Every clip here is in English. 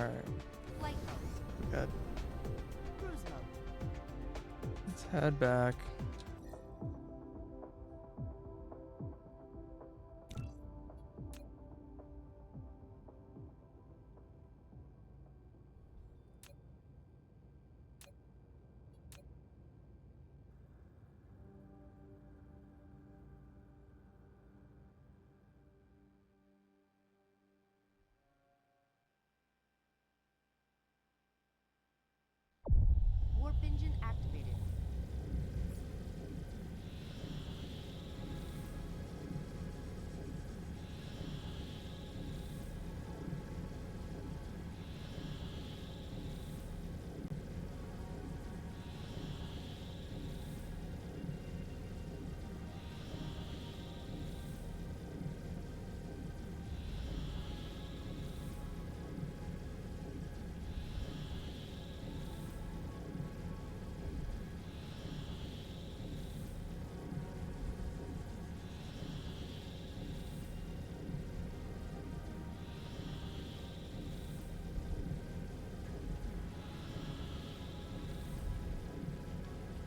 Alright. Flight mode. Good. Cruise mode. Let's head back. Warp engine activated.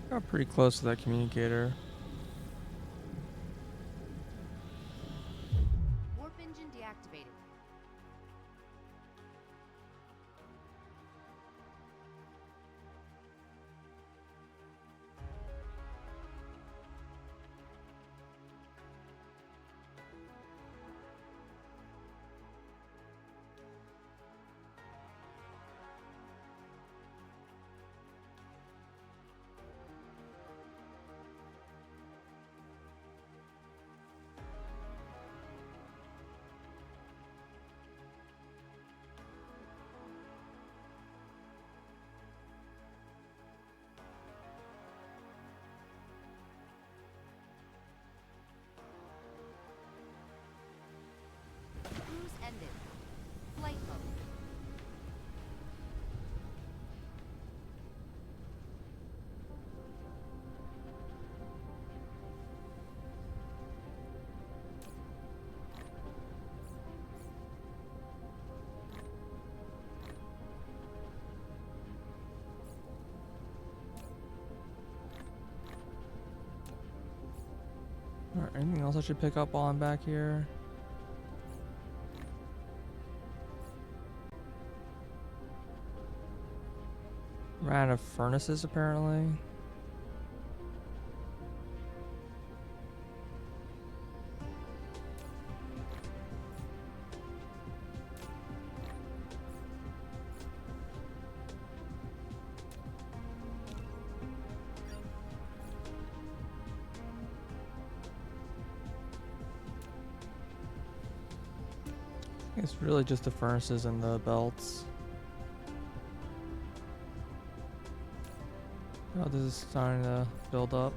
Got pretty close to that communicator. Warp engine deactivated. Cruise ended. Flight mode. Alright, anything else I should pick up while I'm back here? Ran out of furnaces apparently. It's really just the furnaces and the belts. Oh, this is starting to build up.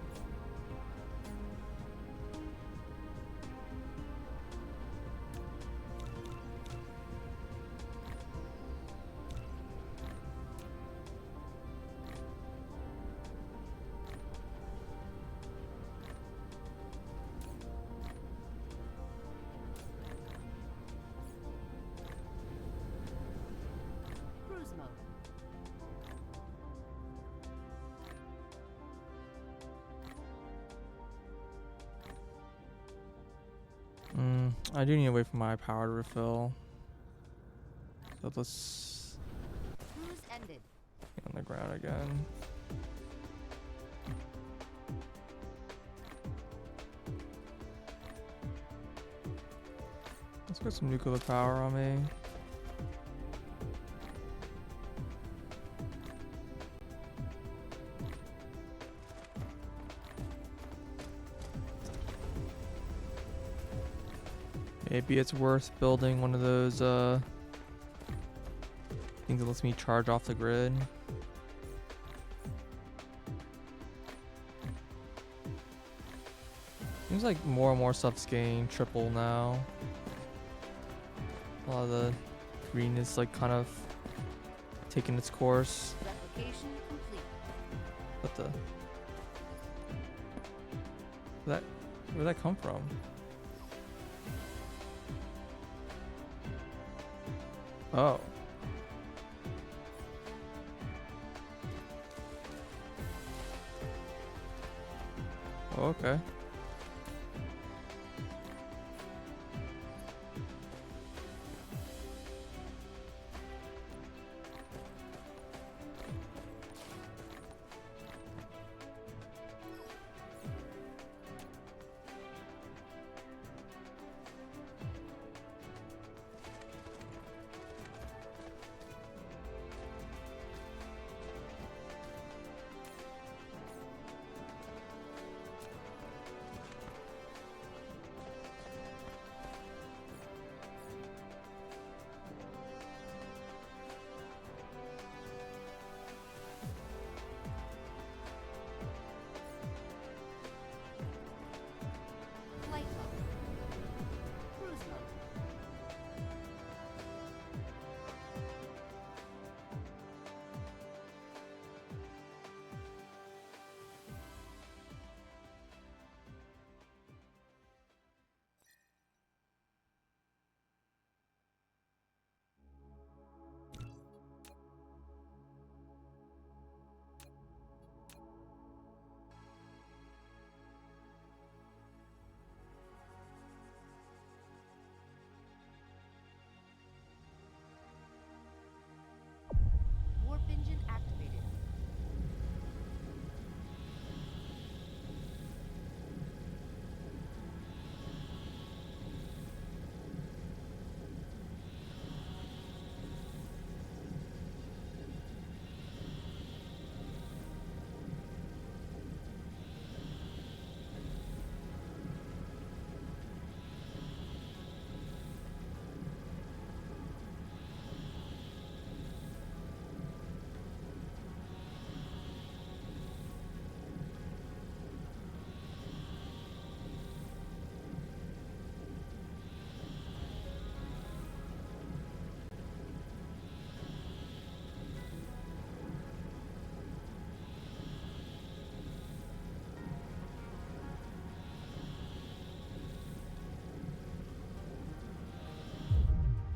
Cruise mode. I do need to wait for my power to refill. So let's Cruise ended. get on the ground again. Let's get some nuclear power on me. Maybe it's worth building one of those things that lets me charge off the grid. Seems like more and more stuff's getting triple now. A lot of the green is like kind of taking its course. Replication complete. What the? Where'd that come from? Oh. Oh, okay. Flight mode. Cruise mode. Warp engine activated.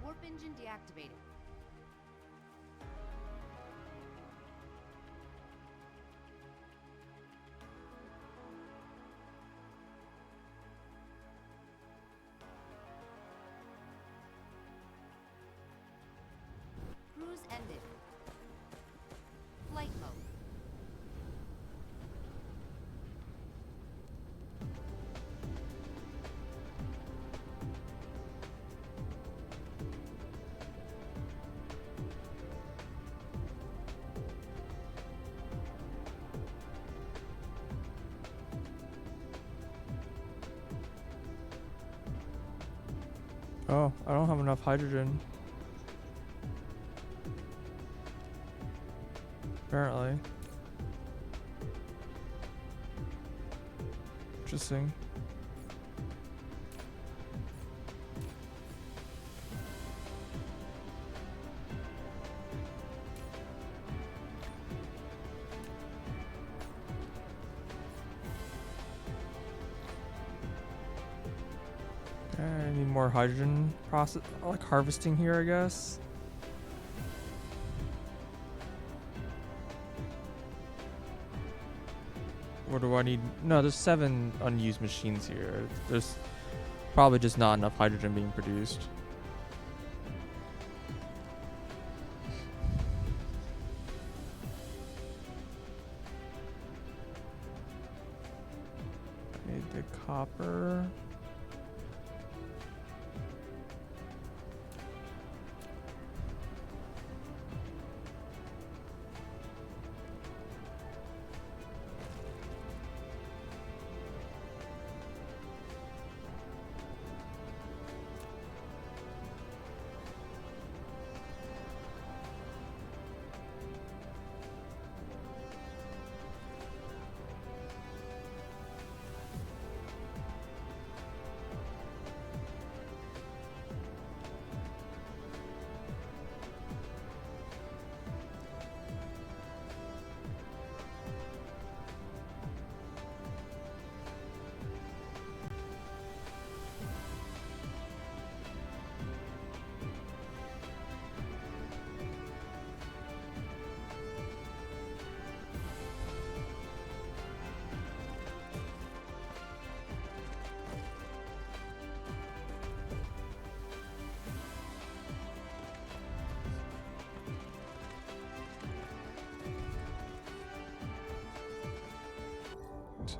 Warp engine deactivated. Cruise ended. Flight mode. Oh, I don't have enough hydrogen. Apparently. Interesting. Okay, I need more hydrogen process, like harvesting here, I guess. Or do I need? No, there's 7 unused machines here. There's probably just not enough hydrogen being produced. I need the copper.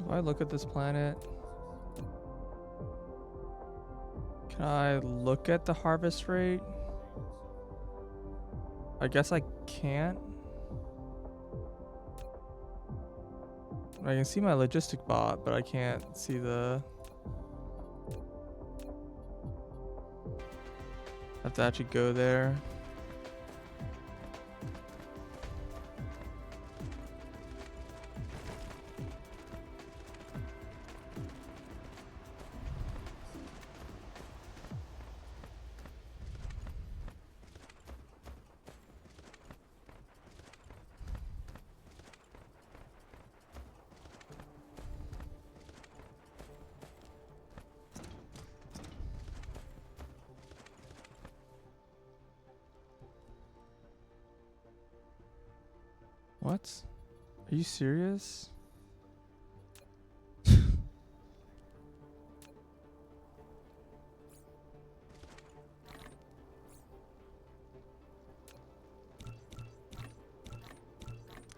If I look at this planet, can I look at the harvest rate? I guess I can't. I can see my logistic bot, but I can't see the... I have to actually go there. What? Are you serious?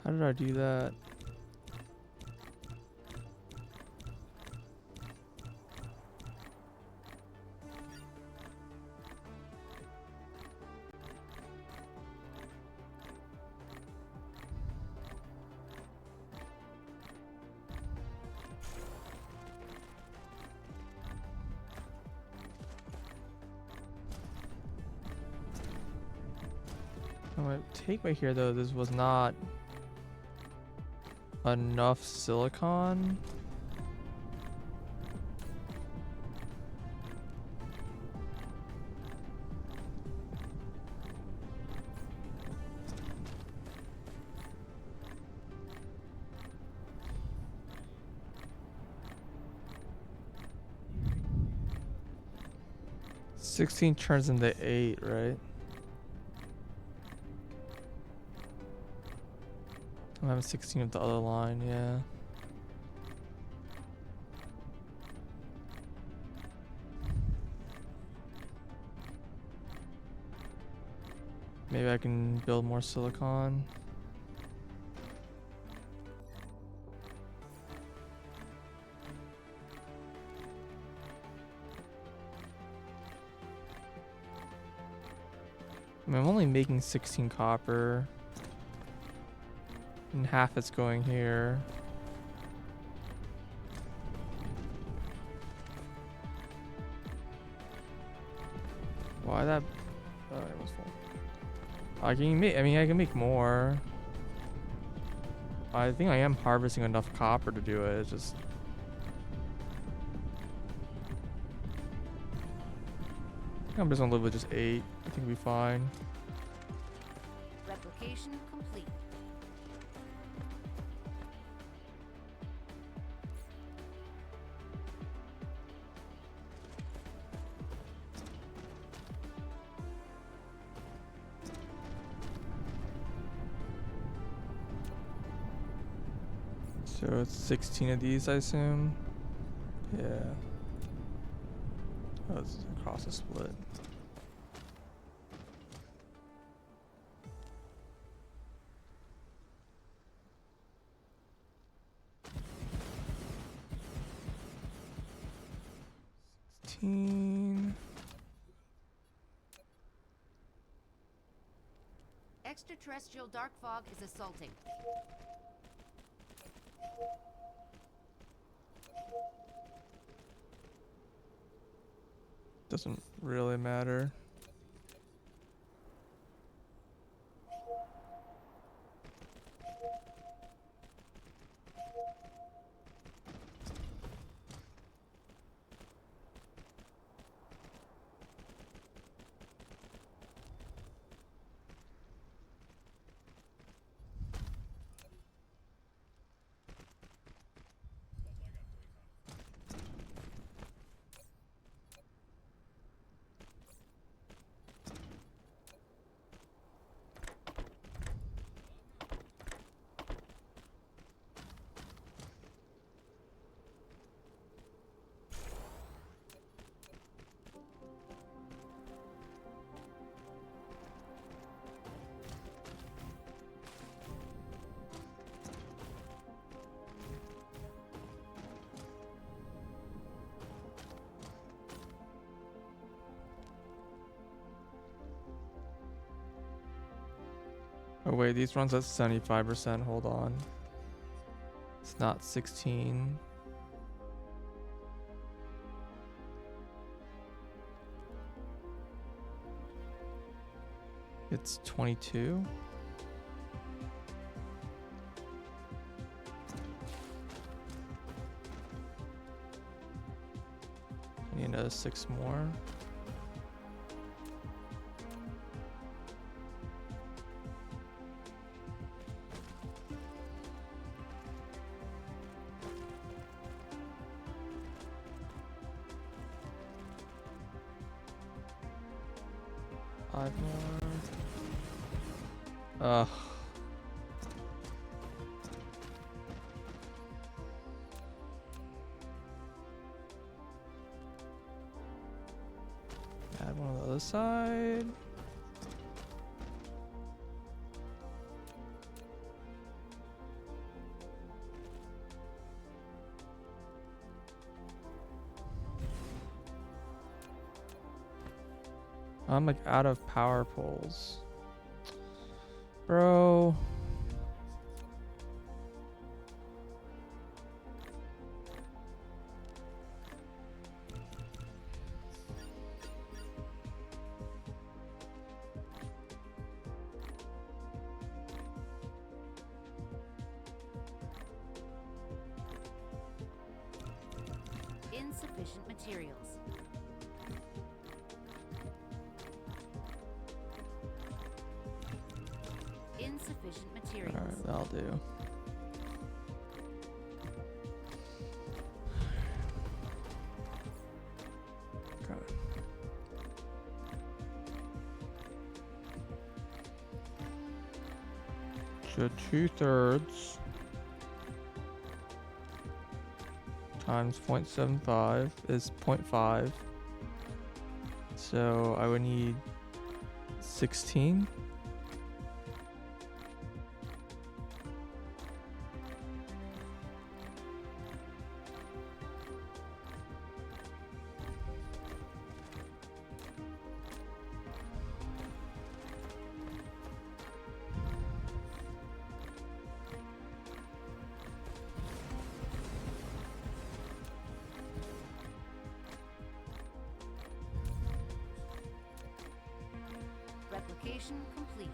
How did I do that? My takeaway here though, this was not enough silicon. $16 turns into 8, right? I'm having 16 of the other line, yeah. Maybe I can build more silicon. I mean, I'm only making 16 copper. And half it's going here. Why that? Oh, it was full. I can make. I mean, I can make more. I think I am harvesting enough copper to do it. It's just. I think I'm just gonna live with just 8. I think we'll be fine. Replication complete. So it's 16 of these, I assume. Yeah. Oh, it's across the split. Extraterrestrial dark fog is assaulting. Doesn't really matter. Oh wait, these runs at 75%. Hold on. It's not 16. It's 22. I need another 6 more. Five more. Ugh. Add one on the other side. I'm like out of power poles. Bro. Insufficient materials. Insufficient materials. Alright, that'll do. Okay. So 2/3 times 0.75 is 0.5. So I would need 16. Replication complete.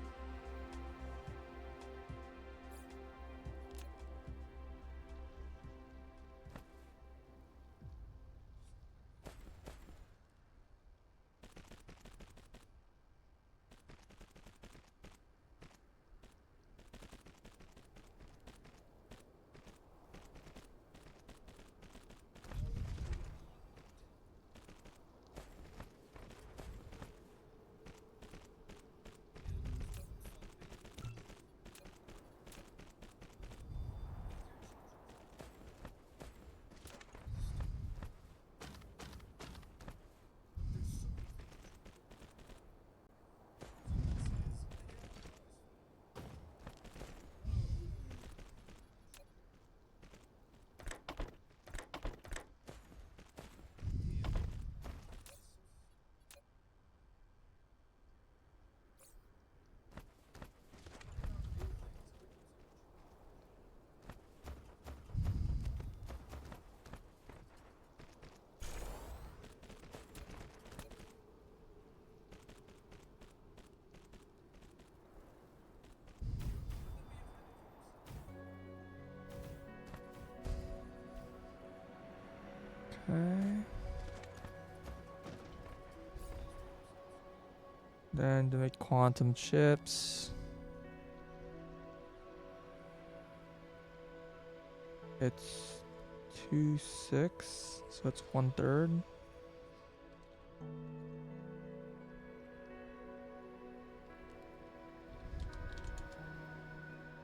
Okay. Then to make quantum chips, it's 2/6, so it's 1/3.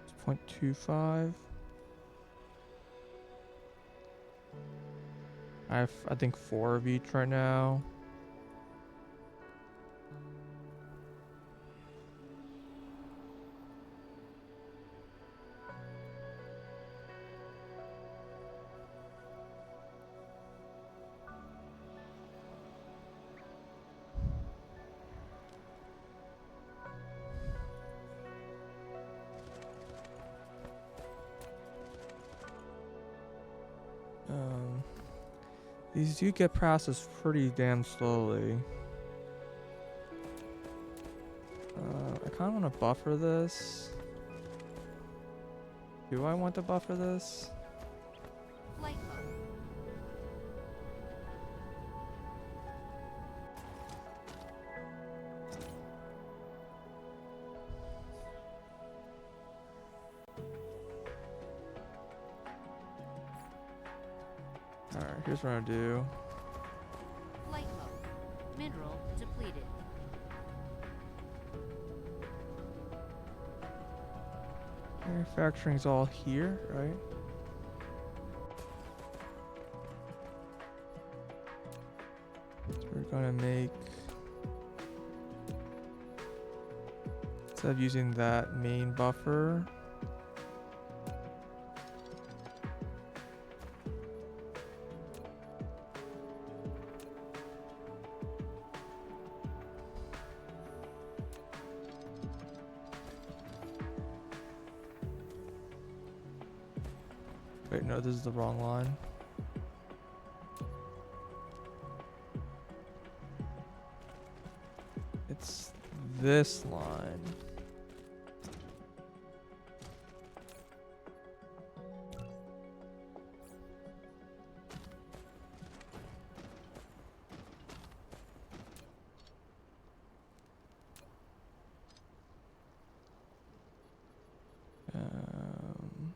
It's 0.25. I have, I think, 4 of each right now. These do get processed pretty damn slowly. I kind of want to buffer this. Do I want to buffer this? Flight mode. Alright, here's what I'm gonna do. Flight mode. Mineral depleted. Manufacturing's all here, right? So we're gonna make, instead of using that main buffer, wait, no, this is the wrong line. It's this line. Um,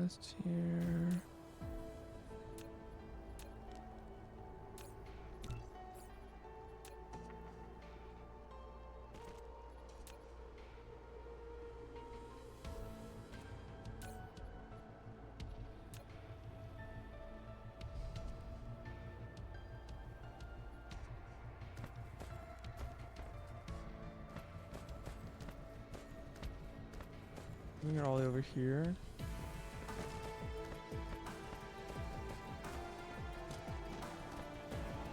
just here. Bring it all the way over here.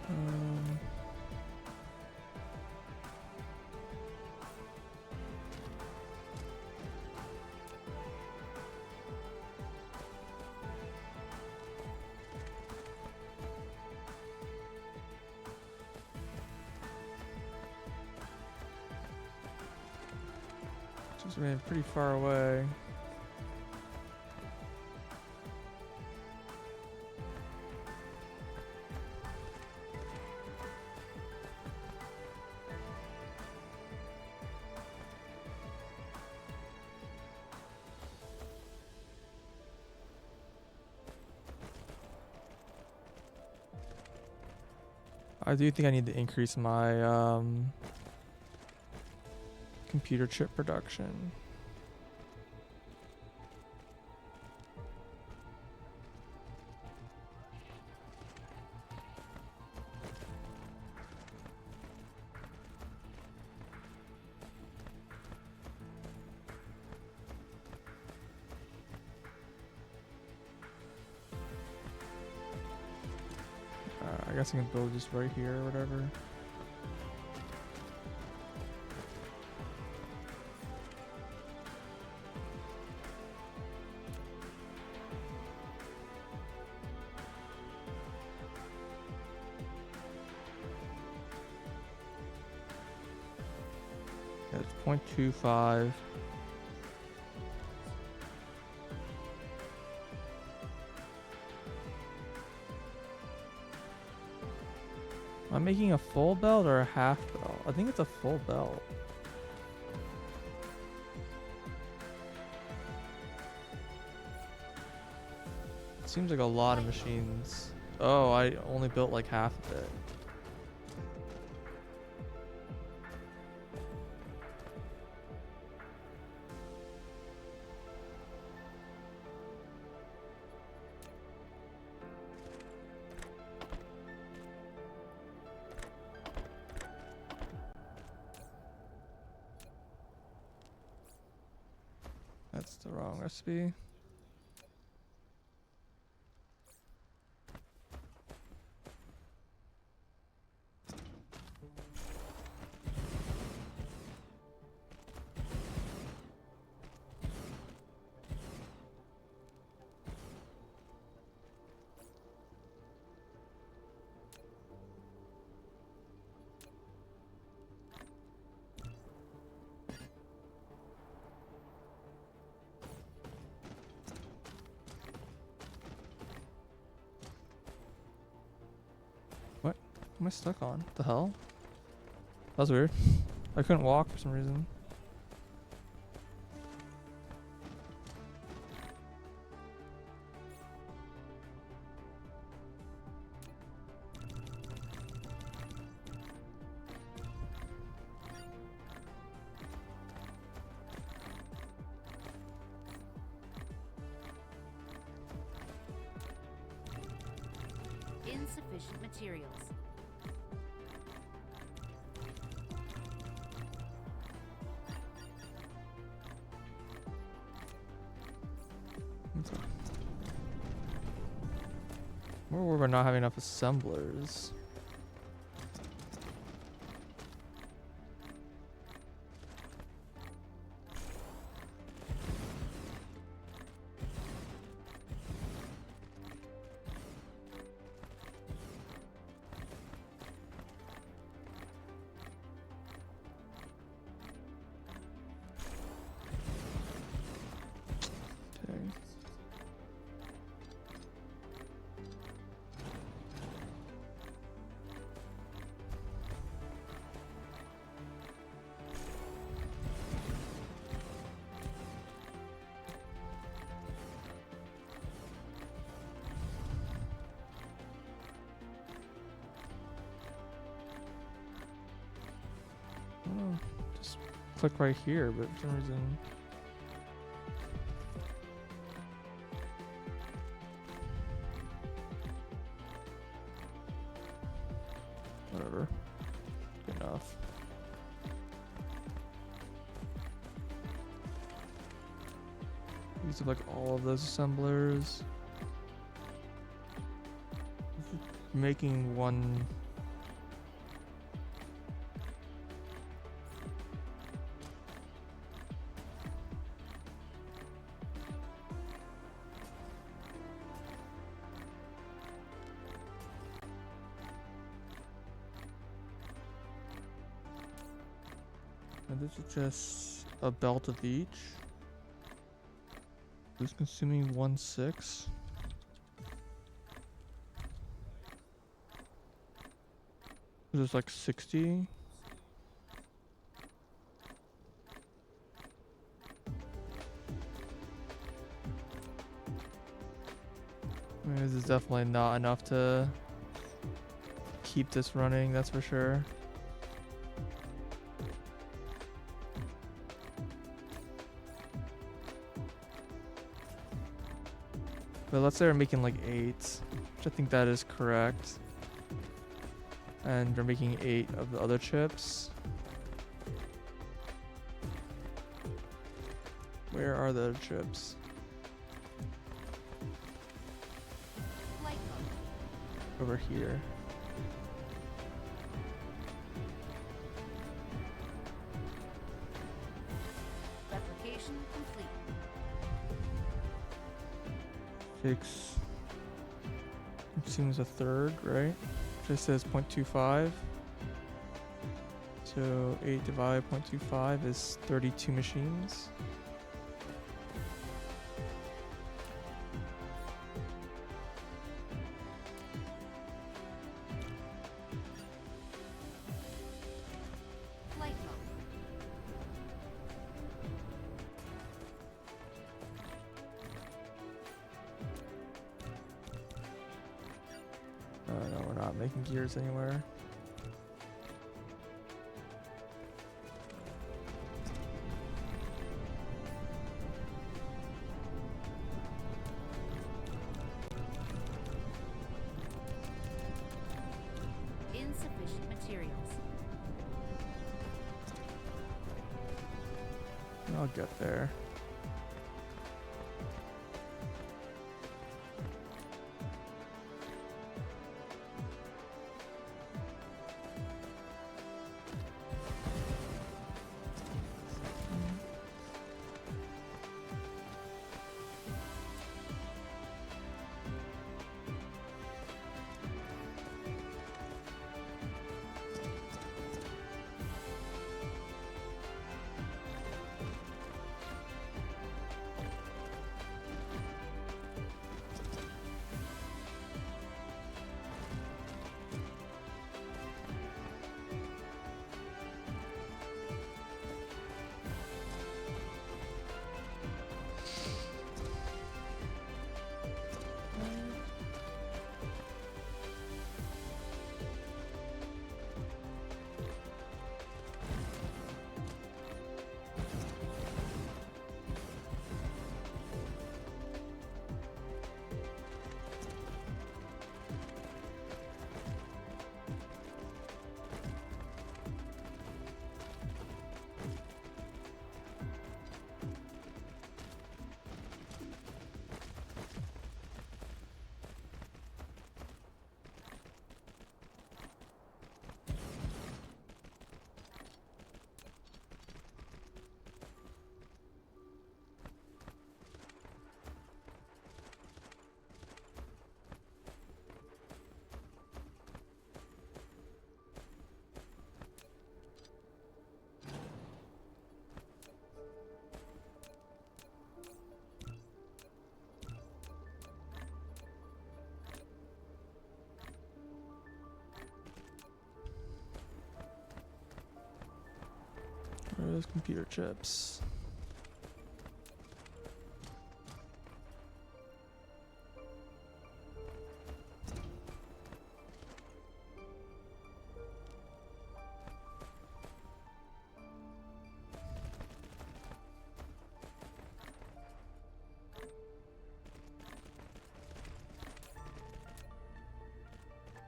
Um, just been pretty far away. I do think I need to increase my computer chip production. I guess I can build just right here or whatever. Yeah, it's 0.25. Am I making a full belt or a half belt? I think it's a full belt. It seems like a lot of machines. Oh, I only built like half of it. That's the wrong recipe. am I stuck on? What the hell? That was weird. I couldn't walk for some reason. Insufficient materials. Or we're not having enough assemblers. Oh, just click right here, but for some reason. Whatever. Good enough. These are like all of those assemblers. Making one. And this is just a belt of each. This is consuming 1/6. There's like 60. I mean, this is definitely not enough to keep this running, that's for sure. But let's say we're making like 8, which I think that is correct. And we're making 8 of the other chips. Where are the other chips? Light bulb. Over here. Replication complete. Takes. It seems a third, right? Just says 0.25. So 8 divided by 0.25 is 32 machines. Light bulb. No, we're not making gears anywhere. Insufficient materials. I'll get there. those computer chips.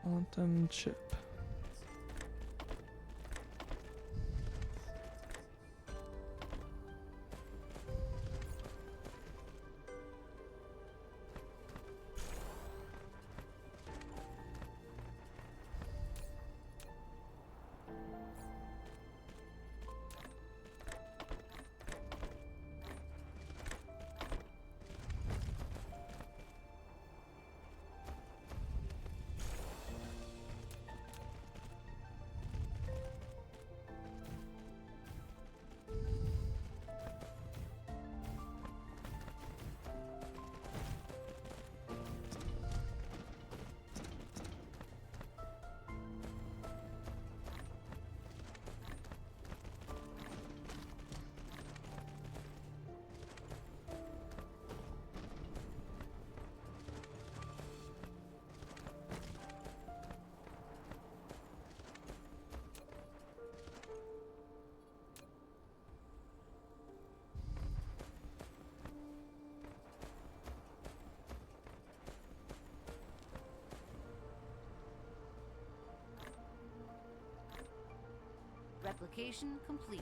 Quantum chip. Replication complete.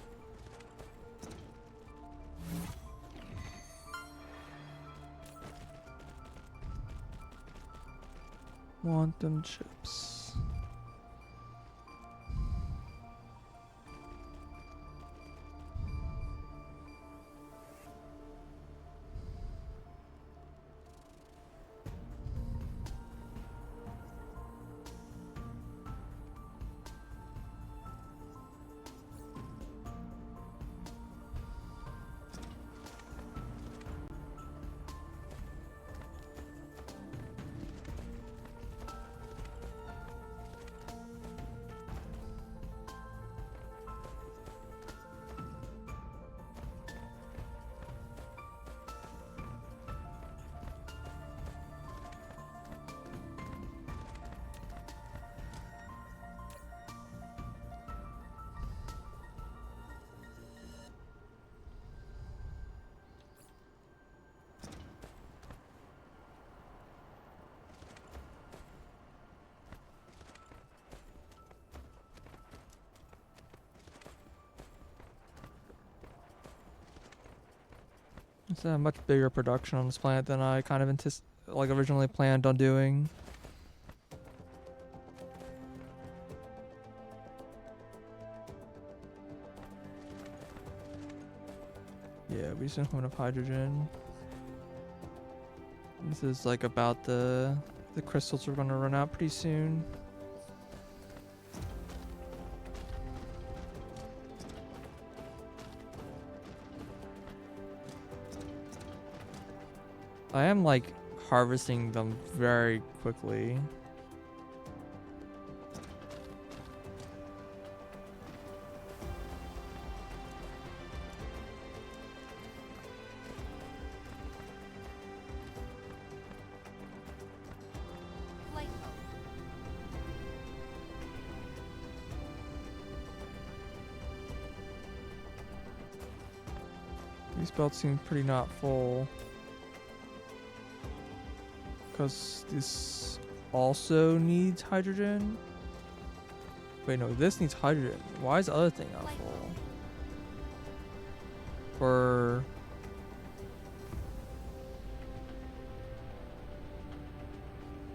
Quantum chips. It's a much bigger production on this planet than I kind of originally planned on doing. Yeah, we just don't have enough hydrogen. This is like about the crystals are gonna run out pretty soon. I am like harvesting them very quickly. Flight mode. These belts seem pretty not full. Because this also needs hydrogen. Wait, no, this needs hydrogen. Why is the other thing not full? For...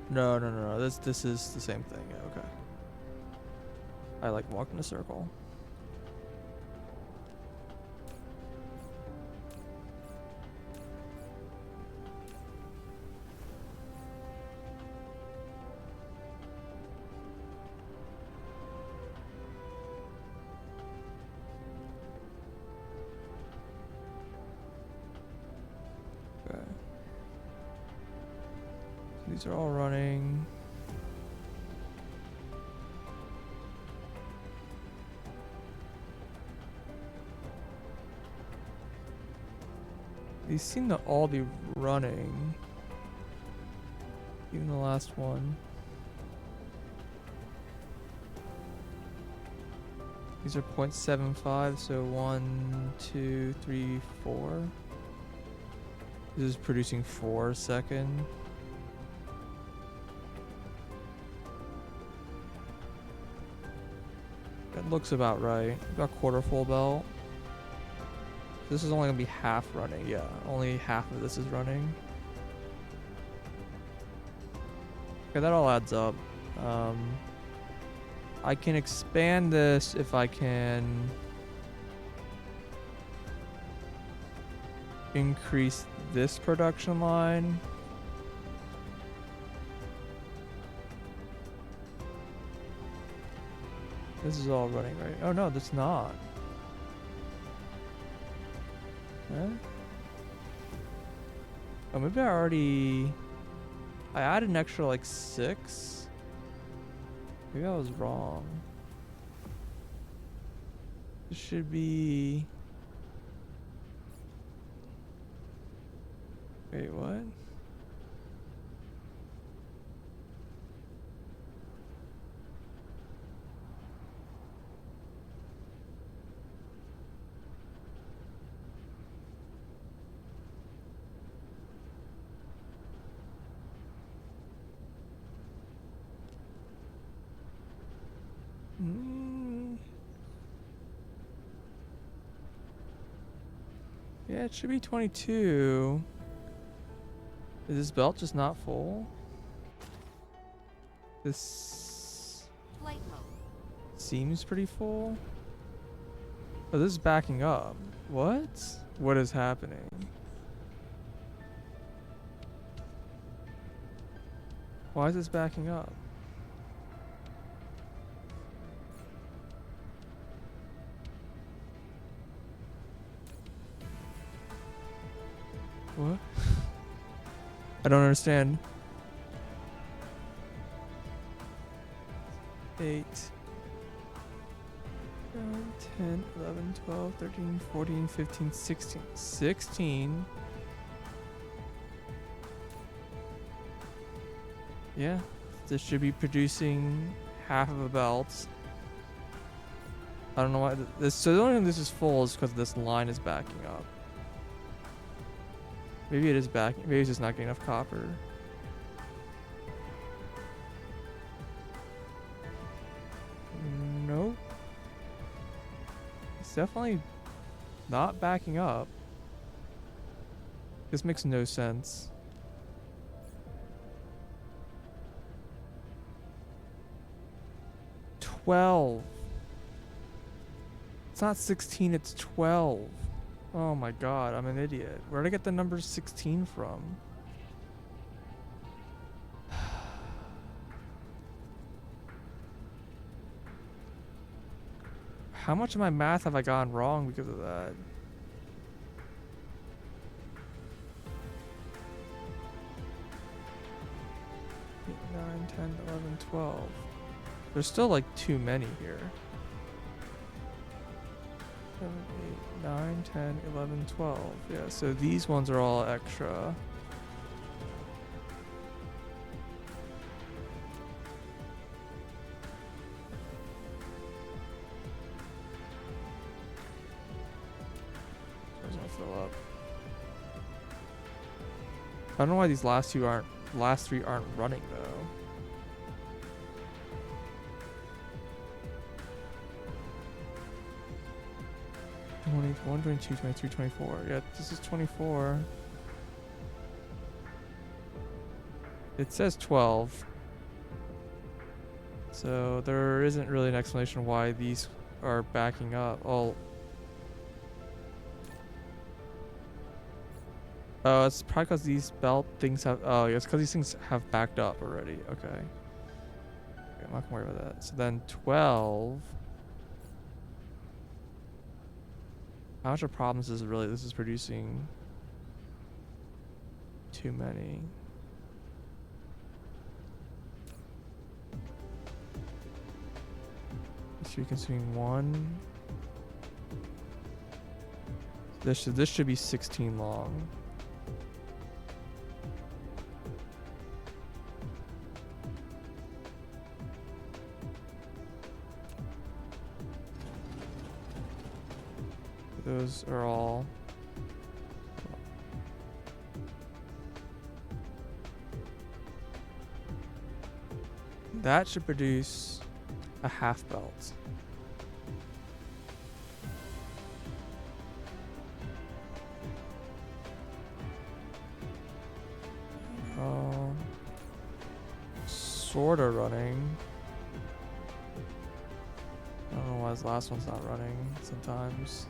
No. This is the same thing. Yeah, okay. I like walked in a circle. Okay. So these are all running. These seem to all be running. Even the last one. These are 0.75, so 1, 2, 3, 4. This is producing 4 a second. That looks about right. Got quarter full belt. This is only gonna be half running. Yeah, only half of this is running. Okay, that all adds up. I can expand this if I can increase this production line. This is all running, right? Oh no, that's not. Huh? Oh, maybe I added an extra like 6. Maybe I was wrong. This should be... Wait, what? Yeah, it should be 22. Is this belt just not full? This Flight mode. seems pretty full. Oh, this is backing up. What? What is happening? Why is this backing up? What? I don't understand. 8, 9, 10, 11, 12, 13, 14, 15, 16. 16? Yeah. This should be producing half of a belt. I don't know why this. So the only reason this is full is because this line is backing up. Maybe it is backing. Maybe it's just not getting enough copper. Nope. It's definitely not backing up. This makes no sense. $12. It's not 16, it's 12. Oh my god, I'm an idiot. Where did I get the number 16 from? How much of my math have I gotten wrong because of that? Eight, 9, 10, 11, 12. There's still like too many here. 7, 8, 9, 10, 11, 12. Yeah, so these ones are all extra. There's no fill up. I don't know why these last three aren't running though. One, 22, 23, 24. Yeah, this is 24. It says 12. So there isn't really an explanation why these are backing up. Oh, it's probably because these belt things have. Oh, yeah, it's because these things have backed up already. Okay. I'm not gonna worry about that. So then 12. How much of problems is really this is producing too many? This should be consuming 1. This should be 16 long. Those are all. That should produce a half belt. Sorta running. I don't know why this last one's not running sometimes.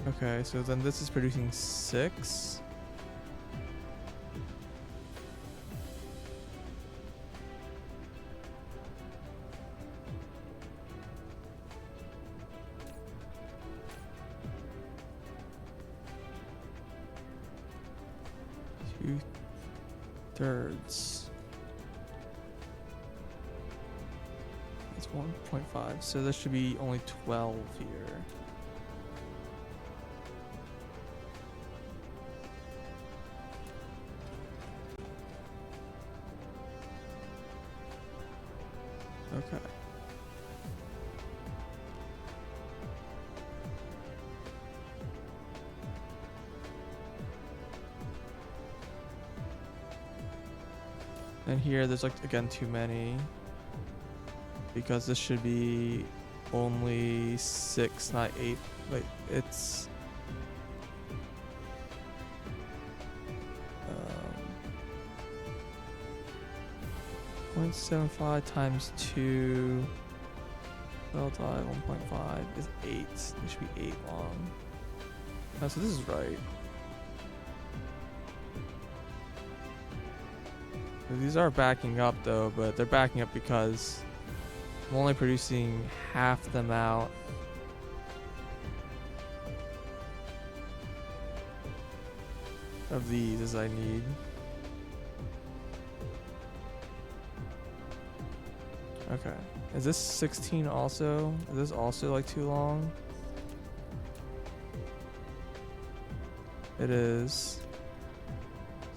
Okay, so then this is producing 6. Thirds. That's 1.5. So there should be only 12 here. Okay. And here there's like again too many because this should be only 6, not 8. Wait, it's 0.75 times 2 delta 1.5 is 8. It should be 8 long. Oh, so this is right. These are backing up though, but they're backing up because I'm only producing half the amount of these as I need. Okay. Is this 16 also? Is this also like too long? It is.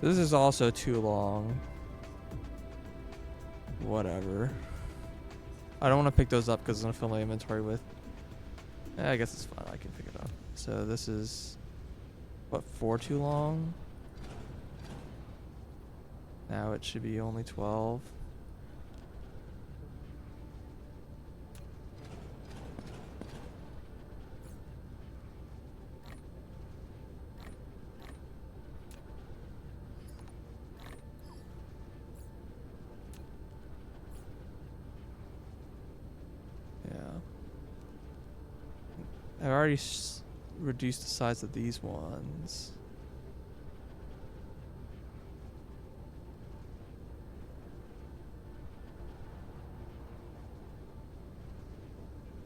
This is also too long. Whatever. I don't want to pick those up because it's going to fill my inventory with. I guess it's fine. I can pick it up. So this is, what, 4 too long? Now it should be only 12. I already reduced the size of these ones.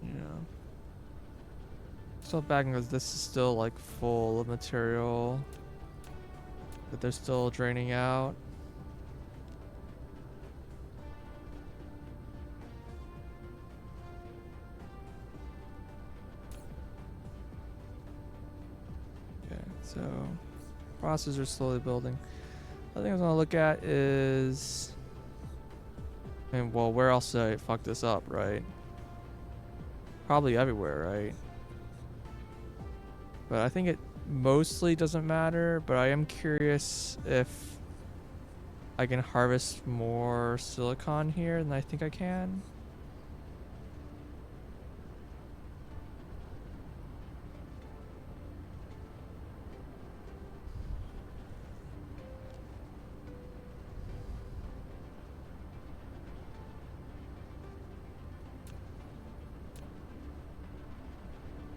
Yeah. Still backing because this is still like full of material that they're still draining out. So, processors are slowly building. Other thing I was gonna look at is, I mean, well, where else did I fuck this up, right? Probably everywhere, right? But I think it mostly doesn't matter, but I am curious if I can harvest more silicon here than I think I can.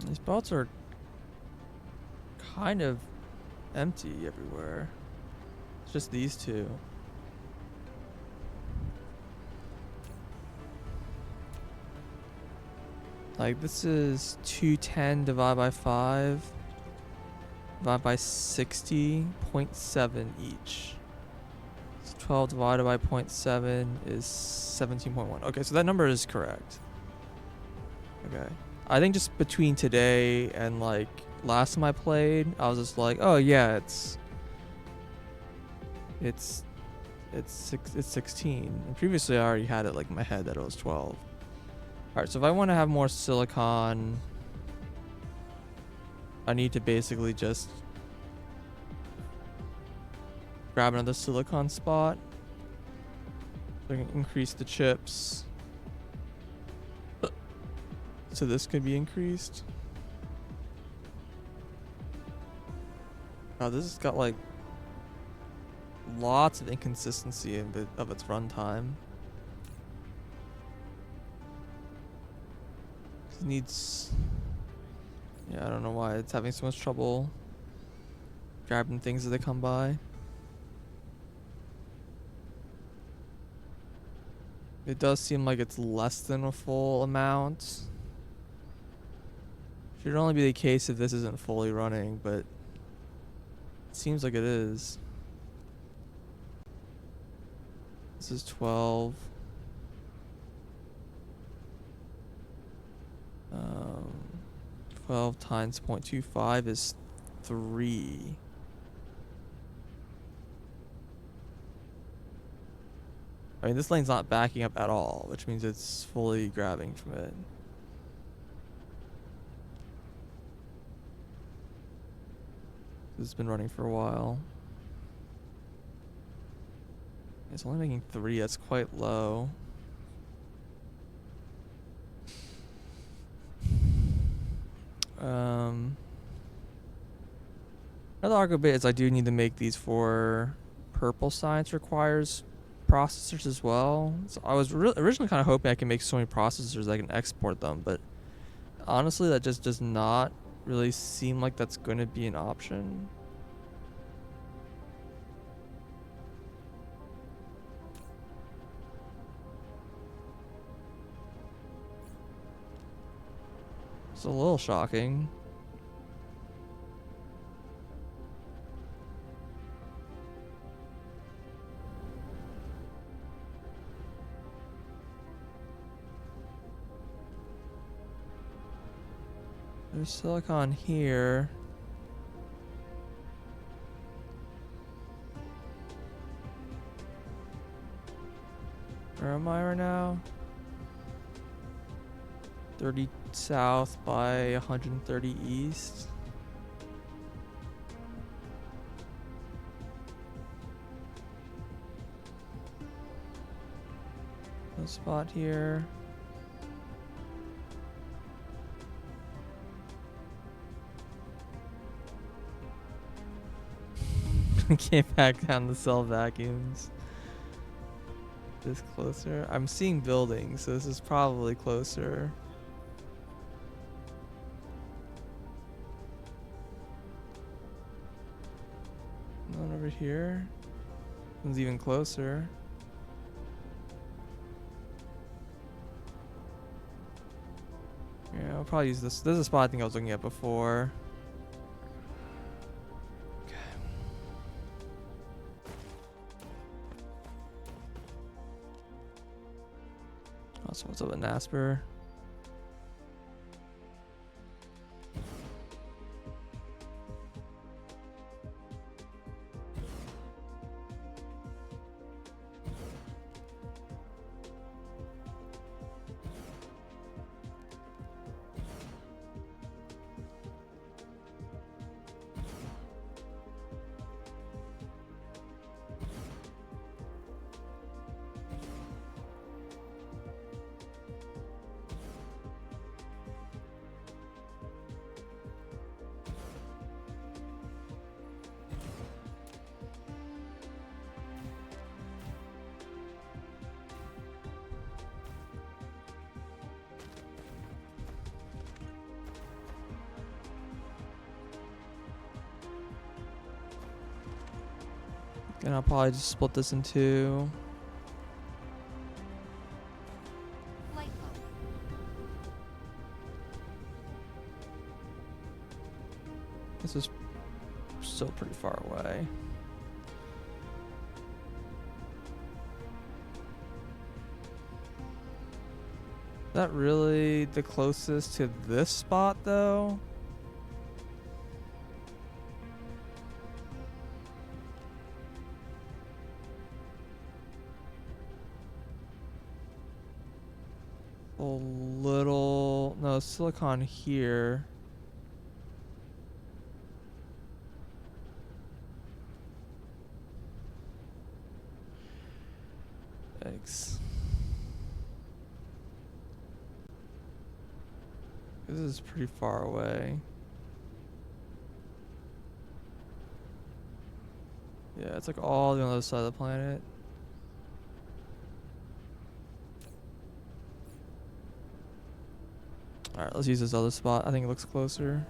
These belts are kind of empty everywhere. It's just these two. Like this is 210 divided by 5 divided by 60.7 each. So 12 divided by 0.7 is 17.1. Okay, so that number is correct. Okay. I think just between today and like last time I played, I was just like, oh yeah, it's it's 16. And previously I already had it like in my head that it was 12. Alright, so if I want to have more silicon, I need to basically just grab another silicon spot. So I can increase the chips. So this could be increased. Oh, this has got like lots of inconsistency of its runtime. It needs... Yeah, I don't know why it's having so much trouble grabbing things as they come by. It does seem like it's less than a full amount. Should only be the case if this isn't fully running, but it seems like it is. This is 12. 12 times 0.25 is 3. I mean, this lane's not backing up at all, which means it's fully grabbing from it. This has been running for a while. It's only making 3. That's quite low. Another argo bit is I do need to make these for purple science requires processors as well. So I was originally kind of hoping I can make so many processors I can export them, but honestly that just does not really seem like that's going to be an option. It's a little shocking. There's silicon here. Where am I right now? 30 south by 130 east. No spot here. Can't back down the cell vacuums. This closer. I'm seeing buildings, so this is probably closer. One over here. One's even closer. Yeah, I'll probably use this. This is a spot I think I was looking at before. So what's up with Nasper? And I'll probably just split this in two. Light bulb. This is still pretty far away. Is that really the closest to this spot though? a little, no, silicon here. Thanks. This is pretty far away. Yeah, it's like all the other side of the planet. Alright, let's use this other spot. I think it looks closer.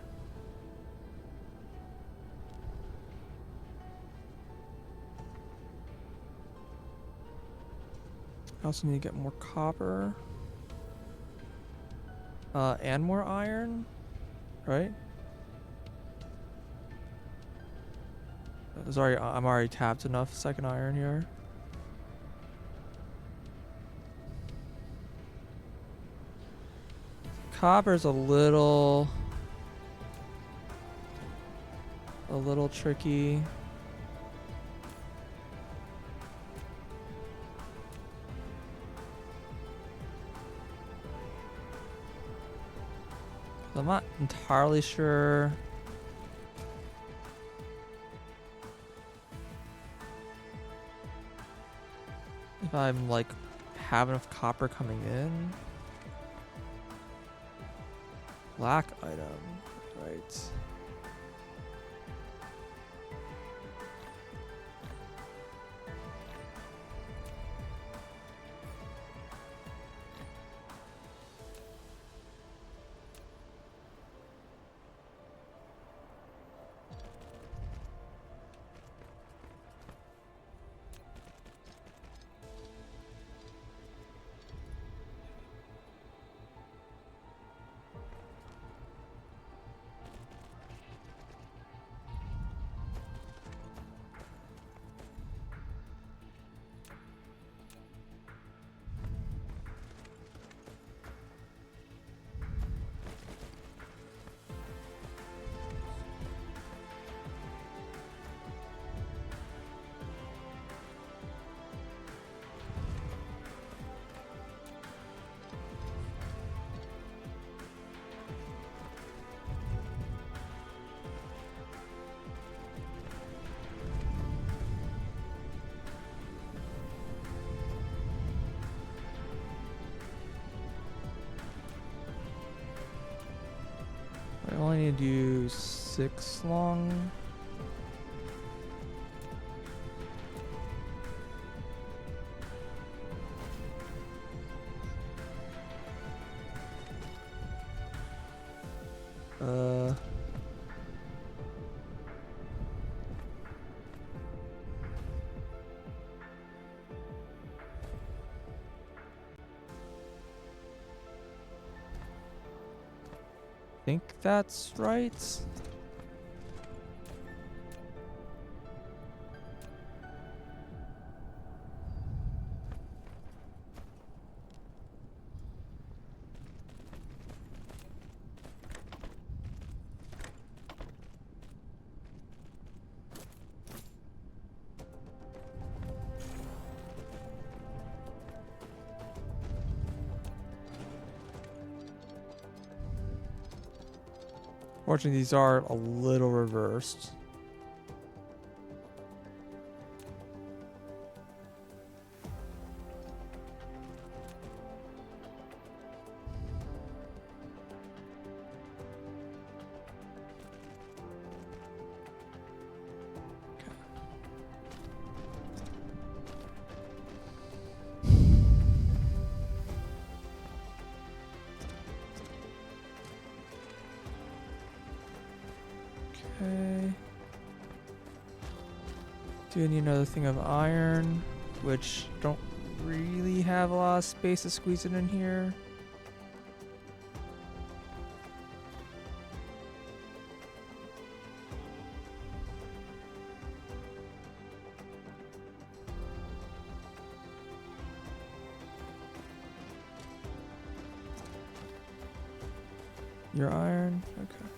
I also need to get more copper. And more iron, right? I'm already tapped enough second iron here. Copper's a little tricky. I'm not entirely sure if I'm like have enough copper coming in. Black item, right? I only need to do 6 long. I think that's right. Fortunately, these are a little reversed. Okay. Do need another thing of iron, which don't really have a lot of space to squeeze it in here. Your iron? Okay.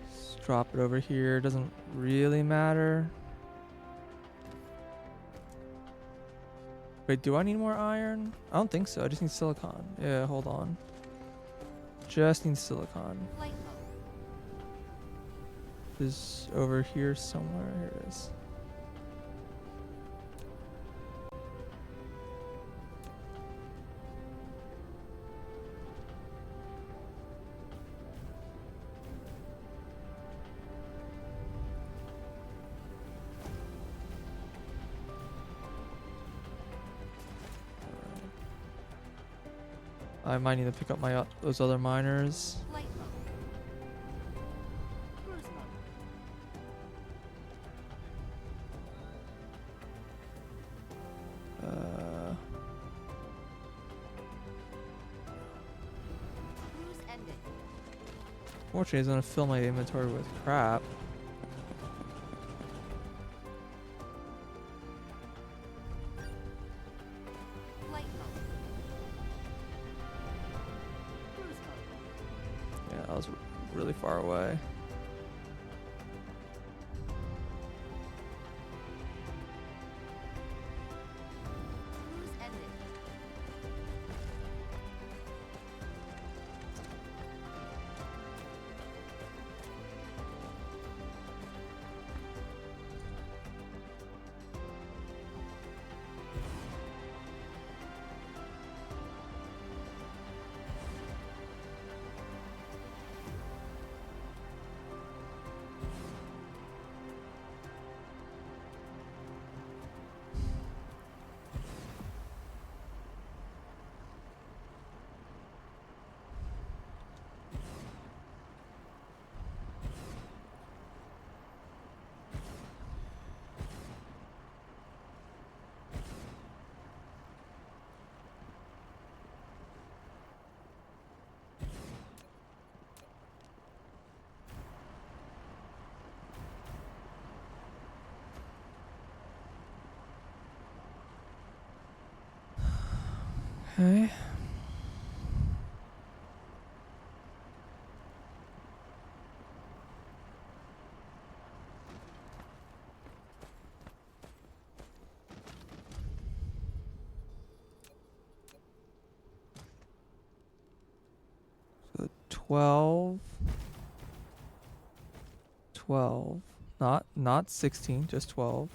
Let's drop it over here. Doesn't really matter. Wait, do I need more iron? I don't think so. I just need silicon. Yeah, hold on. Just need silicon. Flight mode. Is over here somewhere. Here it is. I might need to pick up my those other miners. Flight mode. Cruise mode. Cruise ended. Fortunately, it's gonna fill my inventory with crap. Flight mode. Cruise mode. Yeah, that was really far away. Cruise ended. Okay. So 12. 12. Not 16, just 12.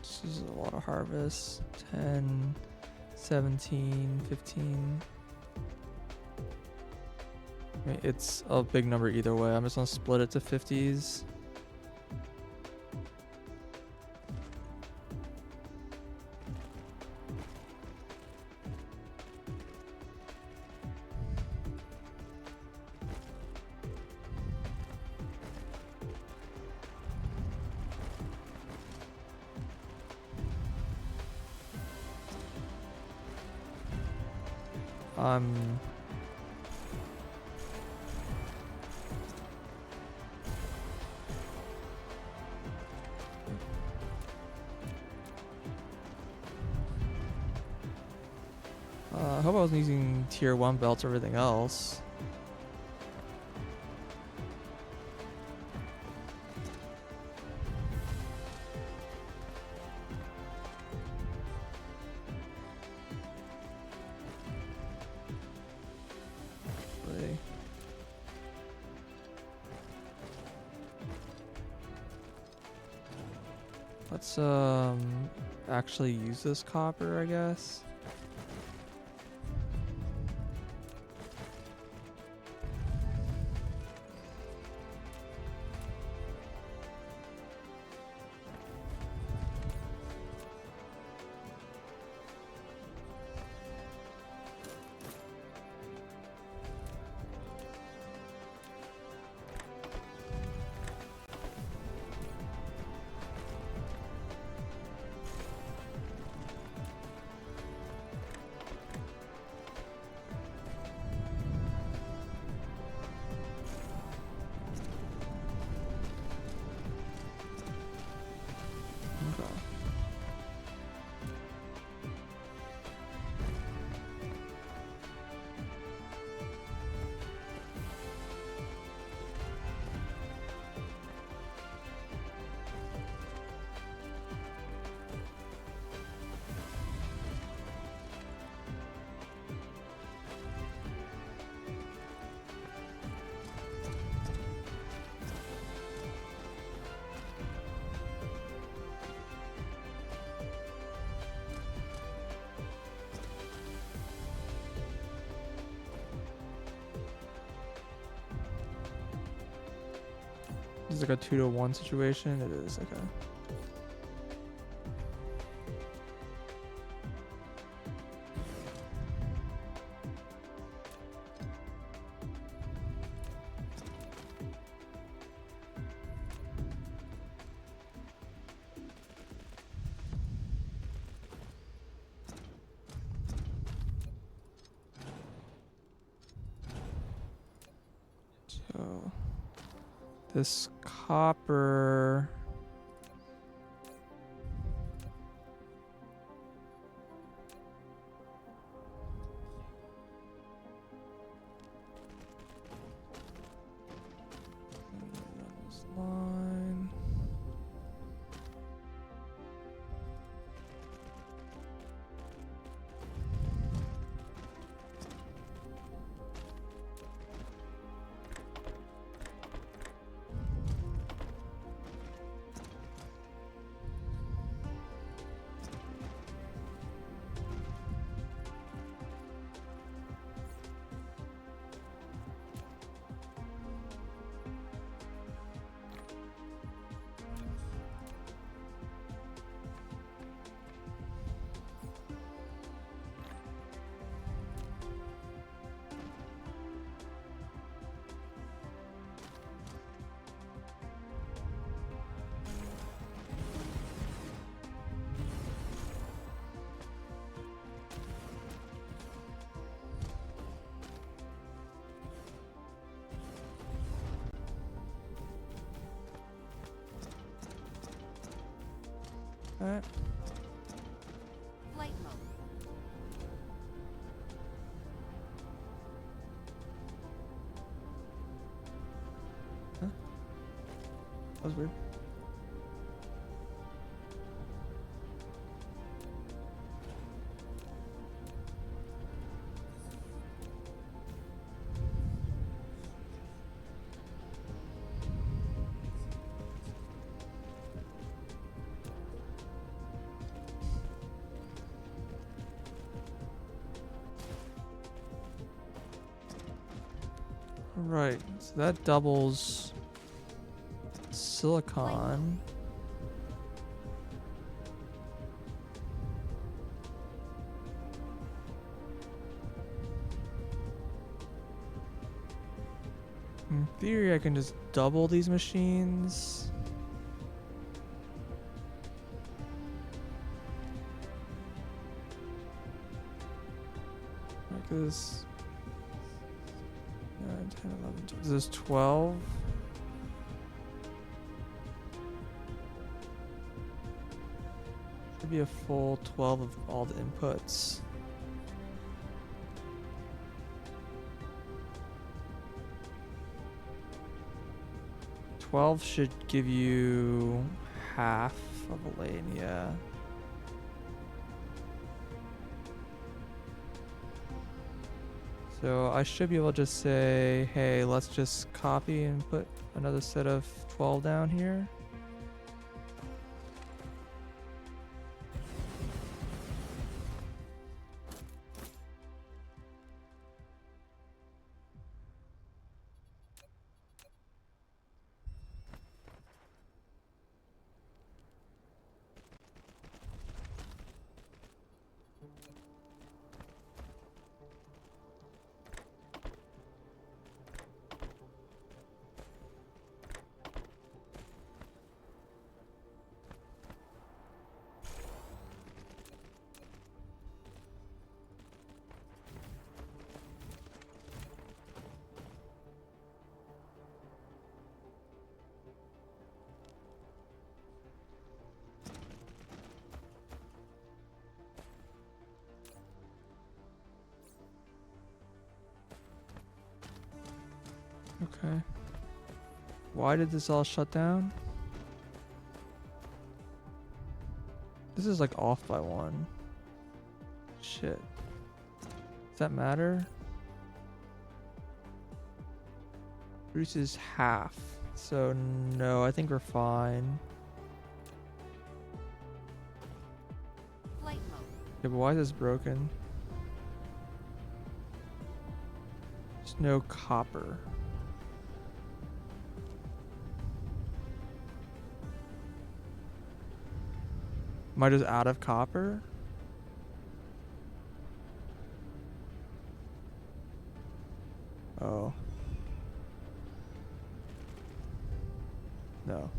This is a lot of harvest. 10, 17, 15. I mean, it's a big number either way. I'm just gonna split it to 50s. Um, I hope I wasn't using tier 1 belts or everything else. Really. Let's actually use this copper, I guess. This is like a 2-to-1 situation. It is, okay. So this copper. Run this line. Alright. Flight mode. Huh? That was weird. Right, so that doubles silicon. In theory, I can just double these machines. Like this. 9, 10, 11, 12. Is this 12? Should be a full 12 of all the inputs. $12 should give you half of a lane, yeah. So I should be able to just say, hey, let's just copy and put another set of 12 down here. Okay. Why did this all shut down? This is like off by 1. Shit. Does that matter? Reduces half. So no, I think we're fine. Flight mode. Yeah, but why is this broken? There's no copper. Am I just out of copper? Oh. No.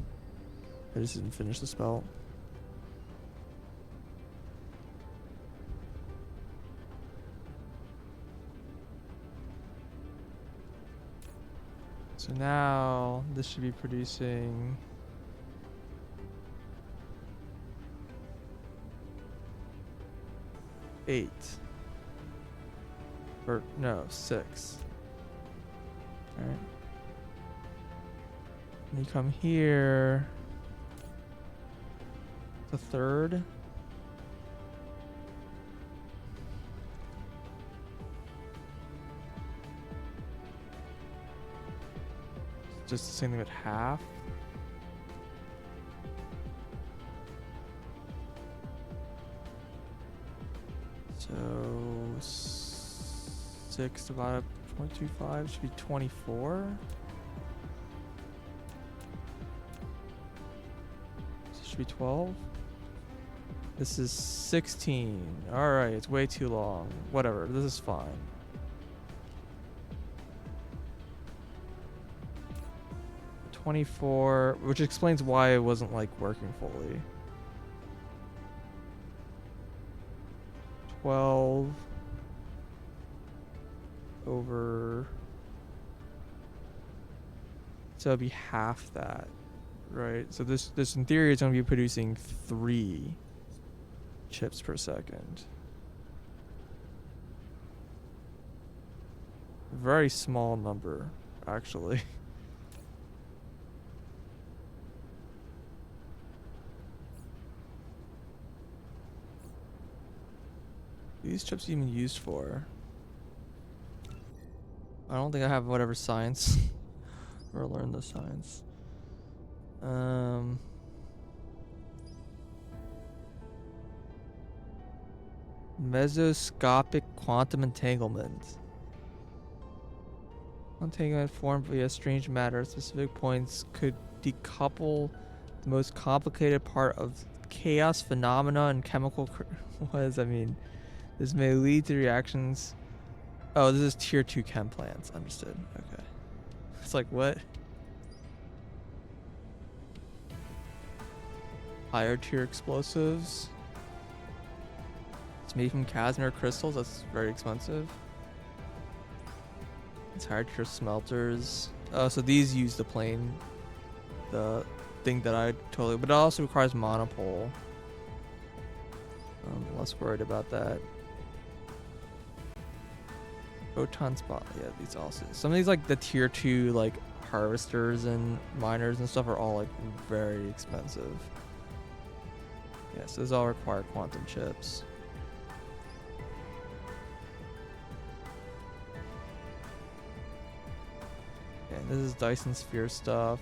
I just didn't finish the spell. So now this should be producing 8. Or no, 6. Alright. And you come here. The 3rd. Just the same thing with half. So 6 divided by 0.25 should be 24. So it should be 12. This is 16. Alright, it's way too long. Whatever, this is fine. $24, which explains why it wasn't like working fully. 12 over, so it'd be half that, right? So this in theory is going to be producing 3 chips per second. Very small number, actually. These chips even used for? I don't think I have whatever science or learn the science. Mesoscopic quantum entanglement. Entanglement formed via strange matter. Specific points could decouple the most complicated part of chaos phenomena and chemical. What does that mean? This may lead to reactions. Oh, this is tier 2 chem plants. Understood. Okay. It's like, what? Higher tier explosives. It's made from Casimir crystals. That's very expensive. It's higher tier smelters. Oh, so these use the plane. The thing that I totally. But it also requires monopole. I'm less worried about that. Photon spot, yeah, these also. Some of these like the tier 2 like harvesters and miners and stuff are all like very expensive. Yeah, so these all require quantum chips. Yeah, this is Dyson sphere stuff.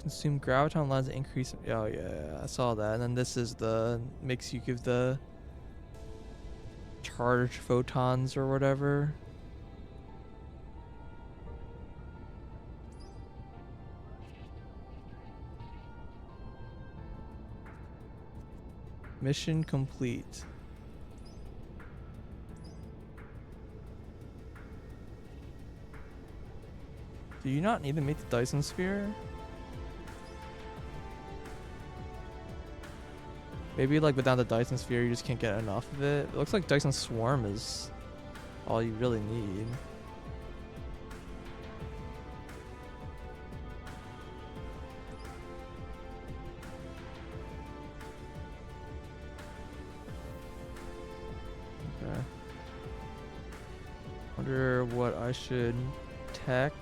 Consume graviton lines increase. Oh yeah, I saw that. And then this is the makes you give the charged photons or whatever. Mission complete. Do you not need to make the Dyson sphere? Maybe like without the Dyson sphere you just can't get enough of it. It looks like Dyson swarm is all you really need. Okay. Wonder what I should tech.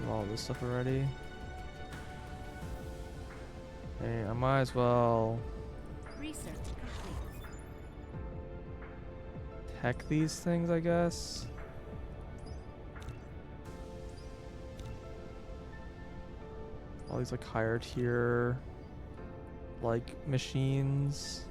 All this stuff already. Hey, I might as well Research complete. tech these things, I guess. All these like higher tier like machines.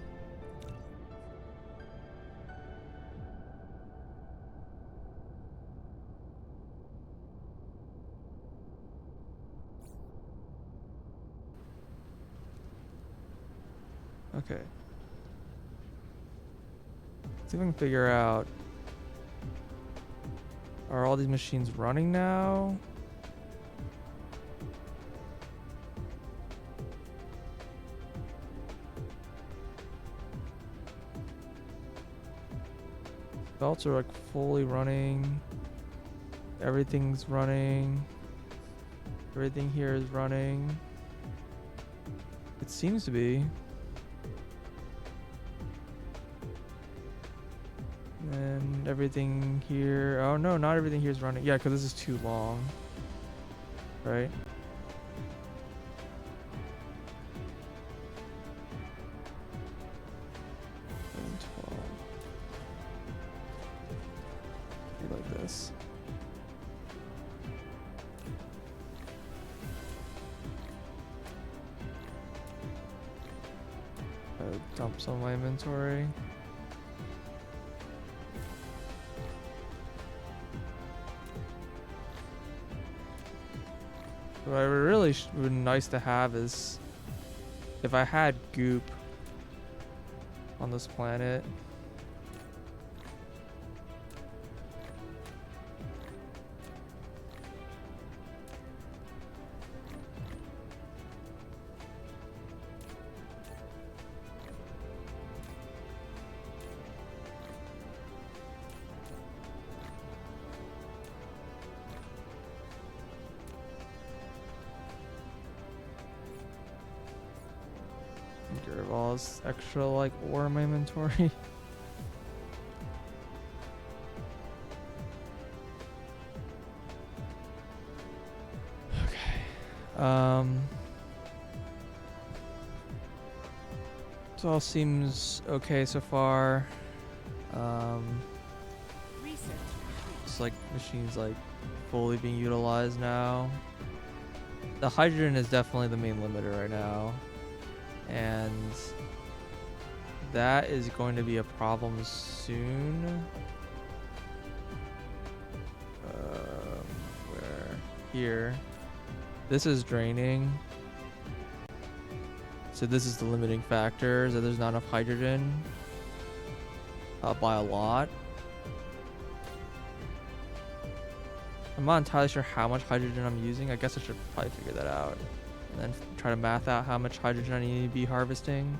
Okay. See if I can figure out, are all these machines running now? Belts are like fully running. Everything's running. Everything here is running. It seems to be. And everything here. Oh no, not everything here is running. Yeah, because this is too long. Right? Like this. Dump some of my inventory. What I really would be nice to have is if I had goop on this planet. Get rid of all this extra like ore in my inventory. Okay. This all seems okay so far. It's like machines like fully being utilized now. The hydrogen is definitely the main limiter right now. And that is going to be a problem soon. Where? Here. This is draining. So this is the limiting factor, that there's not enough hydrogen. By a lot. I'm not entirely sure how much hydrogen I'm using. I guess I should probably figure that out. And then try to math out how much hydrogen I need to be harvesting.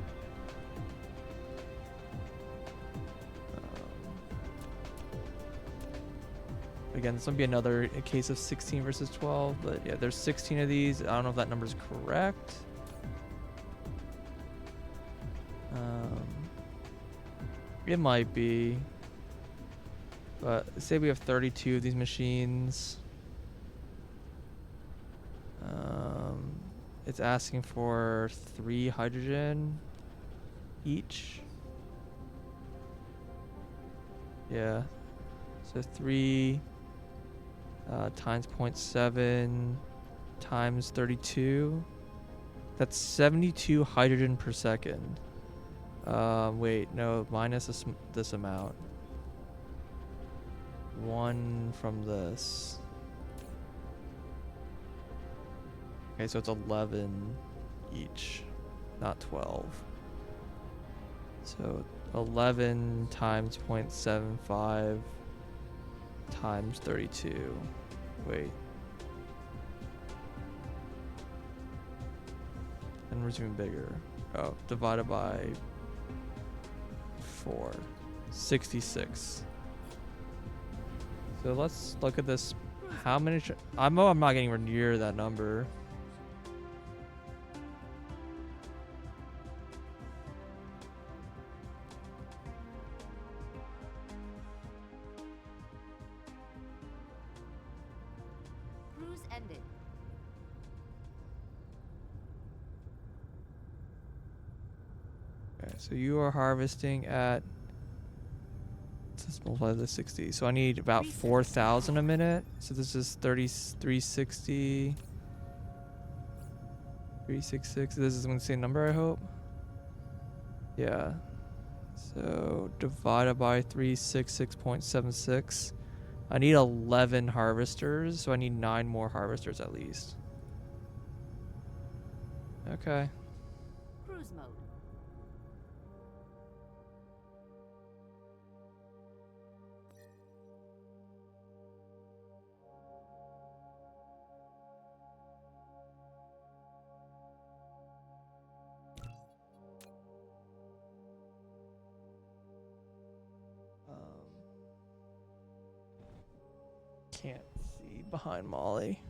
Again, this might be another case of 16 versus 12, but yeah, there's 16 of these. I don't know if that number is correct. It might be. But say we have 32 of these machines. It's asking for 3 hydrogen each. Yeah. So 3 times 0.7 times 32. That's 72 hydrogen per second. Wait, no, minus this amount. 1 from this. Okay, so it's 11 each, not 12. So 11 times 0.75 times 32. Wait. And we're even bigger. Oh, divided by 4. 66. So let's look at this. How many? I know I'm not getting anywhere near that number. Cruise ended. Okay, so you are harvesting at. Let's multiply the 60. So I need about 4,000 a minute. So this is 3360. 366. This is the same number, I hope. Yeah. So divided by 366.76. I need 11 harvesters, so I need 9 more harvesters at least. Okay. Cruise mode. Can't see behind Molly.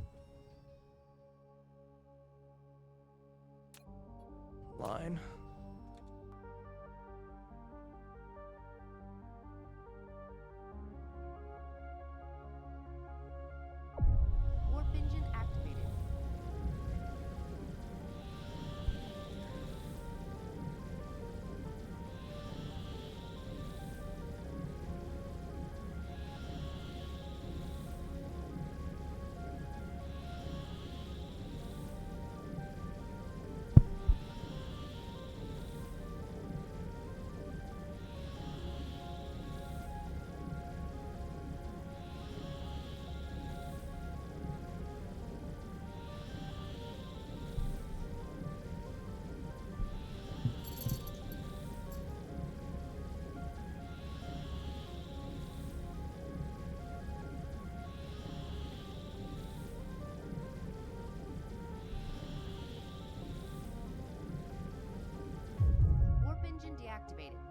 Line. Warp engine activated. Warp engine deactivated.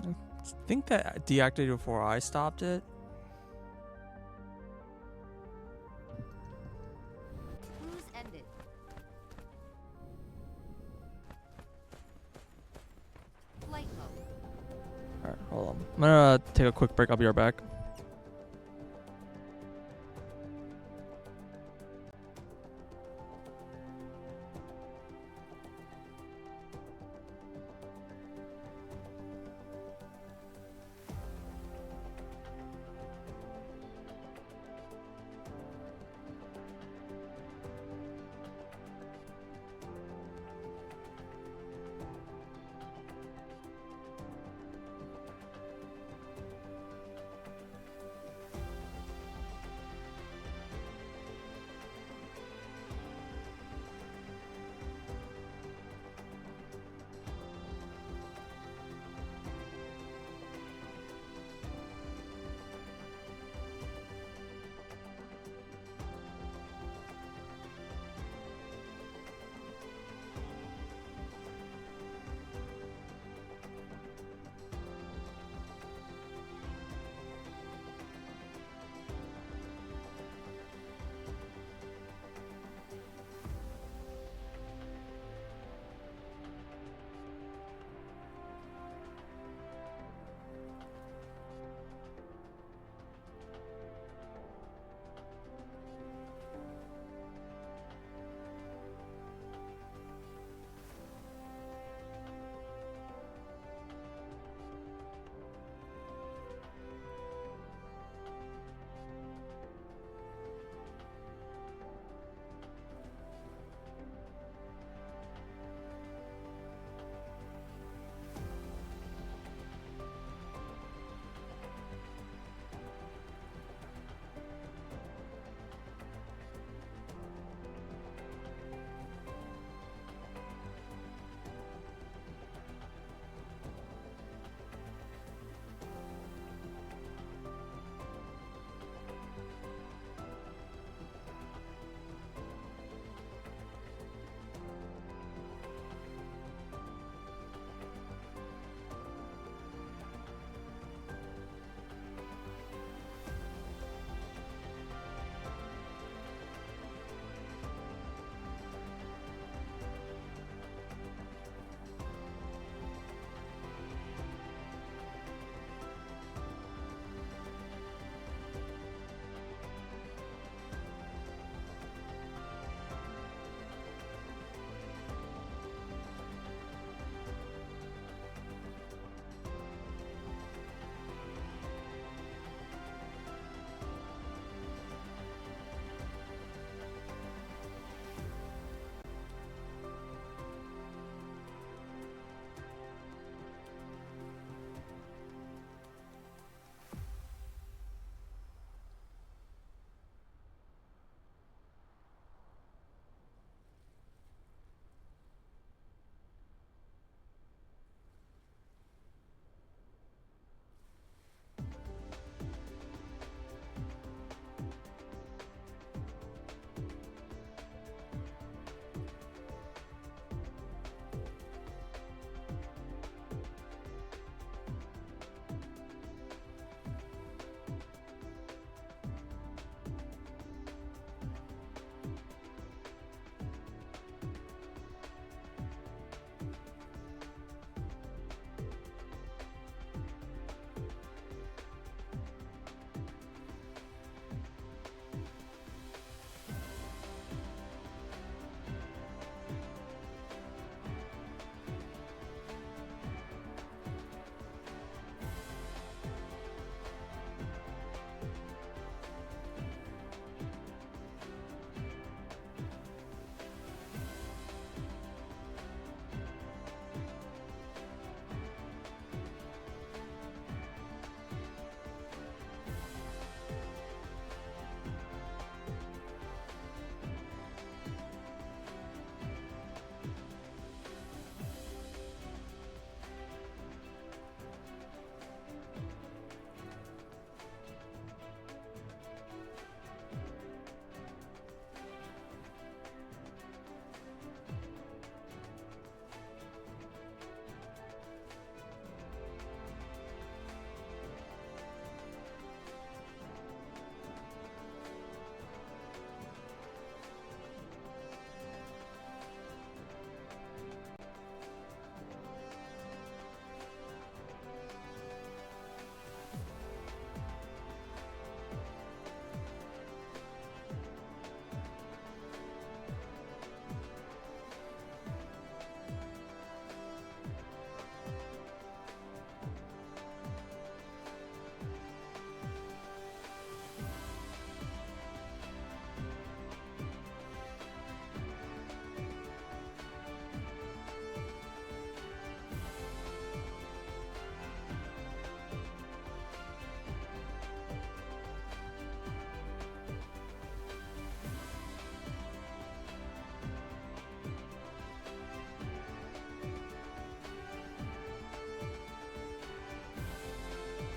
I think that deactivated before I stopped it. Cruise ended. Flight mode. Alright, hold on. I'm gonna take a quick break. I'll be right back.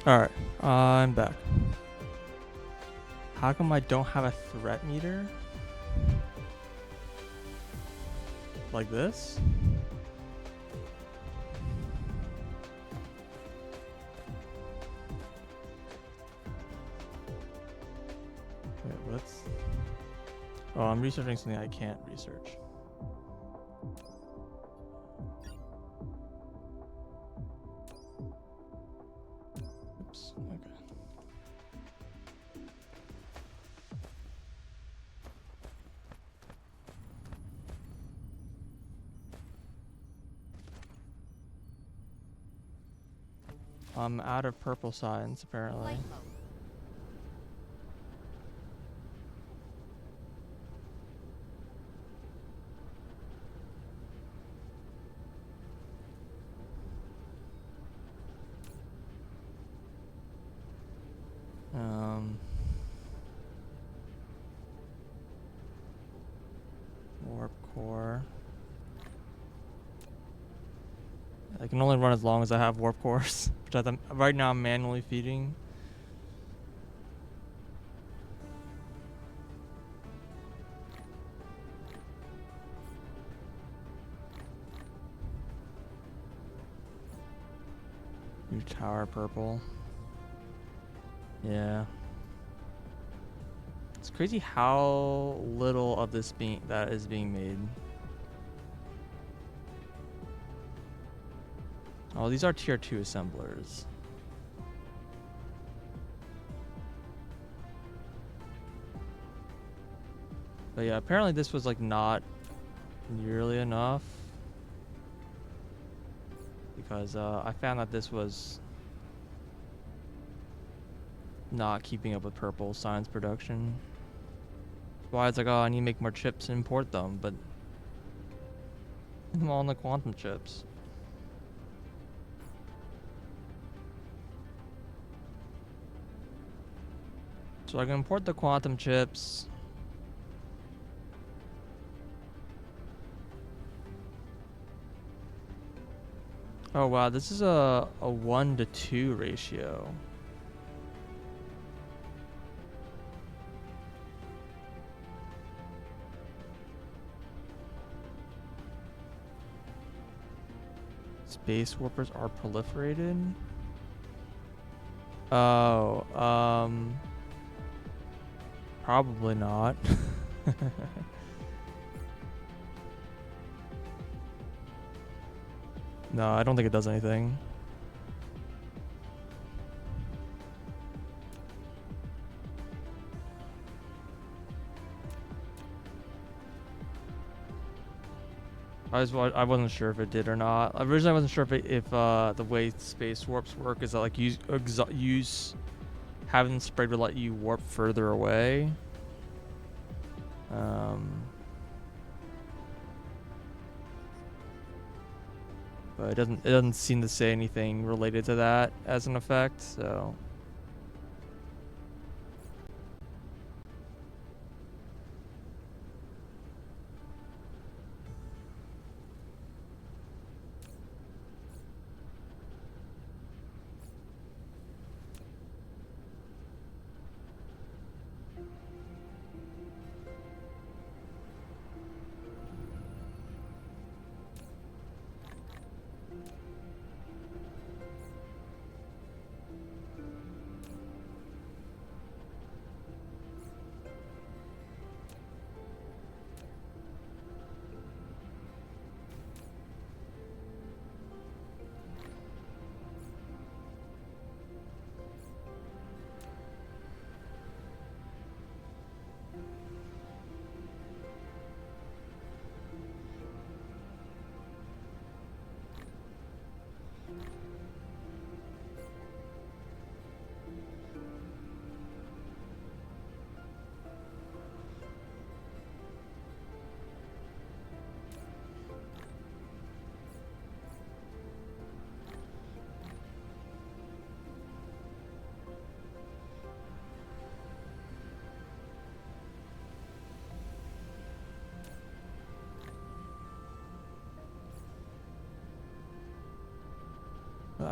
Alright, I'm back. How come I don't have a threat meter? Like this? Wait, what's... Oh, I'm researching something I can't research. Oops, okay. I'm out of purple signs, apparently. Flight mode. Warp core. I can only run as long as I have warp cores, which right now I'm manually feeding. New tower purple. Yeah. It's crazy how little of this that is being made. Oh, these are tier 2 assemblers. But yeah, apparently this was like not nearly enough. Because I found that this was not keeping up with purple science production. That's why it's like, oh, I need to make more chips and import them, but I'm all on the quantum chips. So I can import the quantum chips. Oh wow, this is a 1-to-2 ratio. Space warpers are proliferated. Oh, probably not. No, I don't think it does anything. I wasn't sure if it did or not. Originally, I wasn't sure if the way space warps work is that like use having spread would let you warp further away. But it doesn't seem to say anything related to that as an effect. So.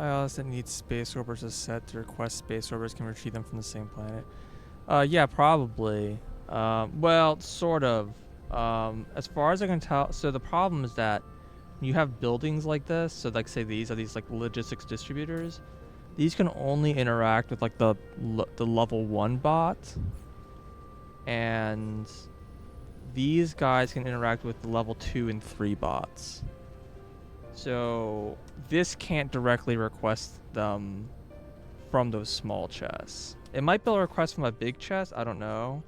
ILS that needs space orbers is set to request space orbers can retrieve them from the same planet. Yeah, probably. Well, sort of. As far as I can tell, so the problem is that you have buildings like this. So, like, say these are these like logistics distributors. These can only interact with like the level 1 bot, and these guys can interact with the level 2 and 3 bots. So this can't directly request them from those small chests. It might be able to request from a big chest. I don't know.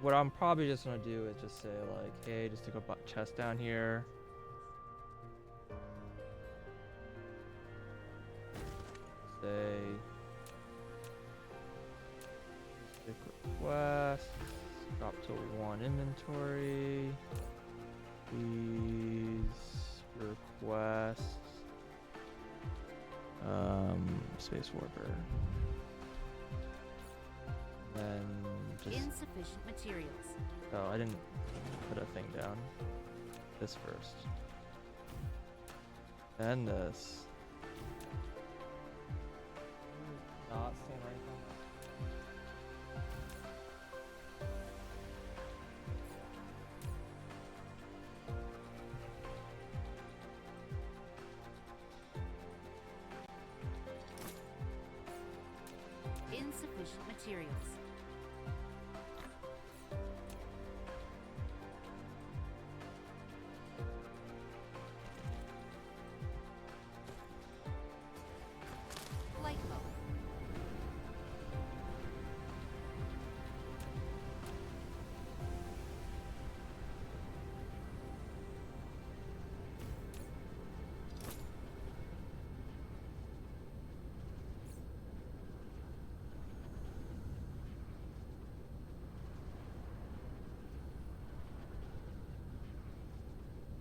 What I'm probably just gonna do is just say like, hey, just take a chest down here. Say stick request. Drop to 1 inventory. Please request space warper. Then just Insufficient materials. oh, I didn't put a thing down. This first. Then this. Not staying right now. Insufficient materials. Flight mode.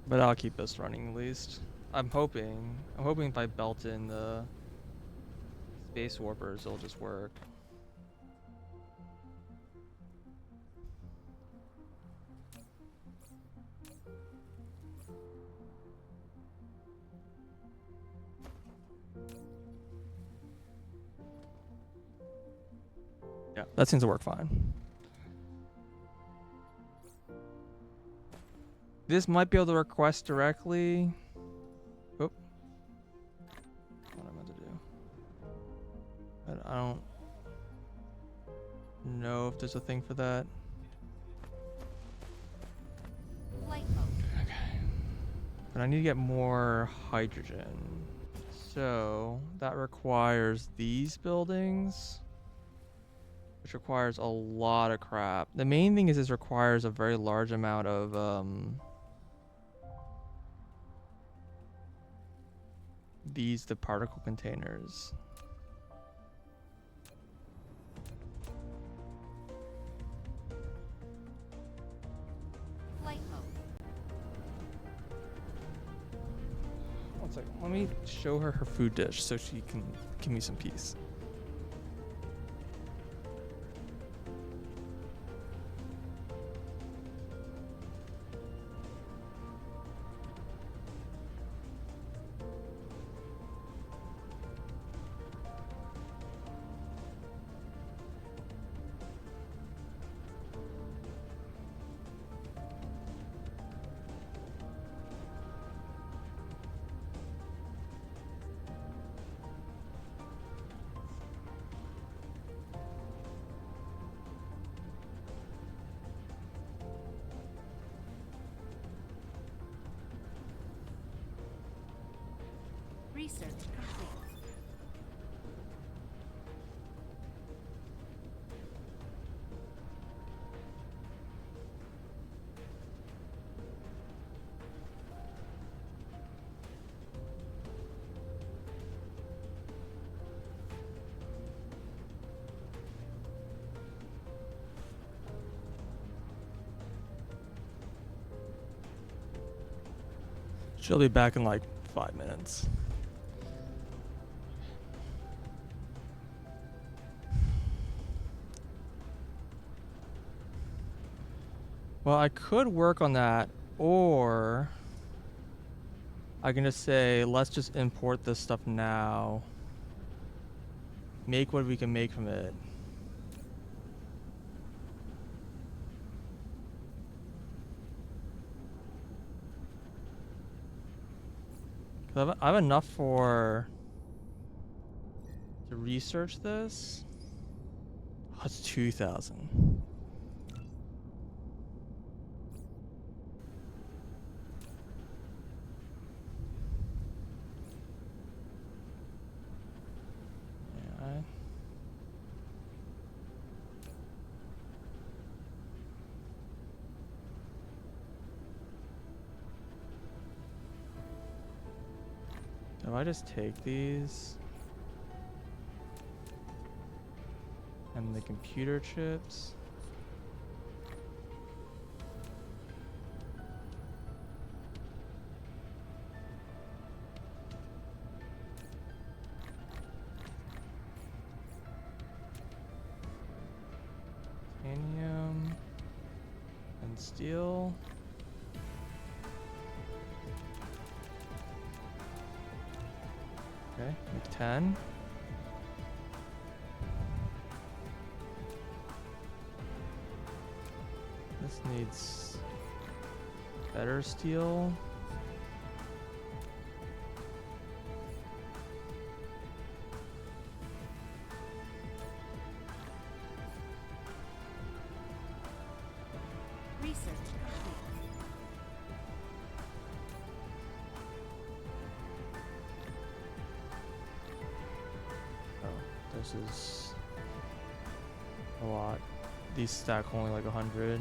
But I'll keep this running at least. I'm hoping if I belt in the space warpers, it'll just work. Yeah, that seems to work fine. This might be able to request directly. Oop. What I meant to do. But I don't know if there's a thing for that. Flight mode. Okay. But I need to get more hydrogen. So that requires these buildings, which requires a lot of crap. The main thing is this requires a very large amount of the particle containers. Flight mode. One second. Let me show her her food dish so she can give me some peace. Research complete. She'll be back in like 5 minutes. Well, I could work on that, or I can just say, let's just import this stuff now. Make what we can make from it. I have enough to research this. Oh, it's 2,000. Yeah. Do I just take these? And the computer chips? Titanium and steel. Okay, make 10. This needs better steel. Research complete. Oh, this is a lot. These stack only like 100.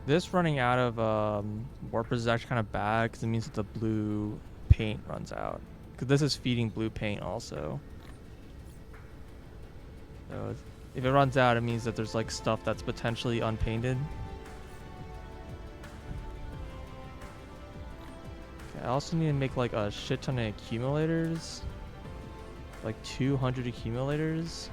This running out of warpers is actually kind of bad because it means that the blue paint runs out. Because this is feeding blue paint also. So if it runs out, it means that there's like stuff that's potentially unpainted. Okay, I also need to make like a shit ton of accumulators. Like 200 accumulators.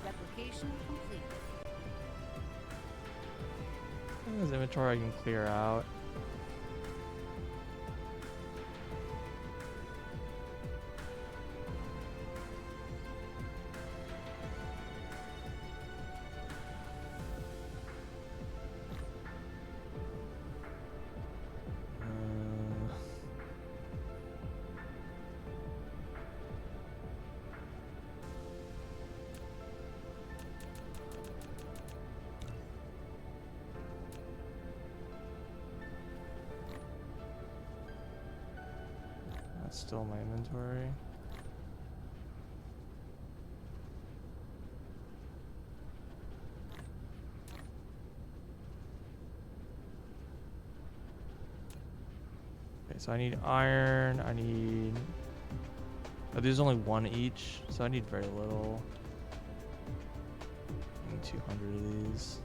Replication complete. There's inventory I can clear out. That's still my inventory. Okay, so I need iron, I need... Oh, there's only one each, so I need very little. I need 200 of these.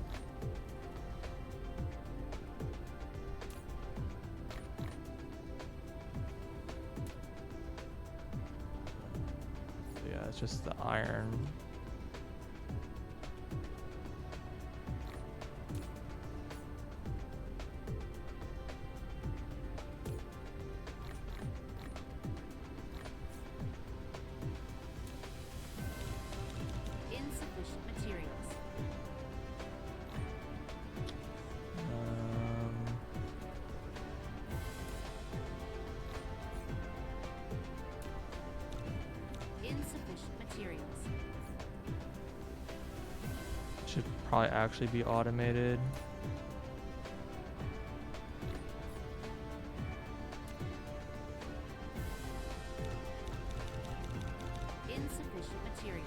So yeah, it's just the iron. Insufficient materials. Insufficient materials. Should probably actually be automated. Insufficient materials.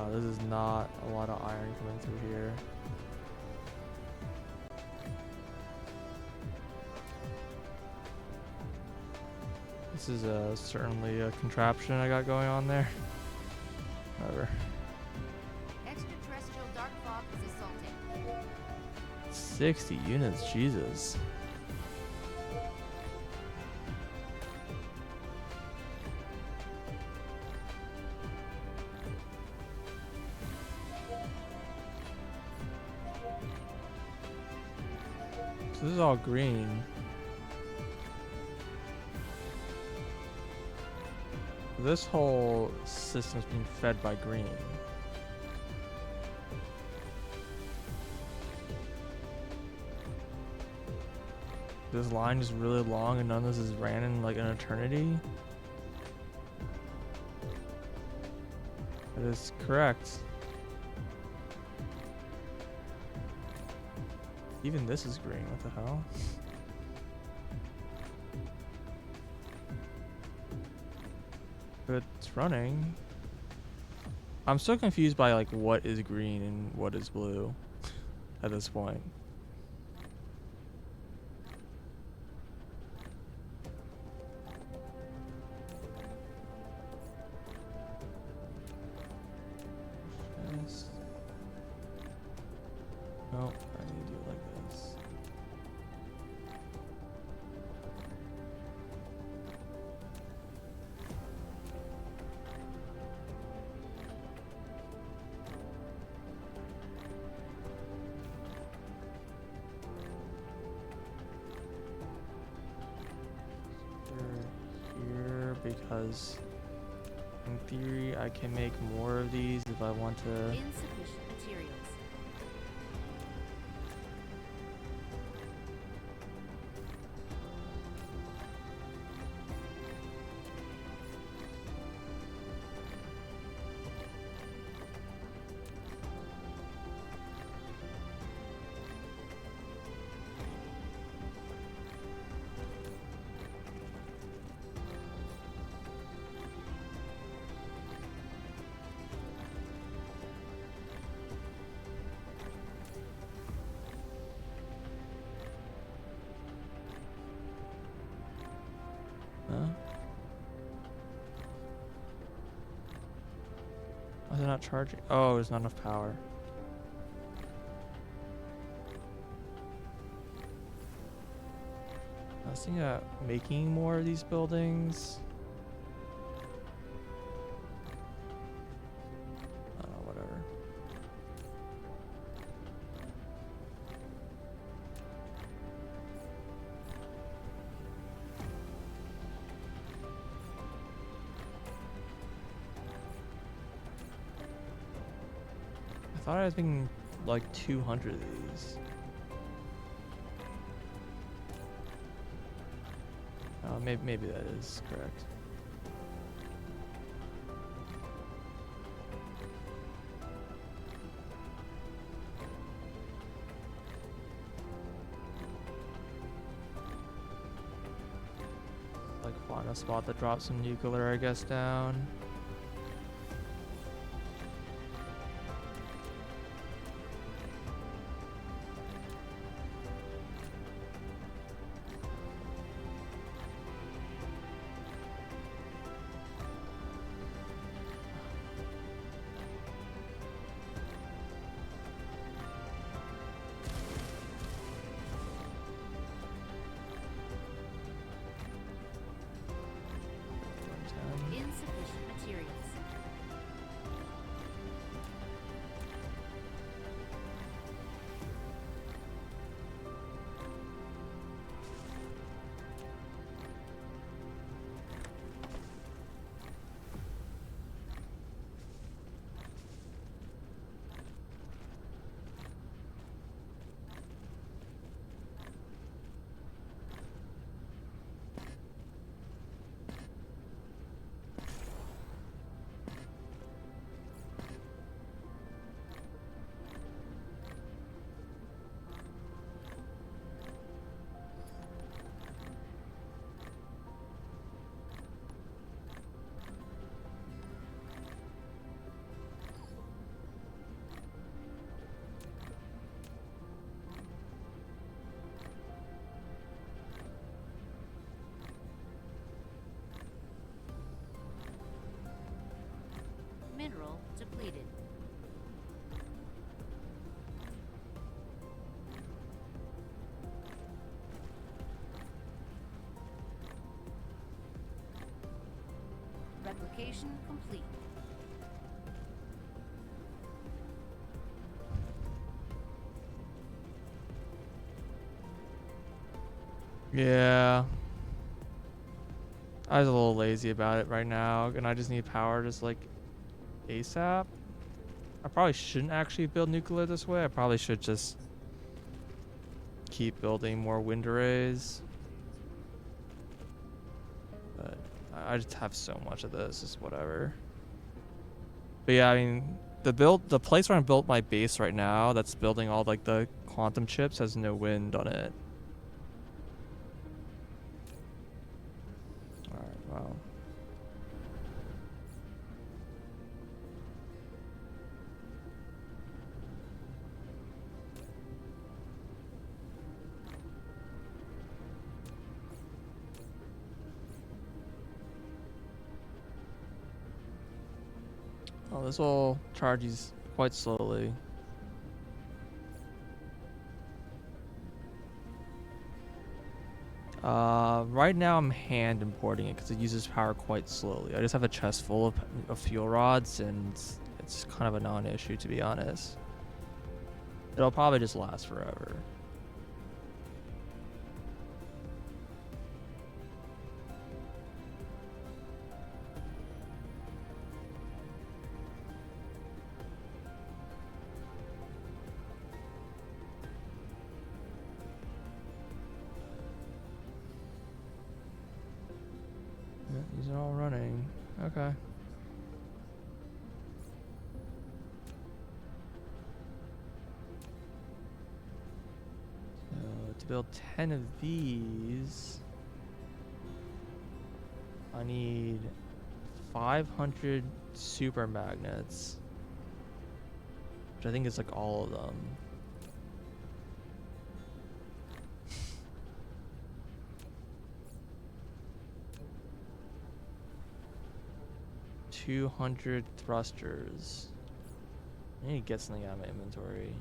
No, this is not a lot of iron coming through here. This is certainly a contraption I got going on there. Whatever. Extraterrestrial dark fog is assaulting. 60 units, Jesus. So this is all green. This whole system's being fed by green. This line is really long and none of this is ran in like an eternity. That is correct. Even this is green, what the hell? But it's running. I'm so confused by like what is green and what is blue at this point. Nope, I need to do it like this. Here, because in theory I can make more of these if I want to. Insufficient materials. Huh? Why is it not charging? Oh, there's not enough power. I was thinking about making more of these buildings. I don't know, whatever. I thought I was making like 200 of these. Maybe that is correct. Like find a spot that drops some nuclear, I guess, down. Insufficient materials. mineral depleted. Replication complete. Yeah. I was a little lazy about it right now, and I just need power just like ASAP. I probably shouldn't actually build nuclear this way. I probably should just keep building more wind arrays. But I just have so much of this, it's whatever. But yeah, I mean, the place where I built my base right now, that's building all like the quantum chips, has no wind on it. Alright, wow. Oh, this will charge these quite slowly. Right now I'm hand importing it because it uses power quite slowly. I just have a chest full of fuel rods, and it's kind of a non-issue, to be honest. It'll probably just last forever. Yeah, these are all running. Okay. So to build 10 of these, I need 500 super magnets, which I think is like all of them. $200 thrusters. I need to get something out of my inventory.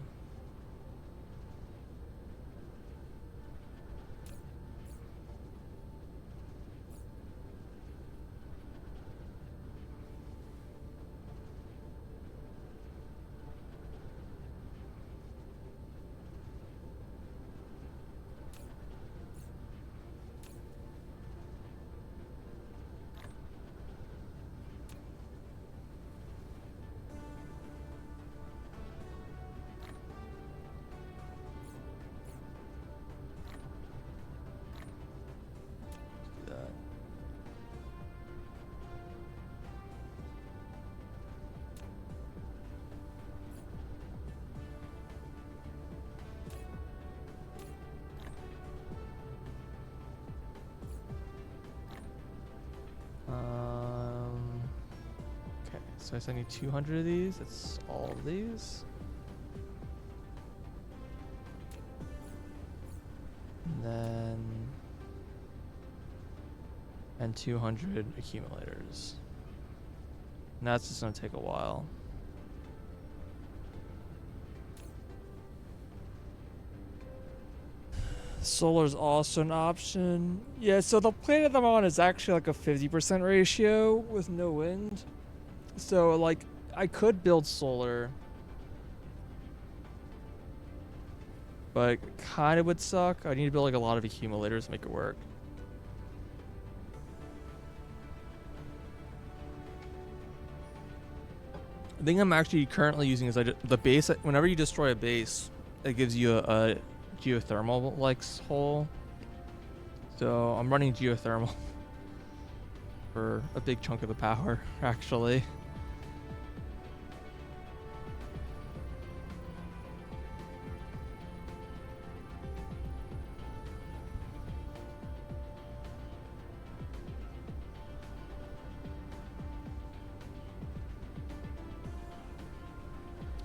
Okay, so I need 200 of these. That's all of these. And then... and 200 accumulators. And that's just gonna take a while. Solar's also an option. Yeah, so the planet I'm on is actually like a 50% ratio with no wind. So like I could build solar, but kind of would suck. I need to build like a lot of accumulators to make it work. The thing I'm actually currently using is the base. Whenever you destroy a base, it gives you a geothermal like hole. So I'm running geothermal for a big chunk of the power, actually.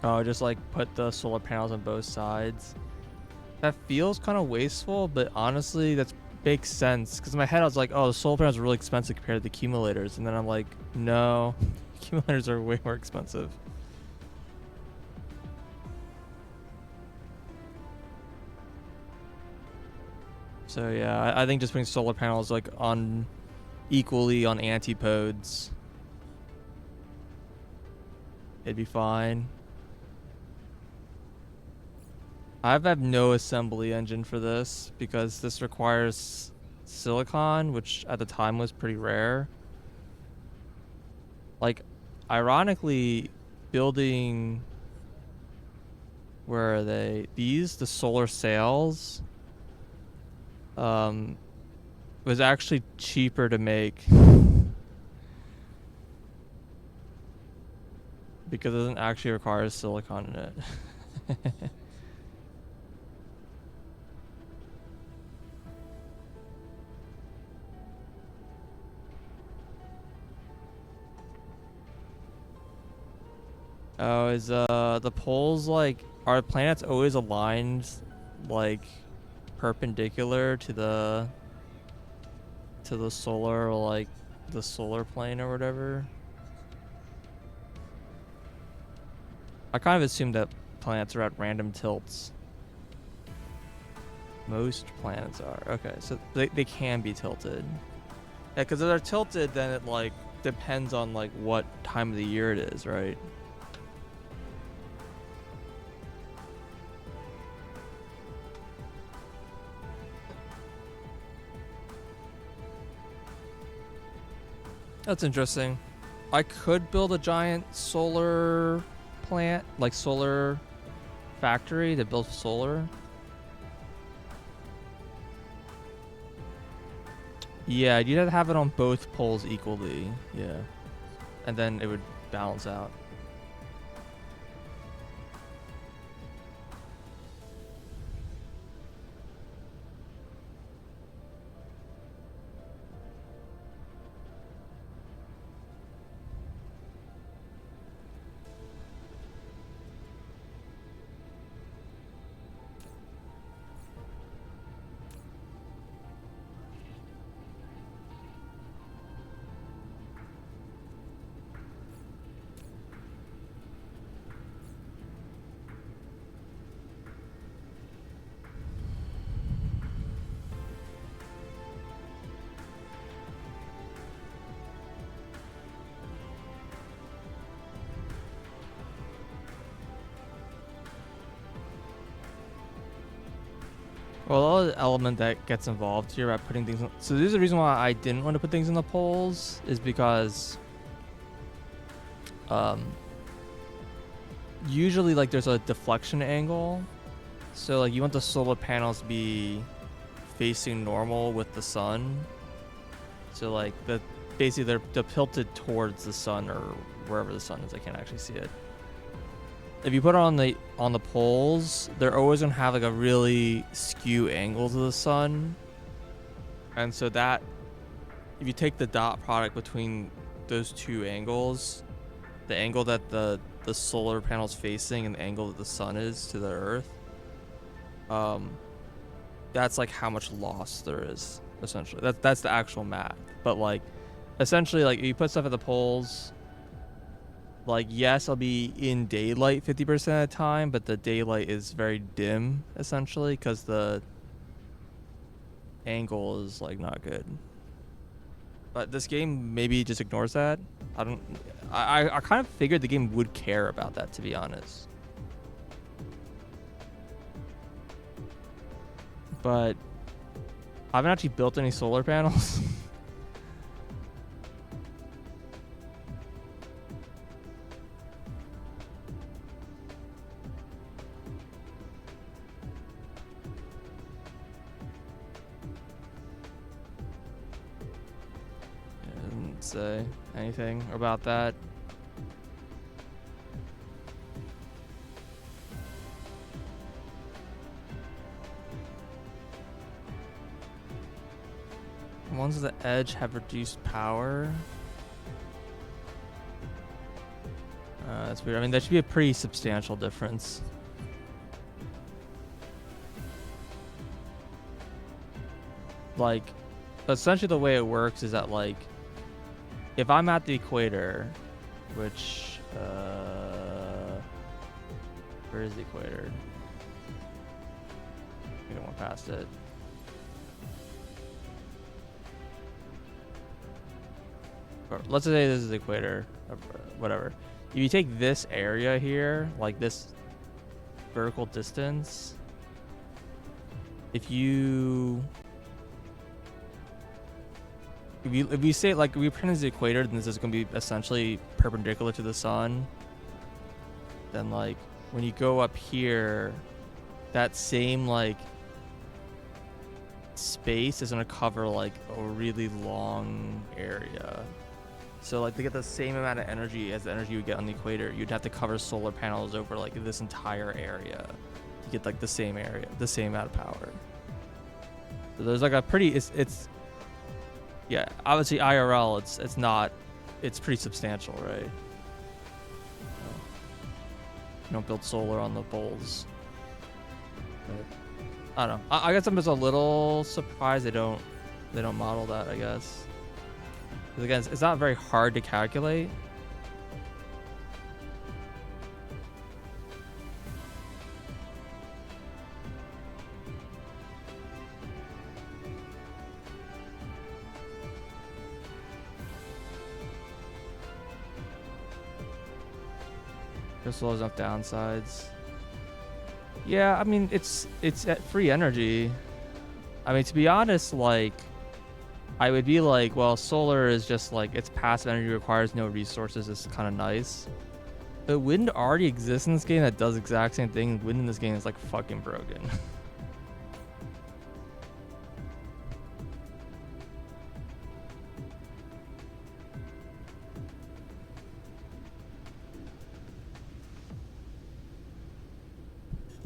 Oh, just like put the solar panels on both sides. That feels kind of wasteful, but honestly, that makes sense. Because in my head, I was like, oh, the solar panels are really expensive compared to the accumulators. And then I'm like, no, Accumulators are way more expensive. So yeah, I think just putting solar panels like on equally on antipodes, it'd be fine. I have no assembly engine for this because this requires silicon, which at the time was pretty rare. Like, ironically, building, where are they? These, the solar sails, was actually cheaper to make because it doesn't actually require silicon in it. Oh, is the poles like, are planets always aligned like perpendicular to the solar, or like the solar plane or whatever? I kind of assumed that planets are at random tilts. Most planets are. Okay, so they can be tilted. Yeah, because if they're tilted, then it like depends on like what time of the year it is, right? That's interesting. I could build a giant solar plant, like solar factory to build solar. Yeah, you'd have to have it on both poles equally. Yeah. And then it would balance out. Well, the other element that gets involved here about putting things in, so this is the reason why I didn't want to put things in the poles, is because usually like there's a deflection angle. So like you want the solar panels to be facing normal with the sun. So like basically they're tilted towards the sun or wherever the sun is. I can't actually see it. If you put it on the poles, they're always gonna have like a really skew angle to the sun. And so that, if you take the dot product between those two angles, the angle that the solar panel's facing and the angle that the sun is to the earth, that's like how much loss there is, essentially. That's the actual math. But like essentially, like if you put stuff at the poles, like yes, I'll be in daylight 50% of the time, but the daylight is very dim essentially because the angle is like not good. But this game maybe just ignores that. I kind of figured the game would care about that, to be honest. But I haven't actually built any solar panels. It didn't say anything about that. Ones at the edge have reduced power. That's weird. I mean, that should be a pretty substantial difference. Like, essentially the way it works is that, like, if I'm at the equator which where is the equator? We don't want past it. Or let's say this is the equator, whatever. If you take this area here, like this vertical distance, if you say like we pretend it's the equator, then this is going to be essentially perpendicular to the sun. Then like when you go up here, that same like space is going to cover like a really long area. So like to get the same amount of energy as the energy you would get on the equator, you'd have to cover solar panels over like this entire area to get like the same area, the same amount of power. So there's like a pretty, it's yeah, obviously IRL, it's pretty substantial, right? You don't build solar on the poles. But I don't know. I guess I'm just a little surprised they don't model that, I guess. Because again, it's not very hard to calculate. There's low enough downsides. Yeah, I mean it's at free energy. I mean, to be honest, like I would be like, well, solar is just like its passive energy requires no resources. It's kind of nice. But wind already exists in this game that does the exact same thing. Wind in this game is like fucking broken.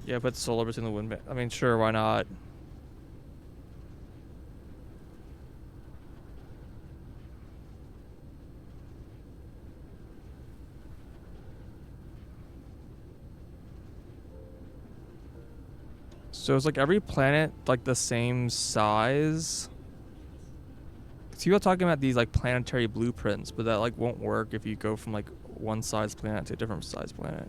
Yeah, put solar between the wind. I mean, sure, why not? So it's like every planet like the same size. So people are talking about these like planetary blueprints, but that like won't work if you go from like one size planet to a different size planet.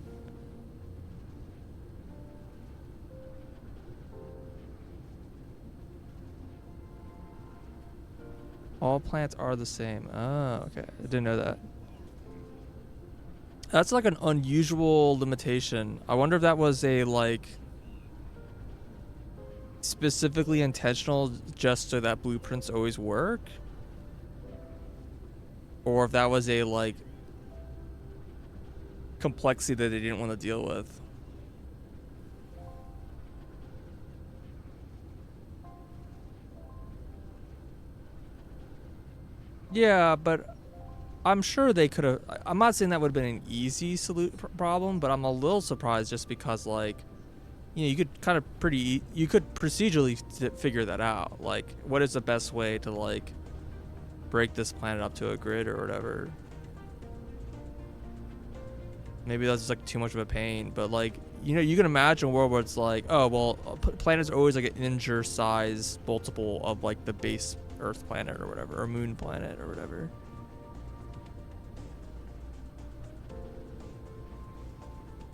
All planets are the same. Oh, okay. I didn't know that. That's like an unusual limitation. I wonder if that was a like specifically intentional just so that blueprints always work, or if that was a like complexity that they didn't want to deal with. Yeah, but I'm sure they could have. I'm not saying that would have been an easy problem, but I'm a little surprised just because like, you know, you could kind of you could procedurally figure that out. Like, what is the best way to like break this planet up to a grid or whatever? Maybe that's just like too much of a pain, but like, you know, you can imagine a world where it's like, oh well, planets are always like an integer size multiple of like the base Earth planet or whatever, or moon planet or whatever.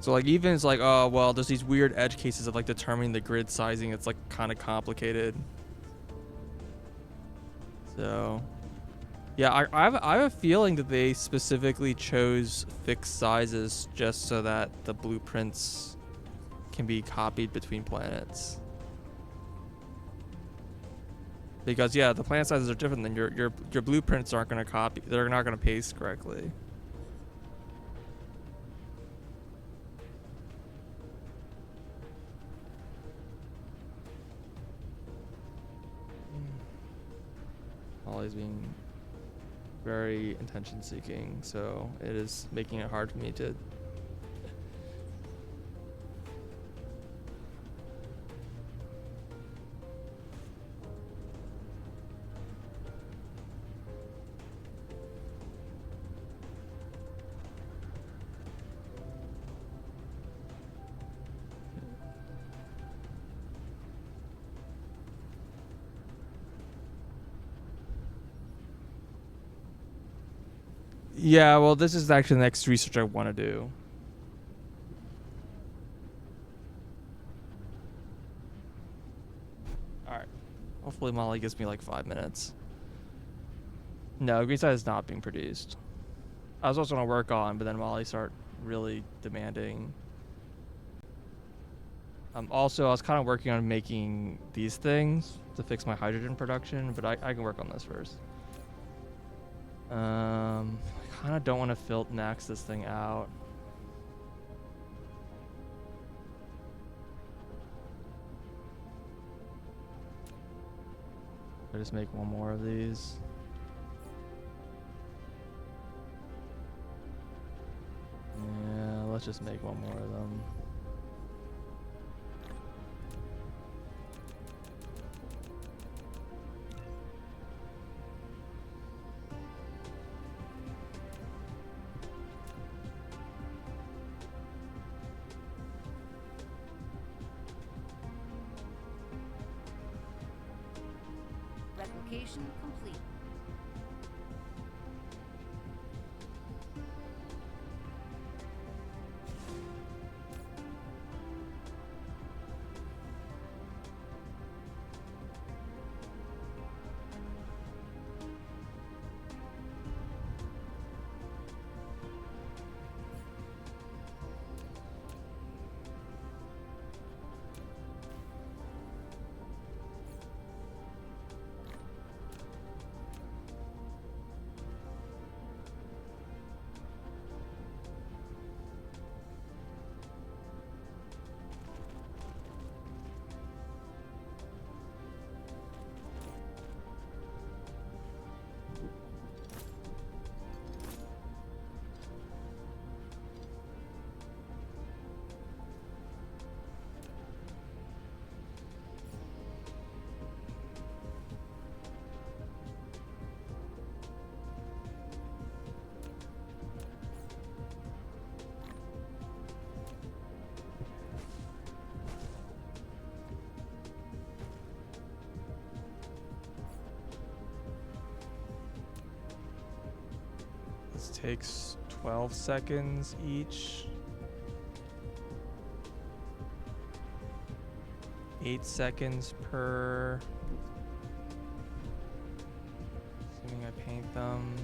So like even it's like, oh well, there's these weird edge cases of like determining the grid sizing. It's like kind of complicated. So yeah, I have a feeling that they specifically chose fixed sizes just so that the blueprints can be copied between planets. Because yeah, the planet sizes are different, than your blueprints aren't going to copy. They're not going to paste correctly. Always being very attention seeking, so it is making it hard for me to Yeah, well, this is actually the next research I want to do. All right. Hopefully Molly gives me like 5 minutes. No, Greenside is not being produced. I was also going to work on, but then Molly started really demanding. Also, I was kind of working on making these things to fix my hydrogen production, but I can work on this first. I kind of don't want to max this thing out. I just make one more of these. Yeah, let's just make one more of them. Replication complete. This takes 12 seconds each. 8 seconds per. Assuming I paint them.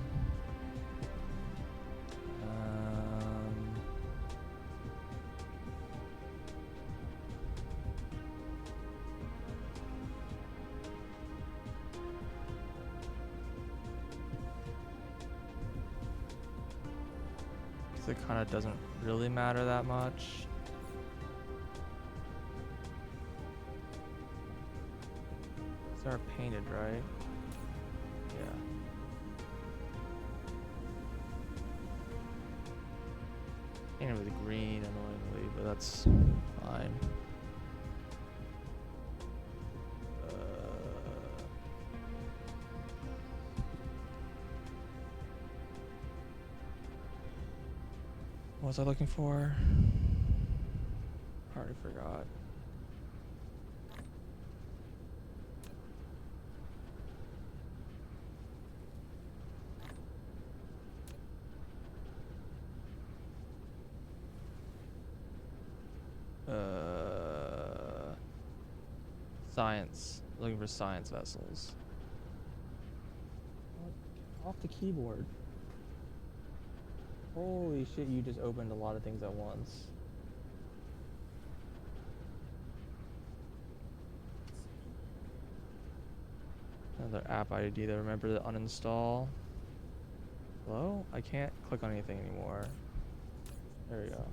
It kind of doesn't really matter that much. These are painted, right? Yeah. Painted with green, annoyingly, but that's fine. What was I looking for? Already forgot. Science. Looking for science vessels. Get off the keyboard. Holy shit, you just opened a lot of things at once. Another app ID to remember to uninstall. Hello? I can't click on anything anymore. There we go.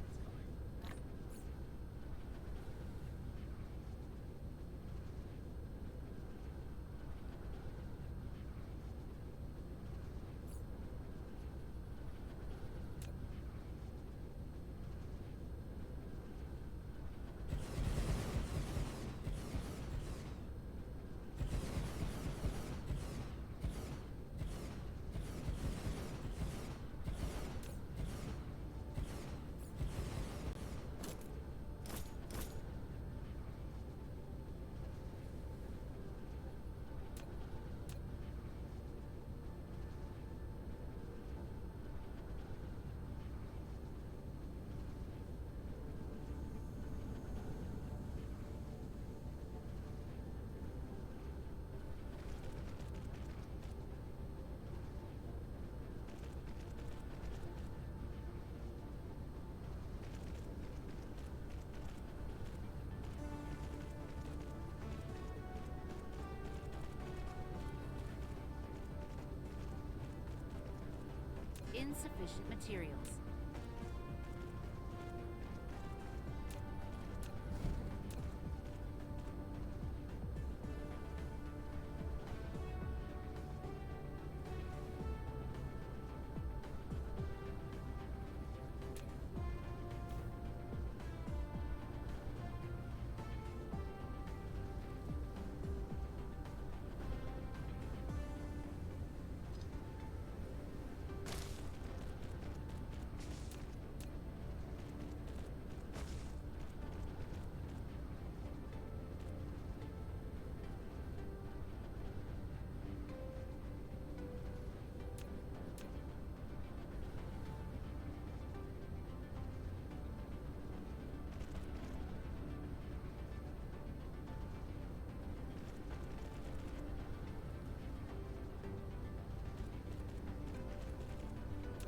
Insufficient materials.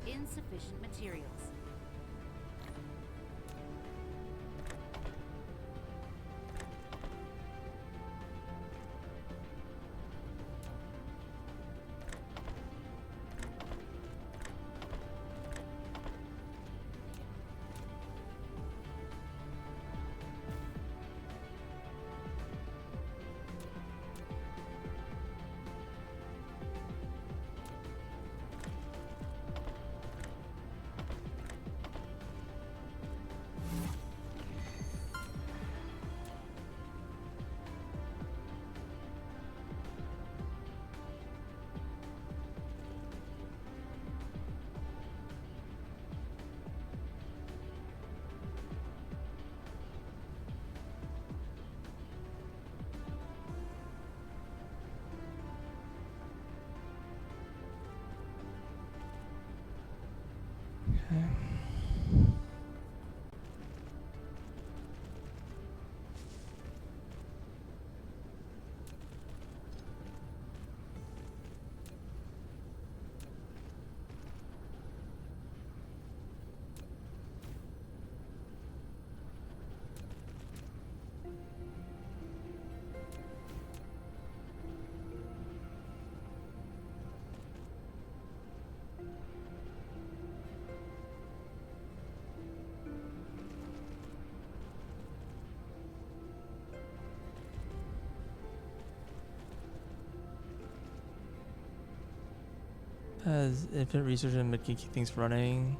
Insufficient materials. Has infinite research and keep things running.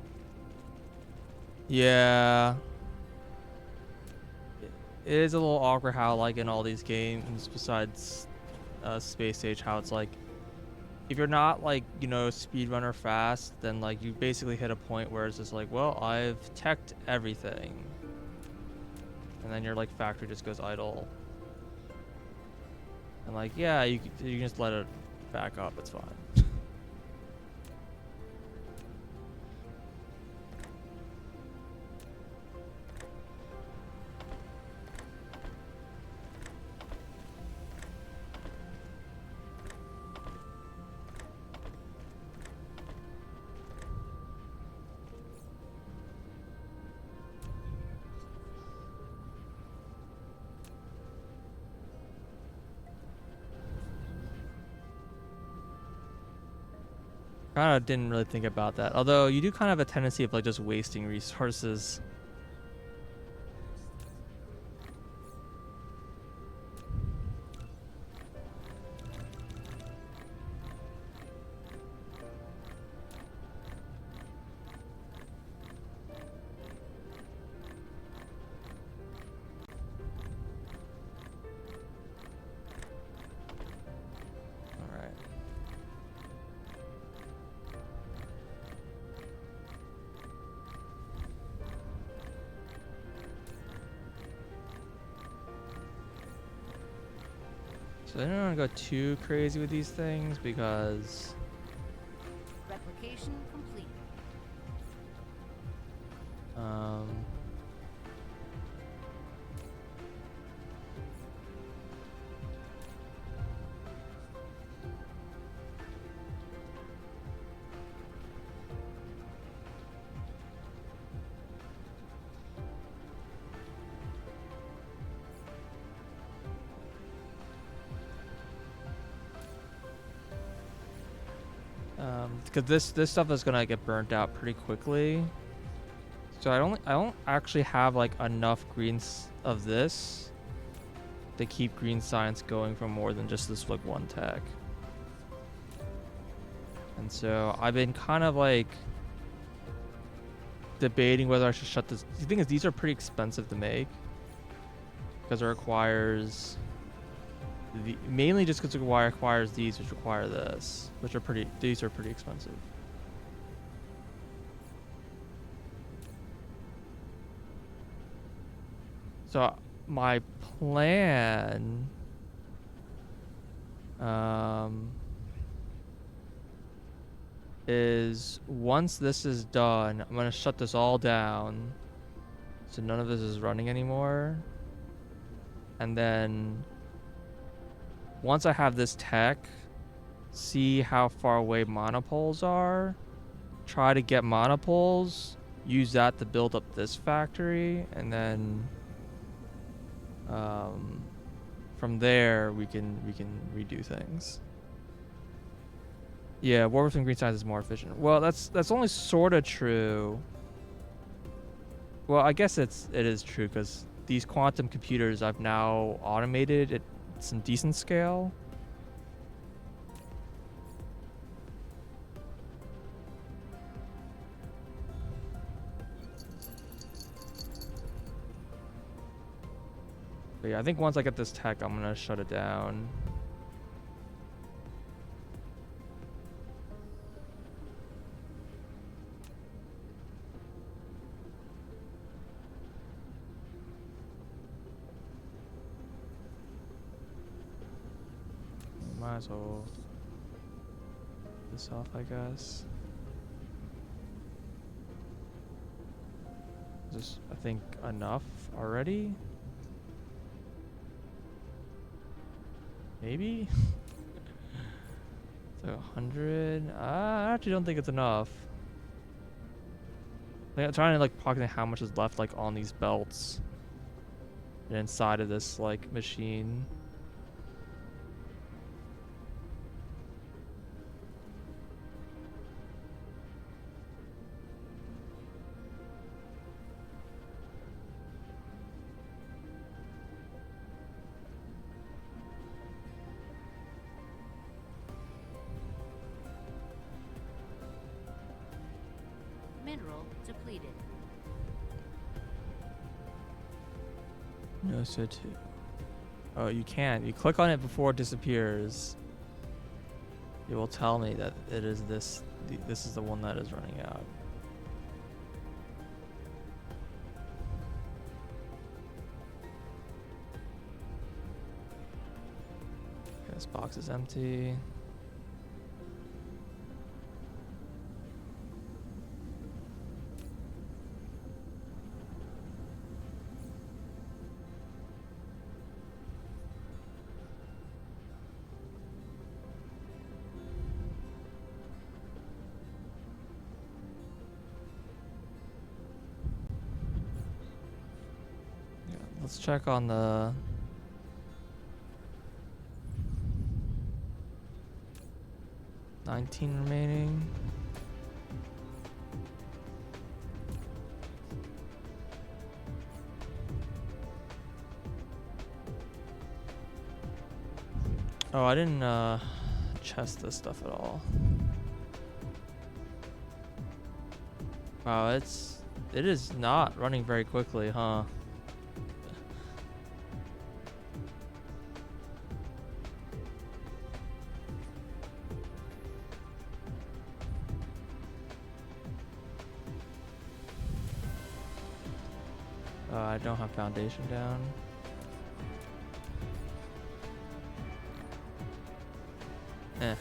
Yeah. It is a little awkward how, like, in all these games, besides Space Age, how it's like, if you're not, like, you know, speedrunner fast, then, like, you basically hit a point where it's just like, well, I've teched everything. And then your, like, factory just goes idle. And, like, yeah, you can just let it back up, it's fine. Kind of didn't really think about that. Although you do kind of have a tendency of, like, just wasting resources. Alright. So I don't want to go too crazy with these things because Replication complete. um because this stuff is gonna get burnt out pretty quickly. So I don't actually have like enough greens of this to keep green science going for more than just this like one tech. And so I've been kind of like debating whether I should shut this. The thing is, these are pretty expensive to make because it requires mainly just because it requires these, which require this, which are pretty. These are pretty expensive. So my plan, is once this is done, I'm gonna shut this all down, so none of this is running anymore. And then once I have this tech, see how far away monopoles are, try to get monopoles, use that to build up this factory, and then from there we can redo things. Yeah, Warburton Green Science is more efficient. Well, that's only sort of true. Well, I guess it is true because these quantum computers I've now automated at some decent scale. But yeah, I think once I get this tech, I'm gonna shut it down. Might as well this off, I guess. Is this, I think, enough already? Maybe? So 100. I actually don't think it's enough. I'm trying to like calculate how much is left like on these belts and inside of this like machine. Mineral depleted. No, so too. Oh, you can. You click on it before it disappears. It will tell me that it is this. This is the one that is running out. Okay, this box is empty. Let's check on the 19 remaining. Oh, I didn't chest this stuff at all. Wow, it is not running very quickly, huh? I don't have foundation down. Eh.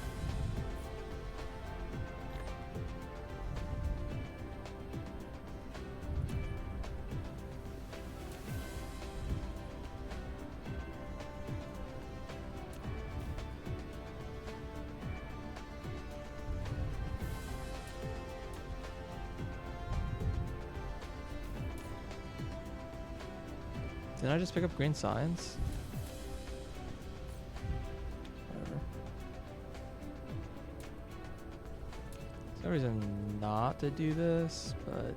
Didn't I just pick up green science? Whatever. No reason not to do this, but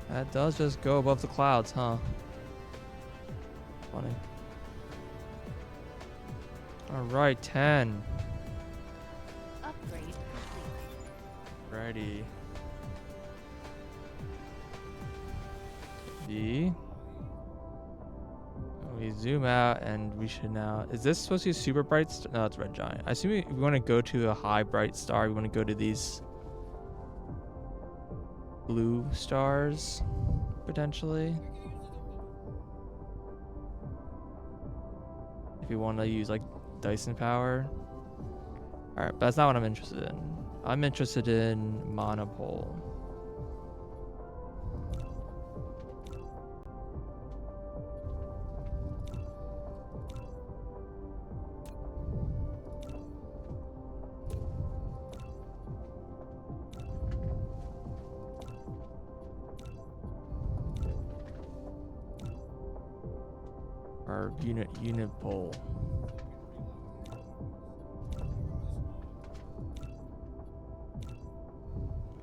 that does just go above the clouds, huh? Funny. All right, 10. Upgrade complete. Righty. V. We zoom out and we should now. Is this supposed to be a super bright star? No, it's red giant. I assume we want to go to a high bright star. We want to go to these blue stars potentially. If you want to use like Dyson power. Alright, but that's not what I'm interested in. I'm interested in monopole. Or unipole.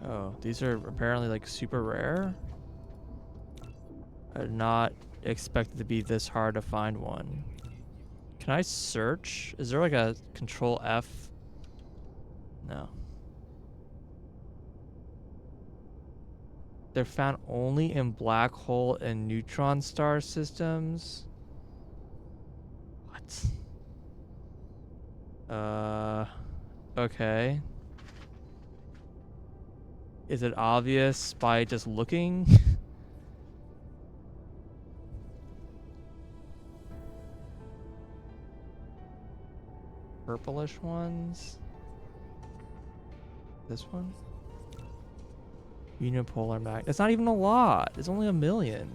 Oh, these are apparently like super rare. I did not expect it to be this hard to find one. Can I search? Is there like a control F? No. They're found only in black hole and neutron star systems. What? Okay. Is it obvious by just looking? Purplish ones? This one? Unipolar mag. It's not even a lot. It's only 1 million.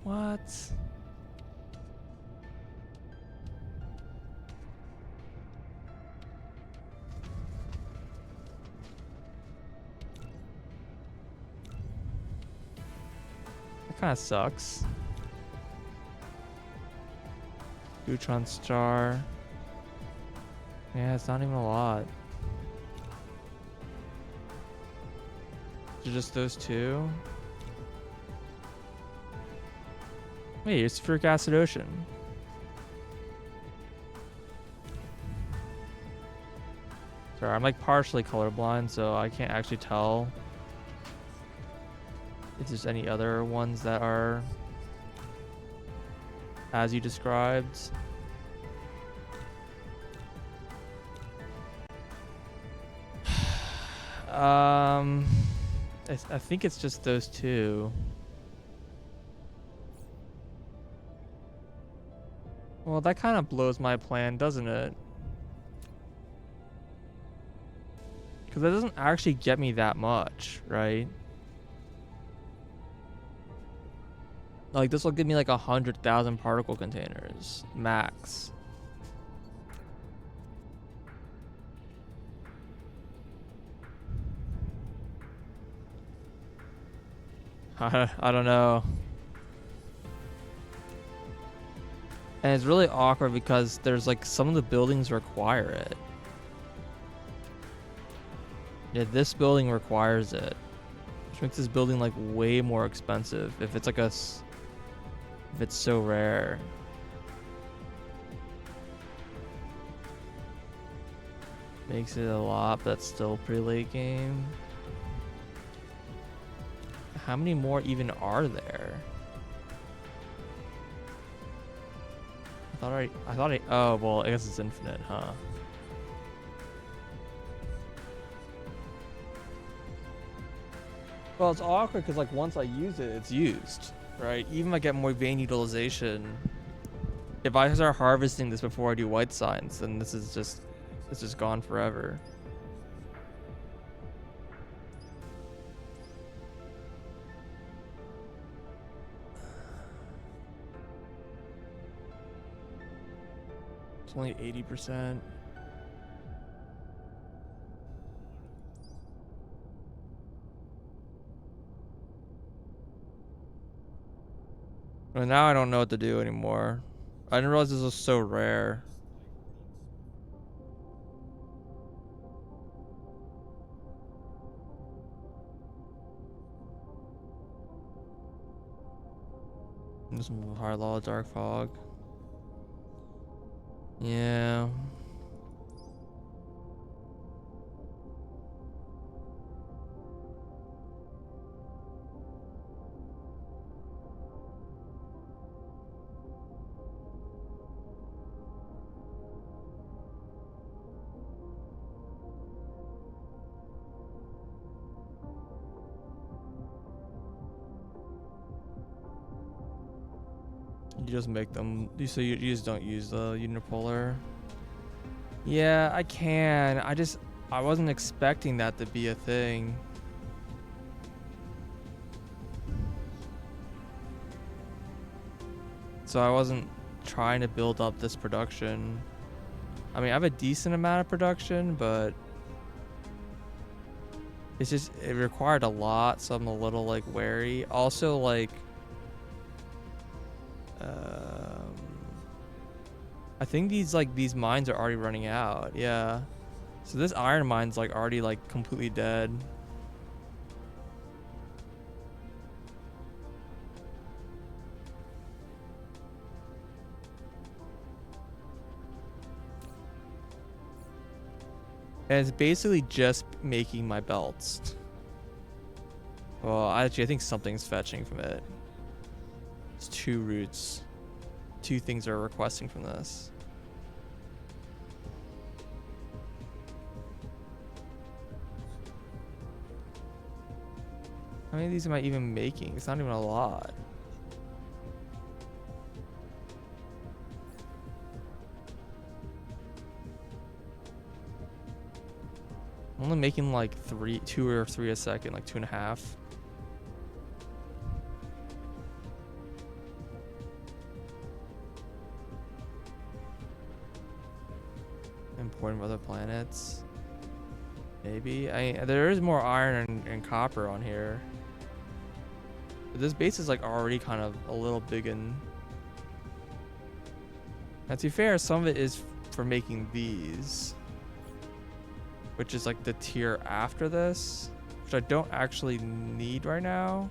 What? That kind of sucks. Neutron star. Yeah, it's not even a lot. Just those two? Wait, it's sulfuric acid ocean. Sorry, I'm like partially colorblind, so I can't actually tell if there's any other ones that are as you described. I think it's just those two. Well, that kind of blows my plan, doesn't it? Because that doesn't actually get me that much, right? Like, this will give me like 100,000 particle containers, max. I don't know. And it's really awkward because there's like some of the buildings require it. Yeah, this building requires it, which makes this building like way more expensive if it's like if it's so rare. Makes it a lot, but that's still pretty late game. How many more even are there? I thought I, oh, well, I guess it's infinite, huh? Well, it's awkward because like once I use it, it's used, right? Even if I get more vein utilization, if I start harvesting this before I do white signs, then this is just, it's just gone forever. It's only 80%. Well, now I don't know what to do anymore. I didn't realize this was so rare. Some high law dark fog. Yeah. You just make them. So you just don't use the unipolar. Yeah, I can. I wasn't expecting that to be a thing. So I wasn't trying to build up this production. I mean, I have a decent amount of production, but it's just, it required a lot, so I'm a little like wary. Also, like, I think these mines are already running out. Yeah. So this iron mine's like already like completely dead. And it's basically just making my belts. Well, actually, I think something's fetching from it. It's 2 roots. 2 things are requesting from this. How many of these am I even making? It's not even a lot. I'm only making like 2 or 3 a second, like 2.5. Importing from other planets. Maybe. There is more iron and copper on here. But this base is like already kind of a little big, and now to be fair, some of it is for making these, which is like the tier after this, which I don't actually need right now.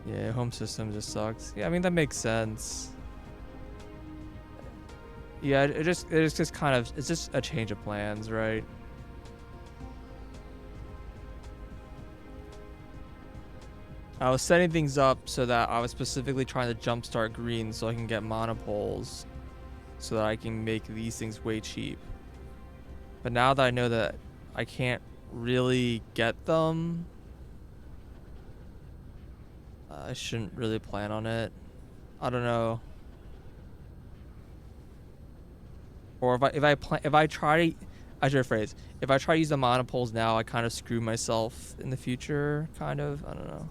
Yeah, home system just sucks. Yeah, I mean that makes sense. Yeah, it's just kind of, it's just a change of plans, right? I was setting things up so that I was specifically trying to jumpstart green so I can get monopoles so that I can make these things way cheap. But now that I know that I can't really get them, I shouldn't really plan on it. I don't know. Or if I try, I should rephrase. If I try to use the monopoles now, I kind of screw myself in the future. Kind of. I don't know.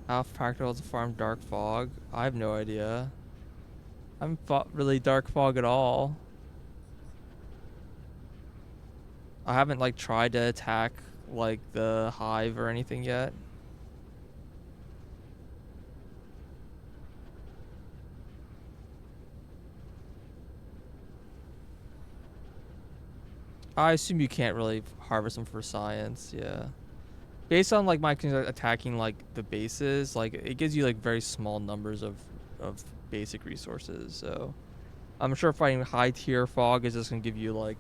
How practical to farm dark fog? I have no idea. I haven't fought really dark fog at all. I haven't like tried to attack like the hive or anything yet. I assume you can't really harvest them for science, yeah. Based on like my attacking like the bases, like it gives you like very small numbers of basic resources. So I'm sure fighting high tier fog is just gonna give you like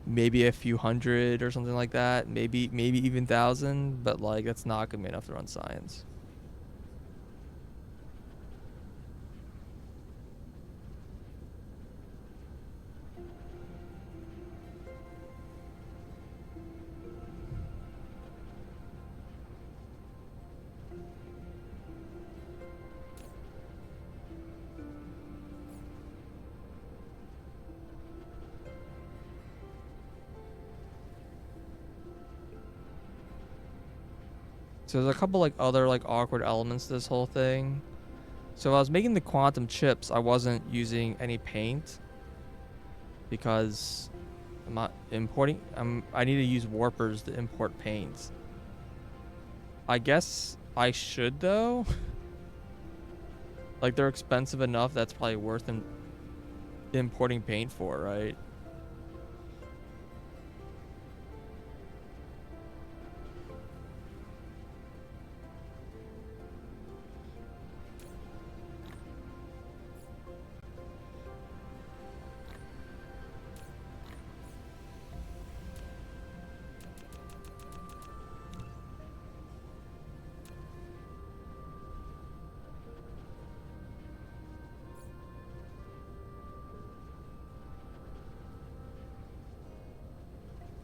maybe a few hundred or something like that, maybe even 1,000, but like that's not gonna be enough to run science. So there's a couple like other like awkward elements to this whole thing. So if I was making the quantum chips, I wasn't using any paint because I'm not importing. I need to use warpers to import paints. I guess I should though. Like they're expensive enough that's probably worth importing paint for, right?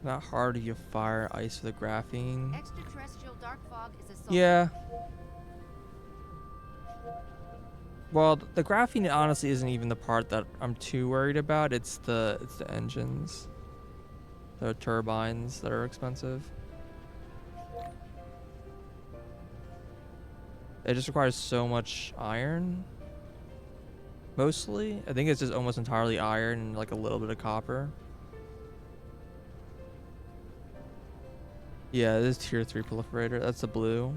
Not hard to get fire ice for the graphene. Extraterrestrial dark fog is a Yeah. Well, the graphene honestly isn't even the part that I'm too worried about. It's the engines, the turbines that are expensive. It just requires so much iron. Mostly, I think it's just almost entirely iron and like a little bit of copper. Yeah, this is tier 3 proliferator. That's the blue.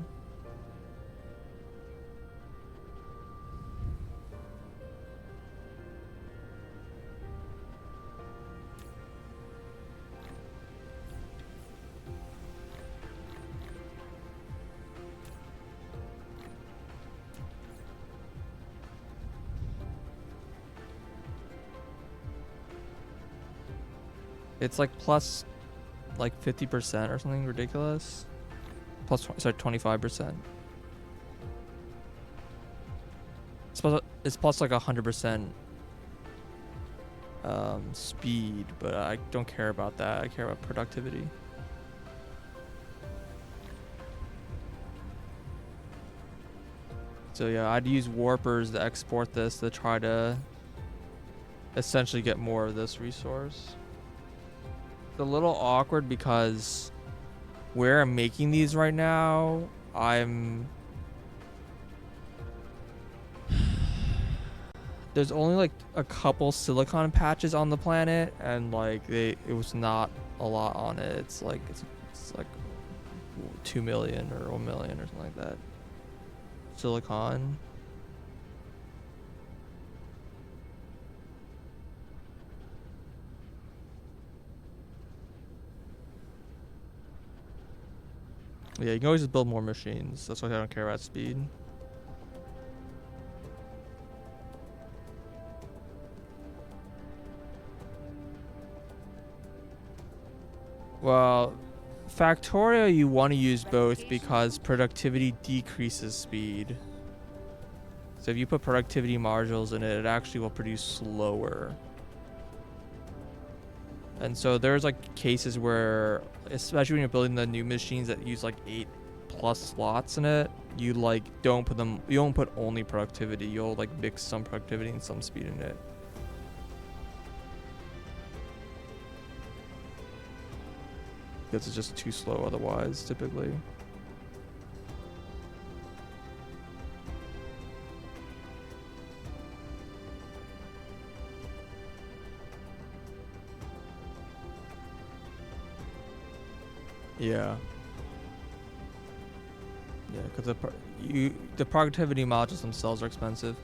It's like plus like 50% or something ridiculous. Plus, sorry, 25%. It's plus like 100% speed, but I don't care about that. I care about productivity. So yeah, I'd use warpers to export this to try to essentially get more of this resource. It's a little awkward because where I'm making these right now, there's only like a couple silicon patches on the planet, and like it was not a lot on it. It's like 2 million or 1 million or something like that. Silicon. Yeah, you can always just build more machines. That's why I don't care about speed. Well, Factorio you want to use both because productivity decreases speed. So if you put productivity modules in it, it actually will produce slower. And so there's like cases where, especially when you're building the new machines that use like 8+ slots in it, you like you don't put only productivity. You'll like mix some productivity and some speed in it. Because it's just too slow otherwise, typically. Yeah. Yeah, because the productivity modules themselves are expensive.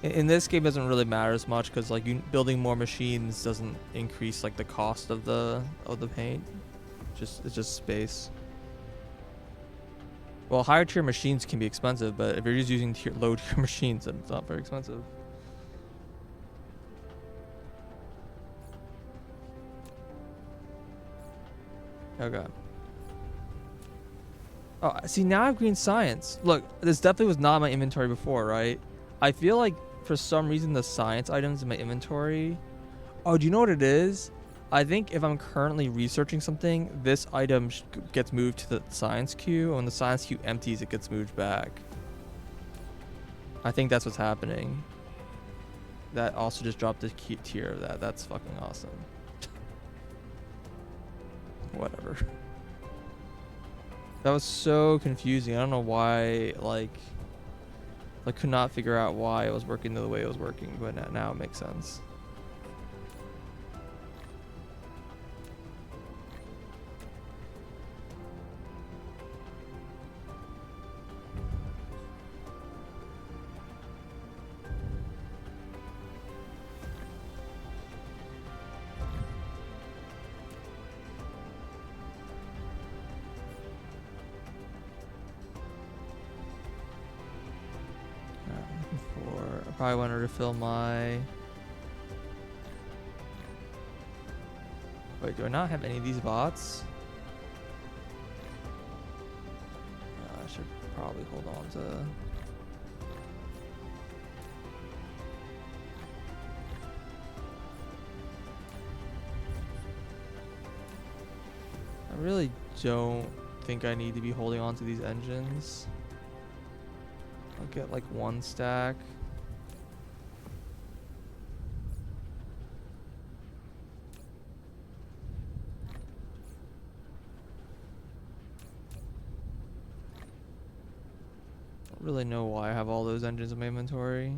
In this game, it doesn't really matter as much because like building more machines doesn't increase like the cost of the paint. It's just space. Well, higher tier machines can be expensive, but if you're just using low tier machines, then it's not very expensive. Okay. Oh, see, now I have green science. Look, this definitely was not in my inventory before, right? I feel like for some reason the science items in my inventory. Oh, do you know what it is? I think if I'm currently researching something, this item gets moved to the science queue, and when the science queue empties, it gets moved back. I think that's what's happening. That also just dropped the key tier of that. That's fucking awesome. Whatever. That was so confusing. I don't know why, like, I could not figure out why it was working the way it was working, but now it makes sense. I probably want to refill my... Wait, do I not have any of these bots? I should probably hold on to... I really don't think I need to be holding on to these engines. I'll get like one stack. Don't really know why I have all those engines in my inventory.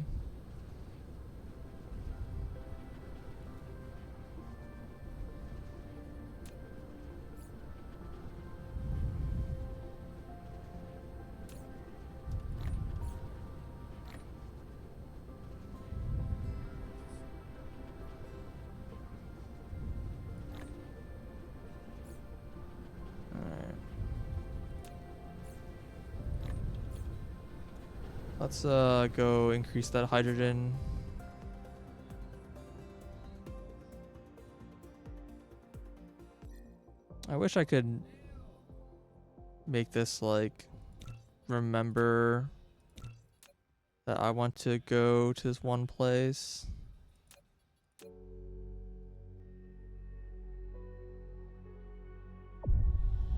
Let's go increase that hydrogen. I wish I could make this like remember that I want to go to this one place.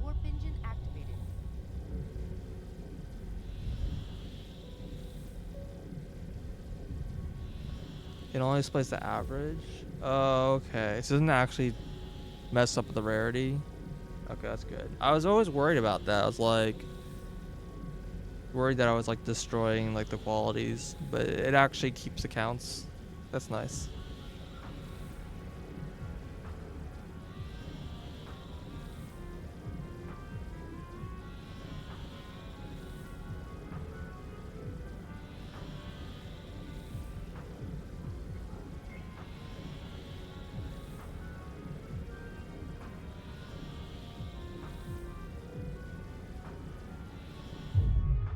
Warp engine activated. It only displays the average. Oh, okay. So it doesn't actually mess up the rarity. Okay, that's good. I was always worried about that. I was like worried that I was like destroying like the qualities, but it actually keeps the counts. That's nice.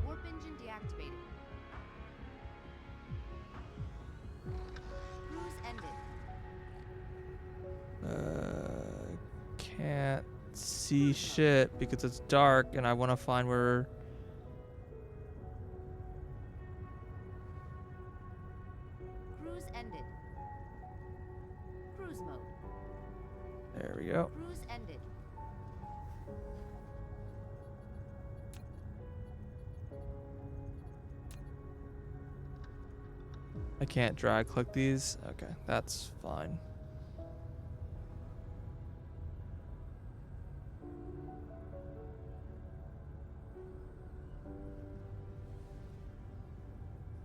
Warp engine deactivated. Cruise ended. Can't see shit because it's dark and I want to find where... Cruise ended. Cruise mode. There we go. Cruise ended. I can't drag click these. Okay, that's fine.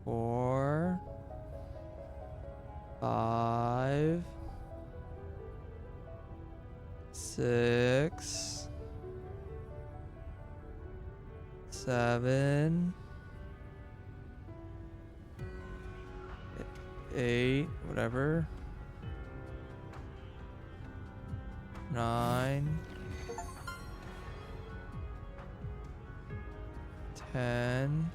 Four, 5, 6, 7, 8, whatever. 9, 10,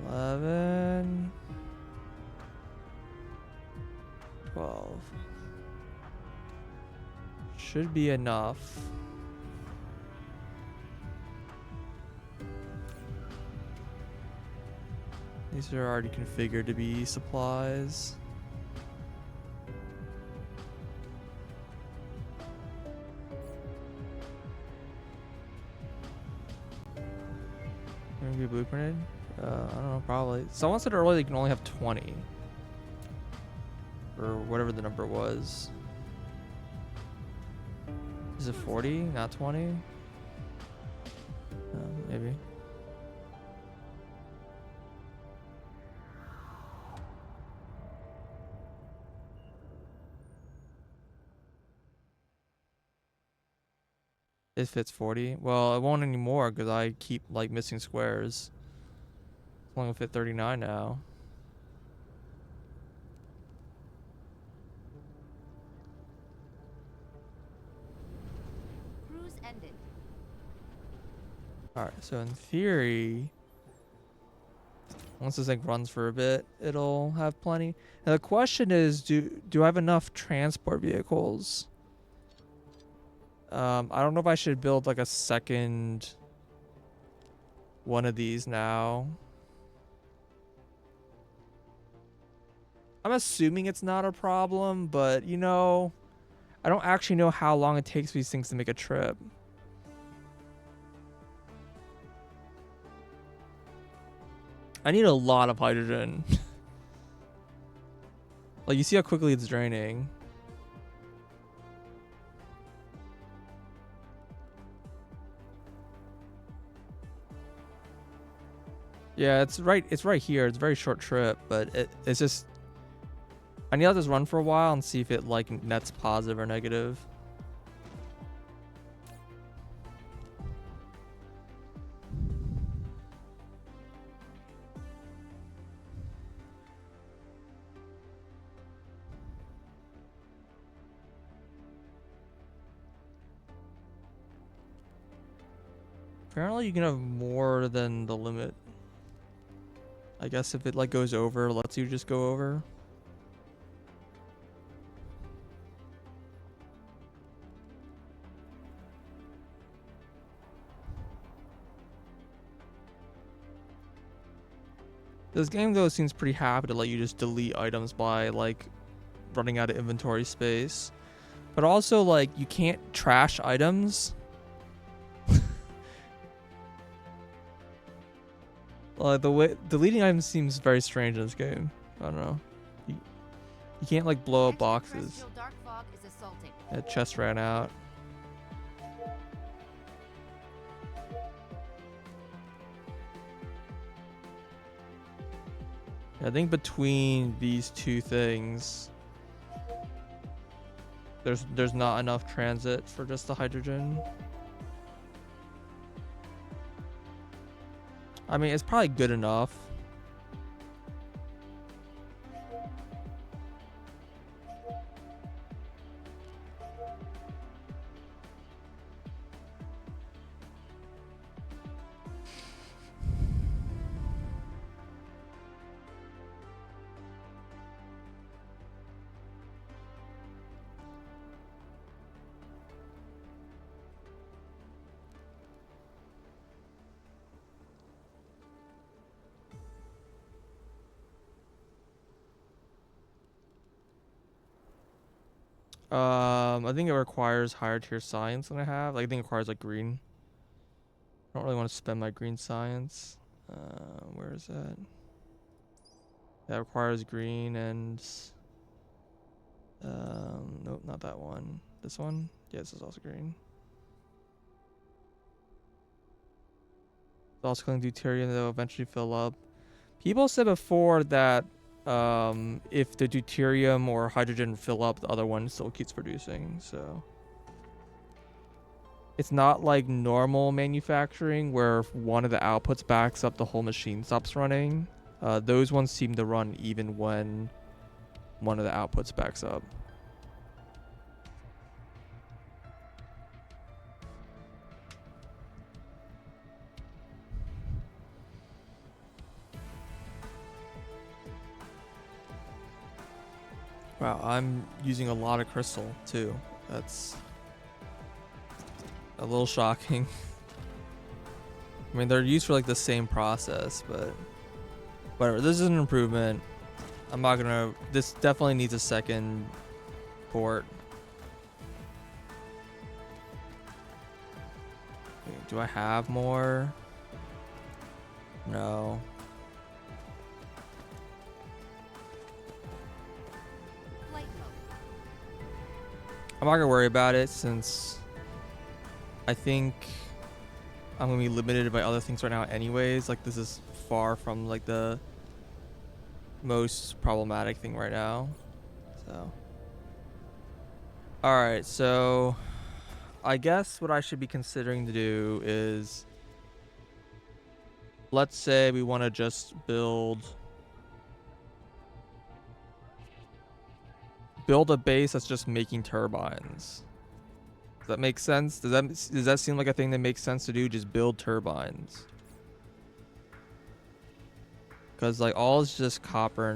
11, 12. Should be enough. These are already configured to be supplies. Gonna be blueprinted? I don't know, probably. Someone said earlier you can only have 20. Or whatever the number was. Is Is it 40, not 20? Maybe. It fits 40. Well, it won't anymore because I keep like missing squares. It's only gonna fit 39 now. Cruise ended. Alright, so in theory, once this thing runs for a bit, it'll have plenty. Now the question is, do I have enough transport vehicles? I don't know if I should build like a second one of these now. I'm assuming it's not a problem, but you know, I don't actually know how long it takes for these things to make a trip. I need a lot of hydrogen. Like, you see how quickly it's draining. Yeah, it's right here. It's a very short trip, but it's just, I need to let this run for a while and see if it like nets positive or negative. Apparently you can have more than the limit. I guess if it like goes over, it lets you just go over. This game though seems pretty happy to let you just delete items by like running out of inventory space. But also like you can't trash items. The way deleting items seems very strange in this game. I don't know. You can't like blow up boxes. Extraterrestrial dark fog is assaulting. That chest ran out. I think between these two things, there's not enough transit for just the hydrogen. I mean, it's probably good enough. I think it requires higher tier science than I have. Like, I think it requires like green. I don't really want to spend my green science. Where is that? That requires green and nope, not that one. This one? Yeah, this is also green. It's also going to deuterium, they'll eventually fill up. People said before that if the deuterium or hydrogen fill up, the other one still keeps producing. So it's not like normal manufacturing where if one of the outputs backs up, the whole machine stops running. Those ones seem to run even when one of the outputs backs up. Wow, I'm using a lot of crystal too. That's a little shocking. I mean, they're used for like the same process, but whatever. This is an improvement. I'm not gonna. This definitely needs a second port. Okay, do I have more? No. Flight mode. I'm not gonna worry about it since I think I'm gonna be limited by other things right now anyways. Like, this is far from like the most problematic thing right now. So alright, so I guess what I should be considering to do is, let's say we want to just build a base that's just making turbines. Does that make sense? Does that seem like a thing that makes sense to do? Just build turbines. Because like all is just copper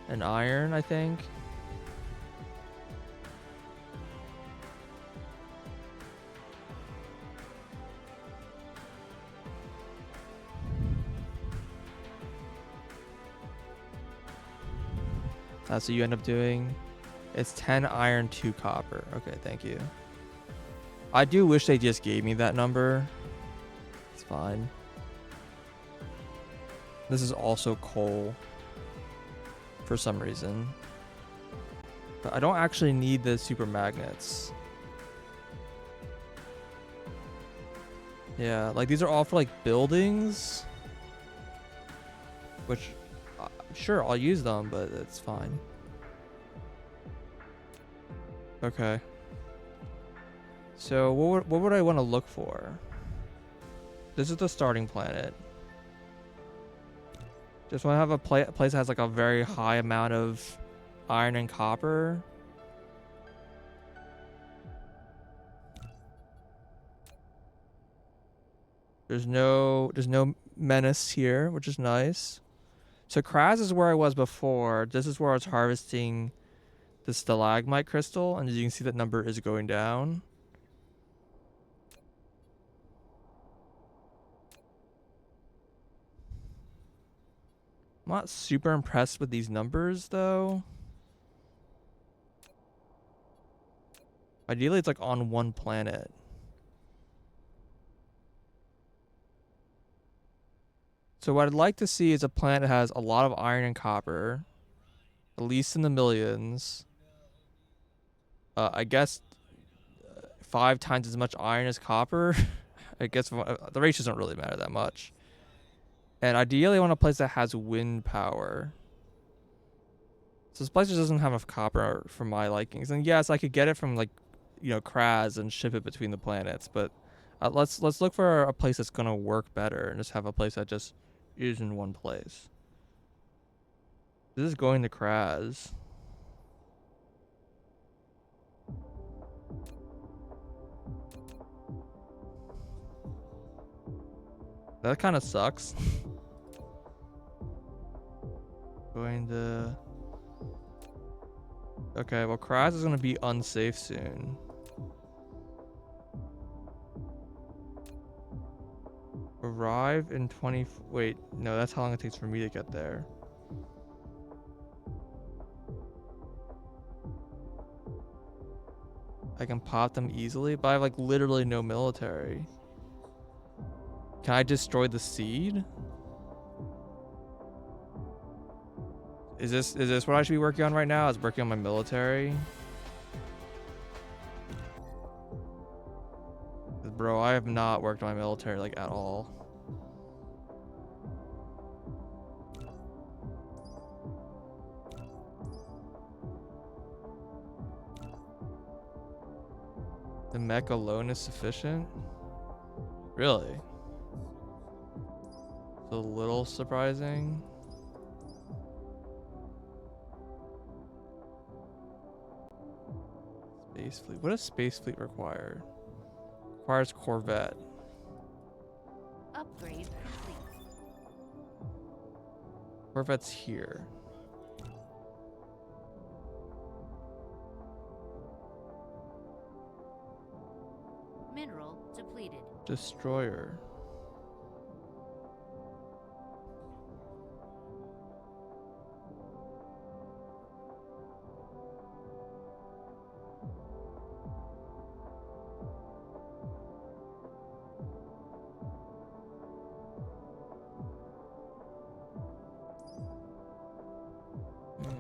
and iron, I think. That's what you end up doing. It's 10 iron, 2 copper. Okay, thank you. I do wish they just gave me that number. It's fine. This is also coal for some reason. But I don't actually need the super magnets. Yeah, like these are all for like buildings. Which, sure, I'll use them, but it's fine. Okay. So what would I want to look for? This is the starting planet. Just want to have a place that has like a very high amount of iron and copper. There's no menace here, which is nice. So Kraz is where I was before. This is where I was harvesting the stalagmite crystal, and as you can see, that number is going down. I'm not super impressed with these numbers, though. Ideally, it's like on one planet. So what I'd like to see is a planet that has a lot of iron and copper, at least in the millions. I guess 5 times as much iron as copper. I guess the ratios don't really matter that much. And ideally, I want a place that has wind power. So this place just doesn't have enough copper for my likings. And yes, I could get it from like, Kraz and ship it between the planets. But let's look for a place that's gonna work better and just have a place that just is in one place. This is going to Kraz. That kind of sucks. Going to... Okay, well, Kraz is going to be unsafe soon. Arrive in 20... Wait, no, that's how long it takes for me to get there. I can pop them easily, but I have, like, literally no military. Can I destroy the seed? Is this what I should be working on right now? Is working on my military? Bro, I have not worked on my military like at all. The mech alone is sufficient? Really? It's a little surprising. Space fleet. What does space fleet require? Requires Corvette. Upgrade complete. Corvette's here. Mineral depleted. Destroyer.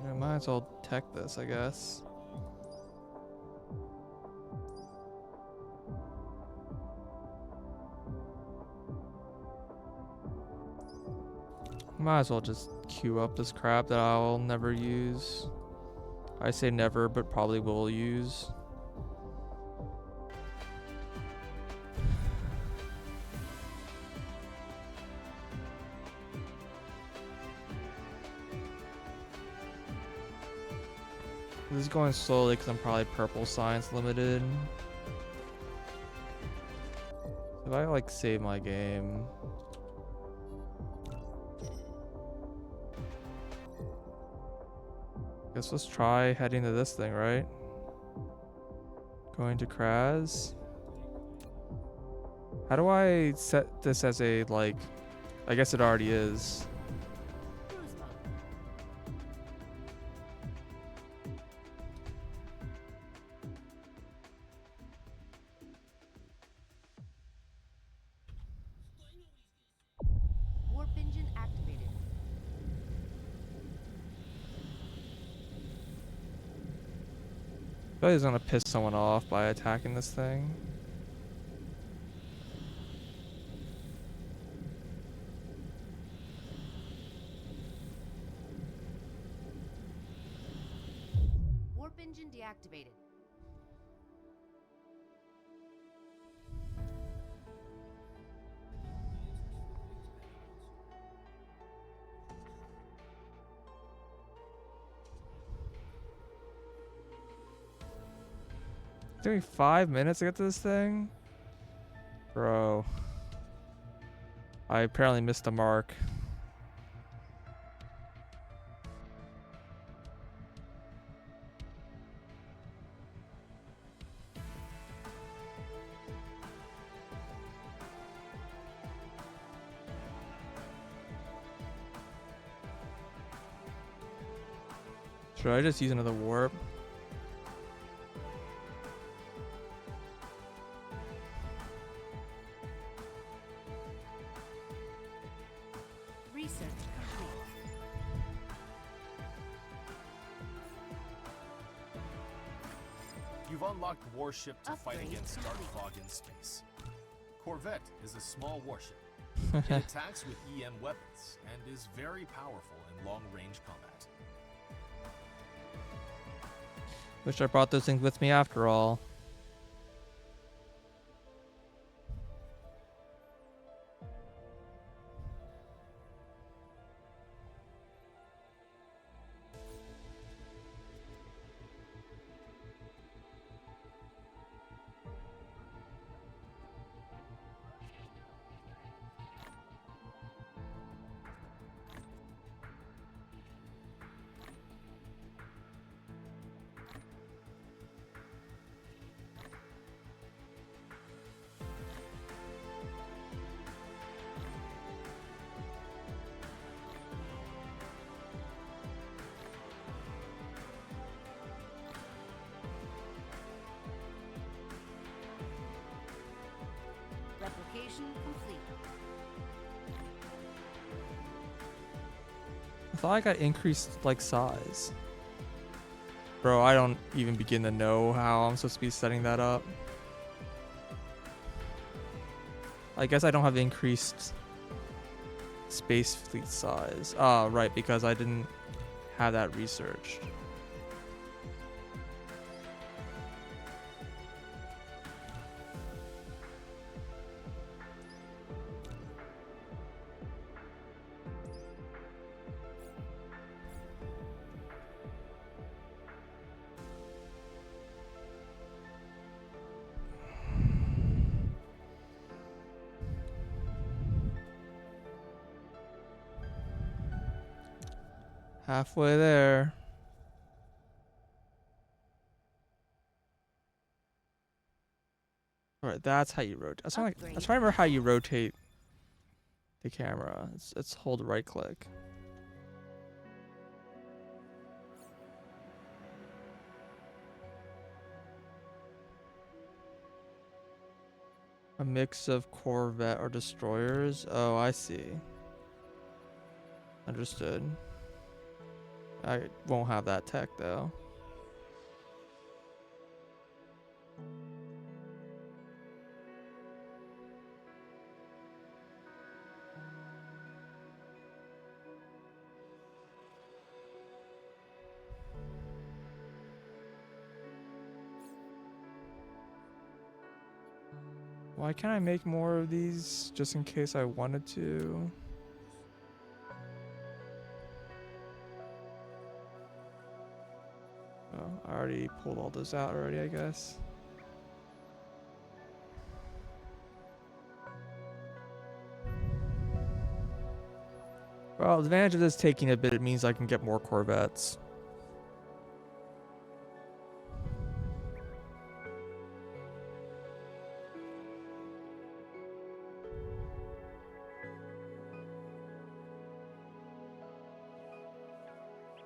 I might as well tech this, I guess. Might as well just queue up this crap that I'll never use. I say never, but probably will use. This is going slowly because I'm probably purple science limited. If I like save my game. Guess let's try heading to this thing, right? Going to Kraz. How do I set this as a, like, I guess it already is. Cruise mode. Warp engine activated. I feel like he's gonna piss someone off by attacking this thing. Warp engine deactivated. It took me 5 minutes to get to this thing? Bro. I apparently missed the mark. Should I just use another warp? Research complete. You've unlocked Warship to fight Upgrade against Dark complete. Fog in space. Corvette is a small warship. It attacks with EM weapons and is very powerful in long-range combat. Wish I brought those things with me after all. Replication complete. I thought I got increased, like, size. Bro, I don't even begin to know how I'm supposed to be setting that up. I guess I don't have increased space fleet size. Ah, right, because I didn't have that researched. Halfway there. Alright, that's how you rotate. I was trying to remember how you rotate the camera. It's hold right click. A mix of Corvette or destroyers. Oh, I see. Understood. I won't have that tech though. Why can't I make more of these just in case I wanted to? Oh, I already pulled all those out already, I guess. Well, the advantage of this taking a bit, it means I can get more Corvettes.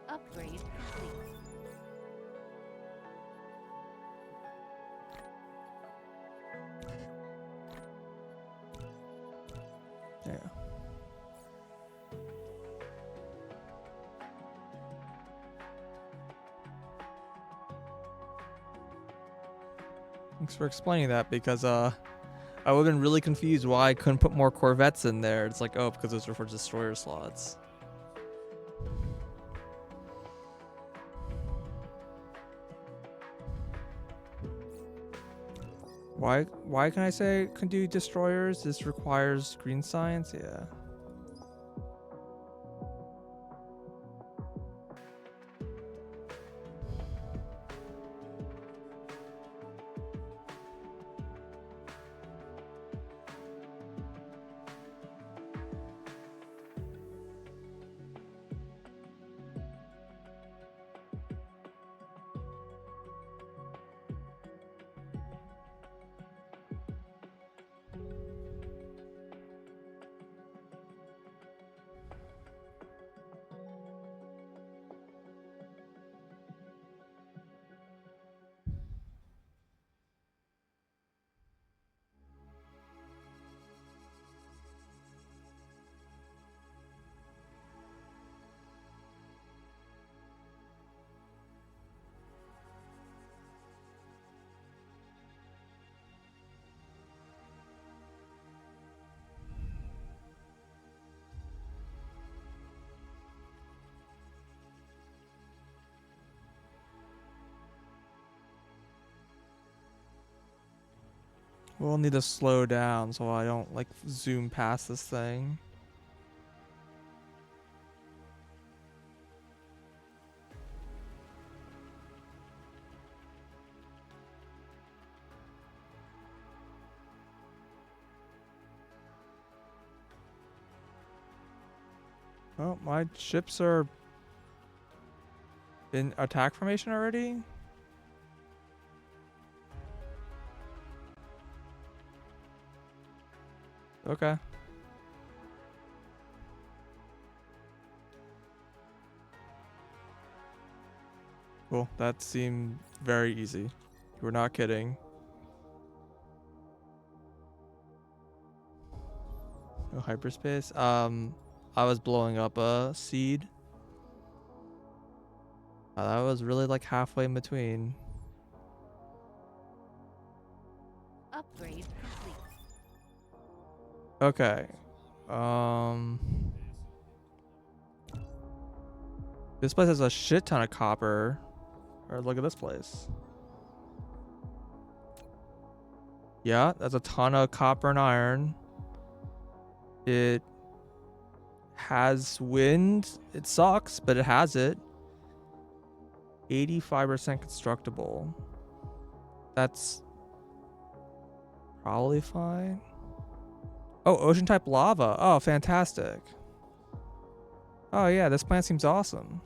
Upgrade complete. Yeah. Thanks for explaining that, because I would have been really confused why I couldn't put more Corvettes in there. It's like, oh, because those are for destroyer slots. Why can I say I can do destroyers? This requires green science? Yeah. We'll need to slow down so I don't like zoom past this thing. Oh, my ships are in attack formation already? Okay. Cool. That seemed very easy. You were not kidding. No hyperspace. I was blowing up a seed. That was really like halfway in between. Upgrade complete. Okay. This place has a shit ton of copper. Or look at this place. Yeah, that's a ton of copper and iron. It has wind. It sucks, but it has it. 85% constructible. That's probably fine. Oh, ocean type lava. Oh, fantastic. Oh yeah, this planet seems awesome.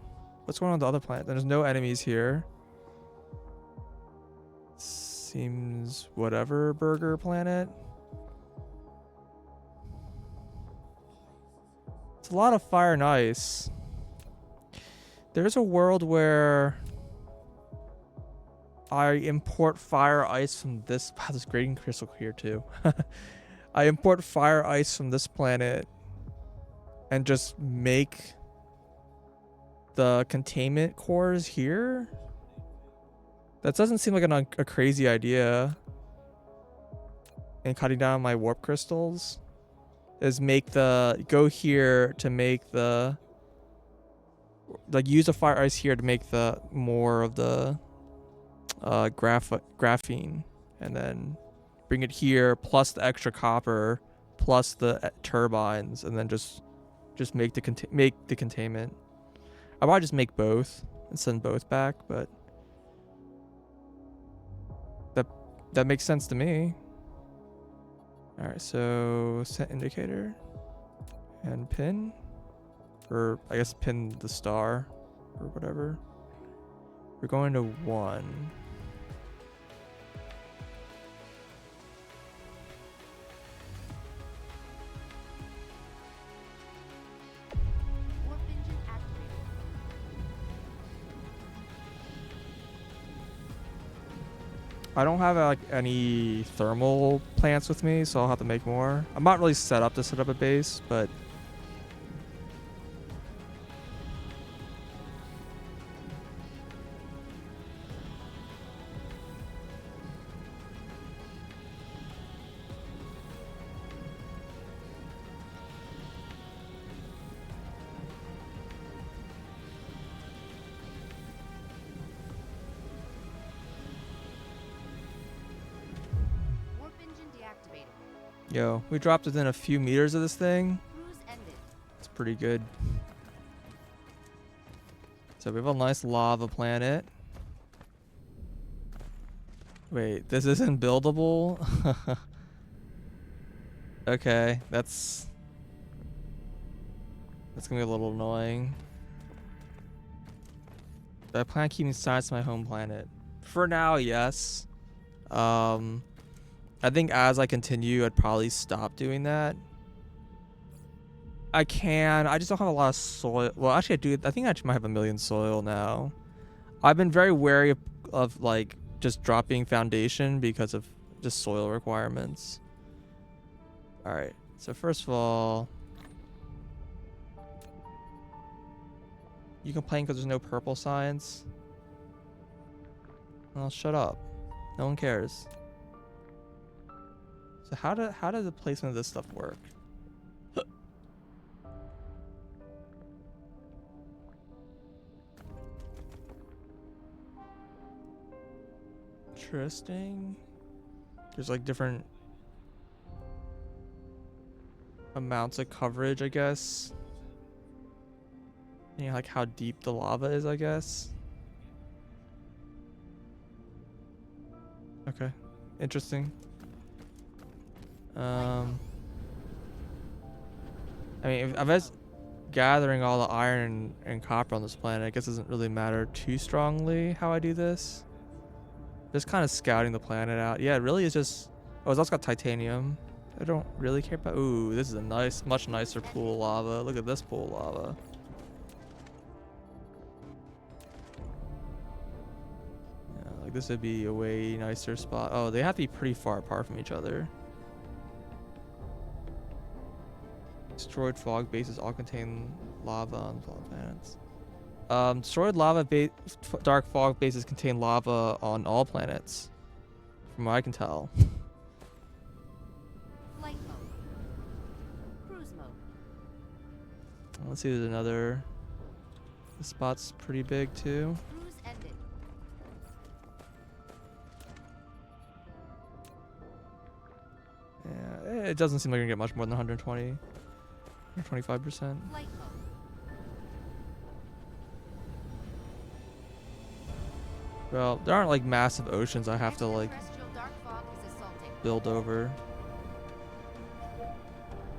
What's going on with the other planet? There's no enemies here. Seems whatever burger planet. It's a lot of fire and ice. There's a world where I import fire ice from this. Wow, there's grading crystal here too. I import fire ice from this planet and just make the containment cores here. That doesn't seem like a crazy idea. And cutting down my warp crystals is go here to make the, like, use the fire ice here to make the more of the graphene, and then bring it here, plus the extra copper, plus the turbines, and then just make the containment. I'll probably just make both and send both back, but that makes sense to me. All right, so set indicator and pin, or I guess pin the star or whatever. We're going to 1. Warp engine activated. I don't have like any thermal plants with me, so I'll have to make more. I'm not really set up to set up a base, but Warp engine deactivated. yo, we dropped within a few meters of this thing. Cruise ended. It's pretty good. So we have a nice lava planet. Wait, this isn't buildable? Okay, that's gonna be a little annoying. I plan on keeping science to my home planet. For now, yes. I think as I continue, I'd probably stop doing that. I just don't have a lot of soil. Well, actually I do. I think I actually might have 1 million soil now. I've been very wary of like just dropping foundation because of just soil requirements. All right, so first of all, you complain because there's no purple signs? Well, shut up. No one cares. So how does the placement of this stuff work? Interesting. There's like different amounts of coverage, I guess. And, you know, like how deep the lava is, I guess. Okay, interesting. I mean, if I was gathering all the iron and copper on this planet, I guess it doesn't really matter too strongly how I do this. Just kind of scouting the planet out. Yeah, it really is just... Oh, it's also got titanium. I don't really care about... Ooh, this is a nice, much nicer pool of lava. Look at this pool of lava. Yeah, like this would be a way nicer spot. Oh, they have to be pretty far apart from each other. Destroyed fog bases all contain lava on planets. Destroyed dark fog bases contain lava on all planets, from what I can tell. Flight mode. Cruise mode. Let's see, there's another. This spot's pretty big too. Cruise ended. Yeah, it doesn't seem like you're gonna get much more than 120 or 25%. Flight mode. Well, there aren't like massive oceans I have to like Extraterrestrial dark fog is assaulting. build over.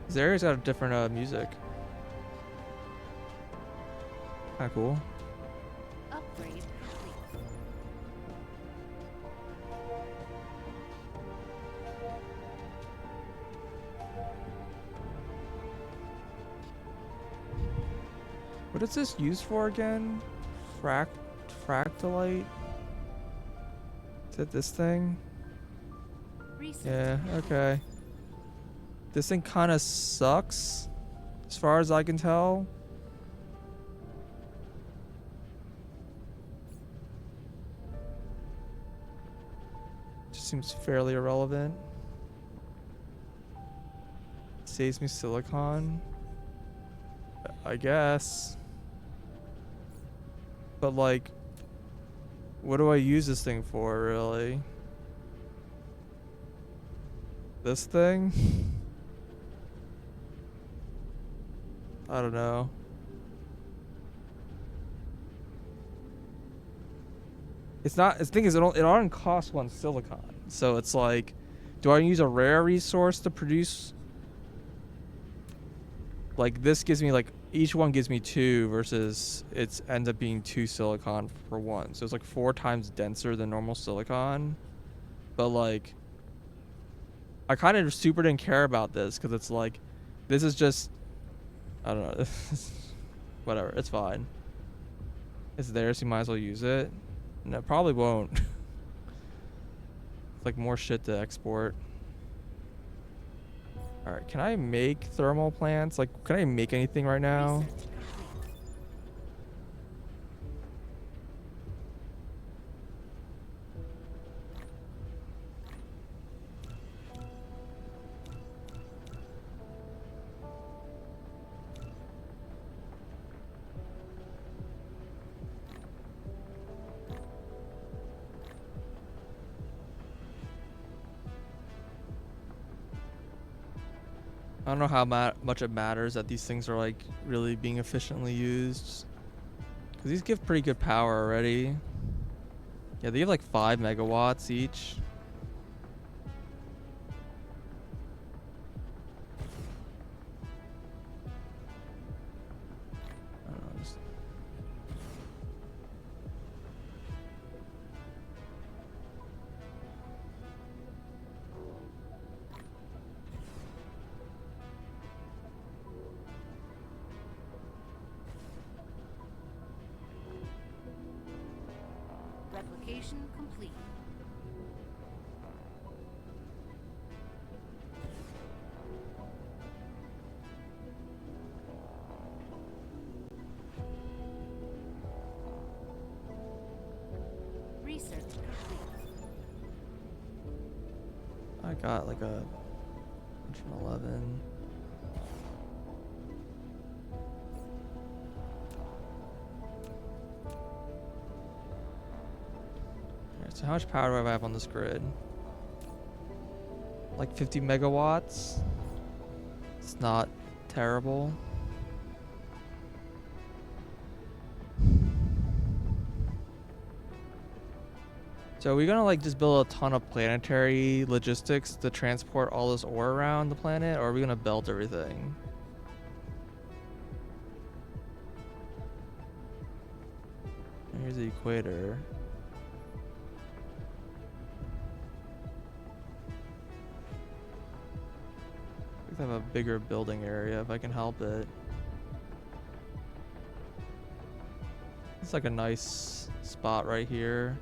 This area's got a different music. Kinda cool. Upgrade complete. What is this used for again? Fractalite? Is it this thing? Research. Yeah, okay. This thing kind of sucks, as far as I can tell. Just seems fairly irrelevant. Saves me silicon, I guess. But like, what do I use this thing for, really? This thing? I don't know. It's not. The thing is, it only costs 1 silicon. So it's like, do I use a rare resource to produce? Like this gives me like each one gives me 2 versus it ends up being 2 silicon for 1. So it's like 4 times denser than normal silicon. But like, I kind of super didn't care about this because it's like, this is just, I don't know. Whatever. It's fine. It's there, so you might as well use it. No, probably won't. It's like more shit to export. Alright, can I make thermal plants? Like, can I make anything right now? Research complete. I don't know how much it matters that these things are like really being efficiently used. Because these give pretty good power already. Yeah, they give like 5 megawatts each. I don't know, just Replication complete. Research complete. I got like a 111. Alright, so how much power do I have on this grid? Like 50 megawatts. It's not terrible. So are we gonna like just build a ton of planetary logistics to transport all this ore around the planet, or are we gonna belt everything? Here's the equator. I could have a bigger building area if I can help it. It's like a nice spot right here.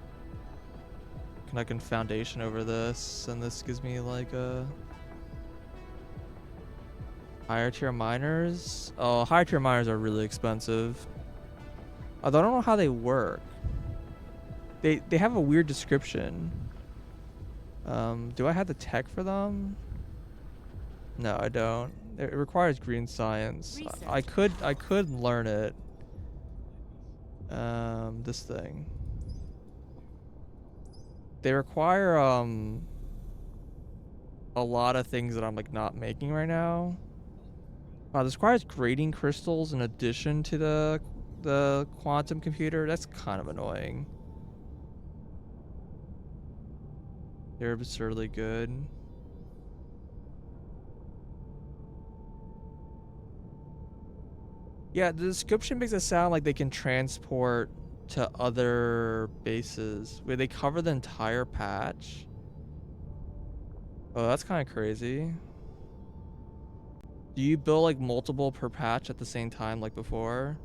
I can foundation over this, and this gives me like a higher tier miners. Oh, higher tier miners are really expensive. Although I don't know how they work. They have a weird description. Do I have the tech for them? No, I don't. It requires green science. I could learn it. This thing. They require a lot of things that I'm like not making right now. This requires grading crystals in addition to the quantum computer. That's kind of annoying. They're absurdly good. Yeah, the description makes it sound like they can transport to other bases. Wait, they cover the entire patch? Oh, that's kind of crazy. Do you build like multiple per patch at the same time like before?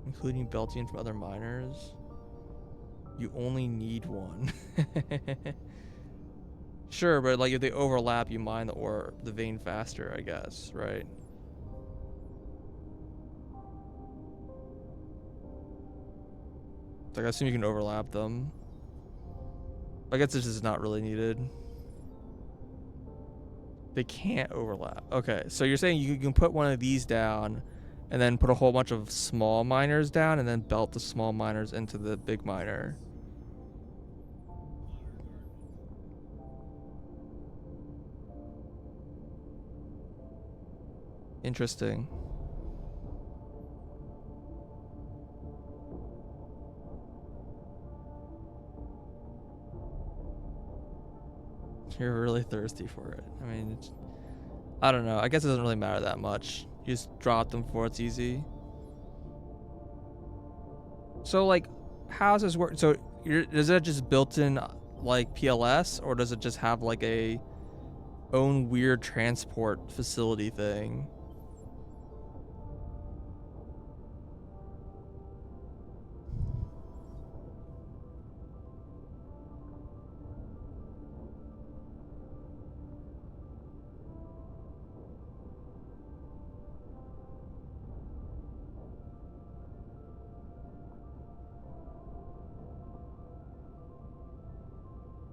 Including belting from other miners? You only need one. Sure, but like if they overlap, you mine the vein faster, I guess, right? Like I assume you can overlap them. I guess this is not really needed. They can't overlap. Okay, so you're saying you can put one of these down, and then put a whole bunch of small miners down, and then belt the small miners into the big miner. Interesting. You're really thirsty for it. I mean, I don't know. I guess it doesn't really matter that much. You just drop them before it's easy. So, like, how does this work? So, is it just built in, like, PLS, or does it just have, like, a own weird transport facility thing?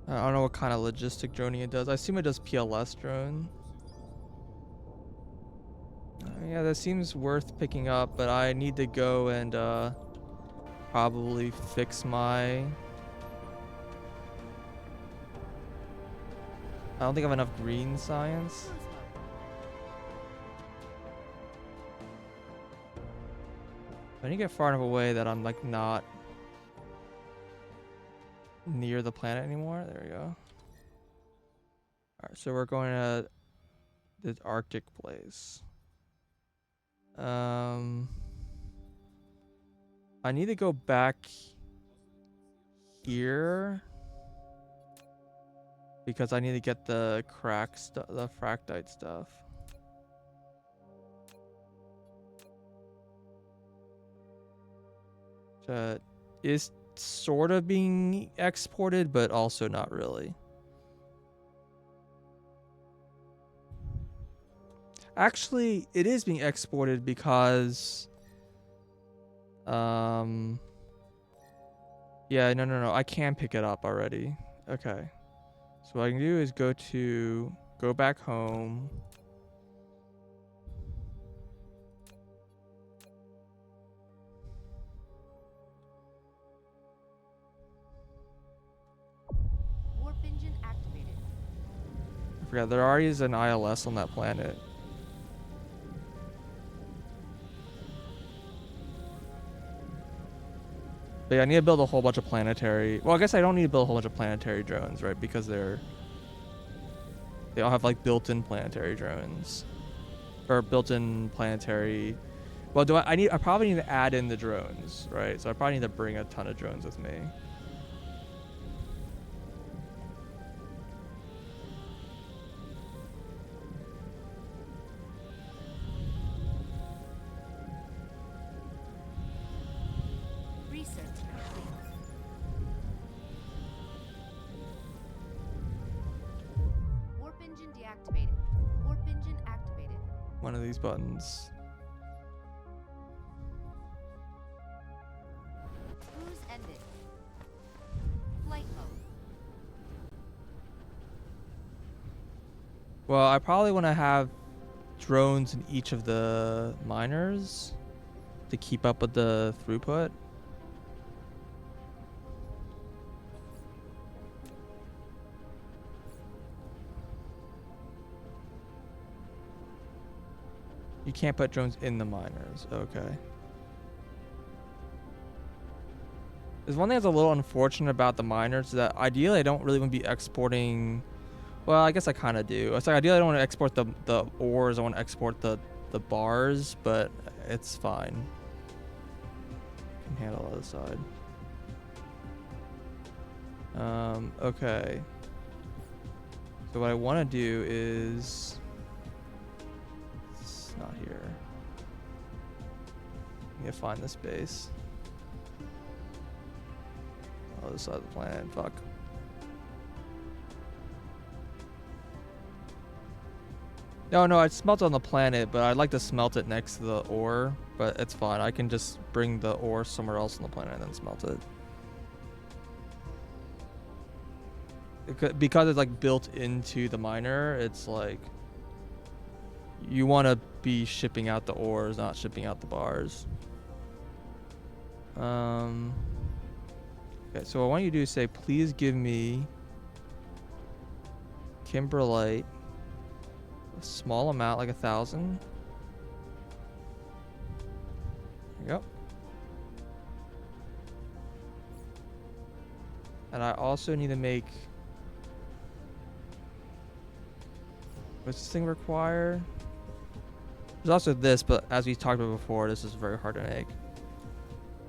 I don't know what kind of logistic droning it does. I assume it does PLS drone. Yeah, that seems worth picking up, but I need to go and probably fix my... I don't think I have enough green science. I need to get far enough away that I'm like not near the planet anymore. There we go. Alright, so we're going to the Arctic place. I need to go back here because I need to get the the fractite stuff. That is sort of being exported, but also not really. Actually, it is being exported because yeah, no. I can pick it up already. Okay. So what I can do is go back home. Warp engine activated. I forgot there already is an ILS on that planet. But yeah, I need to build a whole bunch of planetary... Well, I guess I don't need to build a whole bunch of planetary drones, right? Because they all have like built-in planetary drones. Or built-in planetary... Well, I probably need to add in the drones, right? So I probably need to bring a ton of drones with me. One of these buttons. Cruise ended. Flight mode. Well, I probably want to have drones in each of the miners to keep up with the throughput. You can't put drones in the miners. Okay. There's one thing that's a little unfortunate about the miners is that ideally I don't really want to be exporting... Well, I guess I kind of do. It's like ideally I don't want to export the ores. I want to export the bars, but it's fine. I can handle the other side. Okay. So what I want to do is... It's not here. I need to find this base. Other side of the planet. Fuck. No, I'd smelt it on the planet, but I'd like to smelt it next to the ore, but it's fine. I can just bring the ore somewhere else on the planet and then smelt it. Because it's like built into the miner, it's like you want to be shipping out the ores, not shipping out the bars. Okay, so what I want you to do is say, please give me kimberlite, a small amount, like 1,000. There you go. And I also need to make, what's this thing require? There's also this, but as we talked about before, this is very hard to make.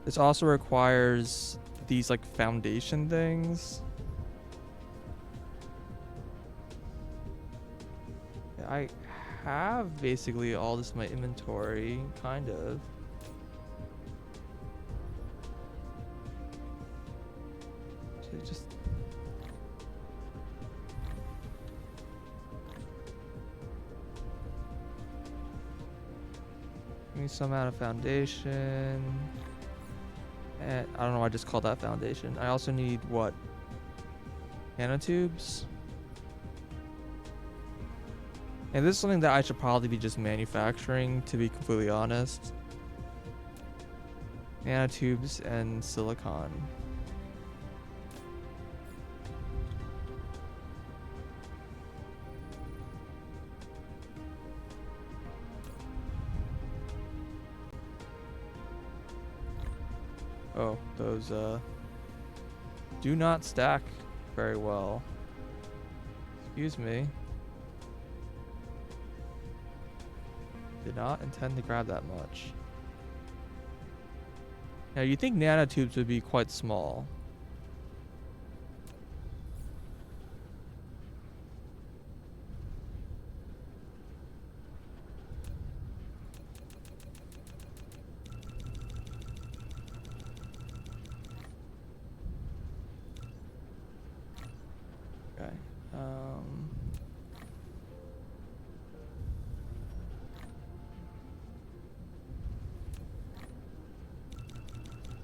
This also requires these like foundation things. Yeah, I have basically all this in my inventory, kind of. So just give me some amount of foundation. And I don't know why I just called that foundation. I also need what? Nanotubes? And this is something that I should probably be just manufacturing, to be completely honest. Nanotubes and silicon. Oh, those do not stack very well. Excuse me. Did not intend to grab that much. Now you think nanotubes would be quite small. Okay.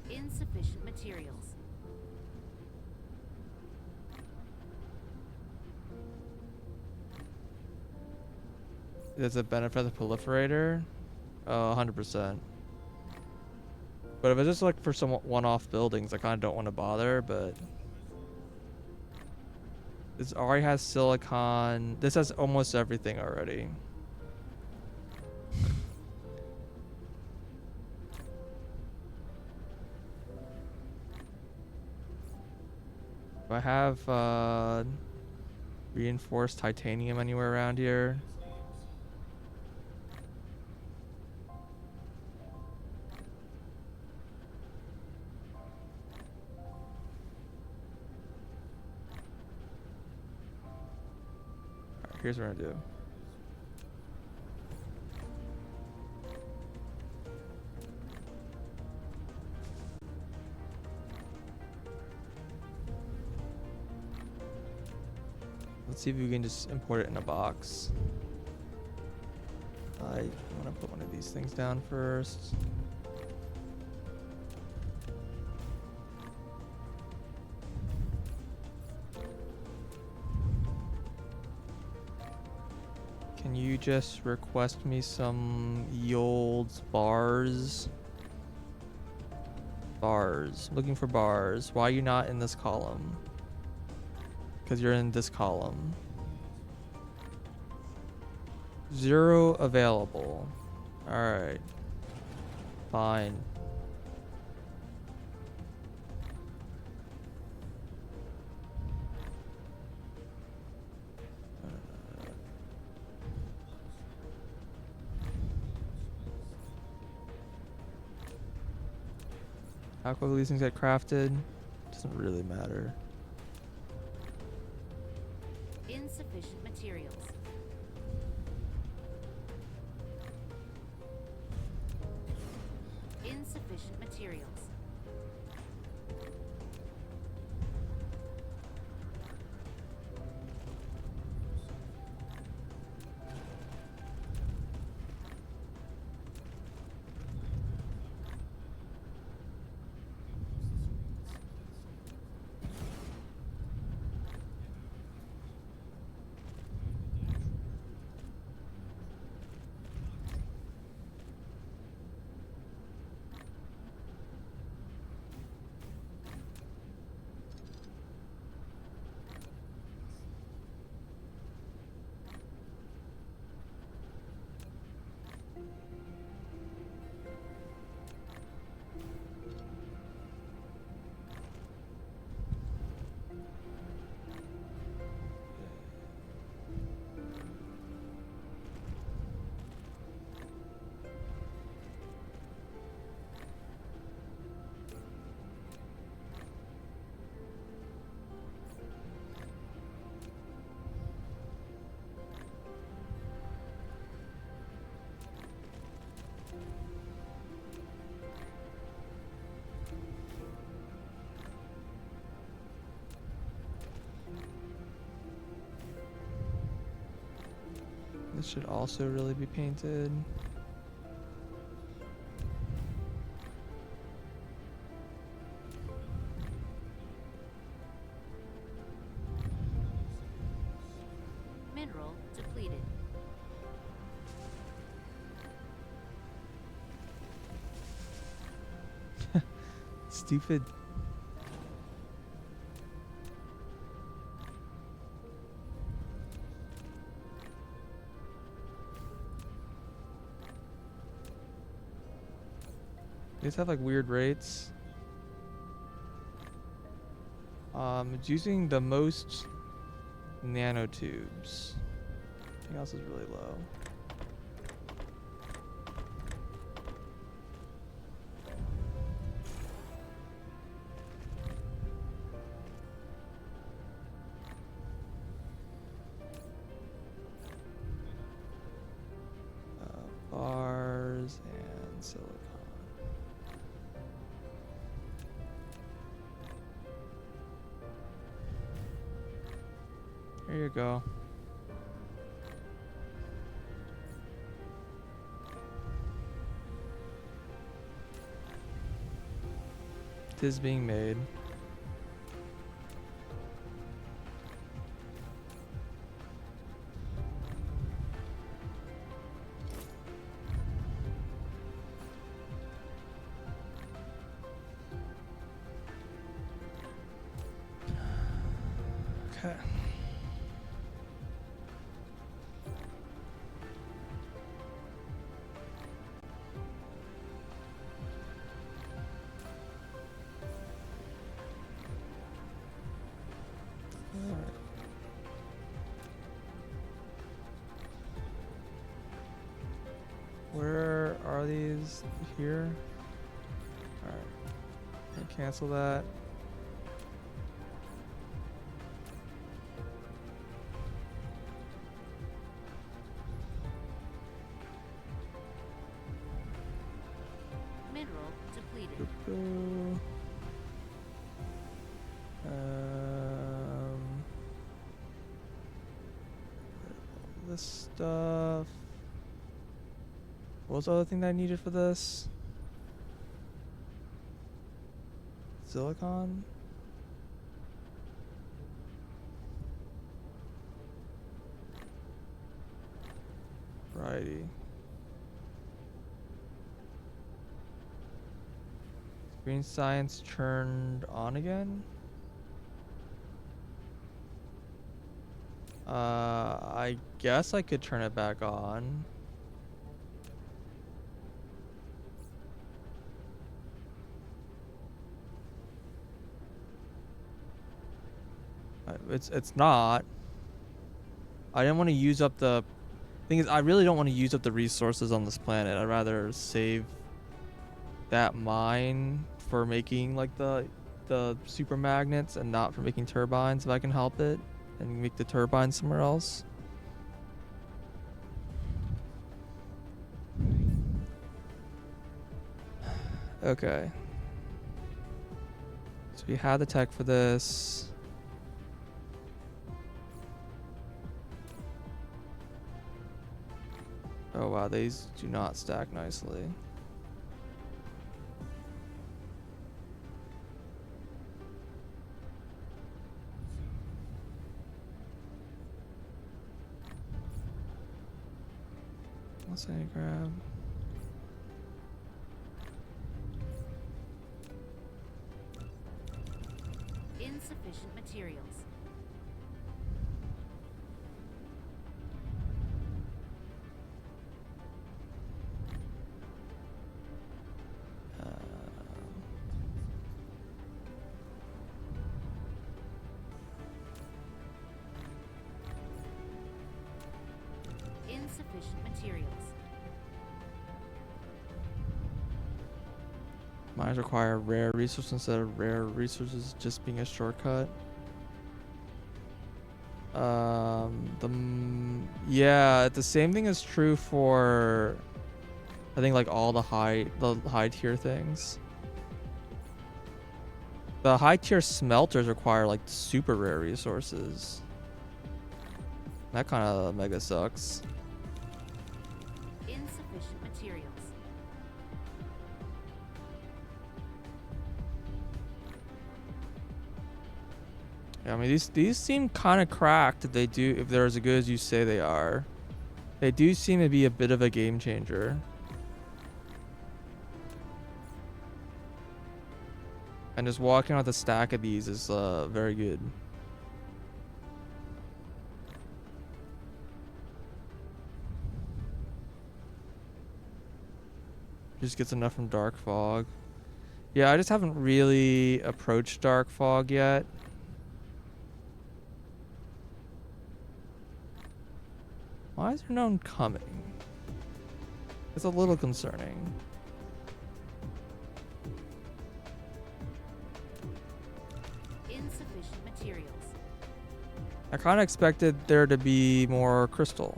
Insufficient materials. Does it benefit the proliferator? 100%. But if it's just like for some one-off buildings, I kind of don't want to bother, but this already has silicon. This has almost everything already. Do I have reinforced titanium anywhere around here? Alright, here's what I'm gonna do. Let's see if we can just import it in a box. I want to put one of these things down first. Can you just request me some yields bars? Bars. Looking for bars. Why are you not in this column? Because you're in this column. 0 available. Alright. Fine. How quickly these things get crafted? Doesn't really matter. Insufficient materials. Insufficient materials. should also really be painted. Mineral depleted. Stupid. These have like weird rates. It's using the most nanotubes. Everything else is really low. Bars and silicon. Here you go. It is being made. Okay. Alright. Where are these? Here? Alright. Gonna cancel that. Mineral depleted. Boo-boo. This stuff. What was the other thing that I needed for this? Silicon? Variety. Green science turned on again? I guess I could turn it back on. It's not. I didn't want to use up the thing is I really don't want to use up the resources on this planet. I'd rather save that mine for making like the super magnets and not for making turbines if I can help it, and make the turbines somewhere else. Okay. So we had the tech for this. Oh wow, these do not stack nicely. Let's say grab. Insufficient materials. Insufficient materials. Mines require rare resources instead of rare resources just being a shortcut. Yeah, the same thing is true for I think like all the high tier things. The high tier smelters require like super rare resources. That kind of mega sucks. Yeah, I mean these seem kind of cracked if if they're as good as you say they are. They do seem to be a bit of a game changer. And just walking out the stack of these is very good. Just gets enough from Dark Fog. Yeah, I just haven't really approached Dark Fog yet. Why is there no one coming? It's a little concerning. Insufficient materials. I kind of expected there to be more crystal.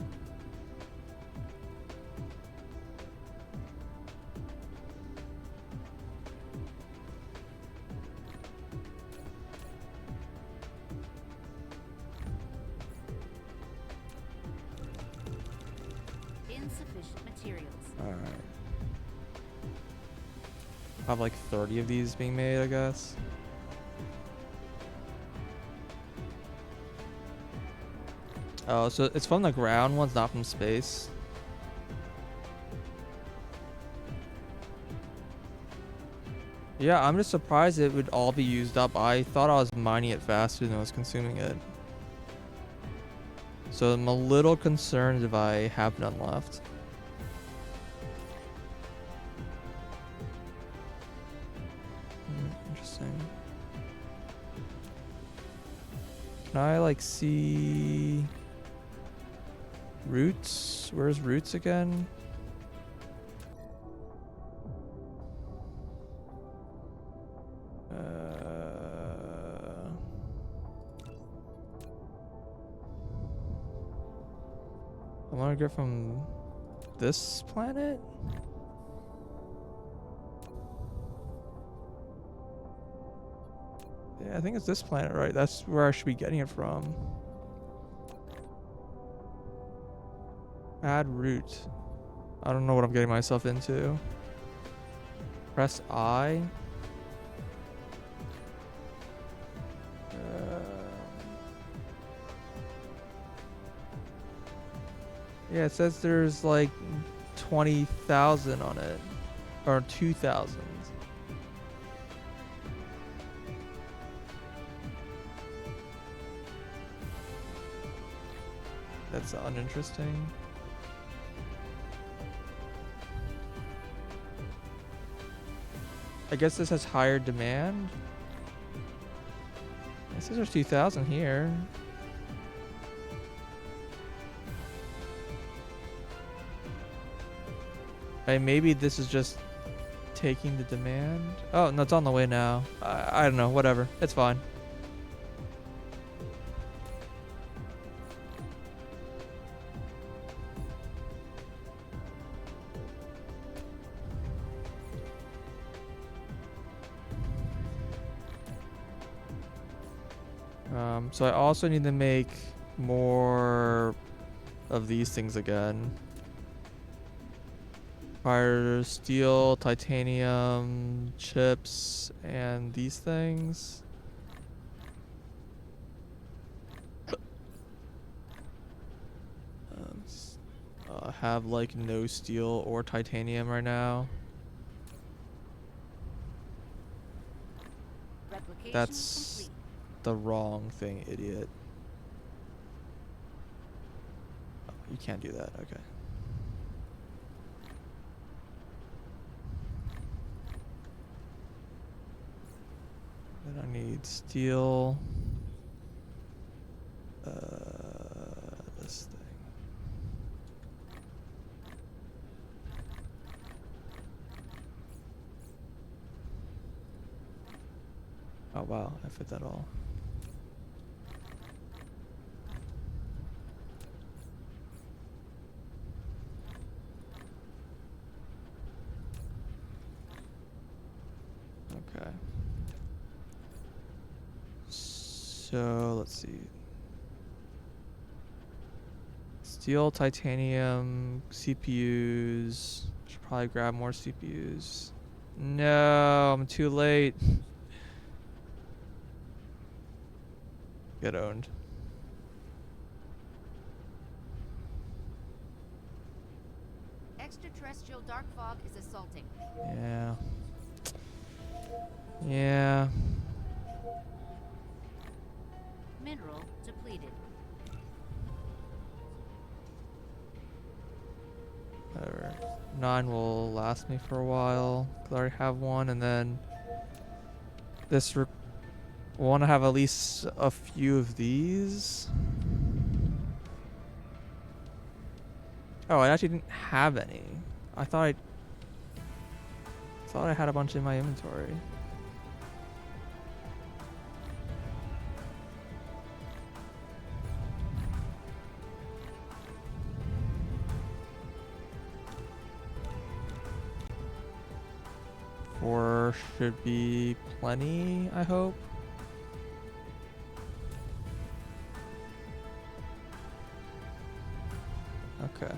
Insufficient materials. Alright. I have like 30 of these being made, I guess. Oh, so it's from the ground ones, not from space. Yeah, I'm just surprised it would all be used up. I thought I was mining it faster than I was consuming it. So I'm a little concerned if I have none left. Interesting. Can I like see roots? Where's roots again? I want to get from this planet? Yeah, I think it's this planet, right? That's where I should be getting it from. Add root. I don't know what I'm getting myself into. Press I. Yeah, it says there's like 20,000 on it. Or 2,000. That's uninteresting. I guess this has higher demand. It says there's 2,000 here. Hey, maybe this is just taking the demand. Oh, no, it's on the way now. I don't know, whatever. It's fine. So I also need to make more of these things again. Fire, steel, titanium, chips, and these things. Have like no steel or titanium right now. Replication That's complete. the wrong thing, idiot. Oh, you can't do that. Okay. Then I need steel. This thing. Oh wow, I fit that all. Okay. So let's see. Steel, titanium, CPUs. Should probably grab more CPUs. No, I'm too late. Get owned. Extraterrestrial dark fog is assaulting. Yeah. Yeah. Mineral depleted. Whatever. 9 will last me for a while, 'cause I already have one, and then this want to have at least a few of these. Oh, I actually didn't have any. I thought I had a bunch in my inventory. Four should be plenty, I hope. Okay.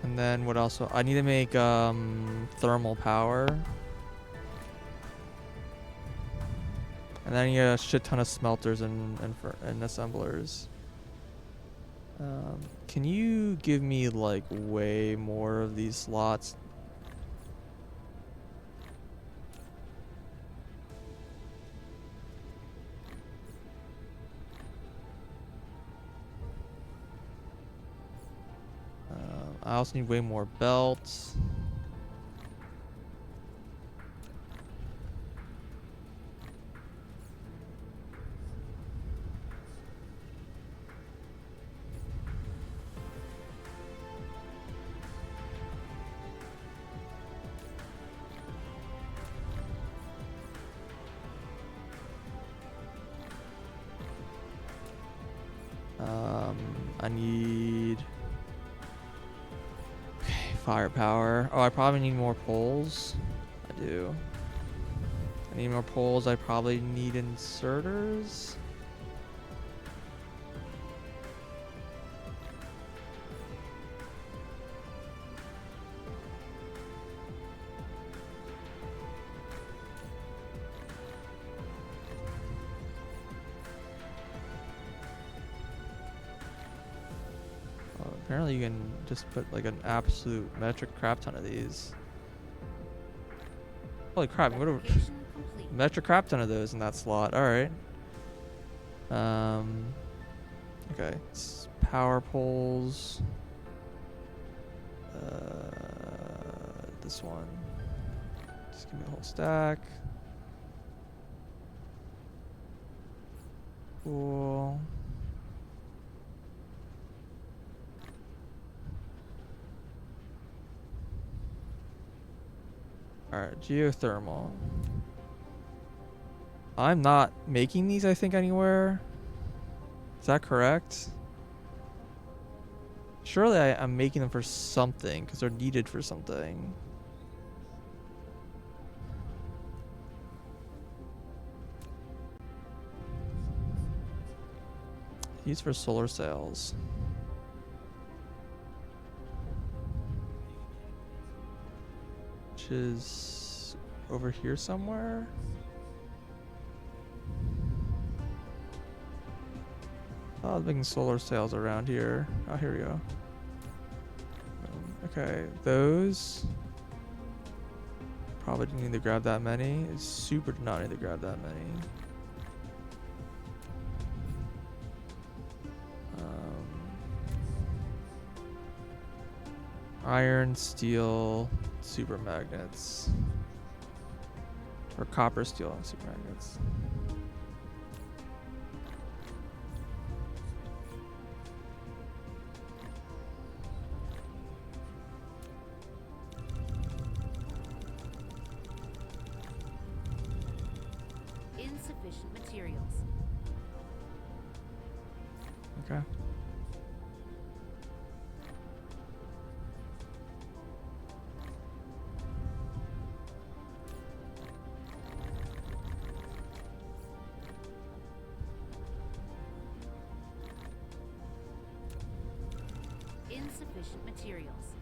And then what else? I need to make thermal power. And then I need a shit ton of smelters and assemblers. Can you give me like way more of these slots? I also need way more belts. I need firepower. Oh, I probably need more poles. I do. I need more poles. I probably need inserters. Oh, apparently you can just put like an absolute metric crap ton of these. Holy crap, what a Fabrication complete. metric crap ton of those in that slot. Alright. Okay. Power poles. This one. Just give me the whole stack. Cool. Alright, geothermal. I'm not making these, I think, anywhere. Is that correct? Surely I'm making them for something, because they're needed for something. Used for solar cells. Which is over here somewhere. Oh, I was making solar cells around here. Oh, here we go. Okay, those. Probably didn't need to grab that many. It's super did not need to grab that many. Iron, steel, super magnets. Or copper, steel, and super magnets. Insufficient materials. Okay. Insufficient materials.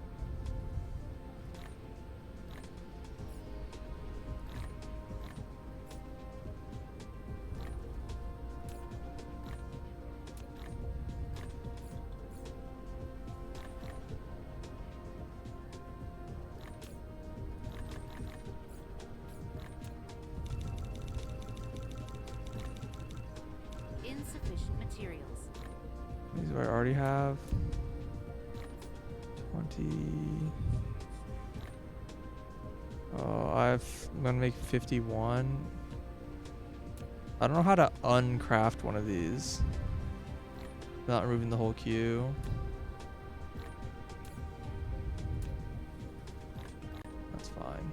These do I already have? 20. Oh, I'm gonna make 51. I don't know how to uncraft one of these without removing the whole queue. That's fine.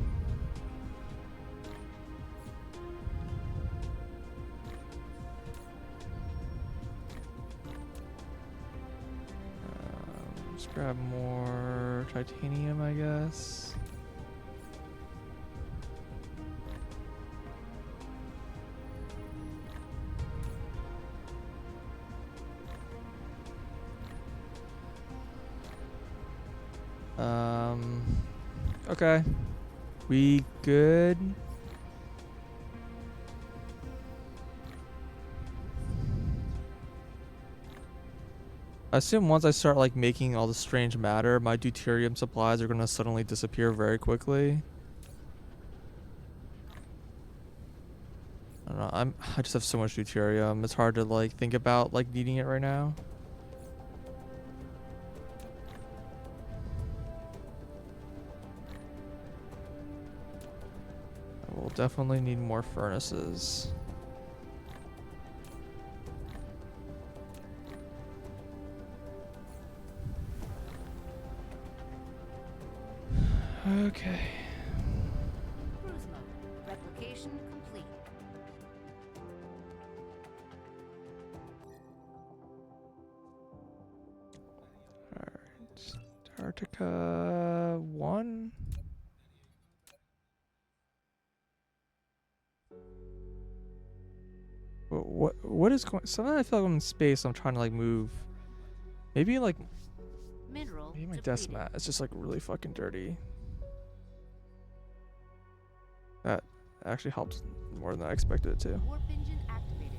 Just grab more titanium, I guess. Okay. We good? I assume once I start like making all the strange matter, my deuterium supplies are gonna suddenly disappear very quickly. I don't know. I just have so much deuterium. It's hard to like think about like needing it right now. I will definitely need more furnaces. Okay. Cruise mode. Replication complete. Alright. Antarctica 1. What is going? Sometimes I feel like I'm in space. I'm trying to like move. Maybe like Mineral maybe my depleted. desk mat is just like really fucking dirty. That actually helps more than I expected it to. Warp engine activated.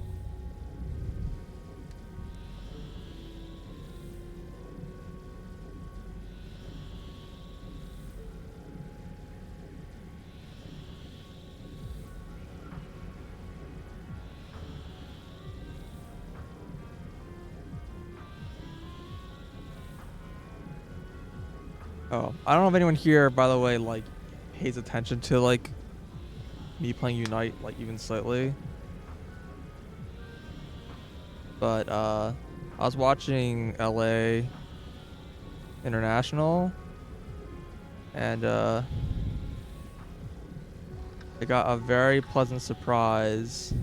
Oh, I don't know if anyone here, by the way, like pays attention to like me playing Unite, like even slightly. But I was watching LA International, and I got a very pleasant surprise.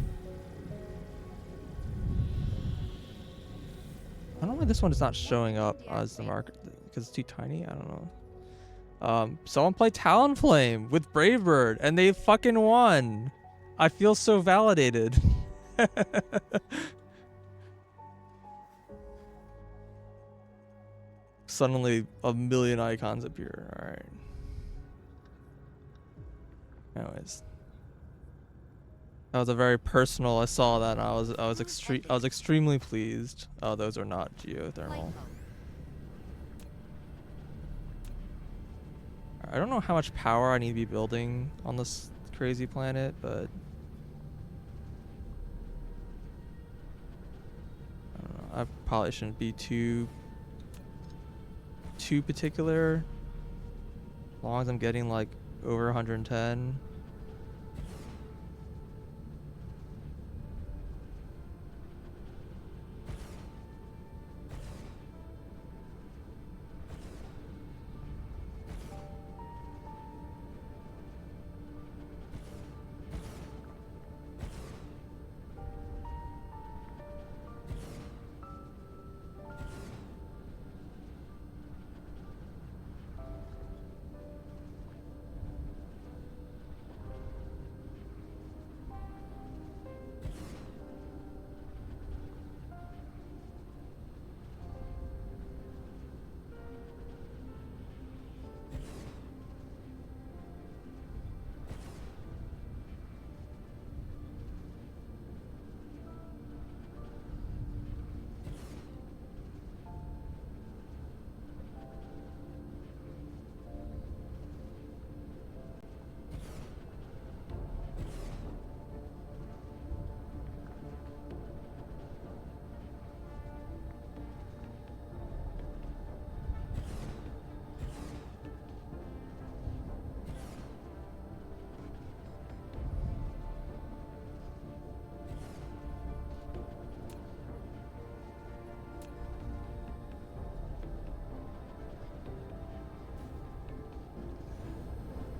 I don't know why this one is not showing up as the market because it's too tiny. I don't know. Someone played Talonflame with Bravebird and they fucking won. I feel so validated. Suddenly a million icons appear. All right. Anyways, that was a very personal. I saw that and I was extremely pleased. Oh, those are not Flight geothermal. mode. I don't know how much power I need to be building on this crazy planet, but I don't know. I probably shouldn't be too particular. As long as I'm getting like over 110.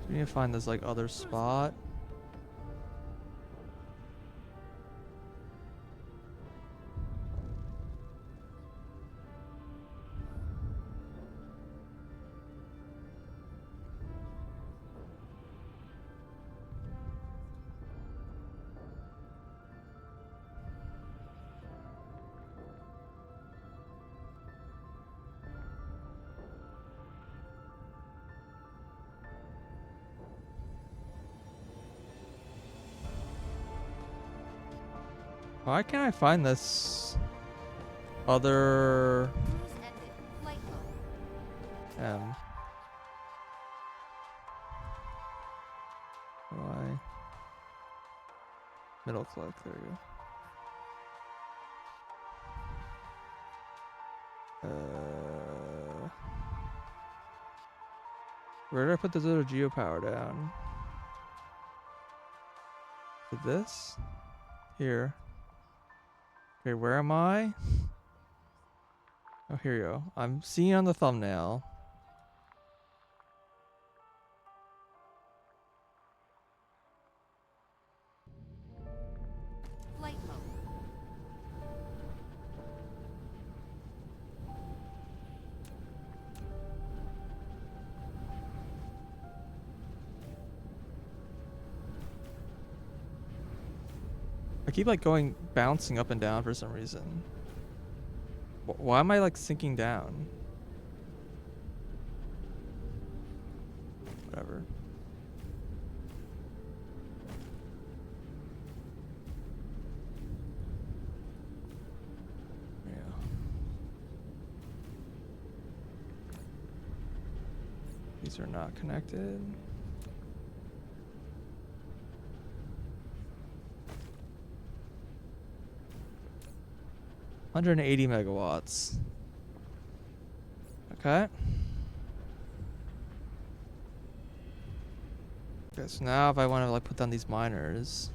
We need to find this like other spot. Why can't I find this other Cruise ended. Flight mode. Why? Middle click, there you go. Where did I put this other geopower down? To this? Here. Okay, where am I? Oh, here you go. I'm seeing on the thumbnail. Flight mode. I keep like bouncing up and down for some reason. Why am I like sinking down? Whatever. Yeah. These are not connected. $180 megawatts. Okay. Okay, so now if I want to like put down these miners,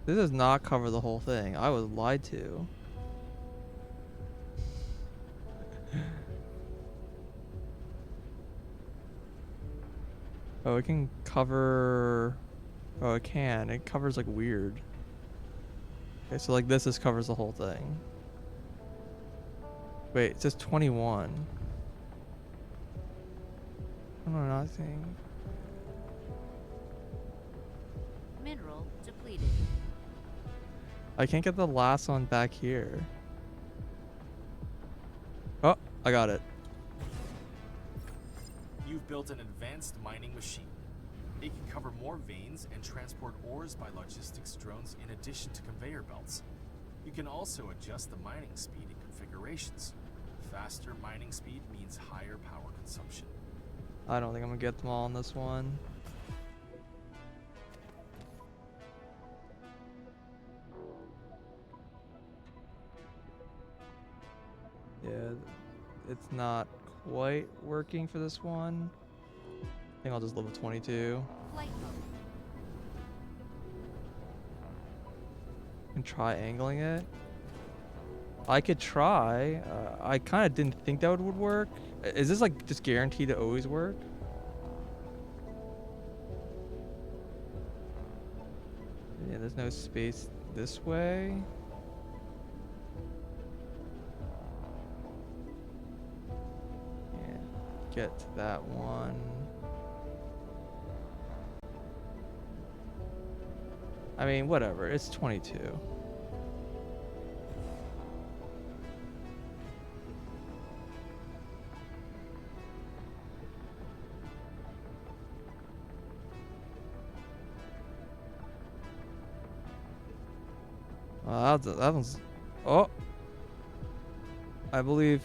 this does not cover the whole thing. I was lied to. Oh, it can cover. Oh, it can. It covers like weird. Okay, so like this covers the whole thing. Wait, it says 21. I don't know, nothing. Mineral depleted. I can't get the last one back here. Oh, I got it. You've built an advanced mining machine. It can cover more veins and transport ores by logistics drones in addition to conveyor belts. You can also adjust the mining speed and configurations. Faster mining speed means higher power consumption. I don't think I'm gonna get them all on this one. Yeah, it's not quite working for this one. I think I'll just level 22 Flight mode. and try angling it. I could try. I kind of didn't think that would work. Is this like just guaranteed to always work? Yeah, there's no space this way. Can't get to that one. I mean, whatever. It's 22. That one's. Oh, I believe.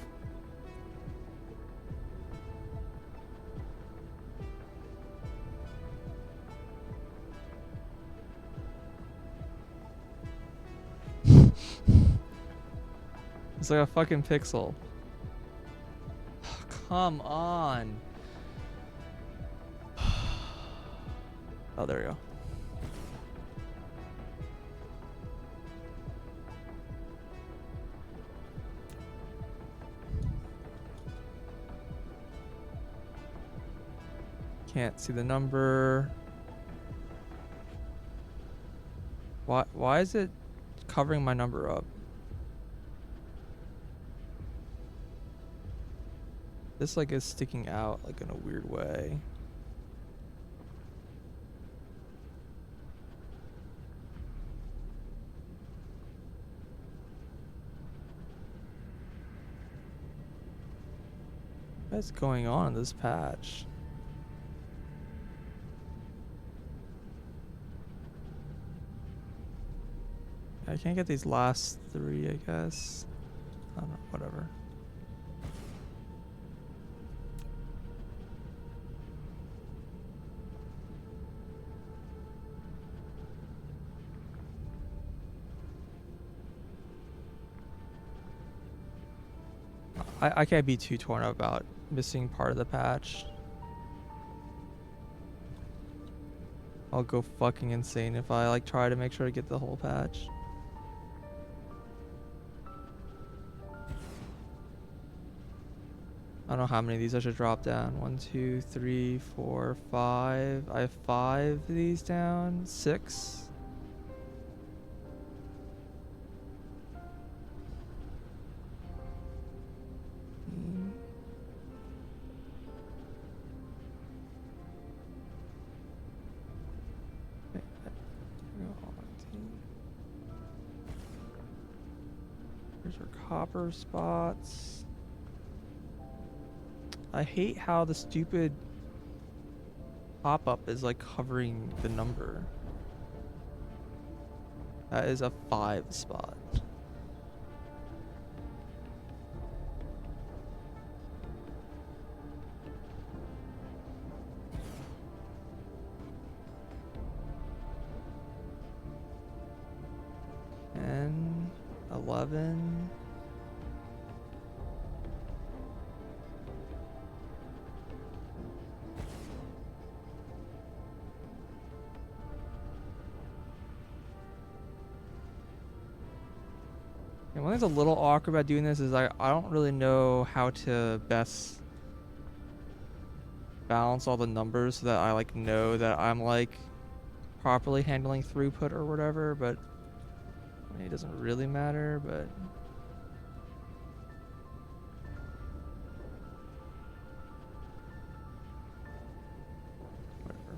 It's like a fucking pixel. Come on. Oh, there we go. Can't see the number. Why is it covering my number up? This like is sticking out like in a weird way. What's going on in this patch? I can't get these last three, I guess. I don't know, whatever. I can't be too torn up about missing part of the patch. I'll go fucking insane if I like try to make sure to get the whole patch. I don't know how many of these I should drop down. 1, 2, 3, 4, 5. I have 5 of these down. 6. Here's our copper spots. I hate how the stupid pop-up is like covering the number. That is a 5 spot. And 11. And one thing's a little awkward about doing this is I don't really know how to best balance all the numbers so that I like know that I'm like properly handling throughput or whatever, but I mean, it doesn't really matter, but whatever.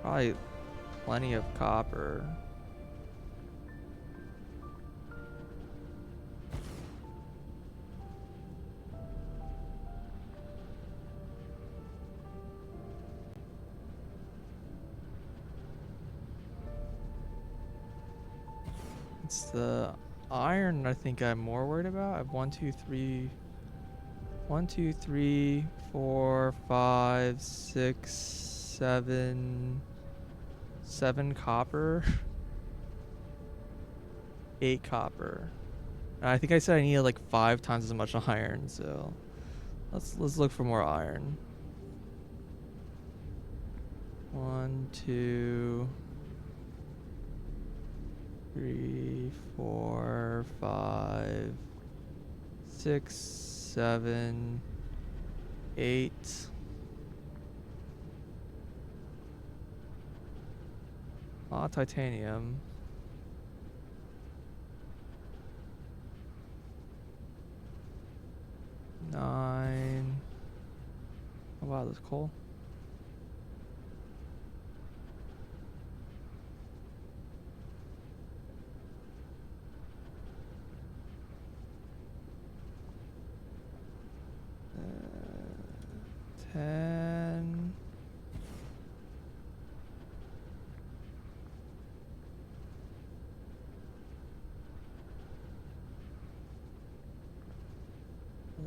Probably plenty of copper. It's the iron I think I'm more worried about. I have 1, 2, 3, 1, 2, 3, 4, 5, 6, 7. 7 copper. 8 copper. And I think I said I needed like 5 times as much iron, so let's look for more iron. 1, 2, 3, 4, 5, 6, 7, 8. Titanium. 9. Oh wow, that's cool. Uh, 10.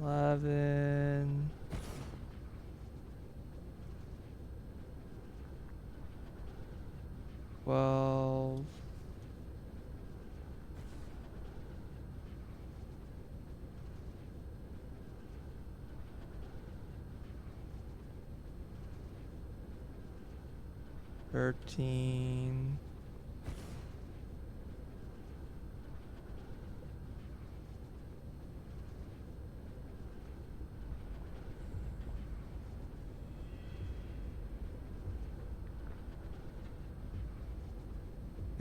11. 12. $13.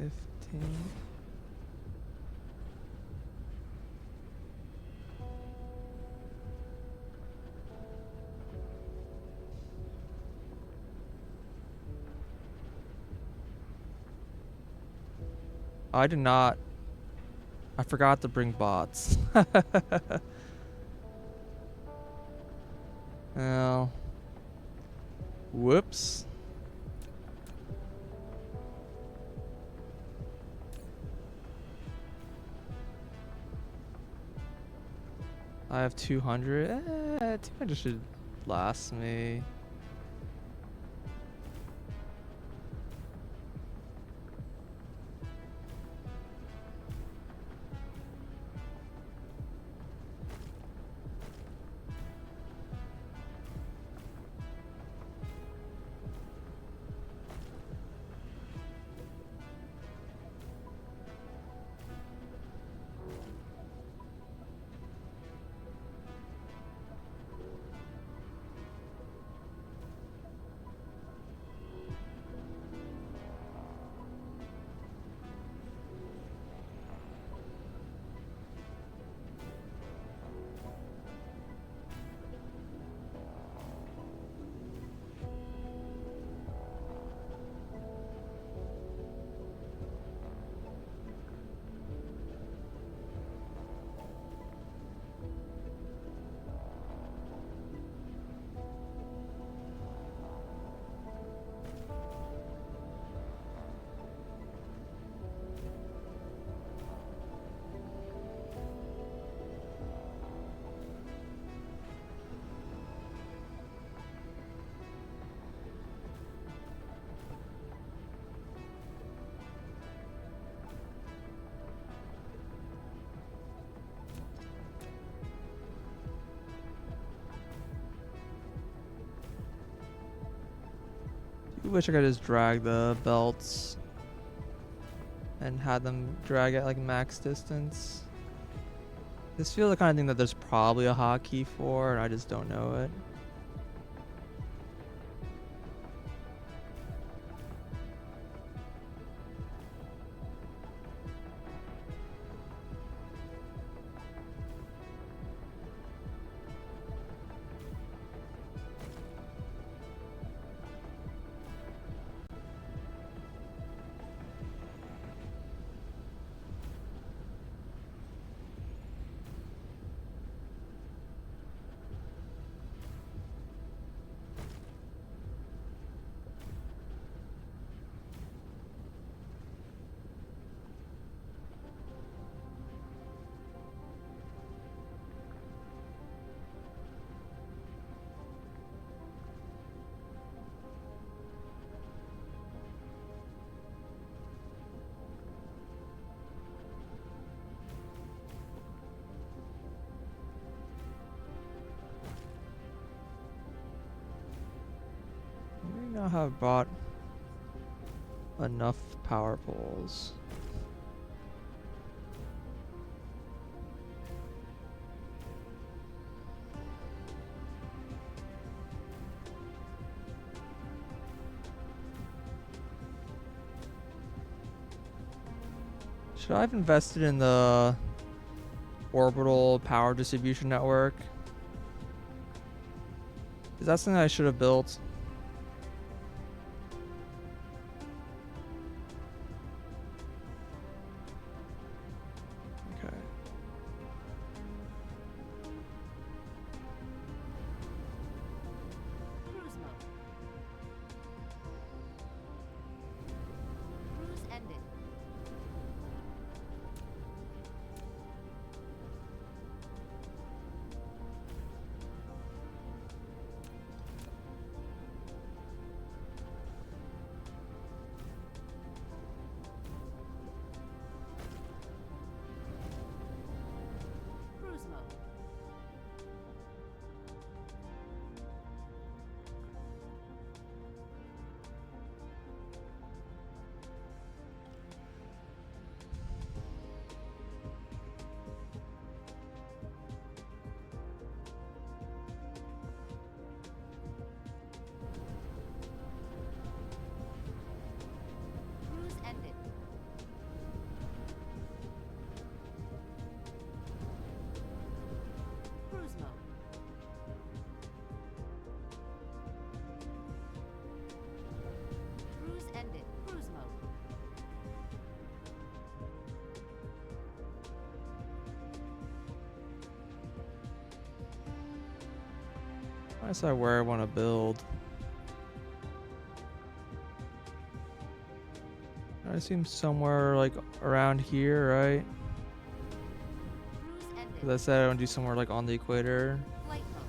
$15. I did not. I forgot to bring bots. Well, whoops. I have 200. 200 should last me. I wish I could just drag the belts and had them drag at like max distance. This feels the kind of thing that there's probably a hotkey for, and I just don't know it. I may not have bought enough power poles. Should I have invested in the orbital power distribution network? Is that something I should have built? Okay. Cruise mode. Cruise ended. I decide where I want to build. I assume somewhere like around here, right? Cruise Because ended. I said I want to do somewhere like on the equator. Flight mode.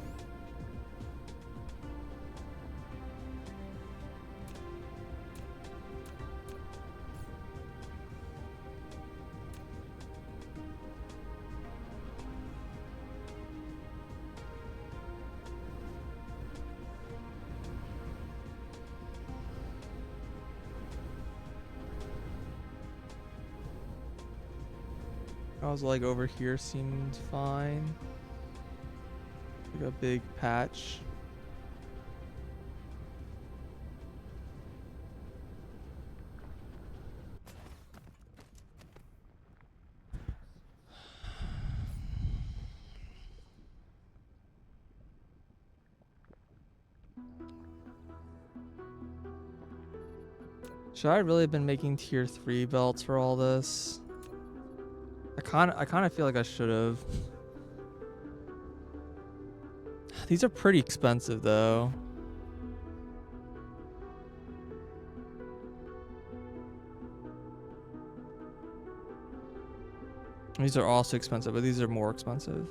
I was like over here seemed fine. Like a big patch. Should I really have been making tier 3 belts for all this? I kind of feel like I should have. These are pretty expensive though. These are also expensive, but these are more expensive.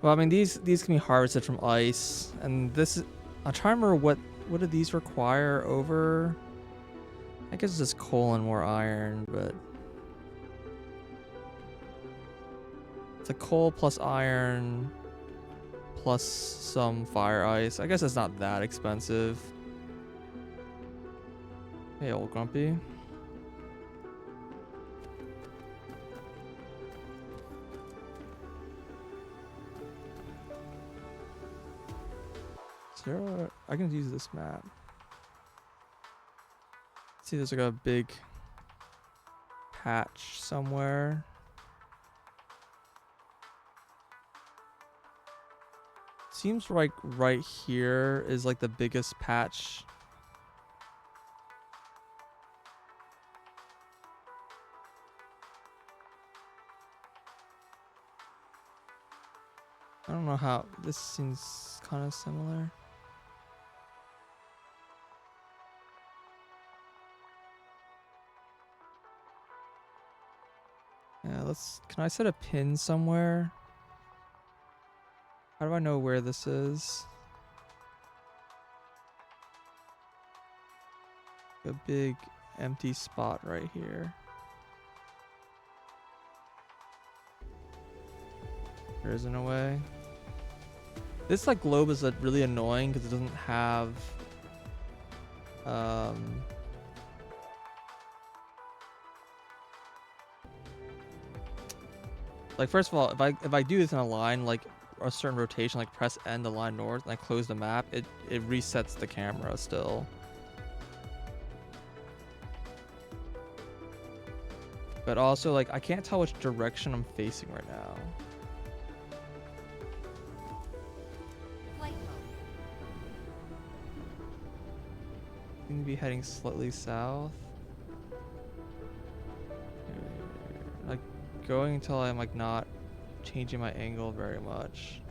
Well, I mean these can be harvested from ice, and this is, I'm trying to remember what do these require over. I guess it's just coal and more iron, but it's a coal plus iron plus some fire ice. I guess it's not that expensive. Hey, old grumpy. Sarah, I can use this map. See, there's like a big patch somewhere. Seems like right here is like the biggest patch. I don't know how this seems kind of similar. Yeah, can I set a pin somewhere? How do I know where this is? A big empty spot right here. There isn't a way. This like globe is really annoying because it doesn't have like, first of all, if I do this in a line, like a certain rotation, like press N to line north, and I close the map, it resets the camera still. But also, like, I can't tell which direction I'm facing right now. Flight mode. Seem to be heading slightly south. Like going until I'm like not changing my angle very much.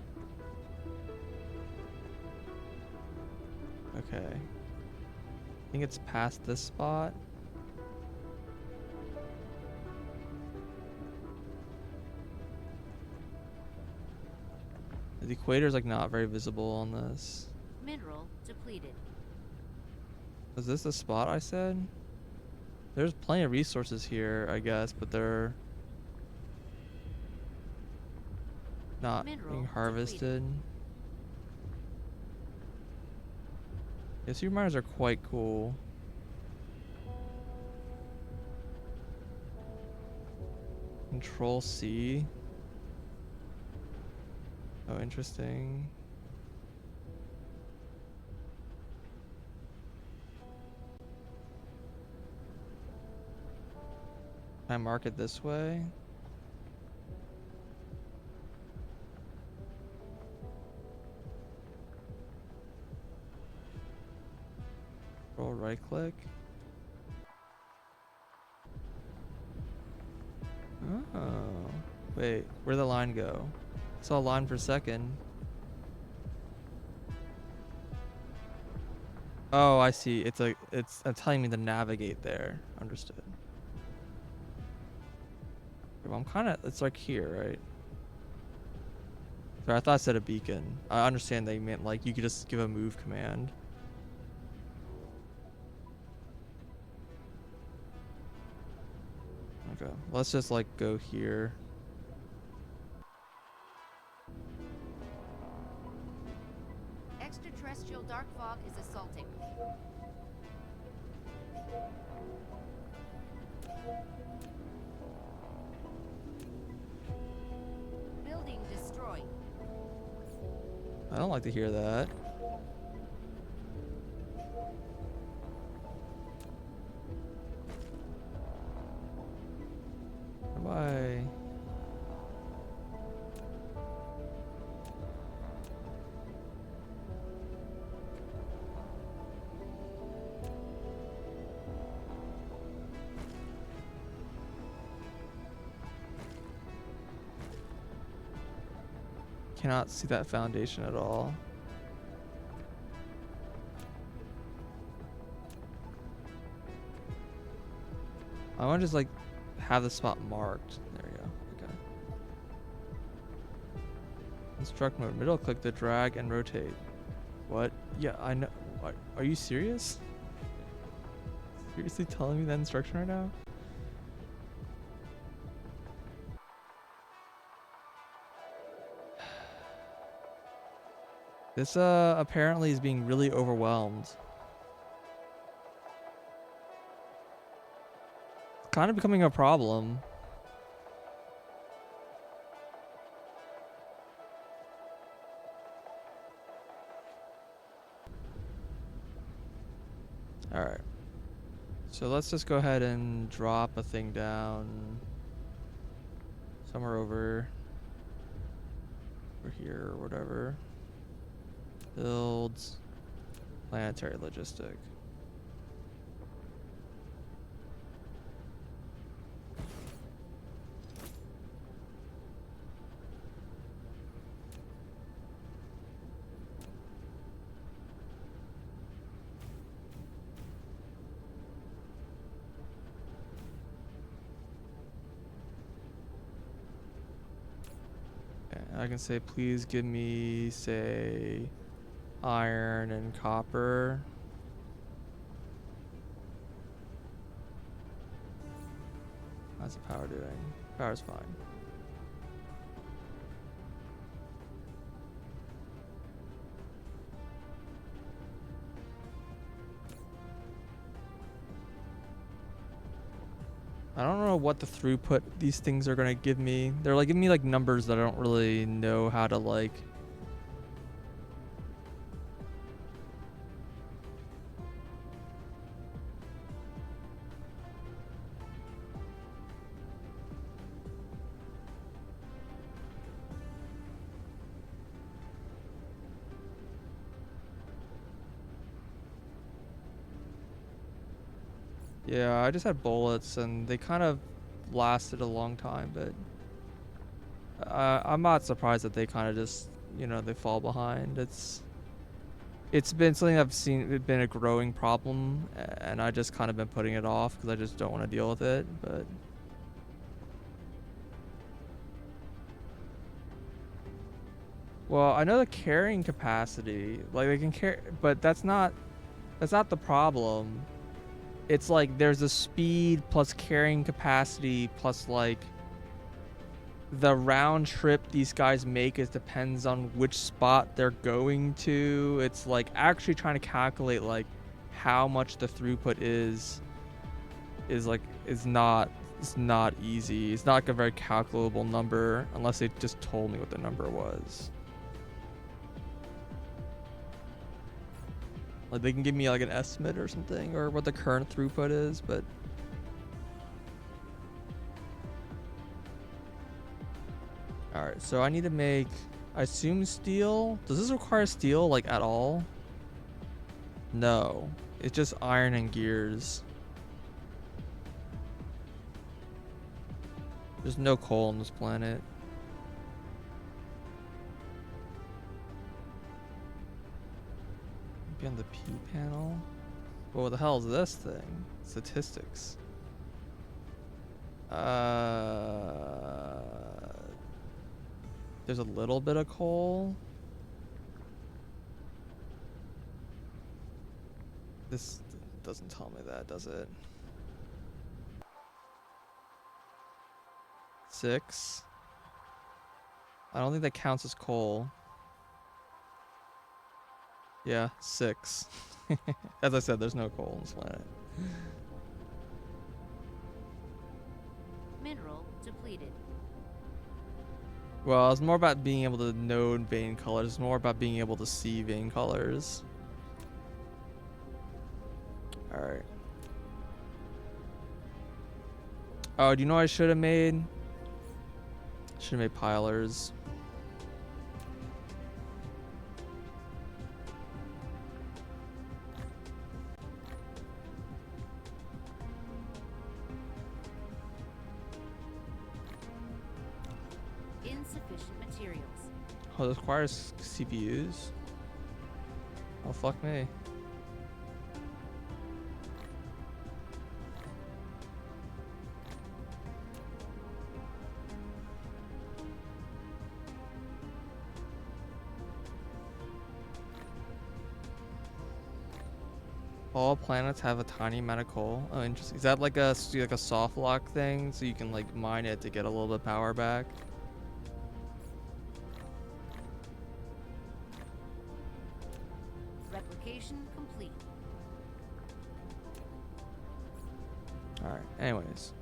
Okay. I think it's past this spot. The equator is like not very visible on this. Mineral depleted. Is this the spot I said? There's plenty of resources here, I guess, but they're not Mineral being harvested. depleted. Yeah, super miners are quite cool. Control C. Oh, interesting. Can I mark it this way? Control right click. Oh. Wait, where'd the line go? I saw a line for a second. Oh, I see. It's telling me to navigate there. Understood. Well, I'm kind of, it's like here, right? Sorry, I thought I said a beacon. I understand they meant like you could just give a move command. Okay, let's just like go here. Extraterrestrial dark fog is assaulting. Building destroyed. I don't like to hear that. Bye. Cannot see that foundation at all. I want to just like have the spot marked. There we go. Okay. Instruct mode. Middle click to drag and rotate. What? Yeah, I know. What? Are you serious? Seriously telling me that instruction right now? This apparently is being really overwhelmed. It's kind of becoming a problem. Alright. So let's just go ahead and drop a thing down somewhere over here or whatever. Builds planetary logistic. I can say, please give me, say, iron and copper. How's the power doing? Power's fine. I don't know what the throughput these things are gonna give me. They're like giving me like numbers that I don't really know how to like. Yeah, I just had bullets and they kind of lasted a long time, but I'm not surprised that they kind of just, you know, they fall behind. It's been something I've seen, it's been a growing problem, and I just kind of been putting it off because I just don't want to deal with it, but well, I know the carrying capacity, like they can carry, but that's not the problem. It's like there's a speed plus carrying capacity plus like the round trip these guys make is depends on which spot they're going to. It's like actually trying to calculate like how much the throughput is like it's not easy. It's not like a very calculable number unless they just told me what the number was. Like they can give me like an estimate or something or what the current throughput is, but alright, so I need to make, I assume steel. Does this require steel like at all? No, it's just iron and gears. There's no coal on this planet. Again, the P panel. Well, what the hell is this thing? Statistics. There's a little bit of coal. This doesn't tell me that, does it? 6. I don't think that counts as coal. Yeah, 6. As I said, there's no coal on this planet. Mineral depleted. Well, it's more about being able to know vein colors. It's more about being able to see vein colors. Alright. Oh, do you know what I should have made? Should have made pilers. Insufficient materials. Oh, this requires CPUs? Oh, fuck me. All planets have a tiny amount of coal. Oh, interesting. Is that like a soft lock thing, so you can like mine it to get a little bit of power back? Replication complete. All right. Anyways,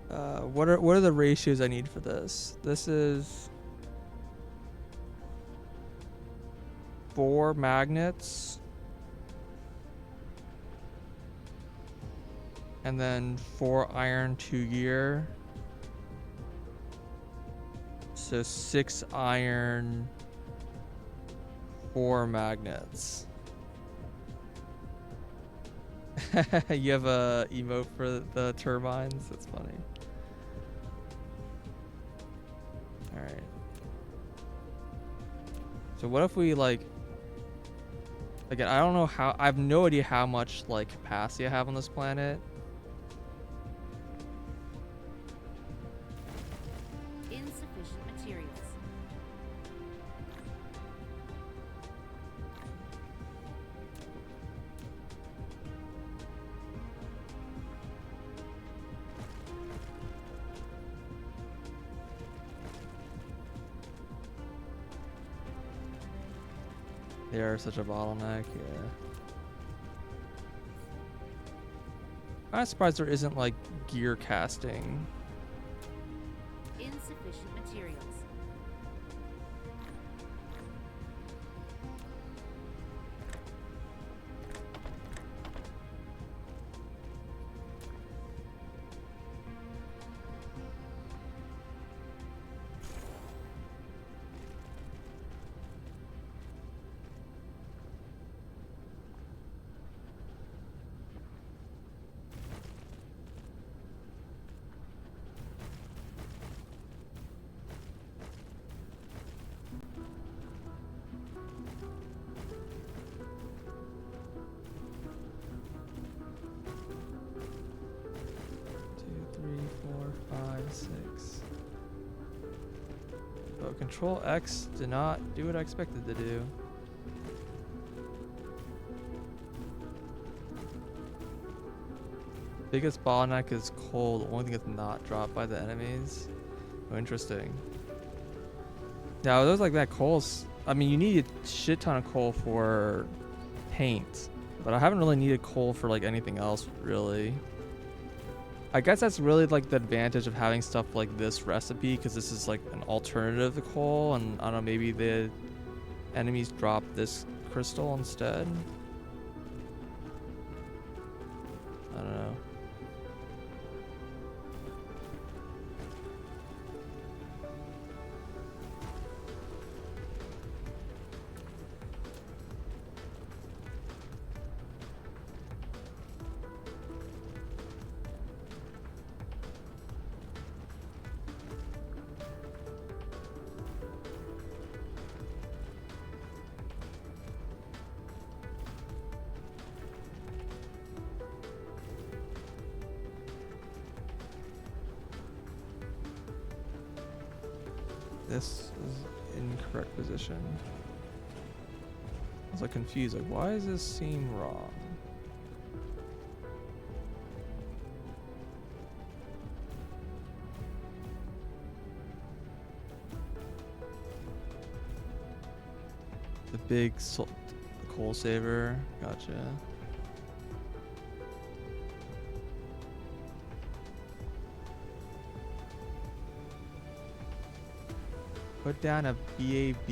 what are the ratios I need for this? This is 4 magnets, and then 4 iron 2 gear. So 6 iron, 4 magnets. You have a emote for the turbines? That's funny. Alright. So what if we like... Again, I don't know how... I have no idea how much like capacity I have on this planet. Insufficient materials. They are such a bottleneck, yeah. I'm surprised there isn't like gear casting. Insufficient materials. Oh, Control X did not do what I expected to do. Biggest bottleneck is coal. The only thing that's not dropped by the enemies. Oh, interesting. Yeah, those like that coal's... I mean, you need a shit ton of coal for paint. But I haven't really needed coal for like anything else, really. I guess that's really like the advantage of having stuff like this recipe, because this is like an alternative to coal, and I don't know, maybe the enemies drop this crystal instead. I don't know. this is incorrect position. I was like confused, like why does this seem wrong? The big coal saver, gotcha. Put down a BAB.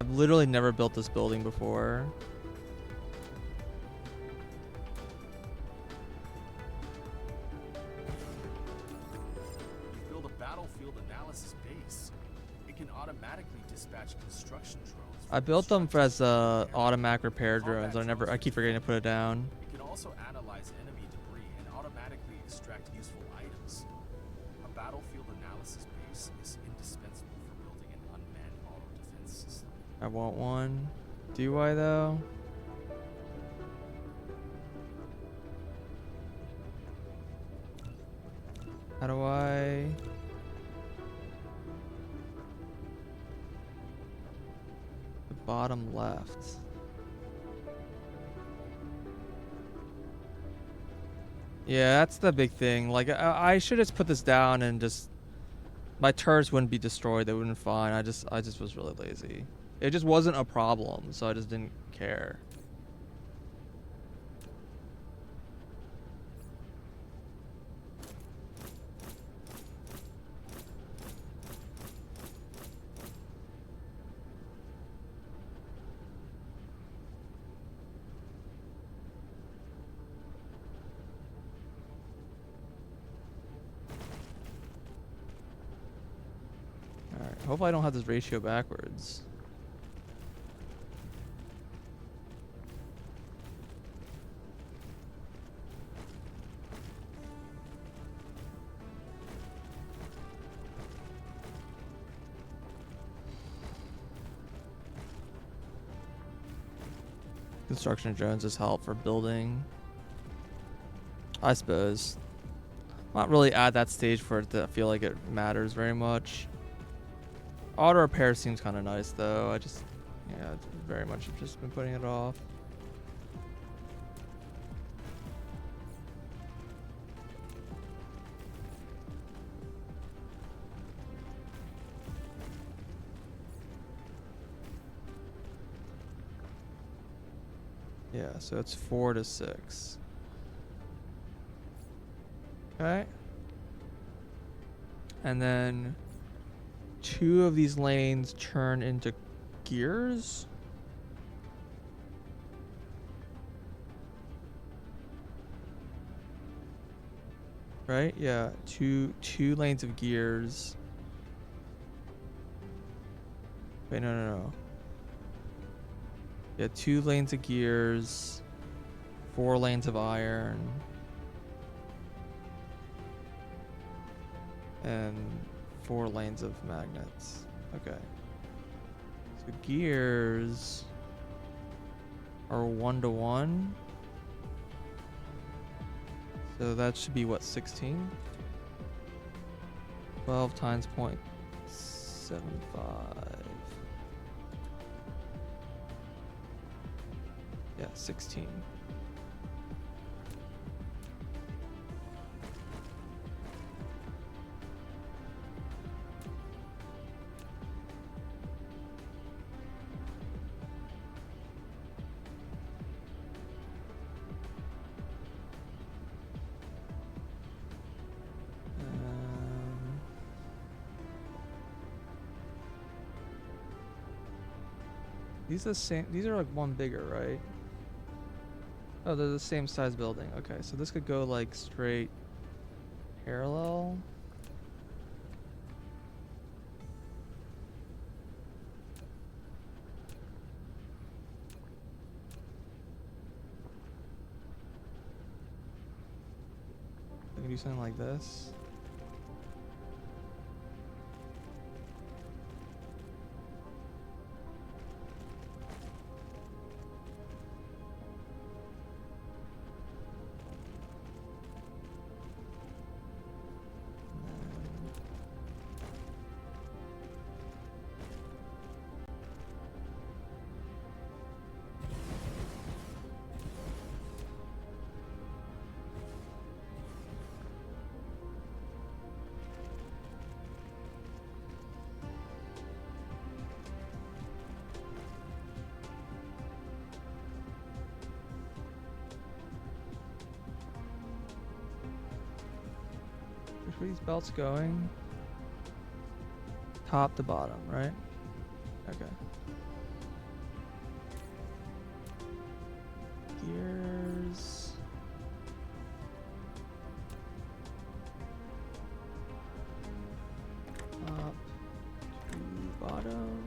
I've literally never built this building before. You build a battlefield analysis base. It can automatically dispatch construction drones. I built them as automatic repair drones. I keep forgetting to put it down. It can also analyze enemy debris and automatically extract useful items. A battlefield analysis base is indispensable for building an unmanned auto defense system. I want one. Do I though? How do I? The bottom left. Yeah, that's the big thing. Like I should just put this down and just my turrets wouldn't be destroyed. They wouldn't fine. I just was really lazy. It just wasn't a problem, so I just didn't care. Alright, hopefully I don't have this ratio backwards. Construction drones just help for building. I suppose. Not really at that stage for it to feel like it matters very much. Auto repair seems kind of nice though. Yeah, it's very much have just been putting it off. Yeah, so it's 4 to 6. Okay. And then 2 of these lanes turn into gears. Right? Yeah, two lanes of gears. Wait, no. Yeah, 2 lanes of gears, 4 lanes of iron, and 4 lanes of magnets. Okay. So gears are 1 to 1. So that should be what, 16? 12 times 0.75. Yeah, 16. These are the same. These are like one bigger, right? Oh, they're the same size building. Okay, so this could go like straight parallel. I can do something like this. where these belts going? Top to bottom, right? Okay. Gears. Top to bottom.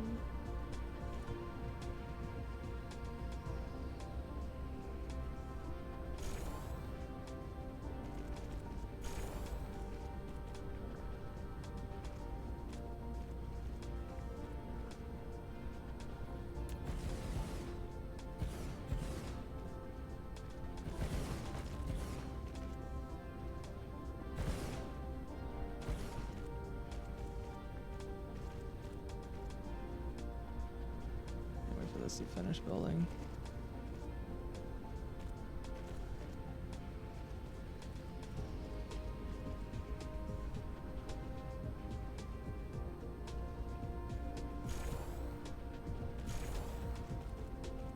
Wait for this to finish building.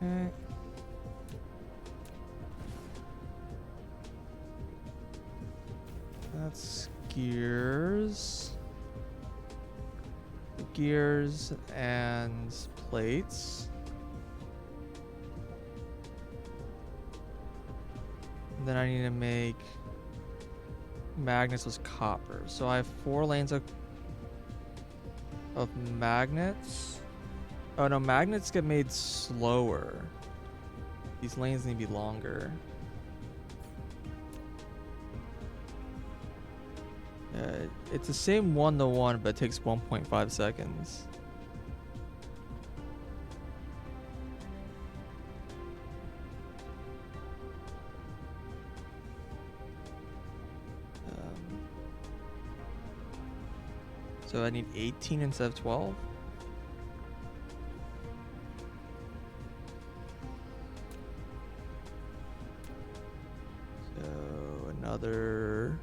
Okay. That's gears. Gears and plates. And then I need to make magnets with copper. So I have 4 lanes of magnets. Oh no, magnets get made slower. These lanes need to be longer. It's the same 1-to-1, but it takes 1.5 seconds. So I need 18 instead of 12. So another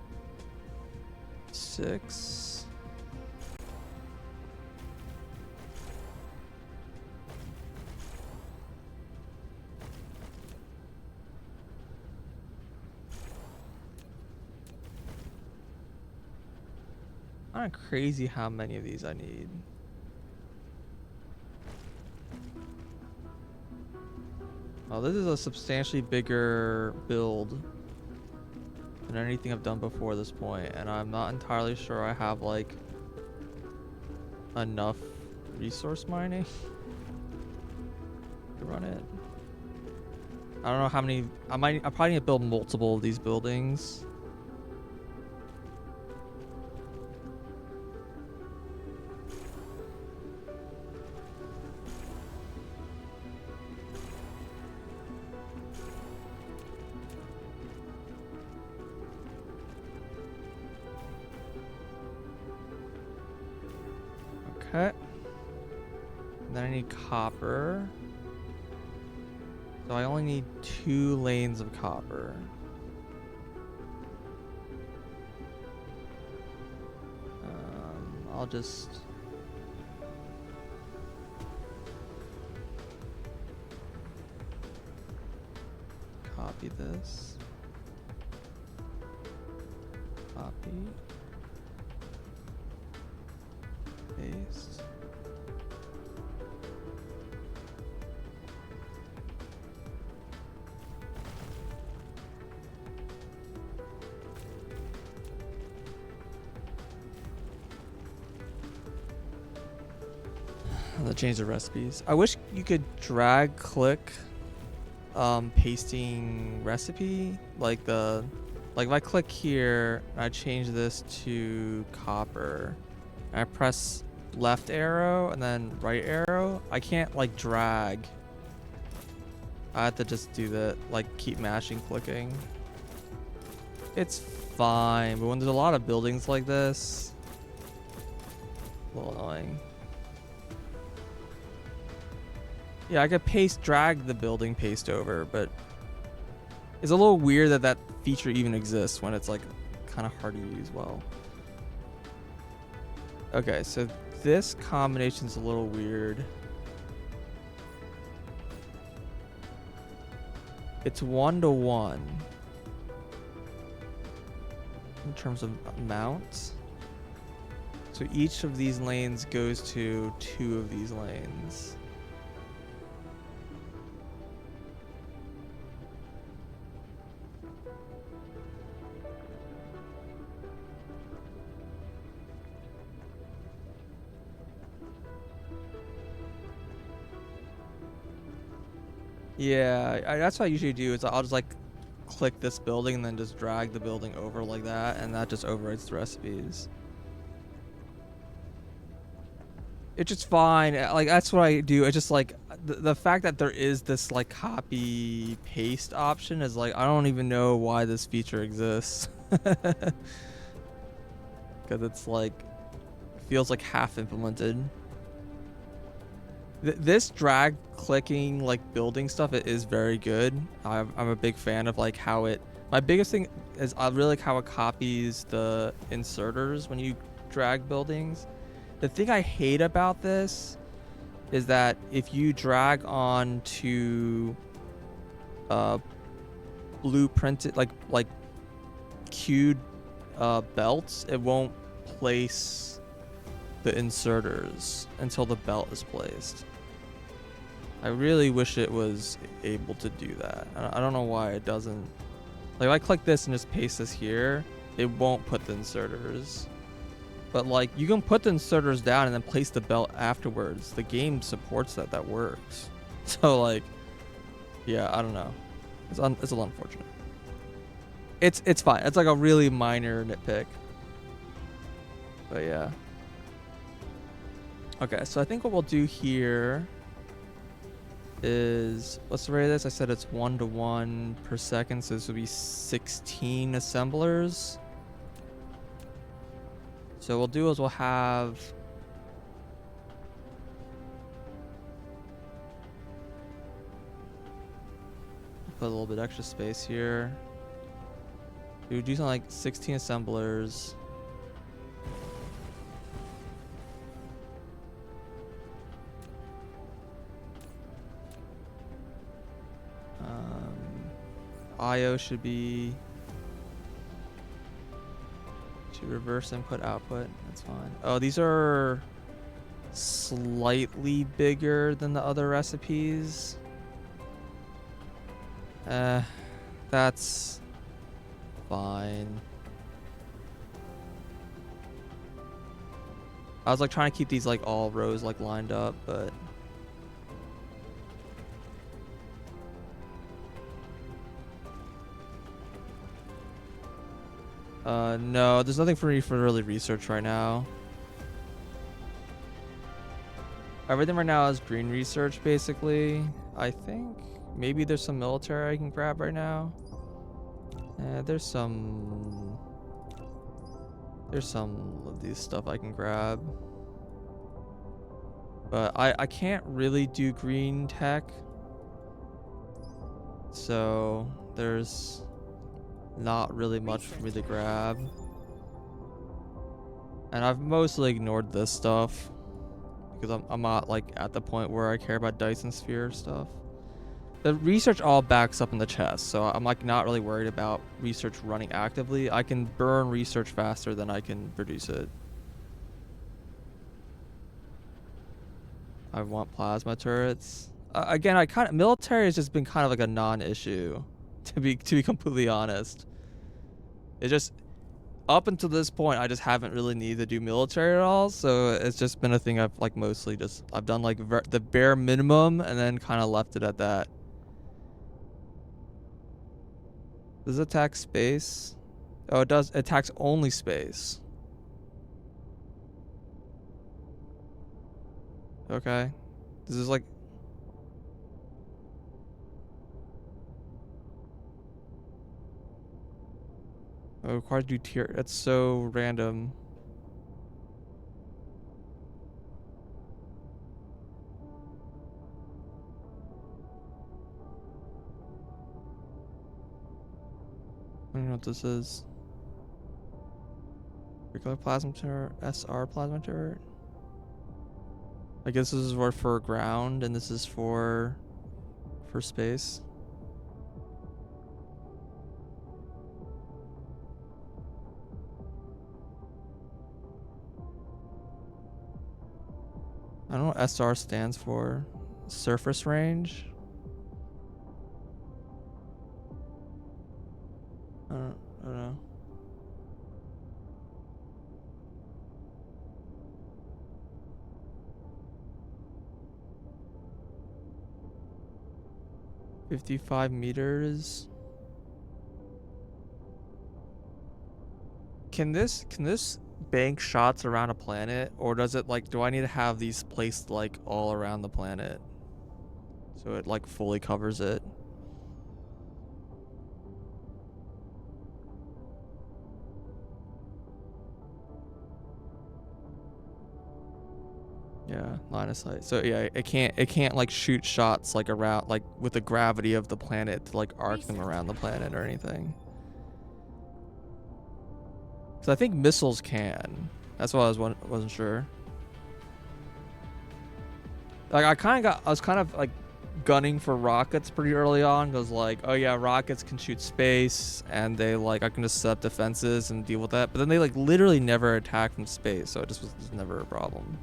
6. Kind of crazy how many of these I need. Oh, this is a substantially bigger build than anything I've done before this point, and I'm not entirely sure I have like enough resource mining to run it. I don't know how many. I probably need to build multiple of these buildings. Okay. And then I need copper. So I only need 2 lanes of copper. I'll just copy this. Copy. Paste. I'll change the recipes. I wish you could drag click pasting recipe like if I click here and I change this to copper and I press left arrow and then right arrow, I can't like drag. I have to just do that, like keep mashing clicking. It's fine, but when there's a lot of buildings like this, a little annoying. Yeah, I could drag the building paste over, but it's a little weird that that feature even exists when it's like kind of hard to use well. Okay, so this combination's a little weird. It's 1-to-1. in terms of amount. So each of these lanes goes to 2 of these lanes. Yeah, that's what I usually do is I'll just like click this building and then just drag the building over like that, and that just overwrites the recipes. It's just fine. Like that's what I do. It's just like the fact that there is this like copy paste option is like I don't even know why this feature exists. Because it's like feels like half implemented. This drag clicking like building stuff, it is very good. I'm a big fan of like how it. My biggest thing is I really like how it copies the inserters when you drag buildings. The thing I hate about this is that if you drag on to blueprinted like queued belts, it won't place the inserters until the belt is placed. I really wish it was able to do that. I don't know why it doesn't. Like if I click this and just paste this here, it won't put the inserters. But like you can put the inserters down and then place the belt afterwards. The game supports that. That works. So like, yeah, I don't know. It's a little unfortunate. It's fine. It's like a really minor nitpick. But yeah. Okay, so I think what we'll do here is, what's the rate of this? I said it's 1 to 1 per second, so this would be 16 assemblers. So what we'll do is we'll have put a little bit extra space here. We would do something like 16 assemblers. IO should be to reverse input output. That's fine. Oh, these are slightly bigger than the other recipes. That's fine. I was like trying to keep these like all rows like lined up, but no, there's nothing for me for really research right now. Everything right now is green research, basically. I think maybe there's some military I can grab right now. There's some of these stuff I can grab. But I can't really do green tech. So there's not really much for me to grab. And I've mostly ignored this stuff because I'm not like at the point where I care about Dyson sphere stuff. The research all backs up in the chest, so I'm like not really worried about research running actively. I can burn research faster than I can produce it. I want plasma turrets. Again, military has just been kind of like a non-issue, to be completely honest. It just up until this point, I just haven't really needed to do military at all. So it's just been a thing I've like mostly just I've done like the bare minimum and then kind of left it at that. Does it attack space? Oh, it does. It attacks only space. Okay. This is like. Oh, required to do tier. That's so random. I don't know what this is. Regular plasma turret, SR plasma turret. I guess this is for ground, and this is for space. don't know what SR stands for. Surface range? I don't know. $55 meters. Can this bank shots around a planet, or does it like, do I need to have these placed like all around the planet so it like fully covers it? Yeah, line of sight. So yeah, it can't like shoot shots like around, like with the gravity of the planet to like arc them around the planet or anything. So I think missiles can. That's why wasn't sure. Like I was kind of like gunning for rockets pretty early on, because like, oh yeah, rockets can shoot space and they like, I can just set up defenses and deal with that. But then they like literally never attack from space, so it just was never a problem.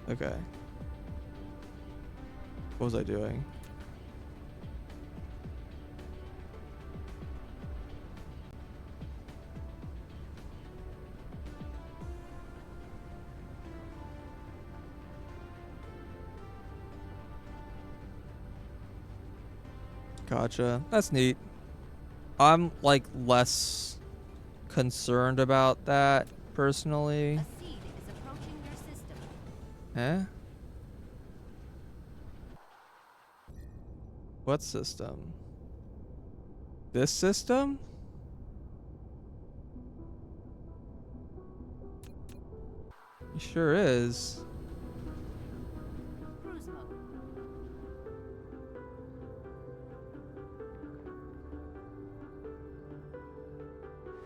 Okay. What was I doing? Gotcha. That's neat. I'm like less concerned about that personally. A seed is approaching your system. Eh? What system? This system? It sure is. Cruise mode.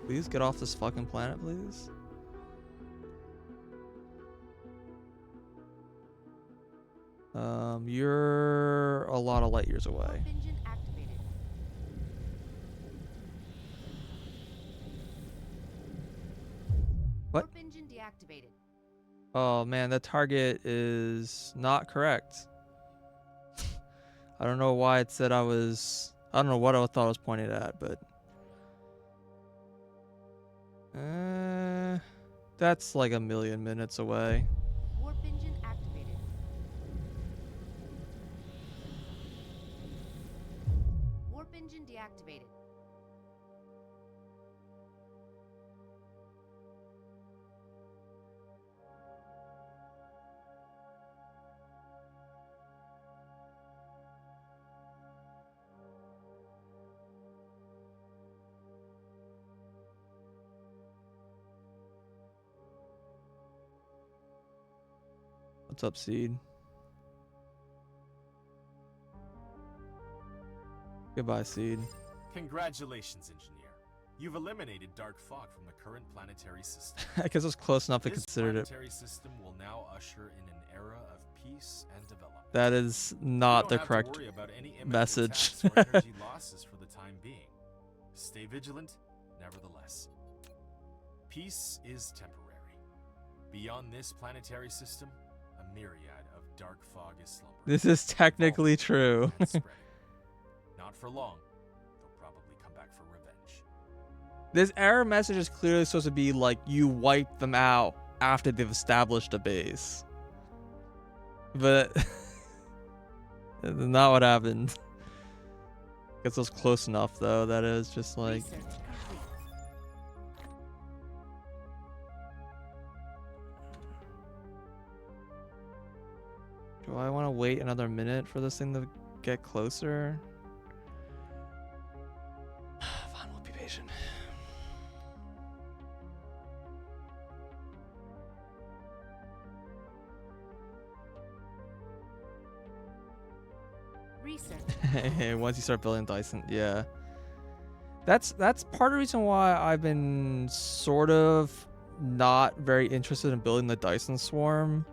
Please get off this fucking planet, please. You're a lot of light years away. Warp engine activated. What? Warp engine deactivated. Oh man, the target is not correct. I don't know why it said I don't know what I thought I was pointed at, but that's like a million minutes away. Warp engine activated. Warp engine deactivated. What's up, Seed? Goodbye, Seed. Congratulations, engineer. You've eliminated dark fog from the current planetary system. I guess it's close enough to This consider it. planetary system will now usher in an era of peace and development. That is You not don't the have to correct worry about any imminent message. attacks or energy losses for the time being. Stay vigilant, nevertheless. Peace is temporary. Beyond this planetary system, a myriad of dark fog is slumbering. This is technically true. and spreading. Not for long. They'll probably come back for revenge. This error message is clearly supposed to be like, you wipe them out after they've established a base. But that's not what happened. Gets us close enough though that is just like, Research complete. do I want to wait another minute for this thing to get closer? Fine, we'll be patient. Research. Once you start building Dyson, yeah. That's part of the reason why I've been sort of not very interested in building the Dyson Swarm.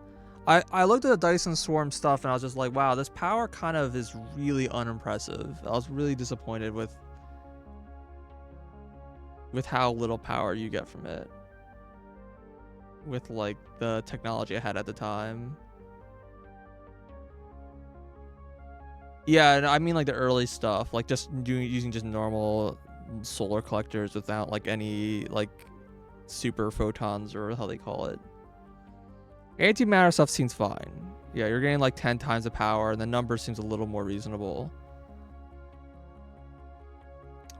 I looked at the Dyson Swarm stuff and I was just like, wow, this power kind of is really unimpressive. I was really disappointed with with how little power you get from it. With like the technology I had at the time. Yeah, and I mean like the early stuff, like just using just normal solar collectors without like any like super photons or how they call it. Antimatter stuff seems fine. Yeah, you're getting like 10 times the power, and the number seems a little more reasonable.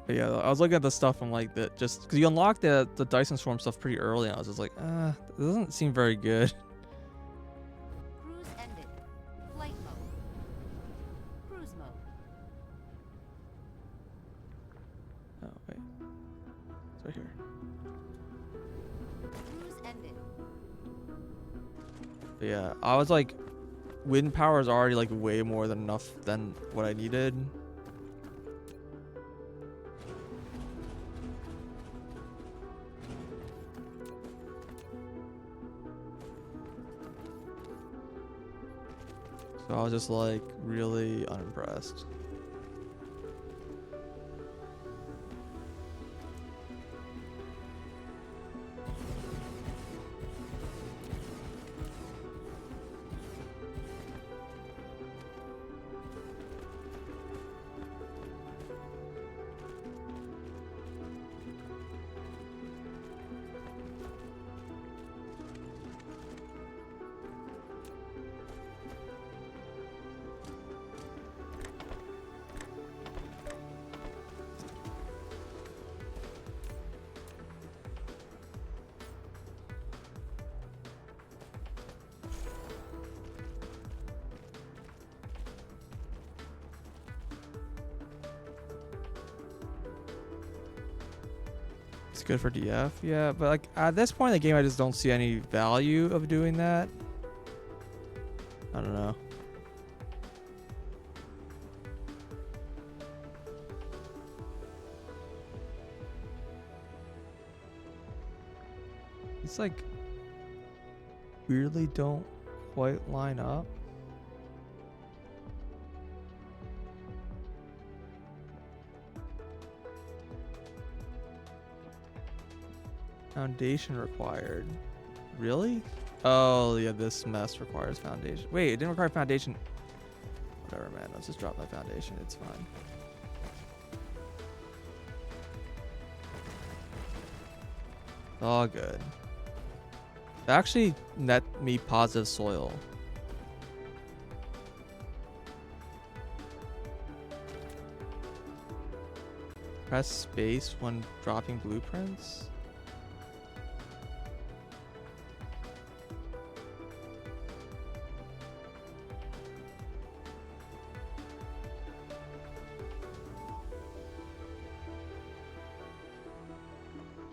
But yeah, I was looking at the stuff from like the just because you unlock the Dyson Swarm stuff pretty early, and I was just like, it doesn't seem very good. Cruise ended. Flight mode. Cruise mode. Oh wait, it's right here. Cruise ended. But yeah, I was like, wind power is already like way more than enough than what I needed. So I was just like really unimpressed. It's good for DF, yeah, but like at this point in the game, I just don't see any value of doing that. I don't know. It's like weirdly don't quite line up. Foundation required. Really? Oh, yeah, this mess requires foundation. Wait, it didn't require foundation. Whatever, man. Let's just drop my foundation. It's fine. All good. It actually net me positive soil. Press space when dropping blueprints.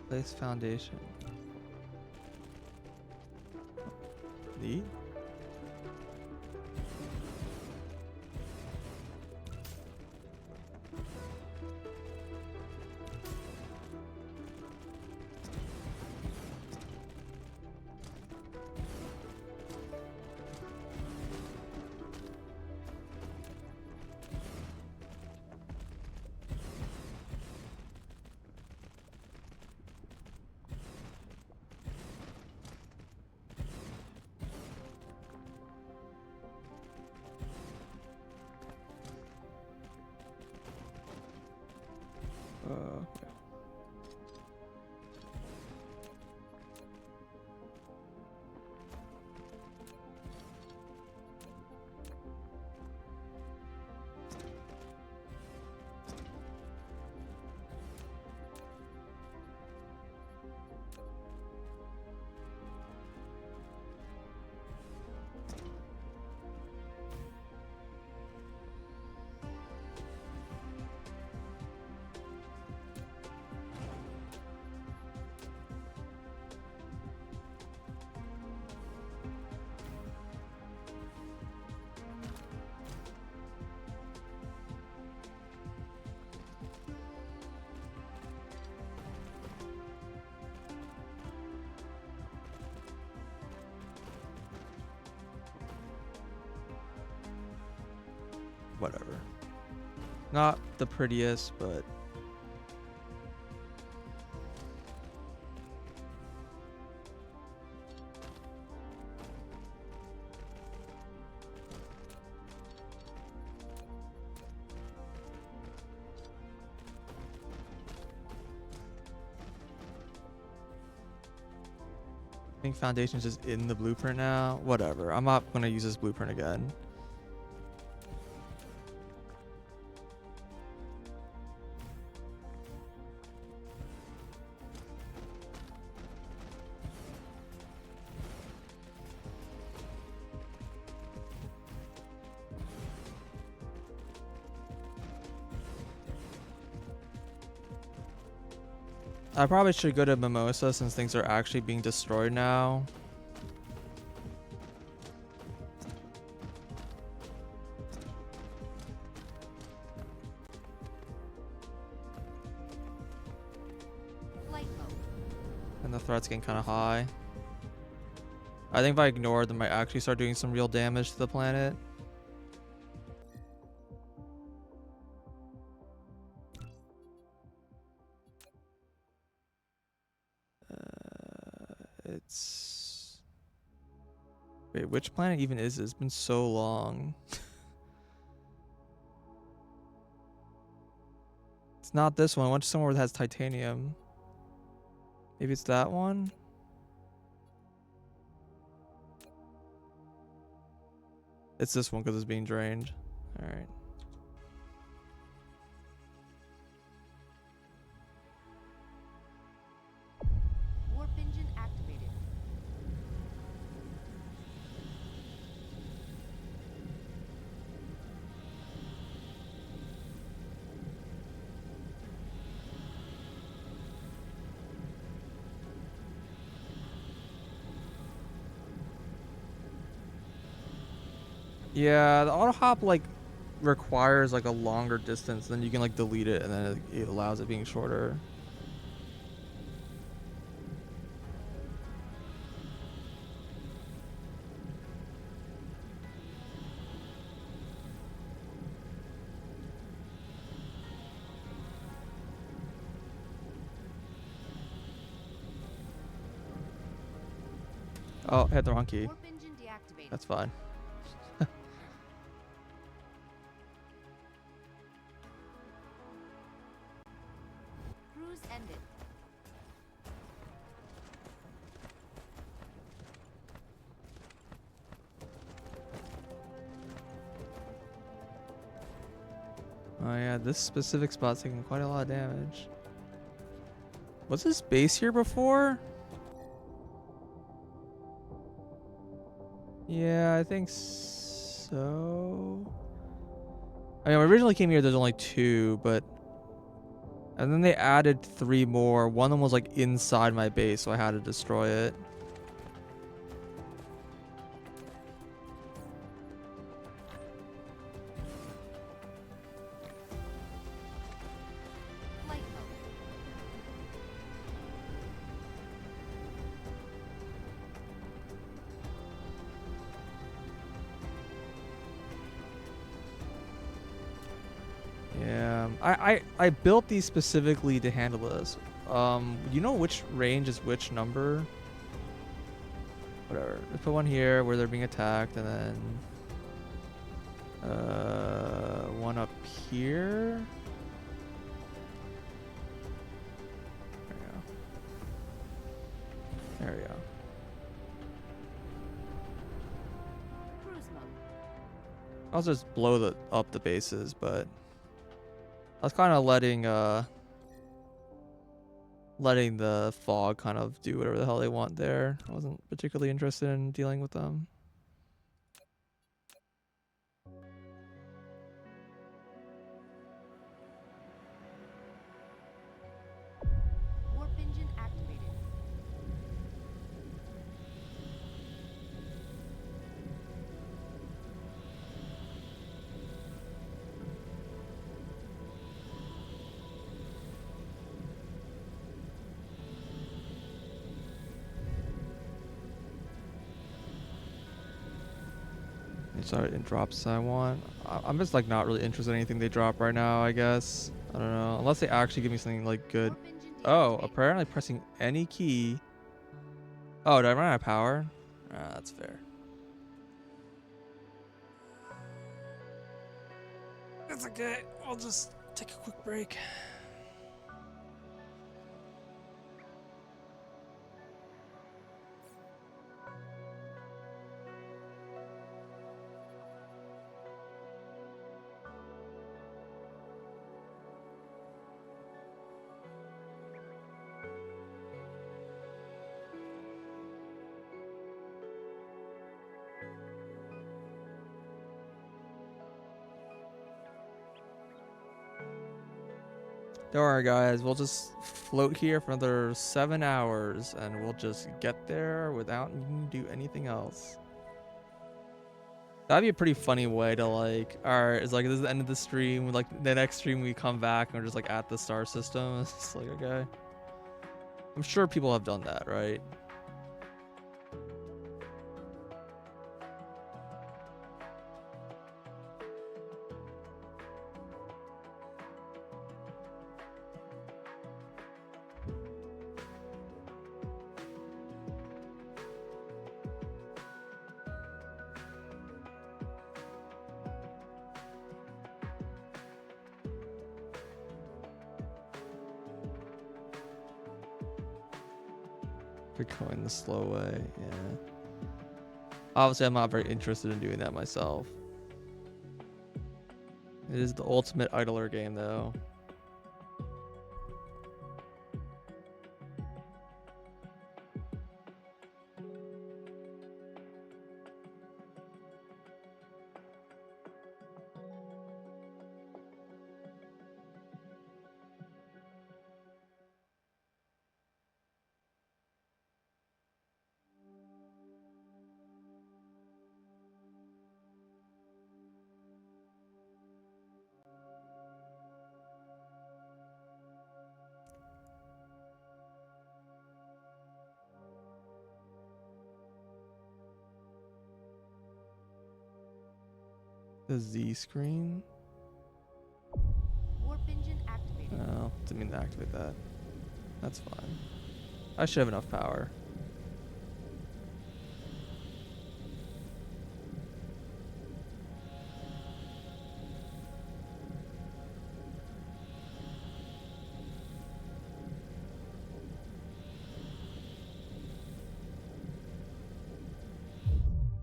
Place foundation. Neat. Okay. Whatever. Not the prettiest, but think foundation's just in the blueprint now. Whatever. I'm not gonna use this blueprint again. I probably should go to Mimosa since things are actually being destroyed now. Flight mode. And the threat's getting kind of high. I think if I ignore them, I might actually start doing some real damage to the planet. It's... Wait, which planet even is this? It's been so long. It's not this one. I went to somewhere that has titanium. Maybe it's that one? It's this one because it's being drained. Alright. Warp engine activated. Yeah, the auto hop like requires like a longer distance, then you can like delete it and then it allows it being shorter. Oh, I hit the wrong key. Warp engine deactivated. That's fine. Cruise ended. Oh yeah, this specific spot's taking quite a lot of damage. Was this base here before? Yeah, I think so. I mean, when I originally came here, there's only 2, but... And then they added 3 more. One of them was like inside my base, so I had to destroy it. Flight mode. Yeah, I built these specifically to handle this. You know which range is which number? Whatever. Let's put one here where they're being attacked, and then one up here. There we go. There we go. Cruise mode. I'll just blow up the bases, but I was kind of letting the fog kind of do whatever the hell they want there. I wasn't particularly interested in dealing with them. Warp engine activated. Sorry, in drops I want. I'm just like not really interested in anything they drop right now, I guess. I don't know. Unless they actually give me something like good. Warp engine Oh, deactivated. apparently pressing any key. Oh, did I run out of power? Ah, that's fair. It's okay. I'll just take a quick break. Don't worry, guys. We'll just float here for another 7 hours, and we'll just get there without needing to do anything else. That'd be a pretty funny way to like, all right, it's like this is the end of the stream. Like the next stream we come back and we're just like at the star system. It's just like, okay. I'm sure people have done that, right? Going the slow way, yeah. Obviously, I'm not very interested in doing that myself. It is the ultimate idler game, though. The Z screen? Warp engine activated. Oh, didn't mean to activate that. That's fine. I should have enough power.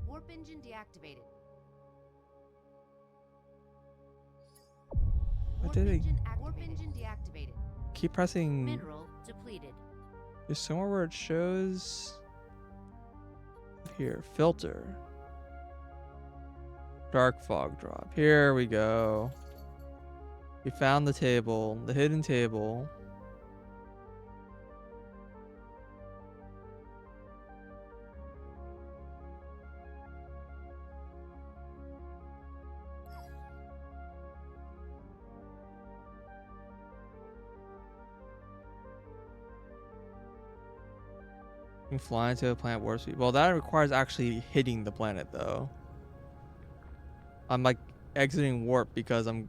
Warp engine deactivated. What did it? Warp engine deactivated. Keep pressing. Mineral depleted. There's somewhere where it shows. Here, filter. Dark fog drop. Here we go. We found the table, the hidden table. You can fly into a planet warp speed. Well, that requires actually hitting the planet, though. I'm like exiting warp because I'm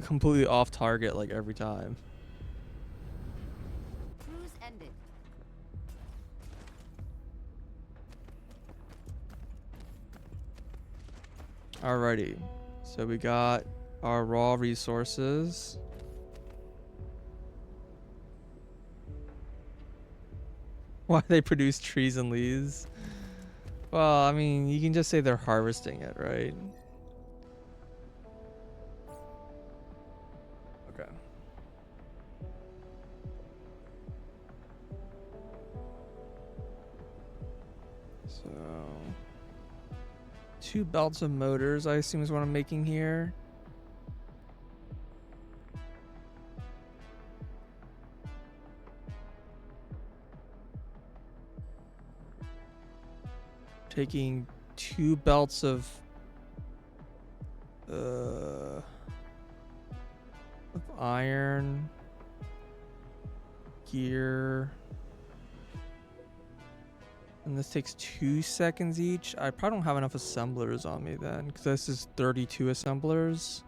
completely off target like every time. Cruise ended. Alrighty, so we got our raw resources. Why they produce trees and leaves? Well, I mean, you can just say they're harvesting it, right? Okay. So, 2 belts of motors, I assume is what I'm making here. Taking 2 belts of iron, gear, and this takes 2 seconds each. I probably don't have enough assemblers on me then, because this is 32 assemblers.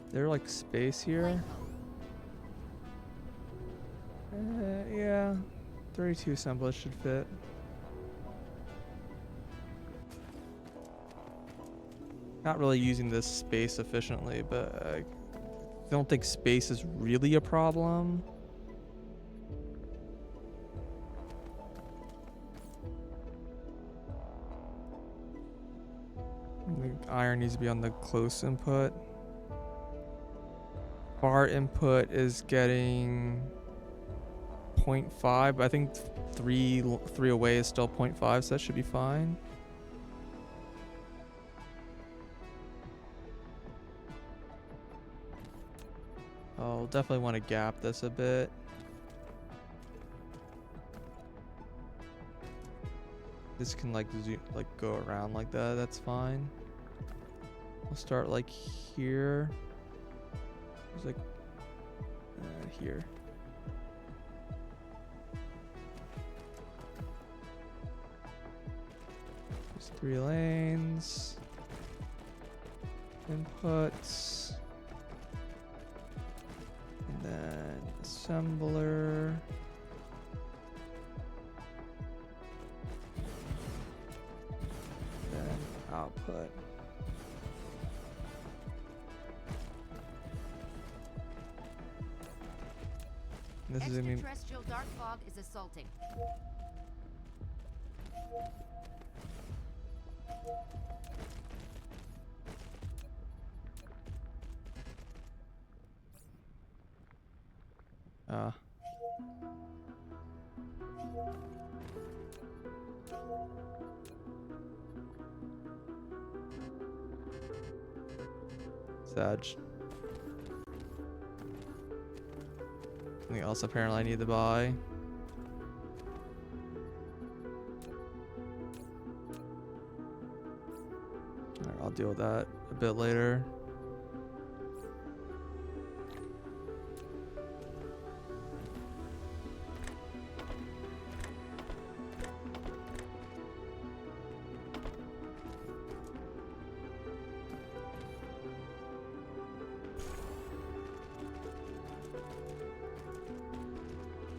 They're like space here. Yeah, 32 assemblers should fit. Not really using this space efficiently, but I don't think space is really a problem. The iron needs to be on the close input. Bar input is getting 0.5, but I think 3 away is still 0.5, so that should be fine. I'll definitely want to gap this a bit. This can like zoom, like go around like that. That's fine. I'll start like here. It's like here. There's 3 lanes. Inputs. And then assembler. Then output. This is gonna be Extraterrestrial dark fog is assaulting. Sag. Something else apparently I need to buy. Alright, I'll deal with that a bit later.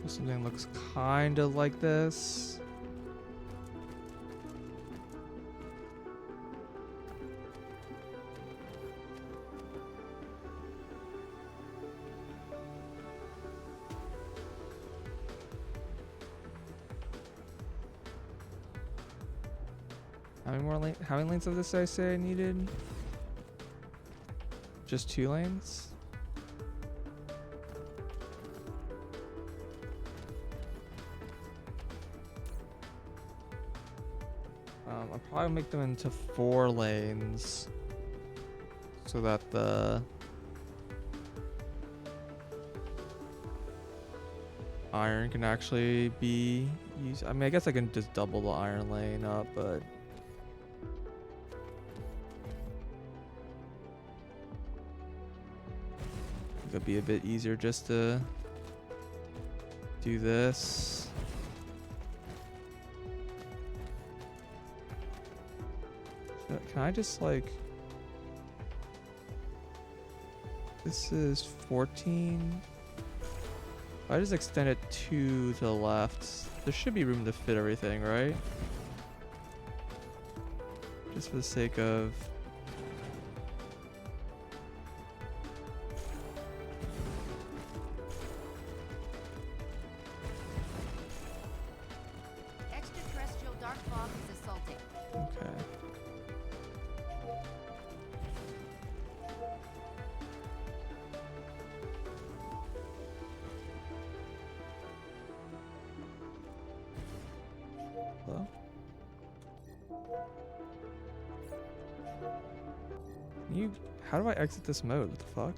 Something looks kind of like this. How many lanes of this I say I needed? Just 2 lanes? I'll probably make them into 4 lanes so that the iron can actually be used. I mean, I guess I can just double the iron lane up, but it could be a bit easier just to do this. Can I just like, this is 14. If I just extend it 2 to the left, there should be room to fit everything, right? Just for the sake of Extraterrestrial dark fog is assaulting. okay. Hello? How do I exit this mode? What the fuck?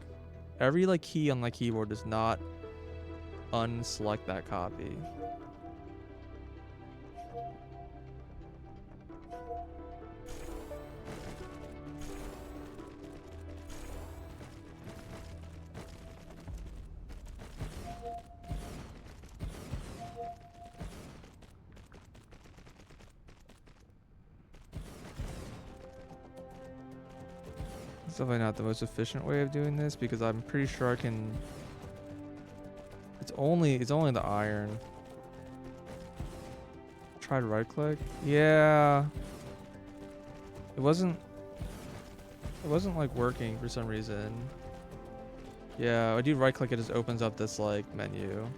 Every like key on my keyboard does not unselect that copy. It's definitely not the most efficient way of doing this because I'm pretty sure I can. It's only the iron. Try to right click. Yeah. It wasn't like working for some reason. Yeah, I do right click, it just opens up this like menu.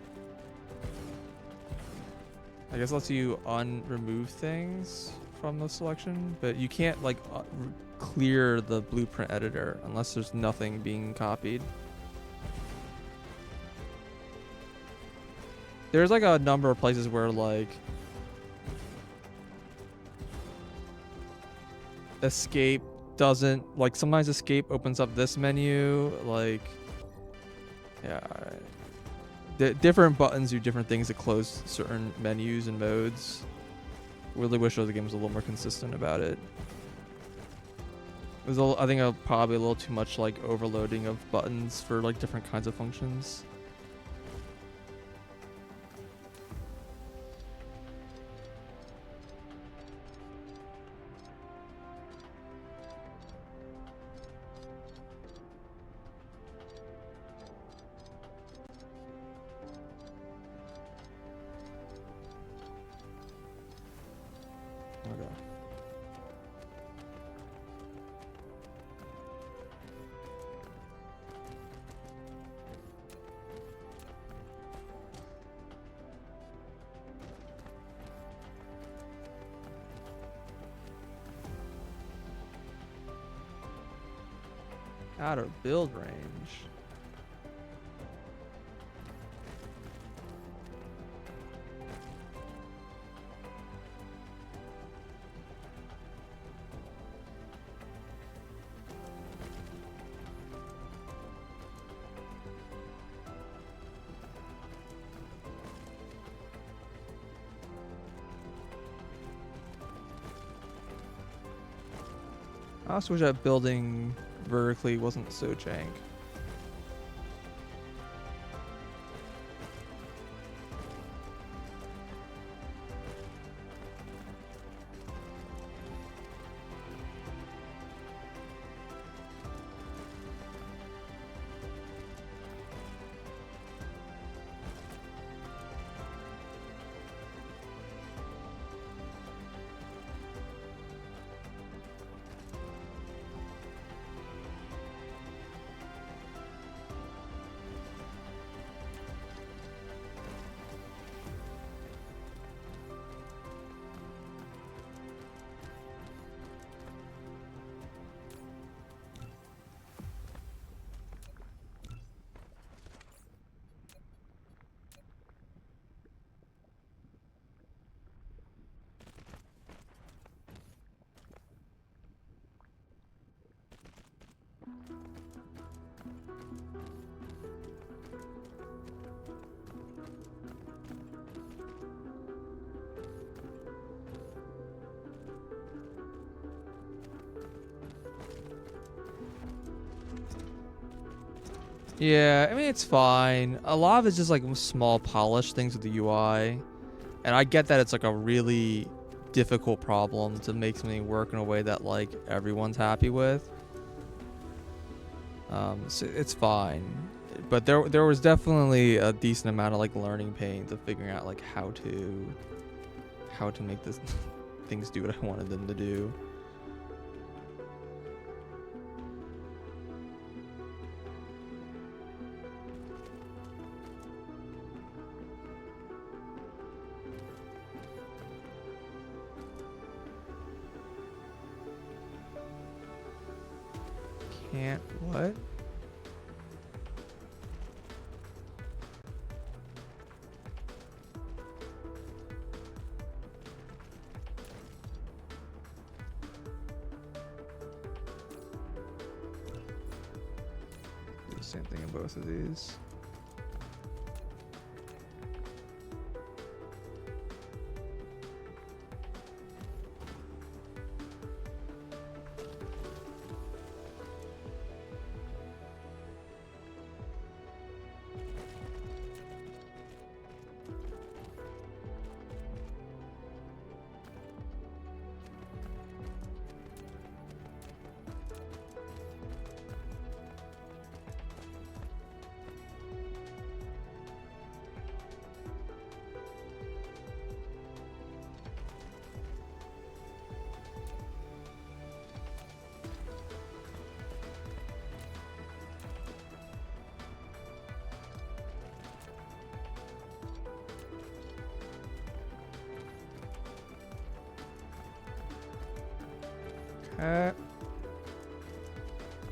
I guess it lets you remove things from the selection, but you can't like clear the blueprint editor unless there's nothing being copied. There's like a number of places where like escape doesn't, like sometimes escape opens up this menu, like Yeah, alright. Different buttons do different things to close certain menus and modes. Really wish the game was a little more consistent about it. There's I think probably a little too much like overloading of buttons for like different kinds of functions. Okay. Out of build range. I also wish that building vertically wasn't so jank. Yeah, I mean, it's fine. A lot of it's just like small polish things with the UI. And I get that it's like a really difficult problem to make something work in a way that like everyone's happy with. So it's fine. But there was definitely a decent amount of like learning pains of figuring out like how to make this things do what I wanted them to do. Can't what? Do the same thing in both of these.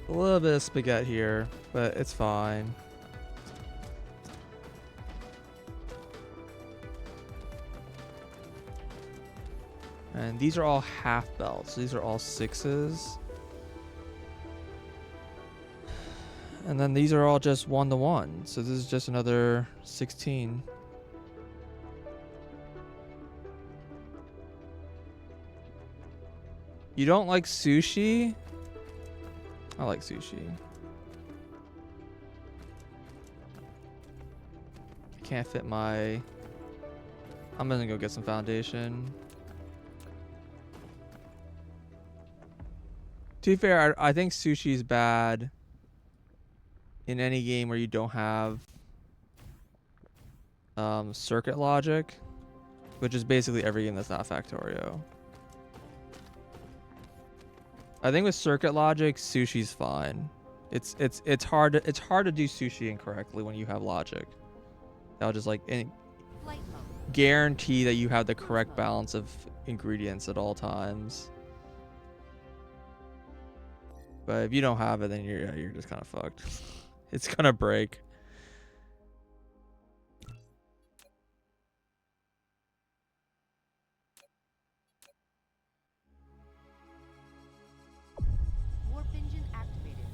A little bit of spaghetti here, but it's fine. And these are all half belts. These are all 6s. And then these are all just 1-to-1. So this is just another 16. You don't like sushi? I like sushi. I can't fit my... I'm gonna go get some foundation. To be fair, I think sushi is bad in any game where you don't have circuit logic, which is basically every game that's not Factorio. I think with circuit logic, sushi's fine. It's hard to do sushi incorrectly when you have logic. That'll just like Flight mode. guarantee that you have the correct balance of ingredients at all times. But if you don't have it, then you're just kind of fucked. It's gonna break. Warp engine activated.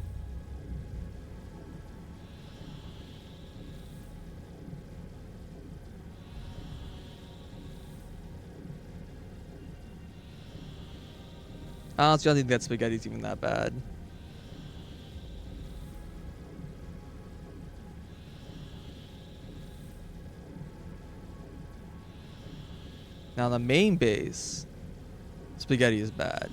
Honestly, I don't think that spaghetti's even that bad. Now the main base, spaghetti is bad.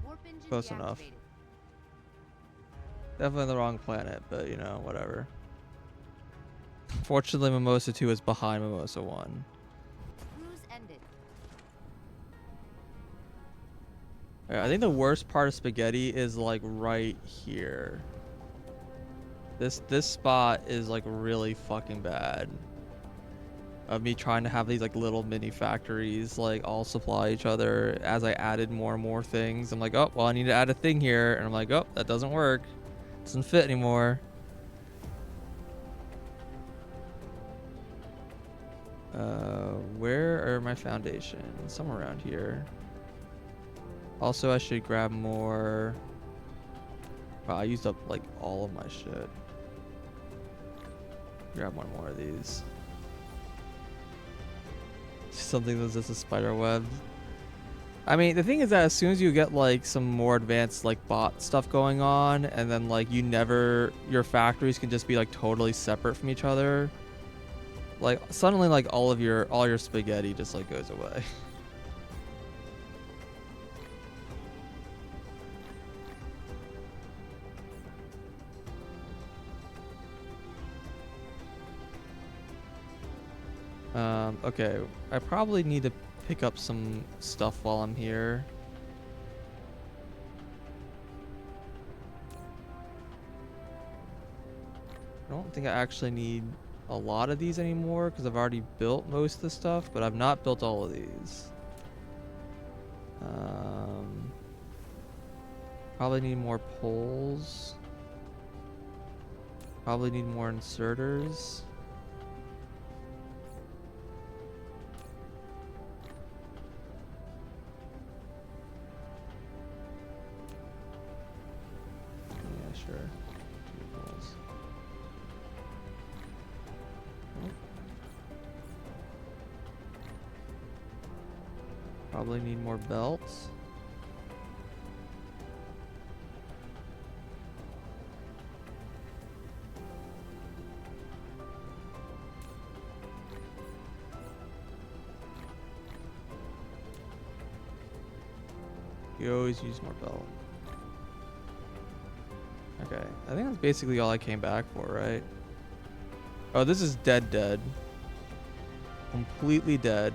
Warp engine Close enough. deactivated. Definitely the wrong planet, but you know, whatever. Fortunately, Mimosa 2 is behind Mimosa 1. Cruise ended. Alright, I think the worst part of spaghetti is like right here. This spot is like really fucking bad. Of me trying to have these like little mini factories like all supply each other. As I added more and more things, I'm like, oh well, I need to add a thing here, and I'm like, oh, that doesn't work. Doesn't fit anymore. Where are my foundations? Somewhere around here. Also, I should grab more. Wow, I used up like all of my shit. Grab one more of these. Something that's just a spider web. I mean, the thing is that as soon as you get like some more advanced like bot stuff going on, and then like your factories can just be like totally separate from each other. Like suddenly like all your spaghetti just like goes away. Okay, I probably need to pick up some stuff while I'm here. I don't think I actually need a lot of these anymore because I've already built most of the stuff, but I've not built all of these. Probably need more poles. Probably need more inserters. Yeah, sure. Two poles. Oh. Probably need more belts. You always use more belt. Okay, I think that's basically all I came back for, right? Oh, this is dead. Completely dead.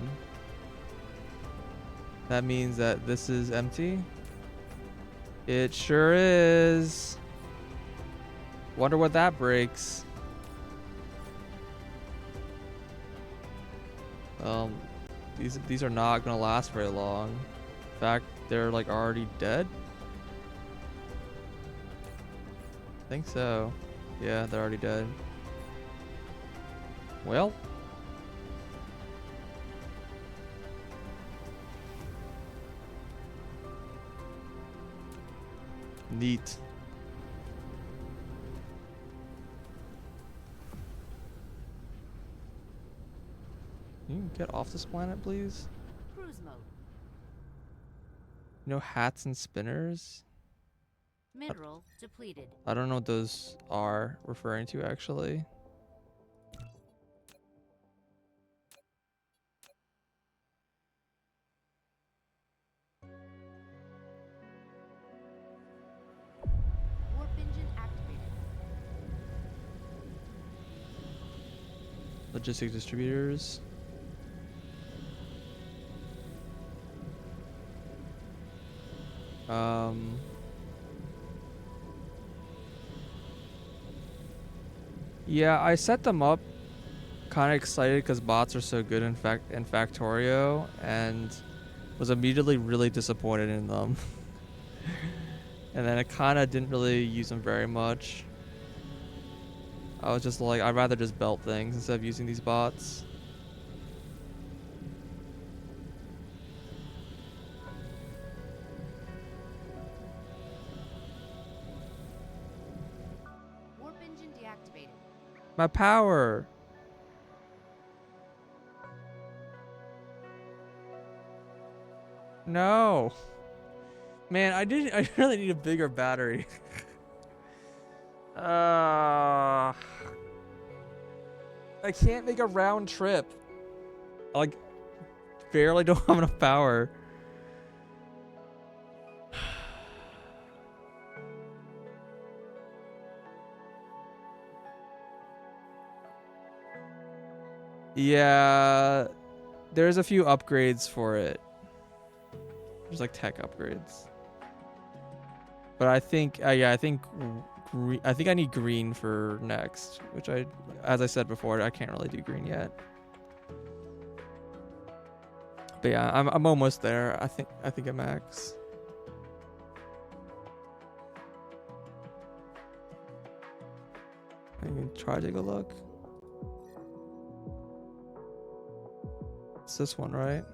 That means that this is empty. It sure is. Wonder what that breaks. These are not gonna last very long. In fact, they're like already dead. I think so. Yeah, they're already dead. Well. Neat. Can you get off this planet, please? Cruise mode. No hats and spinners? Mineral depleted. I don't know what those are referring to, actually. Warp engine activated. Logistic distributors. Yeah, I set them up kind of excited because bots are so good in Factorio, and was immediately really disappointed in them. And then I kind of didn't really use them very much. I was just like, I'd rather just belt things instead of using these bots. Warp engine deactivated. My power! No! Man, I really need a bigger battery. I can't make a round trip. I like barely don't have enough power. Yeah, there's a few upgrades for it. There's like tech upgrades. But I think, yeah, I think I need green for next, which as I said before, I can't really do green yet. But yeah, I'm almost there. I think at max. I can try to take a look. It's this one, right?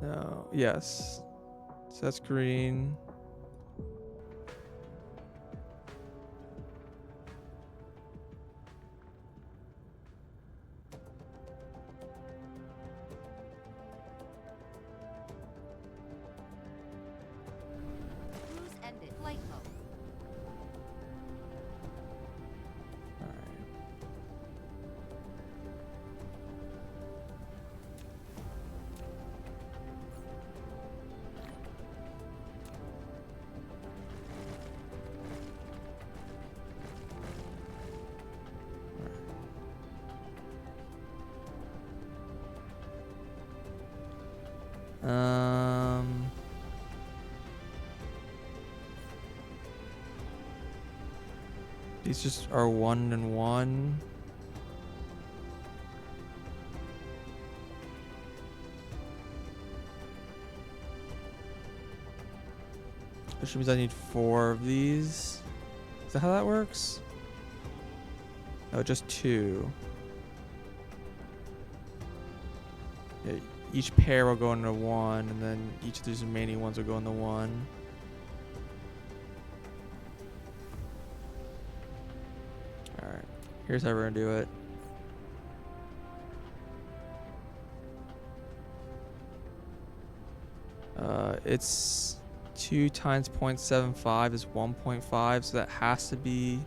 No. Yes. So that's green. Cruise ended. Flight mode. All right. These just are 1 and 1. Which means I need 4 of these. Is that how that works? No, just 2. Yeah, each pair will go into 1, and then each of these remaining ones will go into 1. Alright, here's how we're gonna do it. It's 2 times 0.75 is 1.5, so that has to be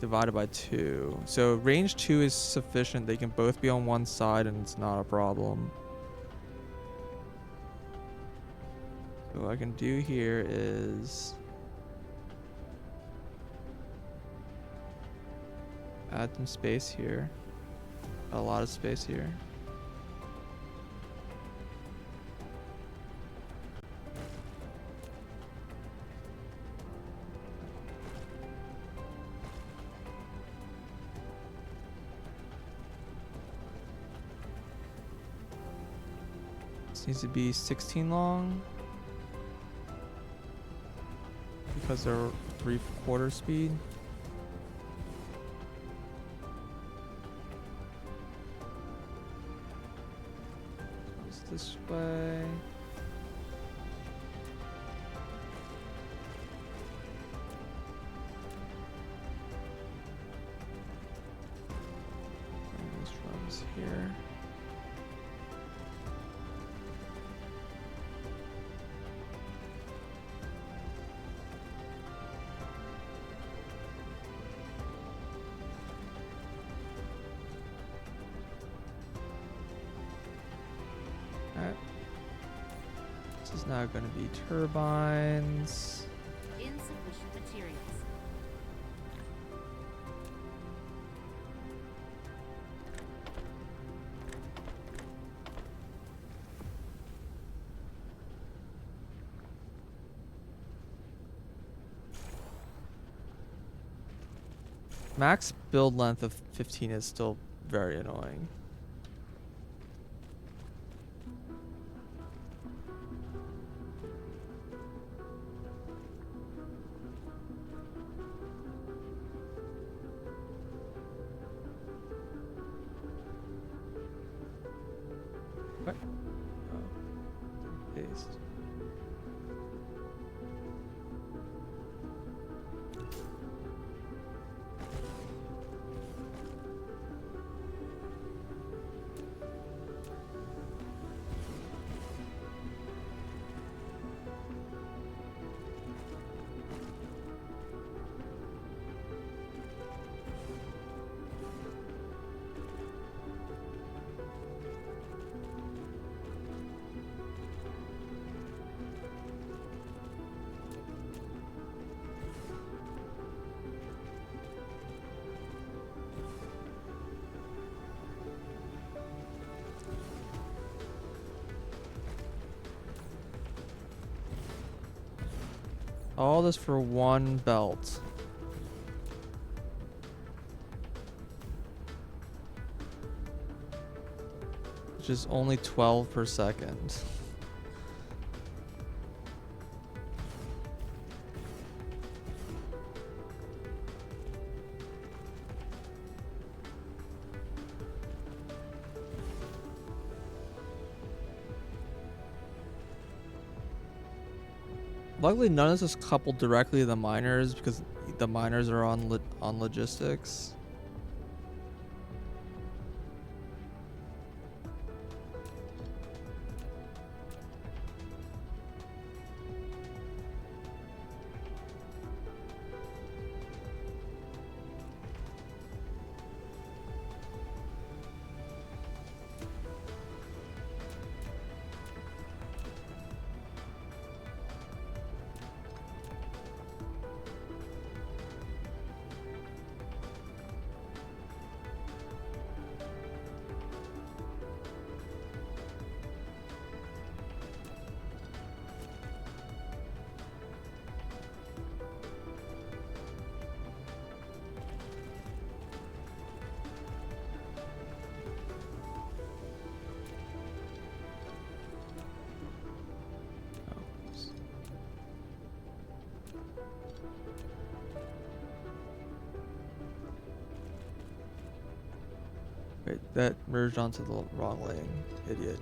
divided by 2. So range 2 is sufficient. They can both be on one side and it's not a problem. So what I can do here is add some space here. A lot of space here. This needs to be 16 long. Because they're 3/4 speed. Goes this way. Bring these drums here. Alright. This is now going to be turbines. Insufficient materials. Max build length of 15 is still very annoying. What? Oh. Paste. All this for one belt. Which is only 12 per second. Luckily, none of this is coupled directly to the miners because the miners are on logistics. Wait, that merged onto the wrong lane. Idiot.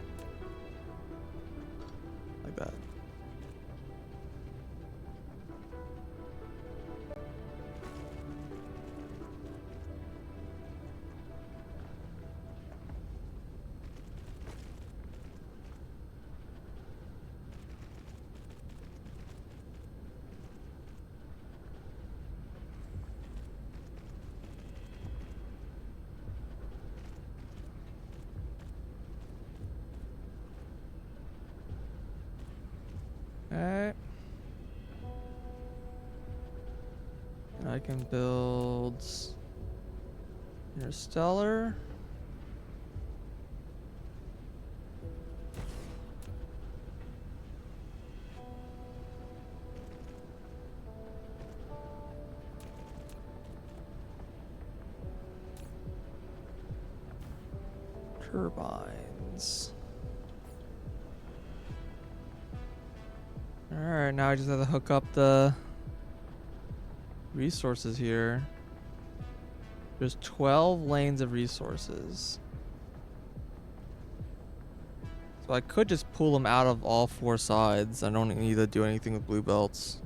Like that. Alright. And I can build Interstellar. Turbines. Alright, now I just have to hook up the resources here. There's 12 lanes of resources. So I could just pull them out of all 4 sides. I don't need to do anything with blue belts.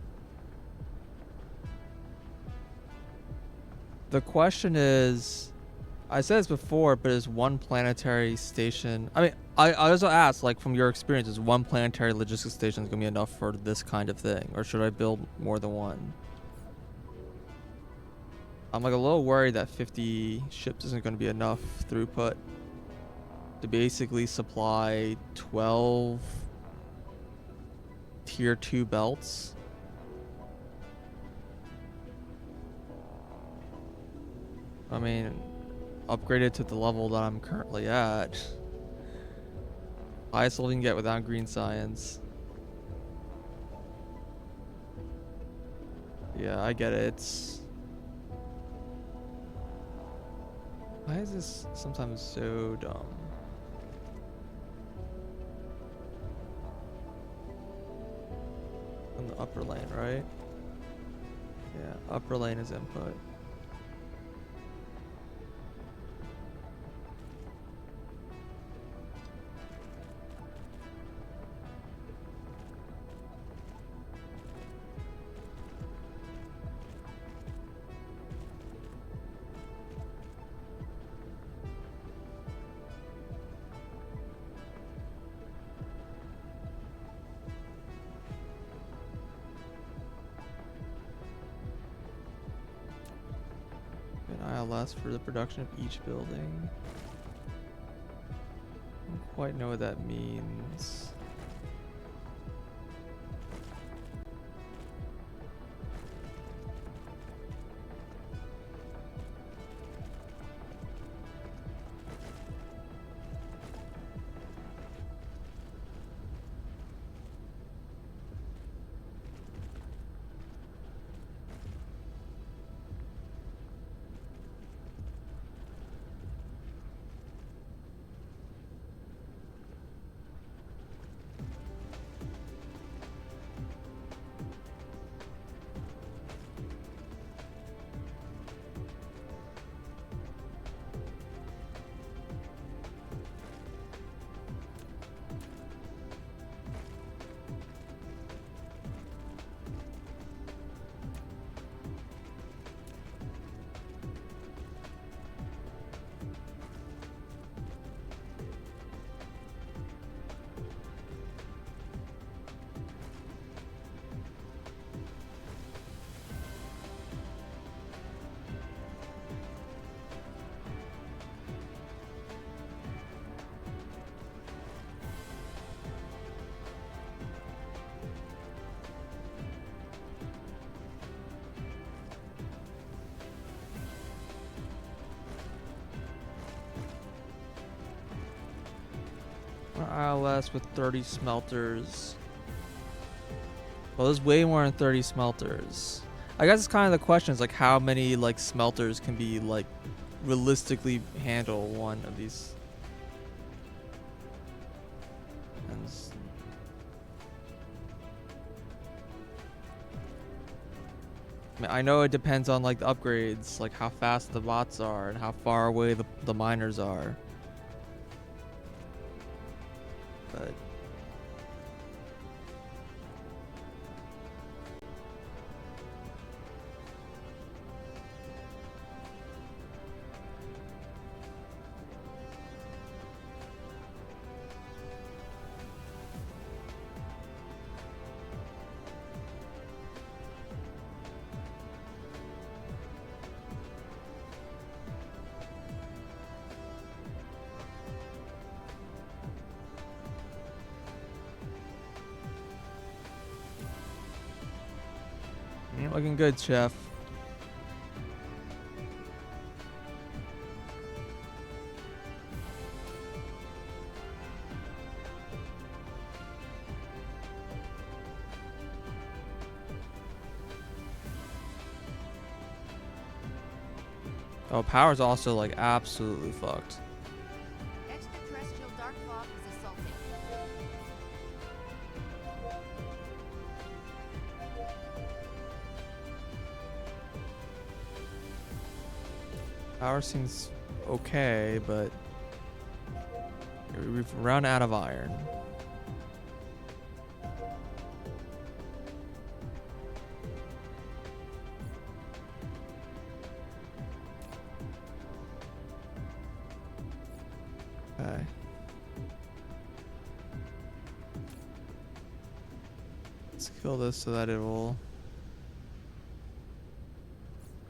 The question is, I said this before, but is one planetary station... I mean, I also asked, like, from your experience, is one planetary logistics station going to be enough for this kind of thing? Or should I build more than one? I'm, like, a little worried that 50 ships isn't going to be enough throughput to basically supply 12 tier 2 belts. I mean, upgraded to the level that I'm currently at. Highest level you can get without green science. Yeah, I get it. Why is this sometimes so dumb? In the upper lane, right? Yeah, upper lane is input. ILS for the production of each building. I don't quite know what that means. ILS with 30 smelters. Well, there's way more than 30 smelters. I guess it's kind of the question is like how many like smelters can be like realistically handle one of these. I mean, I know it depends on like the upgrades, like how fast the bots are and how far away the miners are. But looking good, chef. Oh, power's also like absolutely fucked. Extraterrestrial dark fog is assaulting. Power seems okay, but we've run out of iron. Okay. Let's kill this so that it will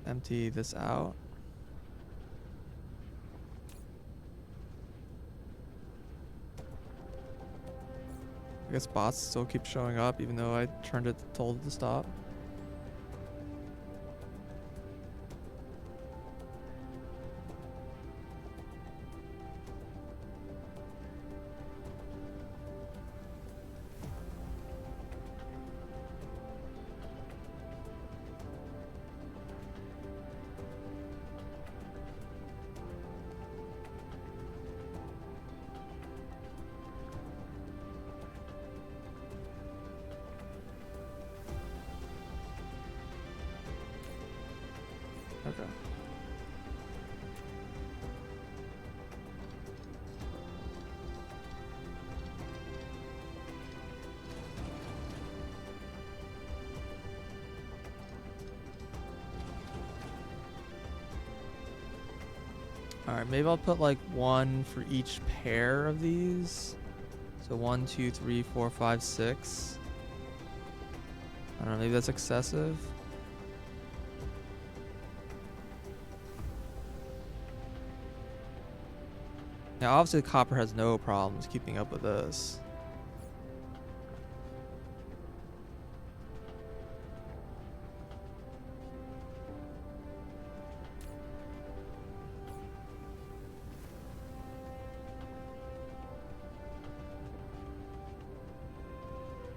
empty this out. I guess bots still keep showing up even though I told it to stop. Okay. Alright, maybe I'll put like one for each pair of these. So 1, 2, 3, 4, 5, 6. I don't know, maybe that's excessive. Now obviously copper has no problems keeping up with this.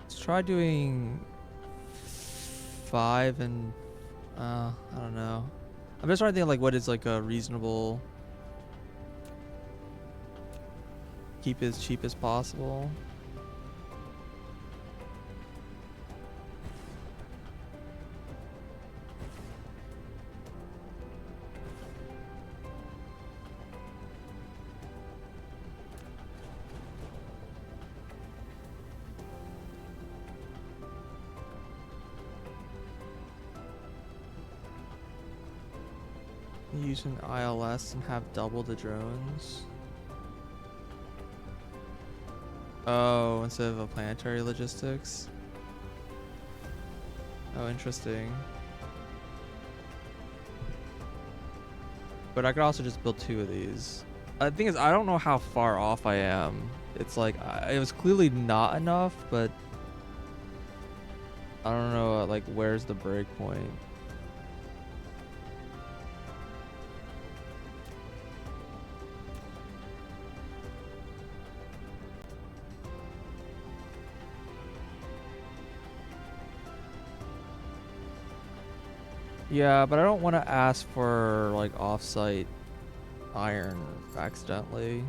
Let's try doing 5 and I don't know. I'm just trying to think like what is like a reasonable keep as cheap as possible. Use an ILS and have double the drones. Oh, instead of a planetary logistics. Oh, interesting. But I could also just build 2 of these. The thing is, I don't know how far off I am. It's like, it was clearly not enough, but I don't know, like, where's the break point? Yeah, but I don't want to ask for like off-site iron accidentally.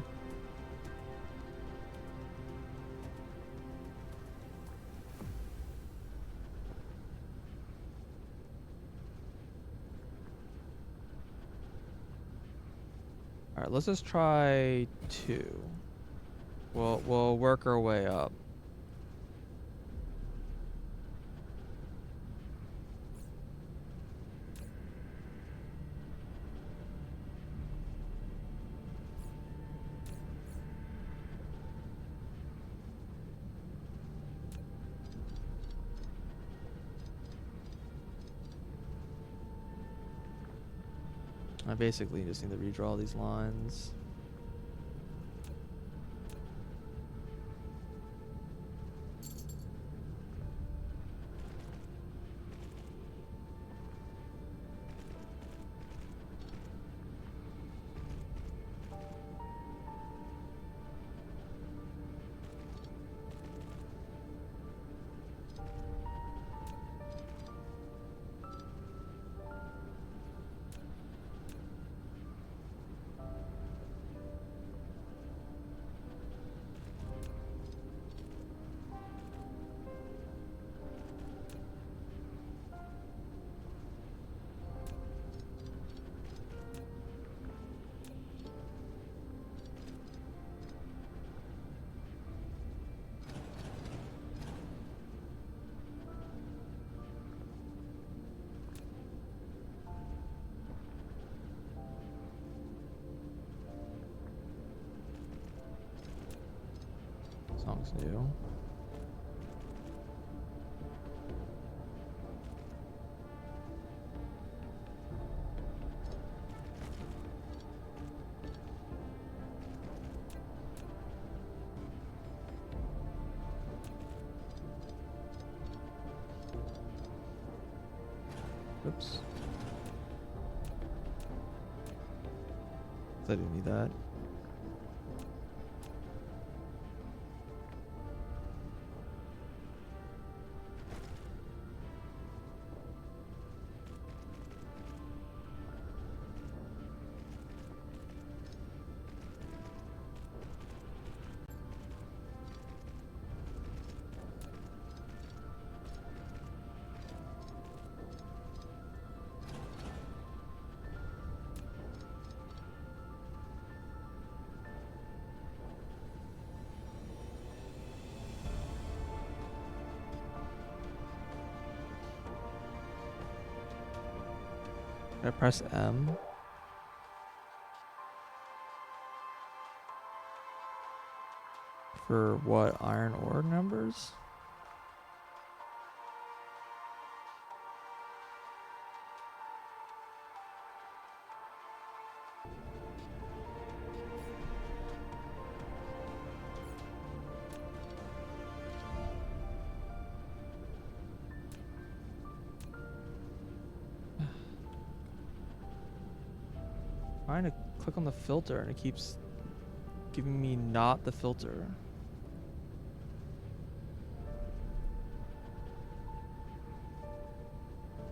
All right, let's just try 2. We'll work our way up. I basically just need to redraw these lines. Song's new. Oops. I didn't need that. I press M. For what? Iron ore numbers? Trying to click on the filter and it keeps giving me not the filter.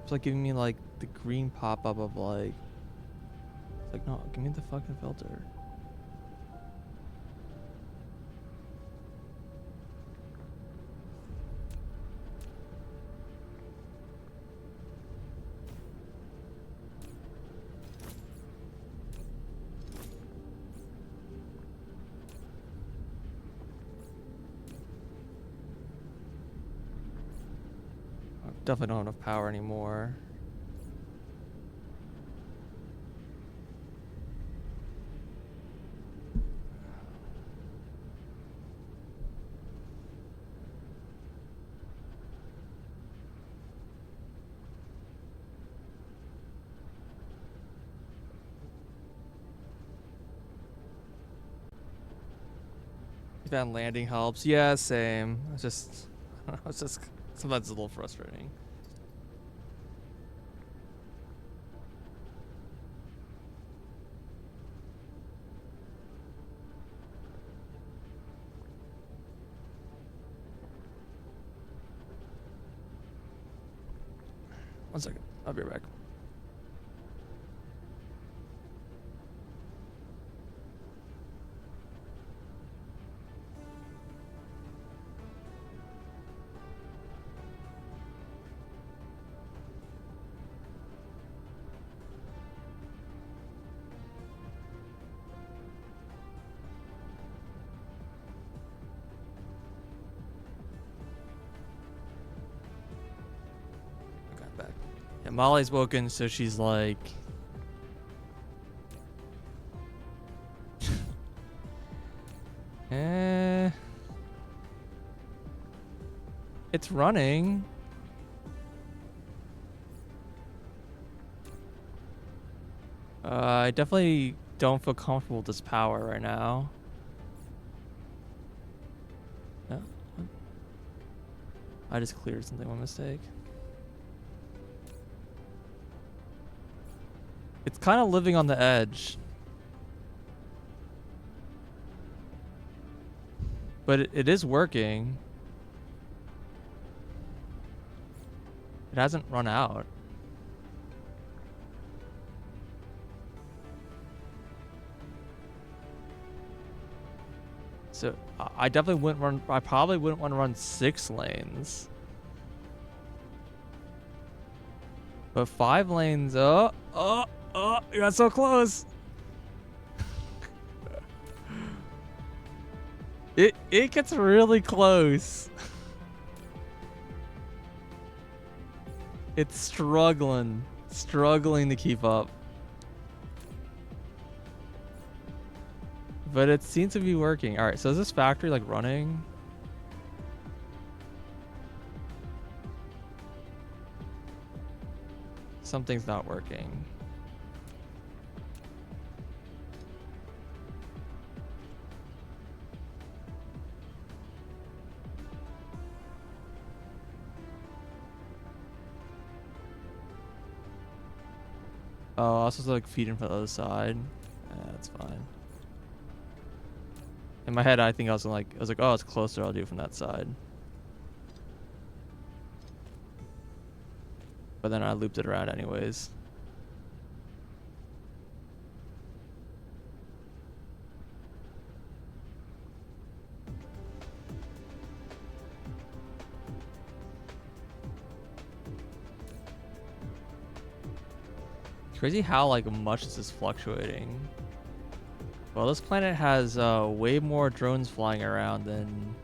It's like giving me like the green pop-up of like, it's like, no, give me the fucking filter. Definitely don't have enough power anymore. That landing helps. Yeah, same. It's just, I don't know, it's just sometimes it's a little frustrating. One second. I'll be right back. Okay, I'm back. Yeah, Molly's woken, so she's like, it's running. I definitely don't feel comfortable with this power right now. No. I just cleared something by mistake. It's kind of living on the edge. But it is working. It hasn't run out. So I definitely wouldn't run. I probably wouldn't want to run 6 lanes. But 5 lanes. Oh, you got so close. It gets really close. It's struggling to keep up. But it seems to be working. All right, so is this factory like running? Something's not working. Oh, I was supposed to like feed him from the other side. That's fine. In my head, I think I was like, oh, it's closer. I'll do it from that side. But then I looped it around anyways. Crazy how like much this is fluctuating. Well, this planet has way more drones flying around than...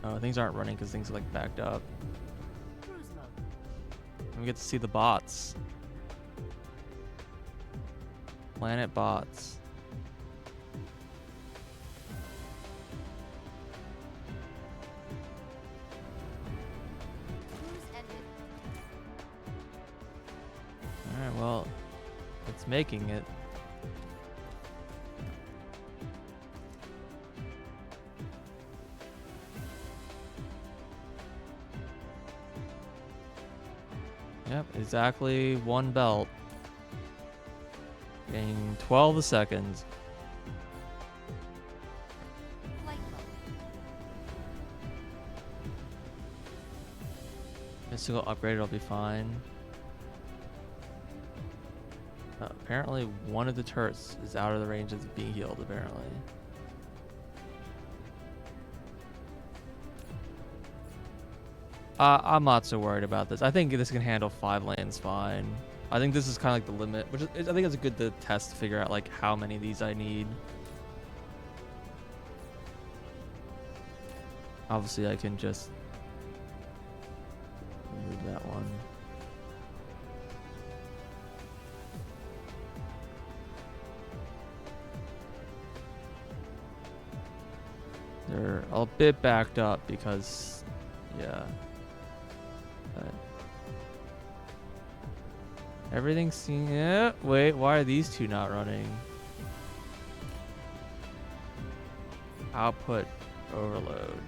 Oh, things aren't running because things are like backed up. Cruise mode. And we get to see the bots. Planet bots. Cruise ended. Alright, well, it's making it. Yep, exactly one belt. Getting 12 a second. Flight mode. Mystical upgrade, will be fine. Apparently, one of the turrets is out of the range of being healed, apparently. I'm not so worried about this. I think this can handle 5 lanes fine. I think this is kind of like the limit, which is, I think it's a good to test to figure out like how many of these I need. Obviously, I can just remove that one. They're a bit backed up because, yeah. But everything's seen. Yeah. Wait, why are these two not running? Output overload.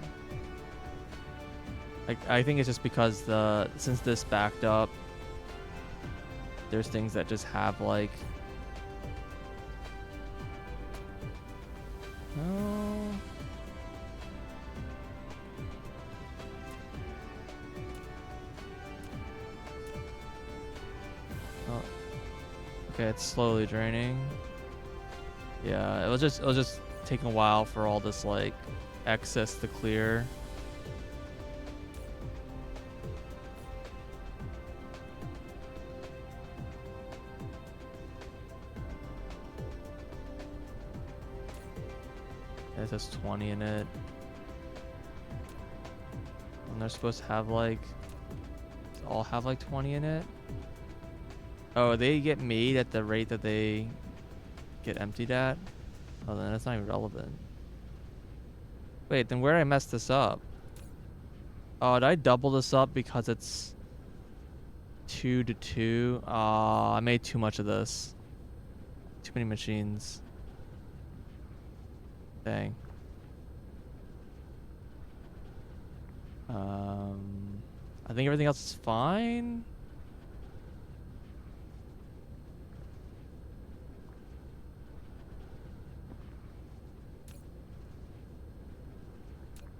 I think it's just because since this backed up, there's things that just have like. Oh. Oh. Okay, it's slowly draining. Yeah, it was just taking a while for all this like excess to clear. It has 20 in it. And they're supposed to have like all have like 20 in it. Oh, they get made at the rate that they get emptied at? Oh, then that's not even relevant. Wait, then where did I mess this up? Oh, did I double this up because it's 2 to 2? I made too much of this. Too many machines. Dang. I think everything else is fine.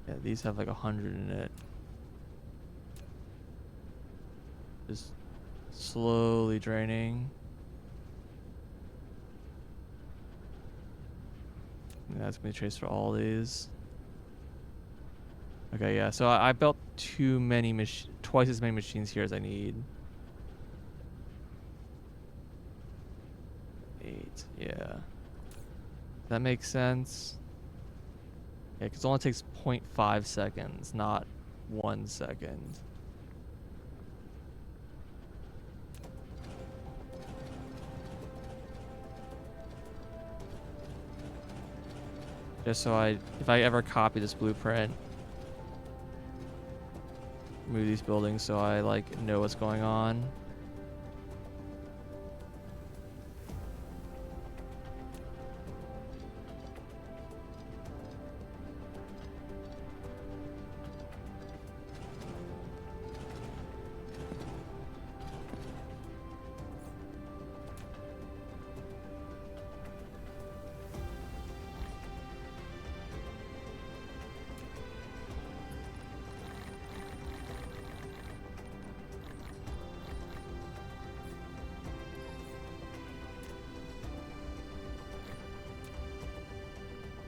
Yeah, these have like 100 in it. Just slowly draining. And that's gonna be traced for all these. Okay, yeah. So I built too many twice as many machines here as I need. 8. Yeah. That makes sense. Yeah, because it only takes 0.5 seconds, not 1 second. Just so if I ever copy this blueprint, move these buildings so I like know what's going on.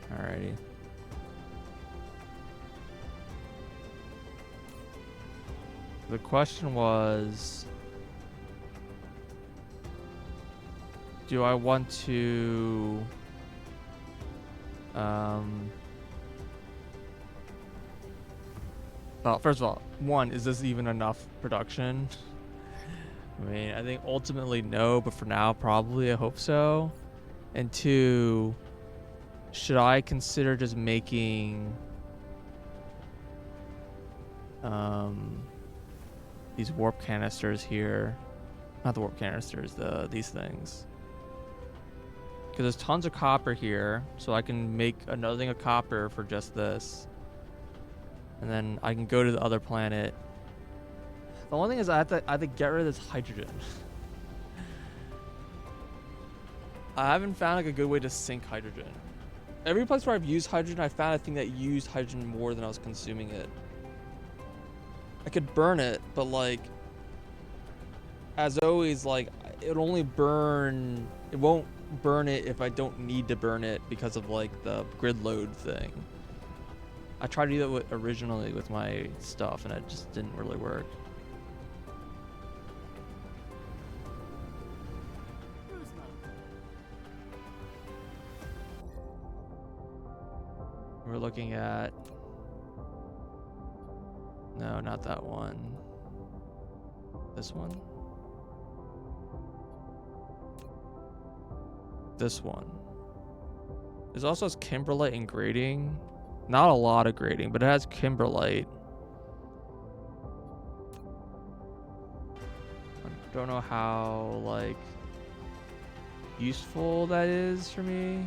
Alrighty. The question was, do I want to well, first of all, one, is this even enough production? I mean, I think ultimately no, but for now probably, I hope so. And two, should I consider just making these warp canisters here? Not the warp canisters, these things. Because there's tons of copper here, so I can make another thing of copper for just this. And then I can go to the other planet. The only thing is I have to get rid of this hydrogen. I haven't found like a good way to sink hydrogen. Every place where I've used hydrogen, I found a thing that used hydrogen more than I was consuming it. I could burn it, but like, as always, like, it only burn, it won't burn it if I don't need to burn it because of like the grid load thing. I tried to do that originally with my stuff and it just didn't really work. Cruise mode. We're looking at, no, not that one. This one. This one. There's also kimberlite and grading. Not a lot of grading, but it has kimberlite. I don't know how like useful that is for me.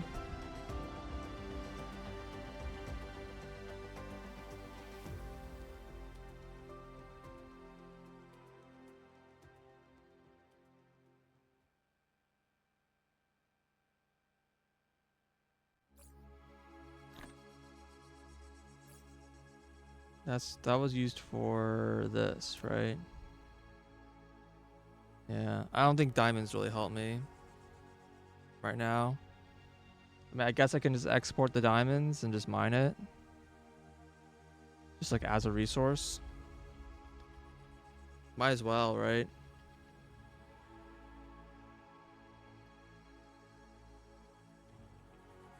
That was used for this, right? Yeah, I don't think diamonds really help me right now. I mean, I guess I can just export the diamonds and just mine it. Just like as a resource. Might as well, right?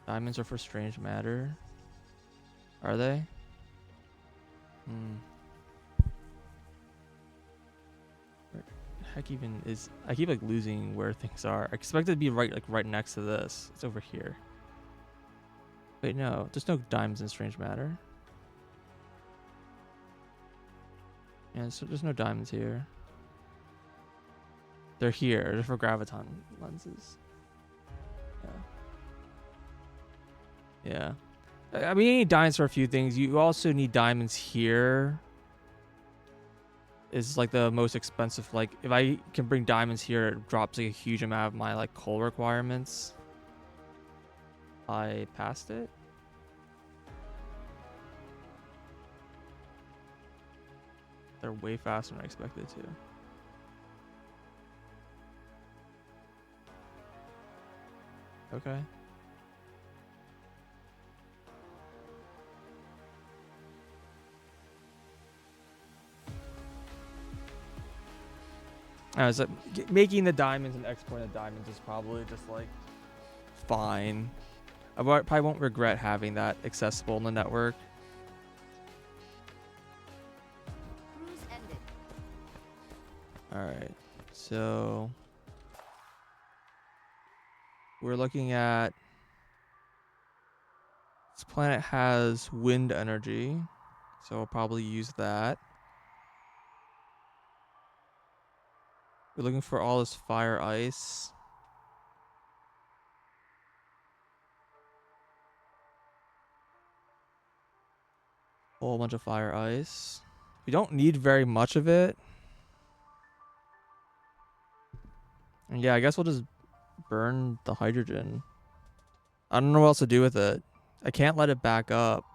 Diamonds are for strange matter. Are they? Where the heck even is, I keep like losing where things are. I expect it to be right next to this. It's over here. Wait, no, there's no diamonds in strange matter. Yeah, so there's no diamonds here. They're here. They're for graviton lenses. Yeah. I mean, you need diamonds for a few things. You also need diamonds here. Is like the most expensive. Like, if I can bring diamonds here, it drops like a huge amount of my like coal requirements. I passed it. They're way faster than I expected to. Okay. I was like, making the diamonds and exporting the diamonds is probably just like fine. I probably won't regret having that accessible in the network. Cruise ended. All right, so we're looking at, this planet has wind energy, so we'll probably use that. We're looking for all this fire ice. Whole bunch of fire ice. We don't need very much of it. And yeah, I guess we'll just burn the hydrogen. I don't know what else to do with it. I can't let it back up.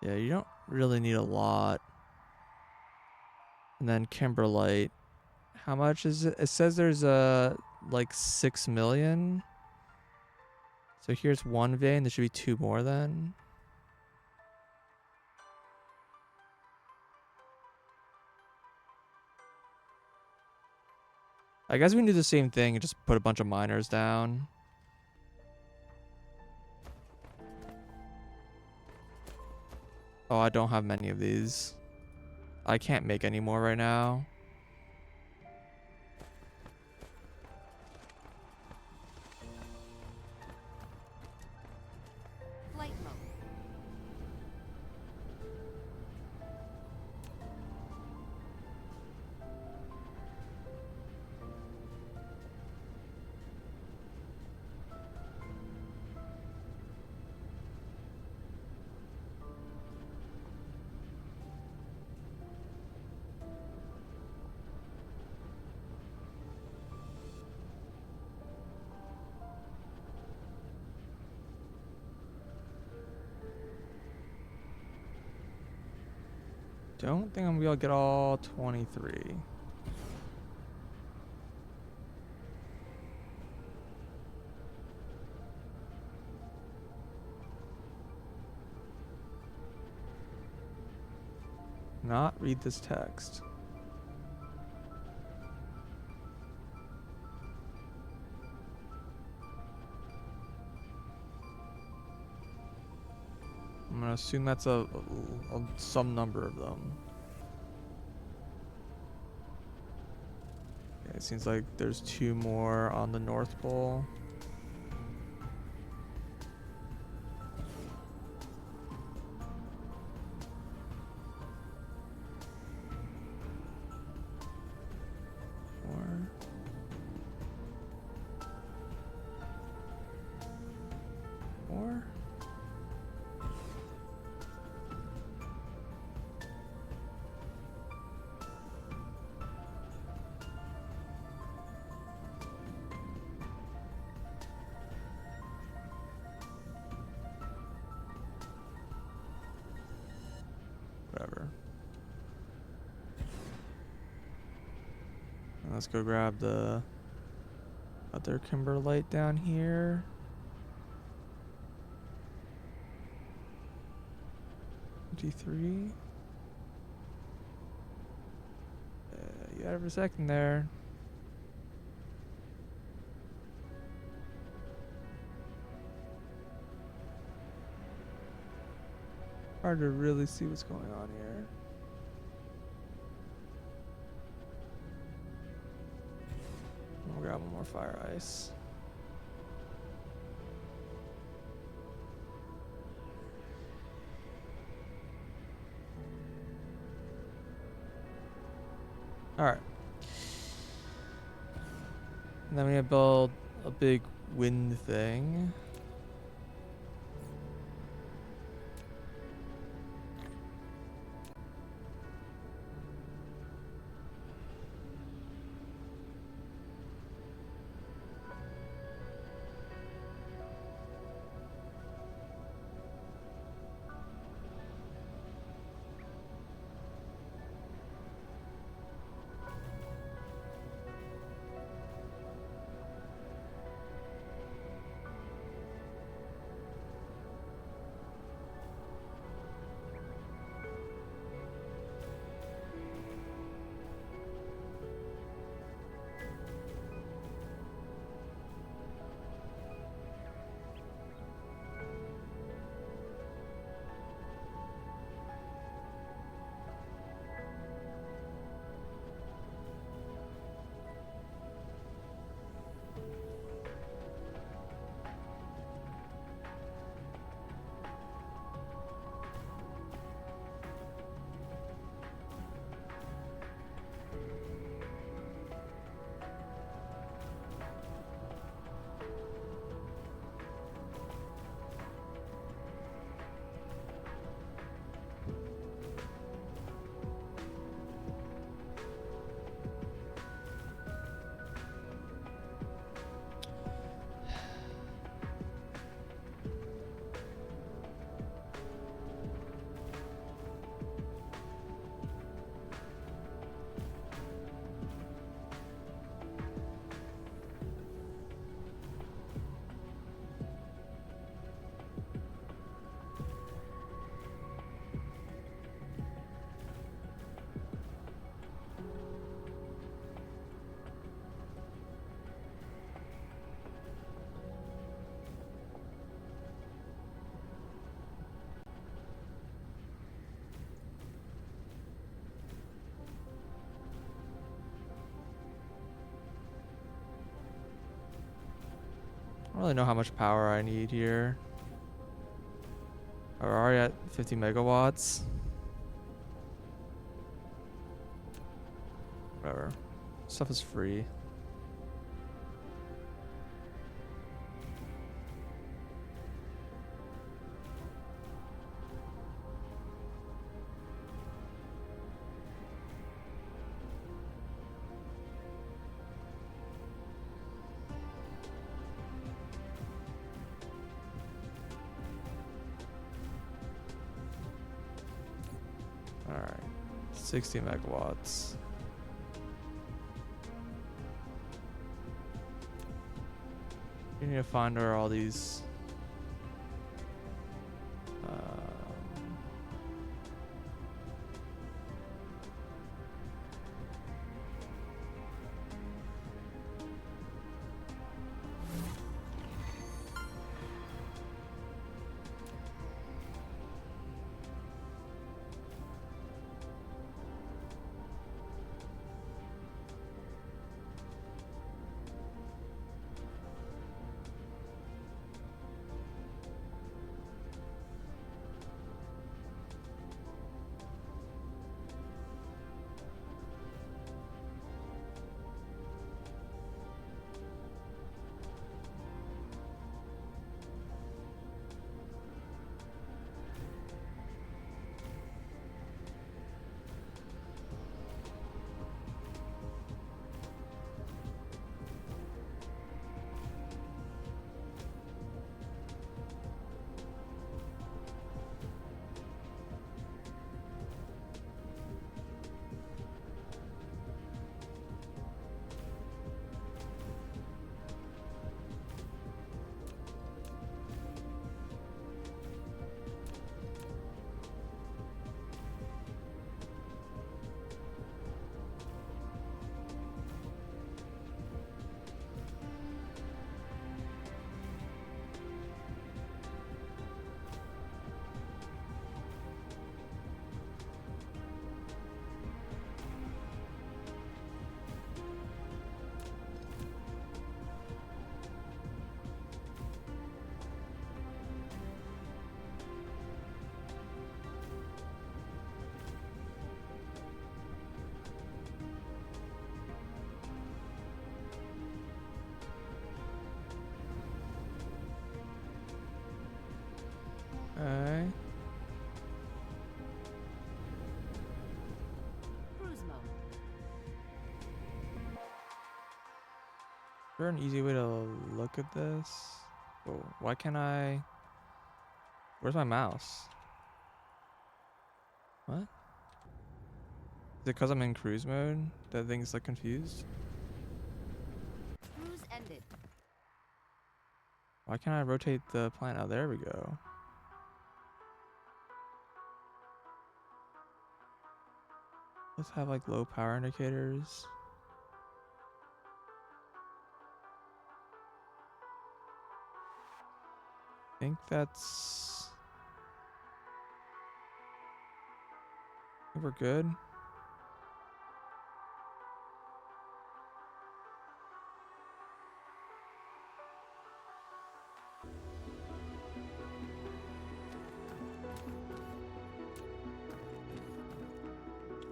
Yeah, you don't really need a lot. And then kimberlite. How much is it? It says there's like 6 million. So here's one vein. There should be 2 more then. I guess we can do the same thing and just put a bunch of miners down. Oh, I don't have many of these. I can't make any more right now. Flight mode. Don't think I'm gonna be able to get all 23. Not read this text. I'm gonna assume that's some number of them. Okay, it seems like there's 2 more on the North Pole. More. More. Whatever. And let's go grab the other kimberlite down here. G3. You got it for a second there. Hard to really see what's going on here. We'll grab one more fire ice. Alright. And then we gotta build a big wind thing. don't really know how much power I need here. We're already at 50 megawatts. Whatever. Stuff is free. Alright. 60 megawatts. We need to find where all these okay. Cruise mode. Is there an easy way to look at this? Oh, why can't I? Where's my mouse? What? Is it because I'm in cruise mode that thing's like confused? Cruise ended. Why can't I rotate the planet? Oh, there we go. Let's have like low power indicators. I think that's. I think we're good.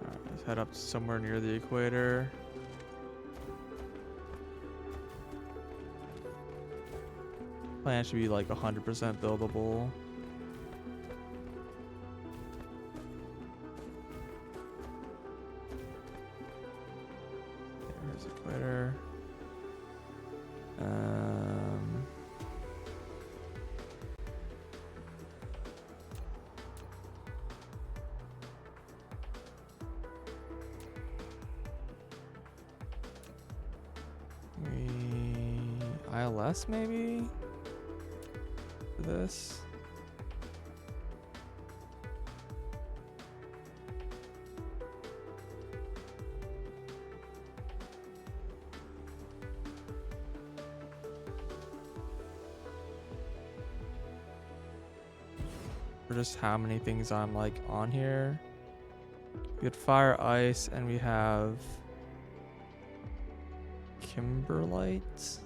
Alright, let's head up somewhere near the equator. Planet should be like 100% buildable. There's equator. ILS maybe? For this? For just how many things I'm like on here. We had fire, ice, and we have kimberlite.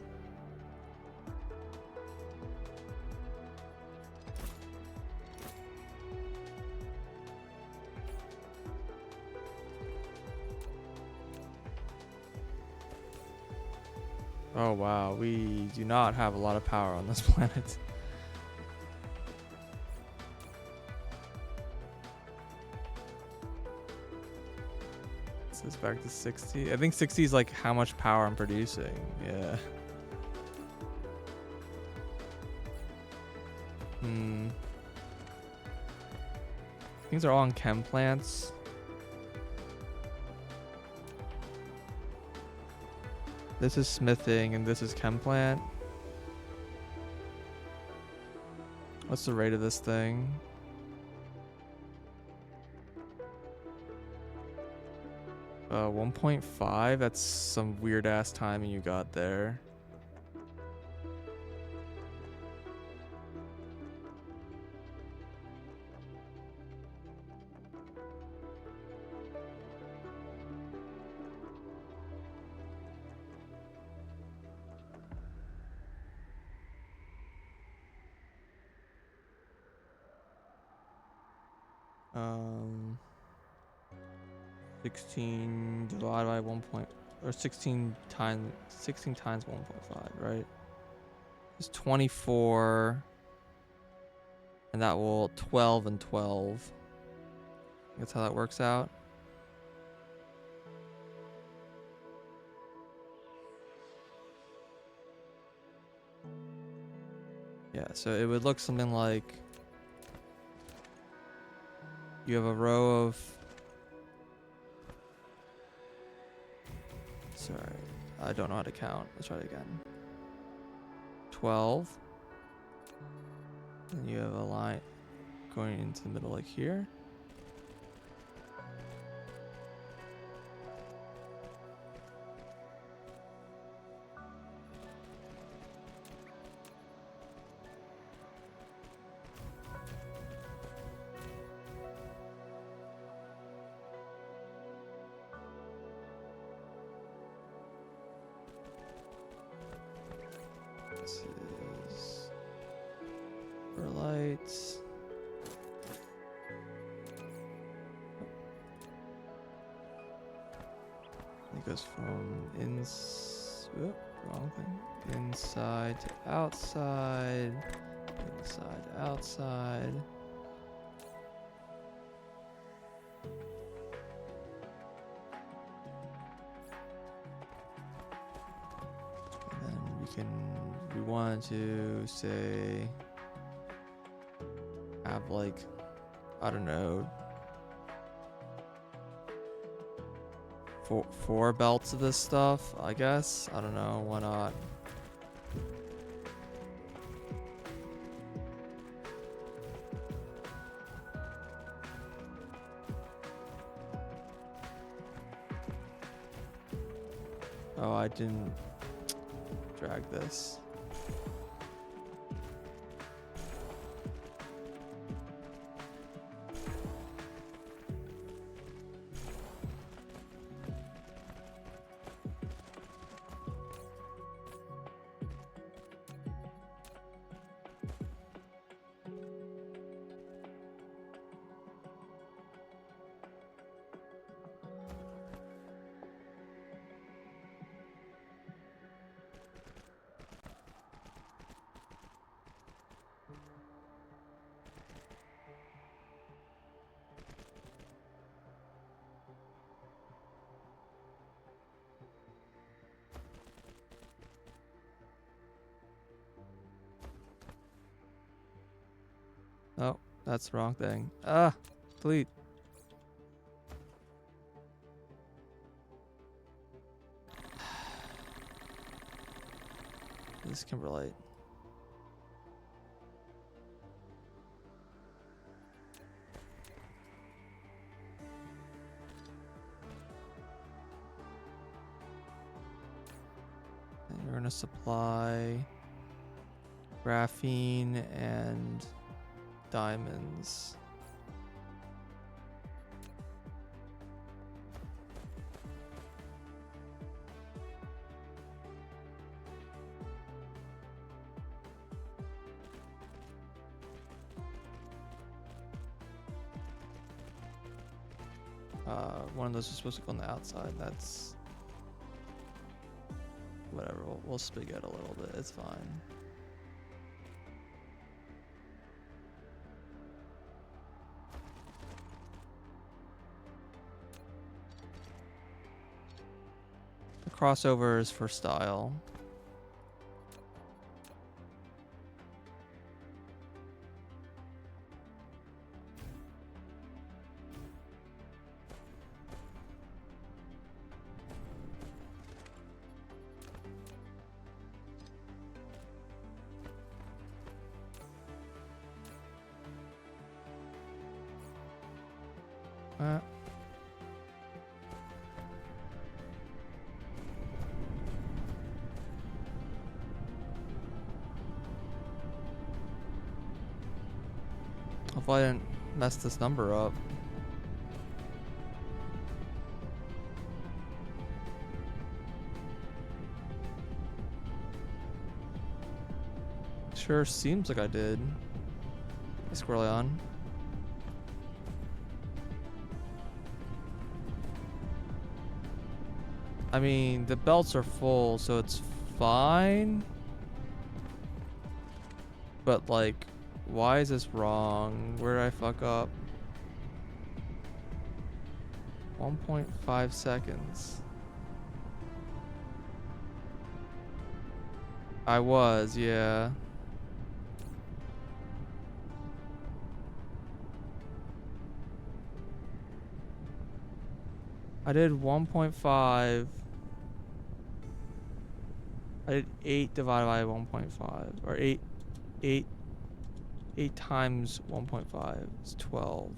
Oh wow, we do not have a lot of power on this planet. This is back to 60. I think 60 is like how much power I'm producing. Yeah. Things are all in chem plants. This is smithing and this is chem plant. What's the rate of this thing? Uh, 1.5. That's some weird ass timing you got there. Um, 16 divided by 1 point, or 16 times 1.5, right? It's 24, and that will 12 and 12. That's how that works out. Yeah, so it would look something like you have a row of, sorry, I don't know how to count. Let's try it again. 12. And you have a line going into the middle like here. This is for lights. It goes from wrong thing. Inside to outside. Inside, outside. We wanted to say have like, I don't know, four belts of this stuff, I guess. I don't know, why not? Oh, I didn't drag this. Oh, that's the wrong thing. Ah, delete. This Kimberlite. And you're gonna supply graphene and diamonds. One of those is supposed to go on the outside. That's Whatever, we'll spaghetti a little bit. It's fine. The crossover is for style. Hopefully I didn't mess this number up. Sure seems like I did. Hey, Squirrely on. I mean, the belts are full, so it's fine. But like, why is this wrong? Where did I fuck up? 1.5 seconds. I was, yeah. I did 1.5. I did 8 divided by 1.5. Or 8 times 1.5 is 12.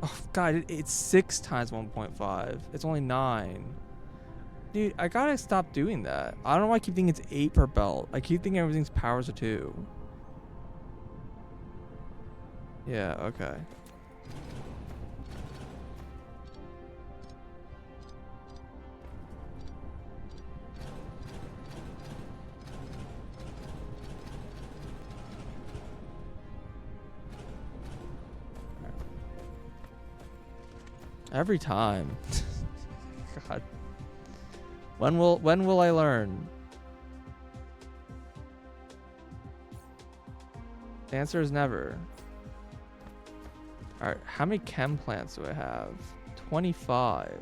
Oh, God, it's 6 times 1.5. It's only 9. Dude, I gotta stop doing that. I don't know why I keep thinking it's 8 per belt. I keep thinking everything's powers of 2. Yeah, okay. Every time. God. When will I learn? The answer is never. Alright, how many chem plants do I have? 25.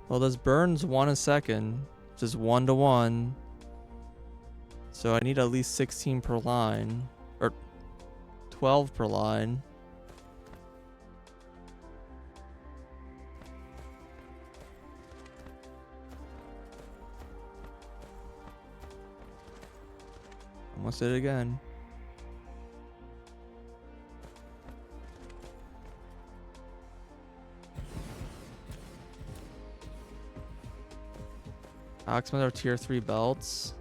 Well, this burns 1 a second, just 1 to 1. So I need at least 16 per line, or 12 per line. Almost did it again. Axemen are tier 3 belts.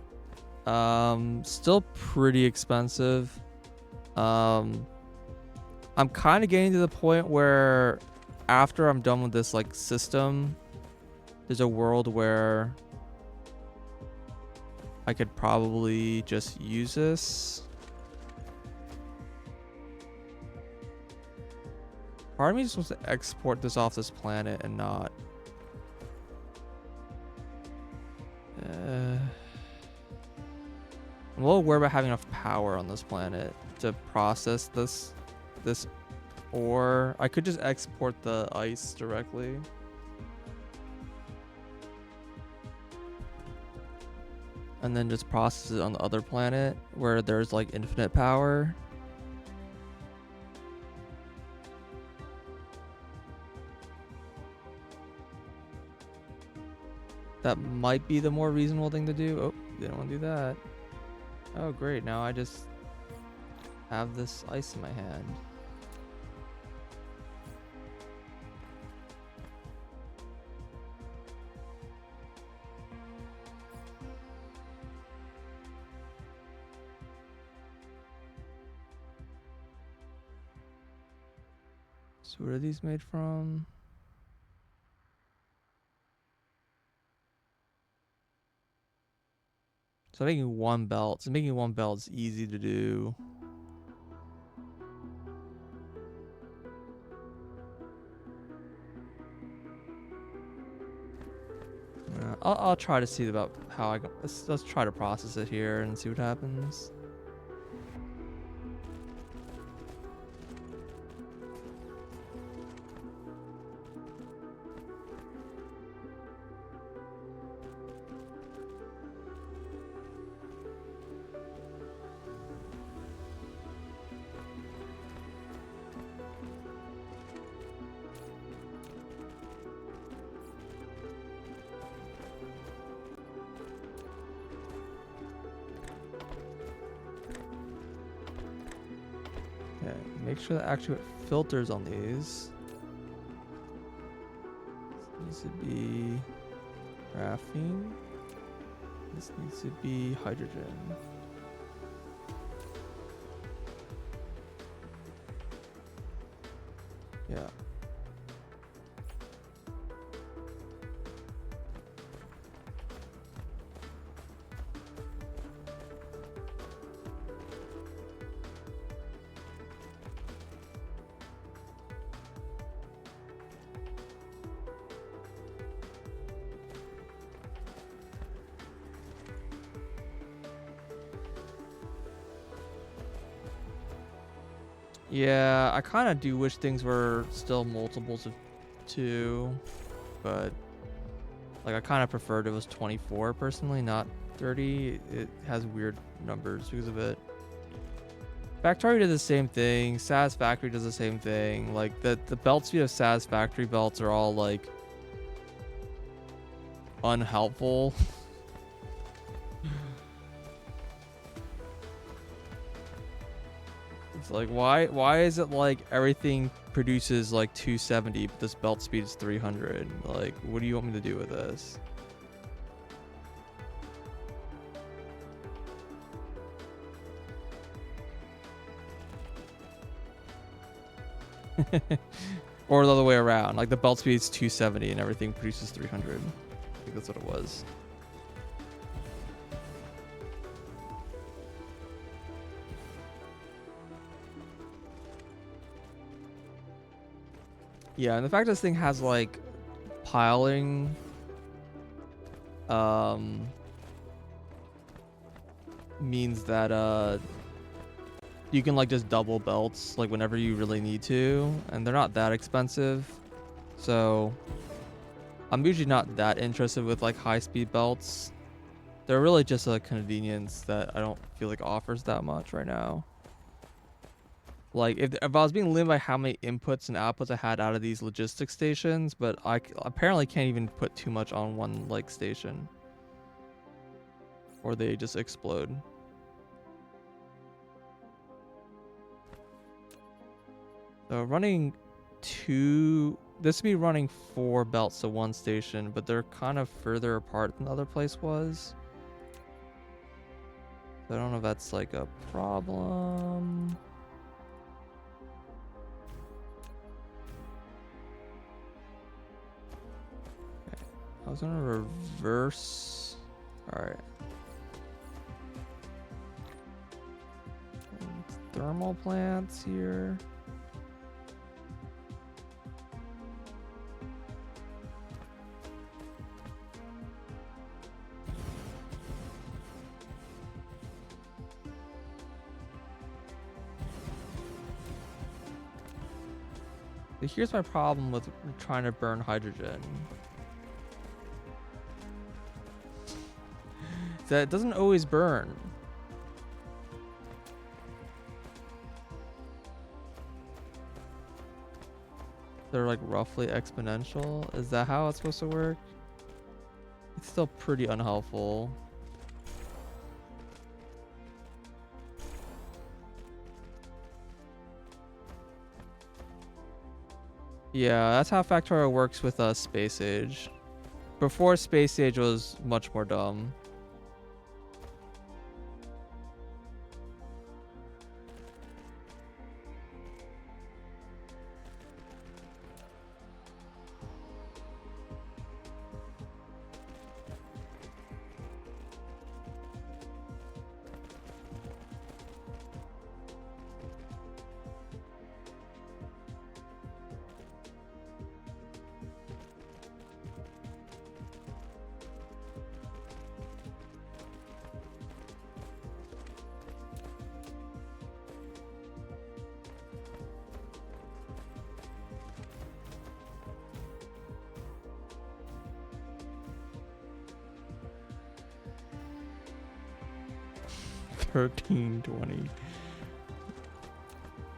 Still pretty expensive. I'm kind of getting to the point where after I'm done with this like system, there's a world where I could probably just use this. Part of me just wants to export this off this planet and not. I'm a little worried about having enough power on this planet to process this ore. I could just export the ice directly. And then just process it on the other planet where there's like infinite power. That might be the more reasonable thing to do. Oh, didn't want to do that. Oh, great. Now I just have this ice in my hand. So what are these made from? So making one belt. So making one belt is easy to do. I'll try to see about how I go. Let's try to process it here and see what happens. Okay, make sure the actuate filters on these. This needs to be graphene. This needs to be hydrogen. Yeah. Yeah, I kind of do wish things were still multiples of 2, but like I kind of preferred it was 24 personally, not 30. It has weird numbers because of it. Factory did the same thing. SAS Factory does the same thing. Like the belt speed of SAS Factory belts are all like unhelpful. It's like why is it like everything produces like 270 but this belt speed is 300? Like what do you want me to do with this? Or the other way around, like the belt speed is 270 and everything produces 300. I think that's what it was. Yeah, and the fact this thing has like piling means that you can like just double belts like whenever you really need to, and they're not that expensive. So I'm usually not that interested with like high speed belts. They're really just a convenience that I don't feel like offers that much right now. Like if I was being limited by how many inputs and outputs I had out of these logistics stations, but I apparently can't even put too much on one like station, or they just explode. So running this would be running 4 belts to one station, but they're kind of further apart than the other place was. So I don't know if that's like a problem. Okay. I was gonna reverse. All right. Thermal plants here. Here's my problem with trying to burn hydrogen. That it doesn't always burn. They're like roughly exponential. Is that how it's supposed to work? It's still pretty unhelpful. Yeah, that's how Factorio works with Space Age. Before Space Age was much more dumb. 1320.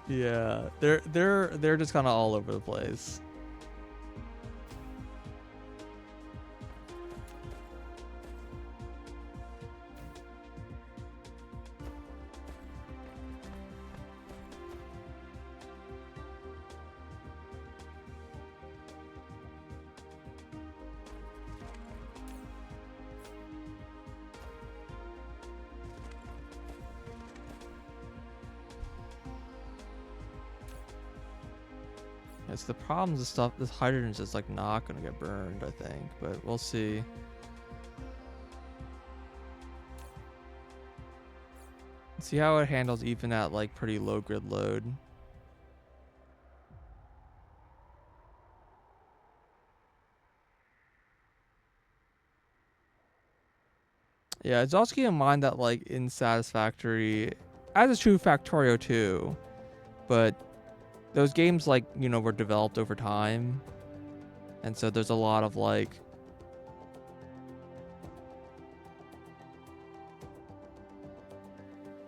Yeah, they're just kind of all over the place. It's the problems. This hydrogen's just like not gonna get burned, I think, but we'll see. See how it handles even at like pretty low grid load. Yeah, it's also keep in mind that like in Satisfactory, as is true Factorio too, but those games like, you know, were developed over time. And so there's a lot of like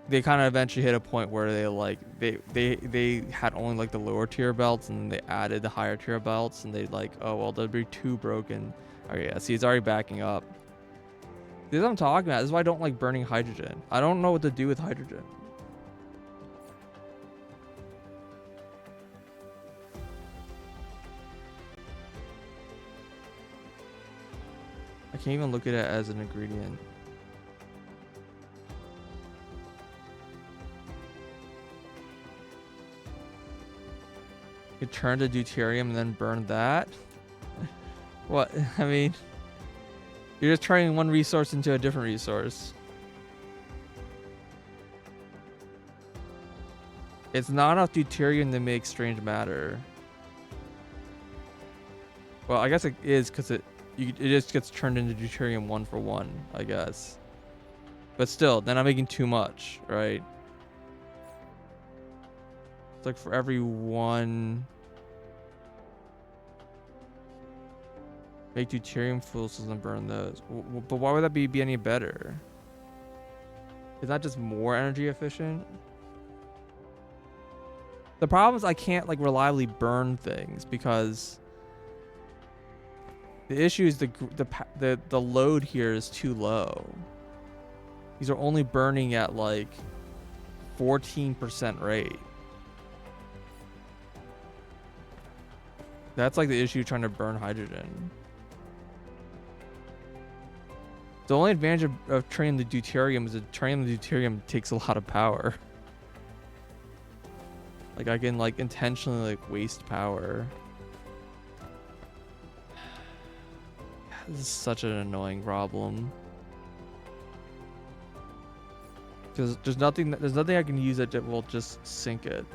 they kind of eventually hit a point where they like they had only like the lower tier belts and they added the higher tier belts and they like, oh well, there'd be two broken. Oh yeah, see it's already backing up. This is what I'm talking about. This is why I don't like burning hydrogen. I don't know what to do with hydrogen. I can't even look at it as an ingredient. You turn to deuterium and then burn that? What? I mean, you're just turning one resource into a different resource. It's not enough deuterium to make strange matter. Well, I guess it is because it just gets turned into deuterium 1-for-1, I guess. But still, then I'm making too much, right? It's like for every one... Make deuterium fuel cells and burn those. But why would that be any better? Is that just more energy efficient? The problem is I can't like reliably burn things because the issue is the load here is too low. These are only burning at like 14% rate. That's like the issue trying to burn hydrogen. The only advantage of turning the deuterium is that turning the deuterium takes a lot of power. Like I can like intentionally like waste power. This is such an annoying problem. Because there's nothing I can use that will just sink it.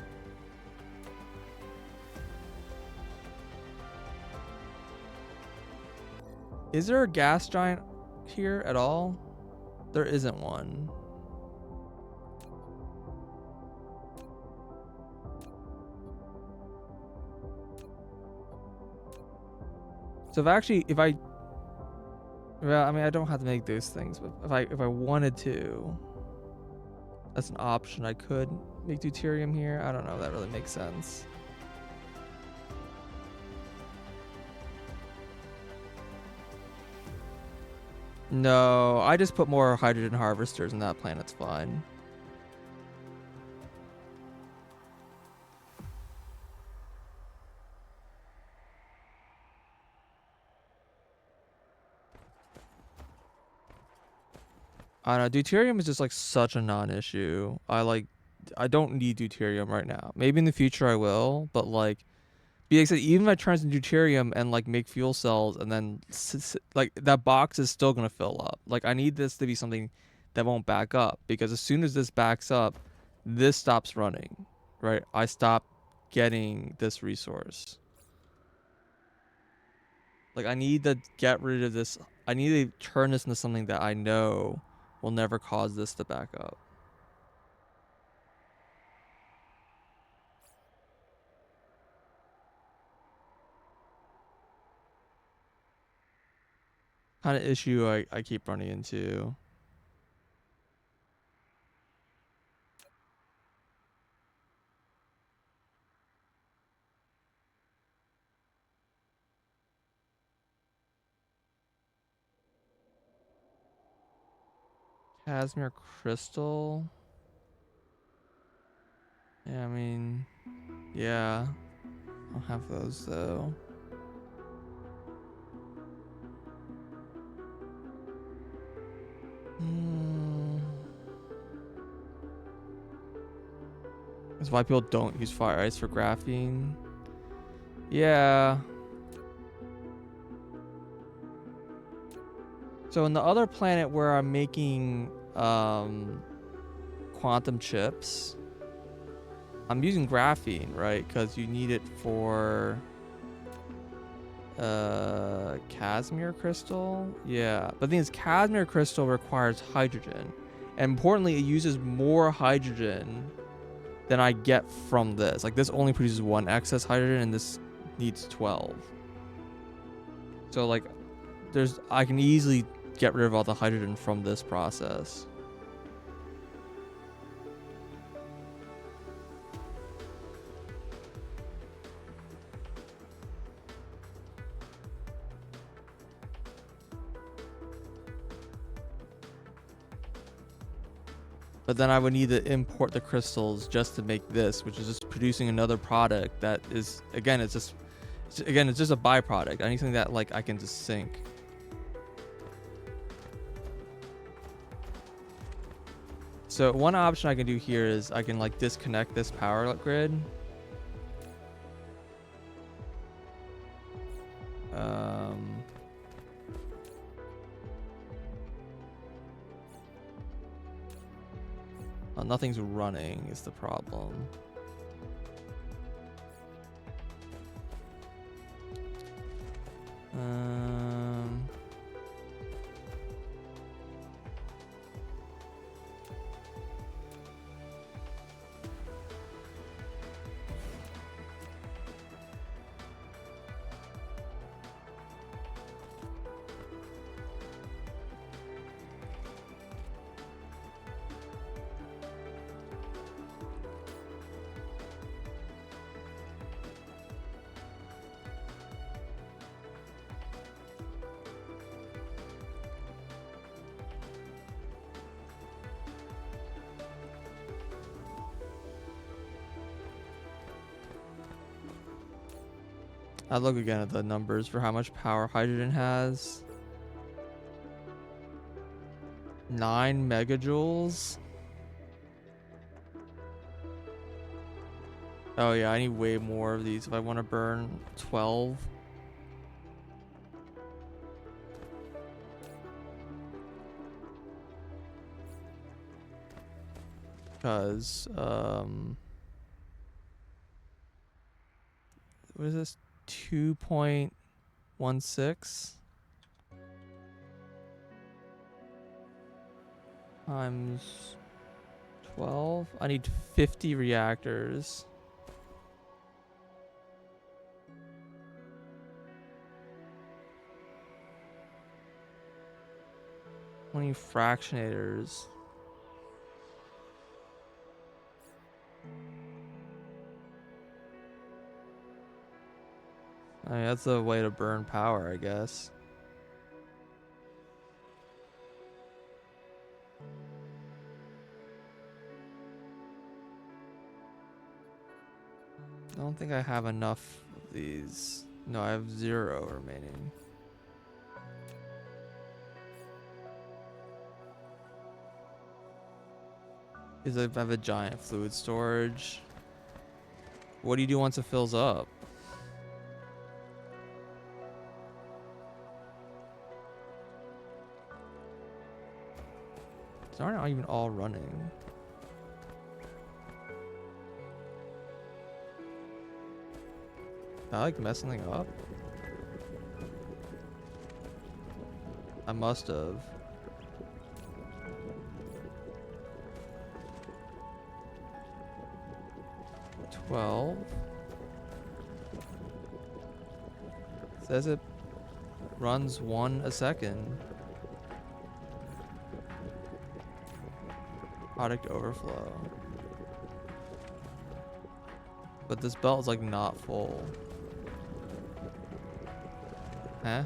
Is there a gas giant here at all? There isn't one. So well, I mean, I don't have to make those things, but if I wanted to, that's an option. I could make deuterium here. I don't know if that really makes sense. No, I just put more hydrogen harvesters in that planet's fine. I don't know, deuterium is just like such a non-issue. I don't need deuterium right now. Maybe in the future I will, but like because even if I turn into deuterium and like make fuel cells and then like that box is still gonna fill up. Like I need this to be something that won't back up because as soon as this backs up, this stops running, right? I stop getting this resource. Like I need to get rid of this. I need to turn this into something that I know will never cause this to back up. Kind of issue I keep running into. Casimir crystal. Yeah, I mean, yeah. I'll have those though. That's why people don't use fire ice for graphene. Yeah. So in the other planet where I'm making quantum chips, I'm using graphene, right? Because you need it for Casimir crystal. Yeah, but the thing is, Casimir crystal requires hydrogen, and importantly, it uses more hydrogen than I get from this. Like this only produces 1 excess hydrogen, and this needs 12. So like, I can easily get rid of all the hydrogen from this process. But then I would need to import the crystals just to make this, which is just producing another product that is, again, it's just a byproduct. Anything that like I can just sink. So one option I can do here is I can like disconnect this power grid. Well, nothing's running is the problem. I'll look again at the numbers for how much power hydrogen has. 9 megajoules. Oh yeah, I need way more of these if I want to burn 12. Because, what is this? 2.16 times 12. I need 50 reactors. How many fractionators? I mean, that's a way to burn power, I guess. I don't think I have enough of these. No, I have 0 remaining. Because I have a giant fluid storage. What do you do once it fills up? These aren't even all running. I like messing it up. I must have. Says it runs 1 a second. Product overflow. But this belt is like not full. Huh?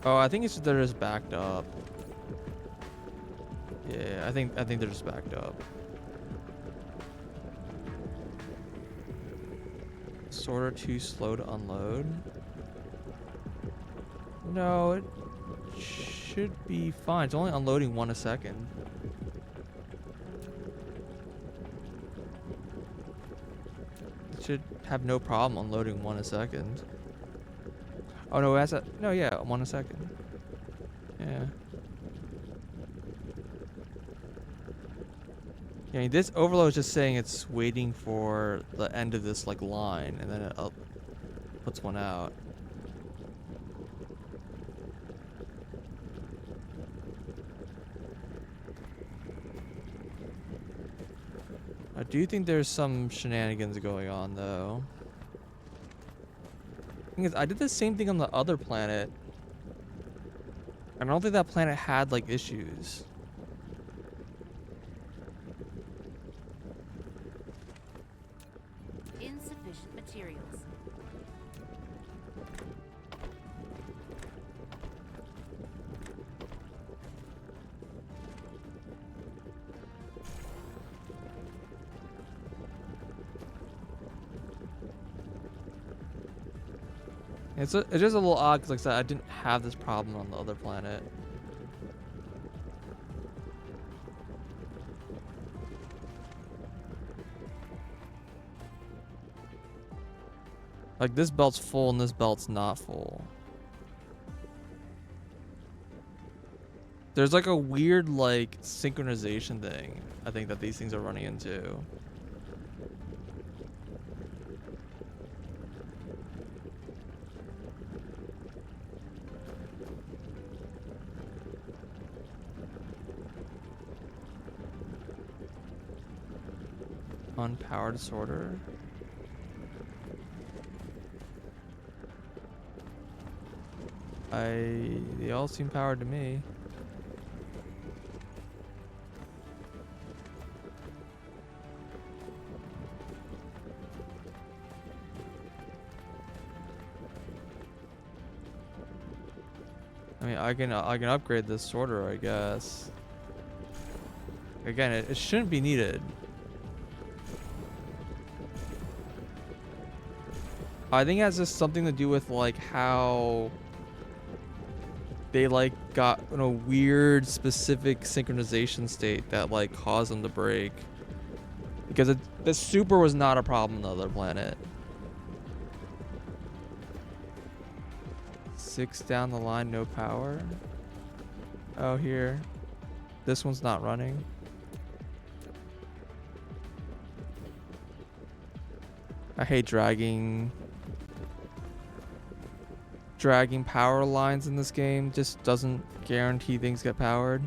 Oh, I think they're just backed up. Yeah, I think they're just backed up. Sorter too slow to unload. No, it should be fine. It's only unloading 1 a second. It should have no problem unloading 1 a second. Oh no, that's a no, yeah, 1 a second. Yeah. Yeah, I mean, this overload is just saying it's waiting for the end of this like line, and then it puts one out. I do think there's some shenanigans going on though. Thing is, I did the same thing on the other planet, and I don't think that planet had like issues. Insufficient materials. It's just a little odd because like I said, I didn't have this problem on the other planet. Like this belt's full and this belt's not full. There's like a weird like synchronization thing I think that these things are running into. Unpowered sorter. They all seem powered to me. I mean, I can upgrade this sorter, I guess. Again, it shouldn't be needed. I think it has just something to do with like how they like got in a weird specific synchronization state that like caused them to break. Because the super was not a problem on the other planet. 6 down the line, no power. Oh, here. This one's not running. I hate dragging power lines in this game. Just doesn't guarantee things get powered.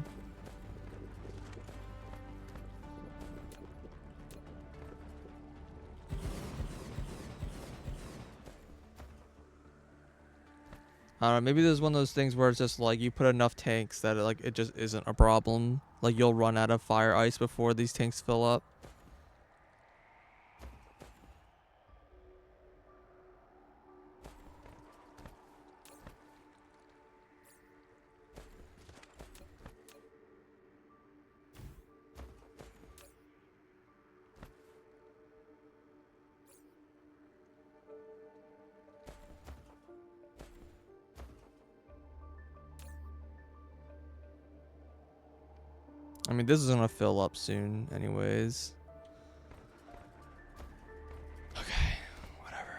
I don't know, maybe there's one of those things where it's just like you put enough tanks that it just isn't a problem. Like you'll run out of fire ice before these tanks fill up. I mean, this is gonna fill up soon anyways. Okay, whatever.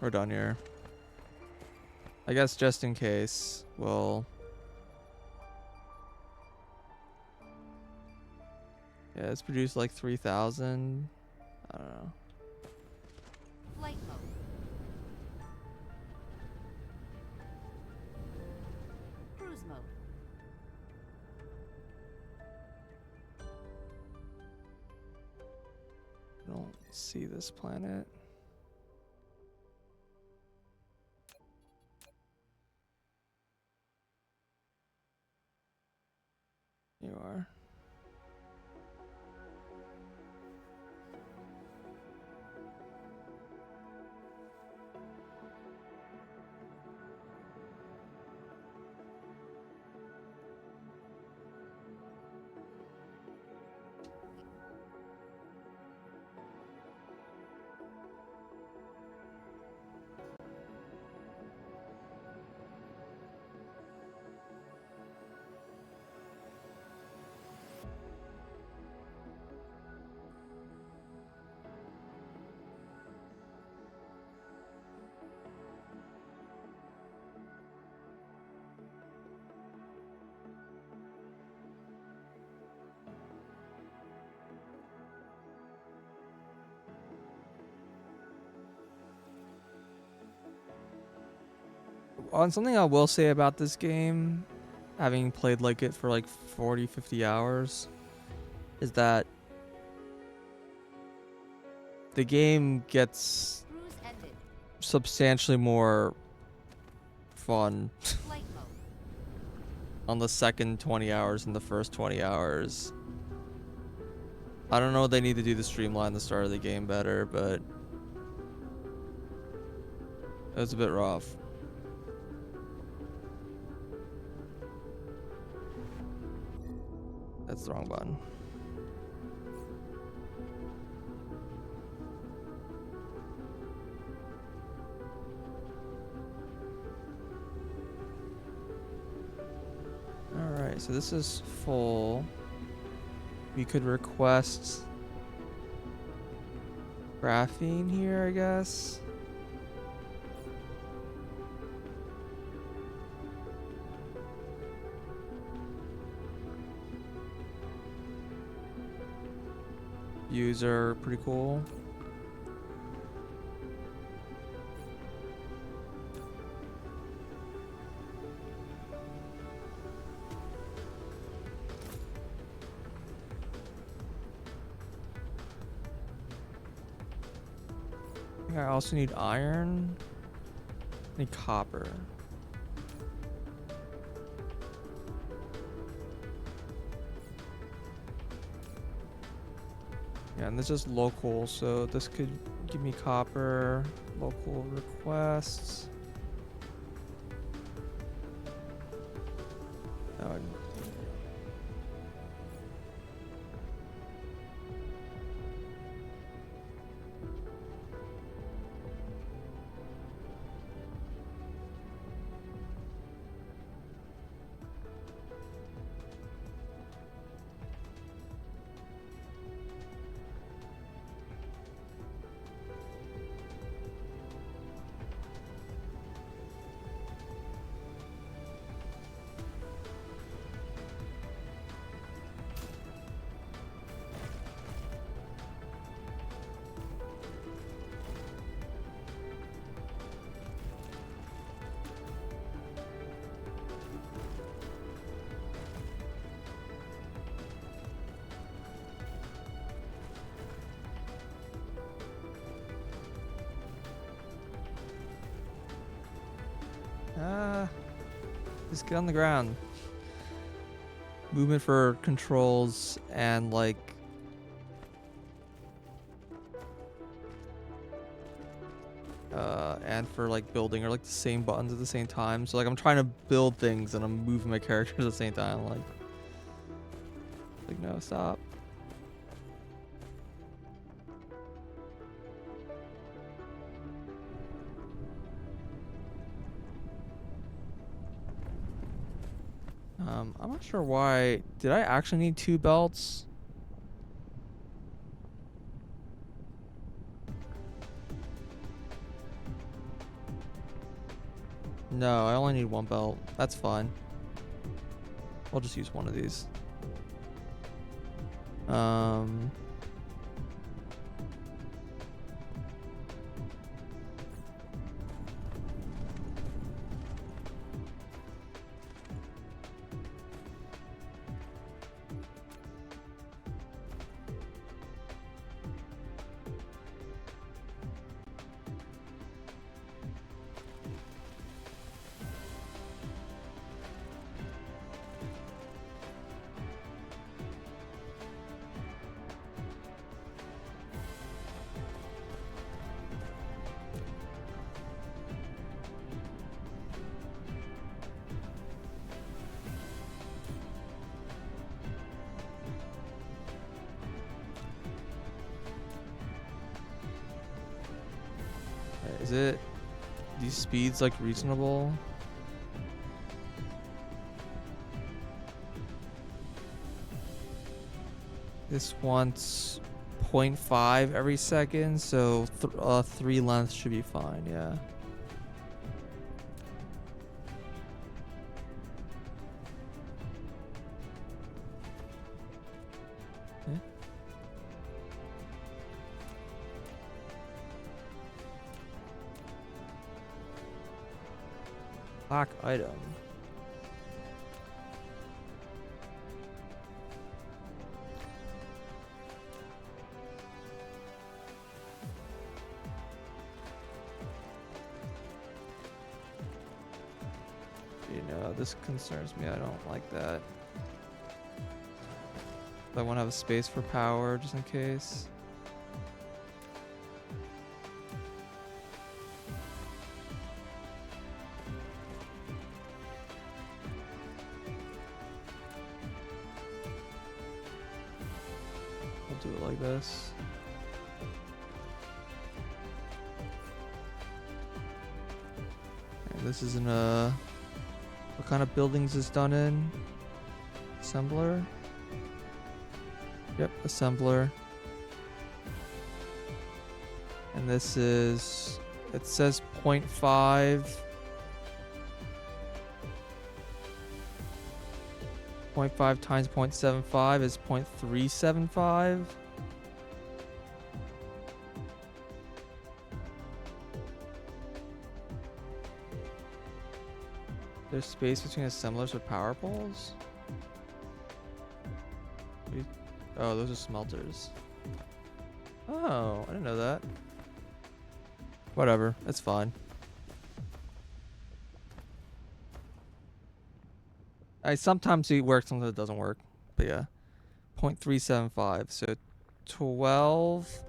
We're done here. I guess just in case, we'll... Yeah, it's produced like 3,000. I don't know. Flight mode. Cruise mode. I don't see this planet. You are. on something I will say about this game, having played like it for like 40, 50 hours, is that the game gets Cruise ended. substantially more fun Flight mode. on the second 20 hours than the first 20 hours. I don't know if they need to do the streamline the start of the game better, but it was a bit rough. That's the wrong button. Alright, so this is full. We could request graphene here, I guess. User, pretty cool. I also need iron. I need copper. Yeah, and this is local, so this could give me copper. Local requests. Oh, just get on the ground. Movement for controls and like and for like building are like the same buttons at the same time. So like I'm trying to build things and I'm moving my character at the same time. Like no, stop. I'm not sure why. Did I actually need 2 belts? No, I only need 1 belt. That's fine. I'll just use one of these. Is it these speeds like reasonable? This wants 0.5 every second, so 3 lengths should be fine, yeah. Black item. You know, this concerns me. I don't like that. I want to have a space for power just in case. I'll do it like this. And this isn't a... What kind of buildings is done in? Assembler? Yep, assembler. And this is... It says 0.5. 0.5 times 0.75 is 0.375. There's space between assemblers with power poles? Oh, those are smelters. Oh, I didn't know that. Whatever, it's fine. Sometimes it works, sometimes it doesn't work. But yeah, 0.375. So 12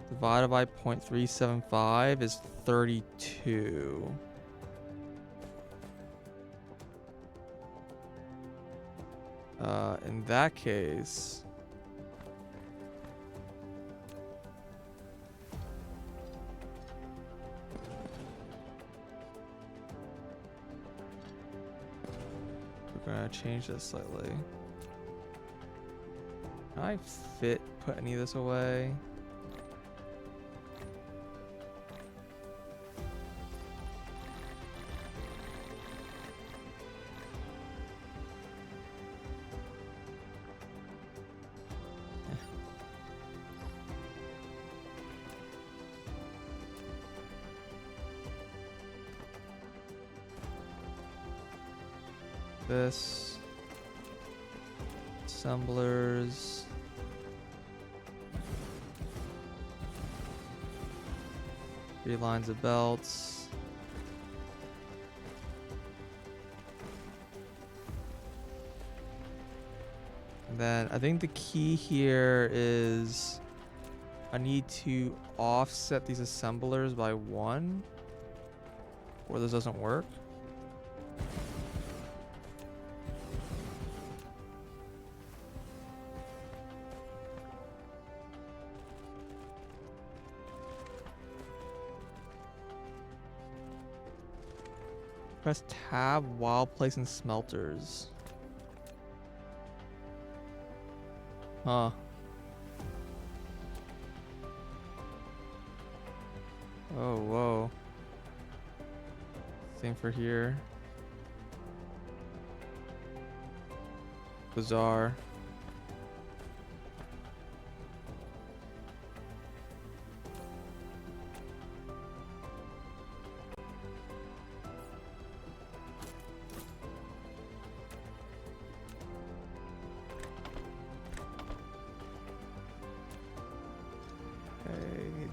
divided by 0.375 is 32. In that case, we're gonna change this slightly. Can I put any of this away? This assemblers, three lines of belts, and then I think the key here is I need to offset these assemblers by 1, or this doesn't work. Press tab while placing smelters. Huh. Oh, whoa. Same for here. Bizarre.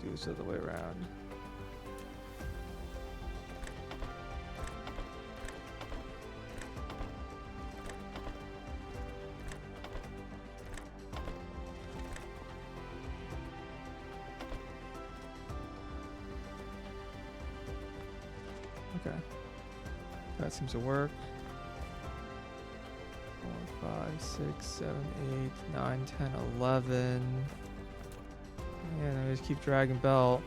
Do this the other way around. Okay, that seems to work. 4, 5, 6, 7, 8, 9, 10, 11. Yeah, then we just keep dragging belt.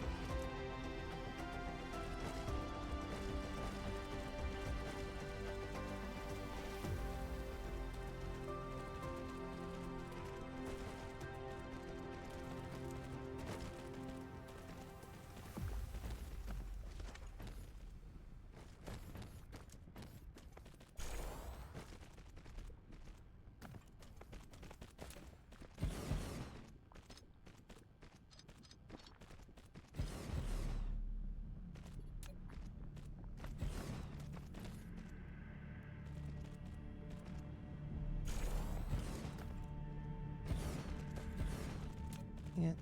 Can't.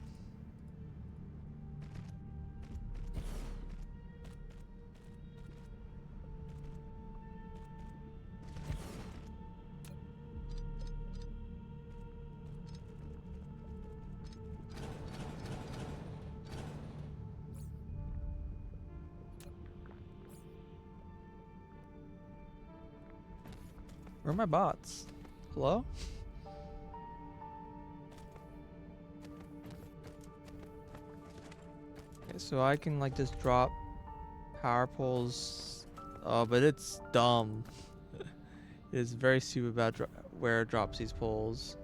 Where are my bots? Hello? Okay, so I can like just drop power poles. Oh, but it's dumb. It is very stupid about where it drops these poles.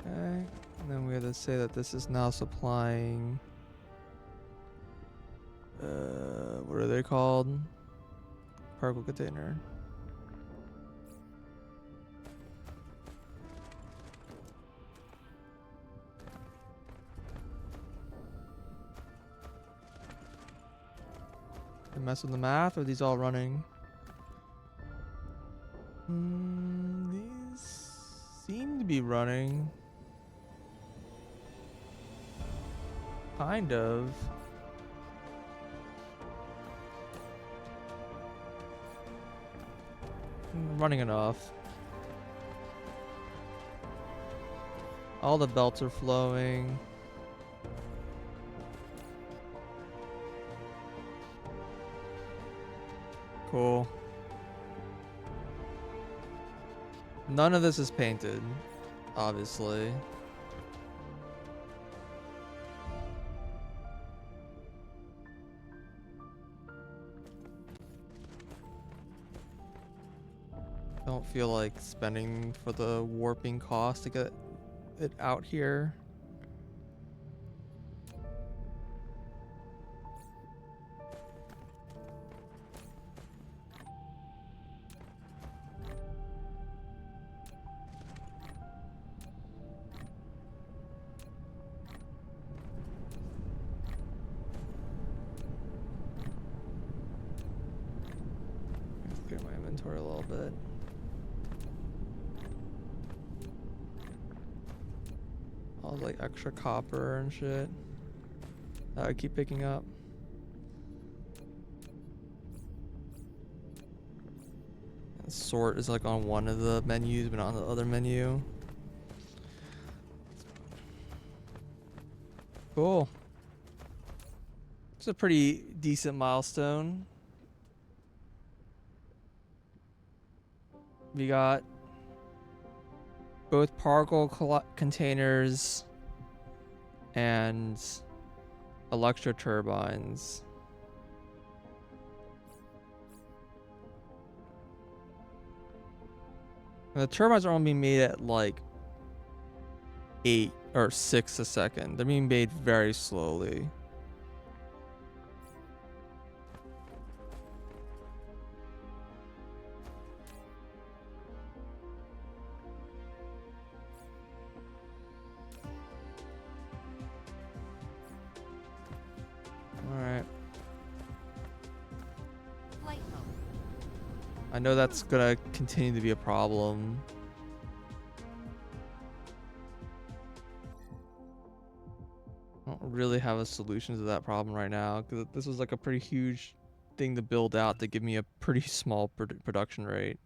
Okay, and then we have to say that this is now supplying. What are they called? Particle container. They mess with the math, or are these all running? These seem to be running. Kind of. Running enough. All the belts are flowing. Cool. None of this is painted, obviously. Don't feel like spending for the warping cost to get it out here. Let's clear my inventory a little bit. All like extra copper and shit that I keep picking up. And sort is like on one of the menus, but not on the other menu. Cool. It's a pretty decent milestone. We got both particle containers and electro turbines. And the turbines are only being made at like 8 or 6 a second. They're being made very slowly. Alright. Flight mode. I know that's gonna continue to be a problem. I don't really have a solution to that problem right now, because this was like a pretty huge thing to build out to give me a pretty small production rate.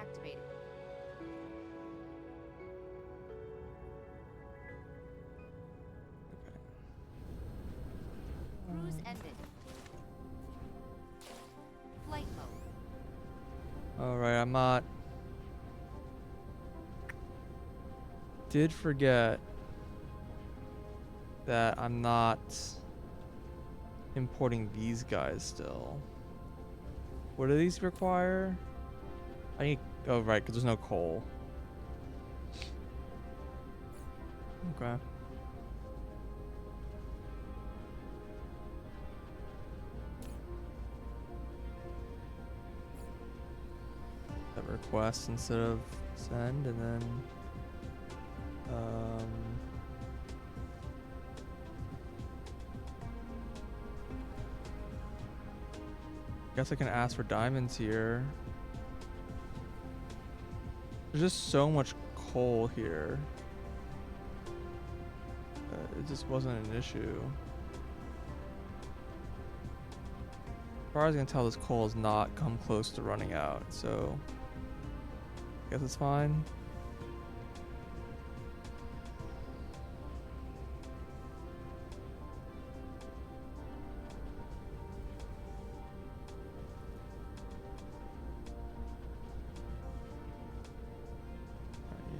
activated. Cruise ended. Flight mode. Alright, I'm not. Did forget that I'm not importing these guys still. What do these require? I need. Oh, right, because there's no coal. Okay. That request instead of send, and then guess I can ask for diamonds here. There's just so much coal here. It just wasn't an issue. As far as I can tell, this coal has not come close to running out, so I guess it's fine.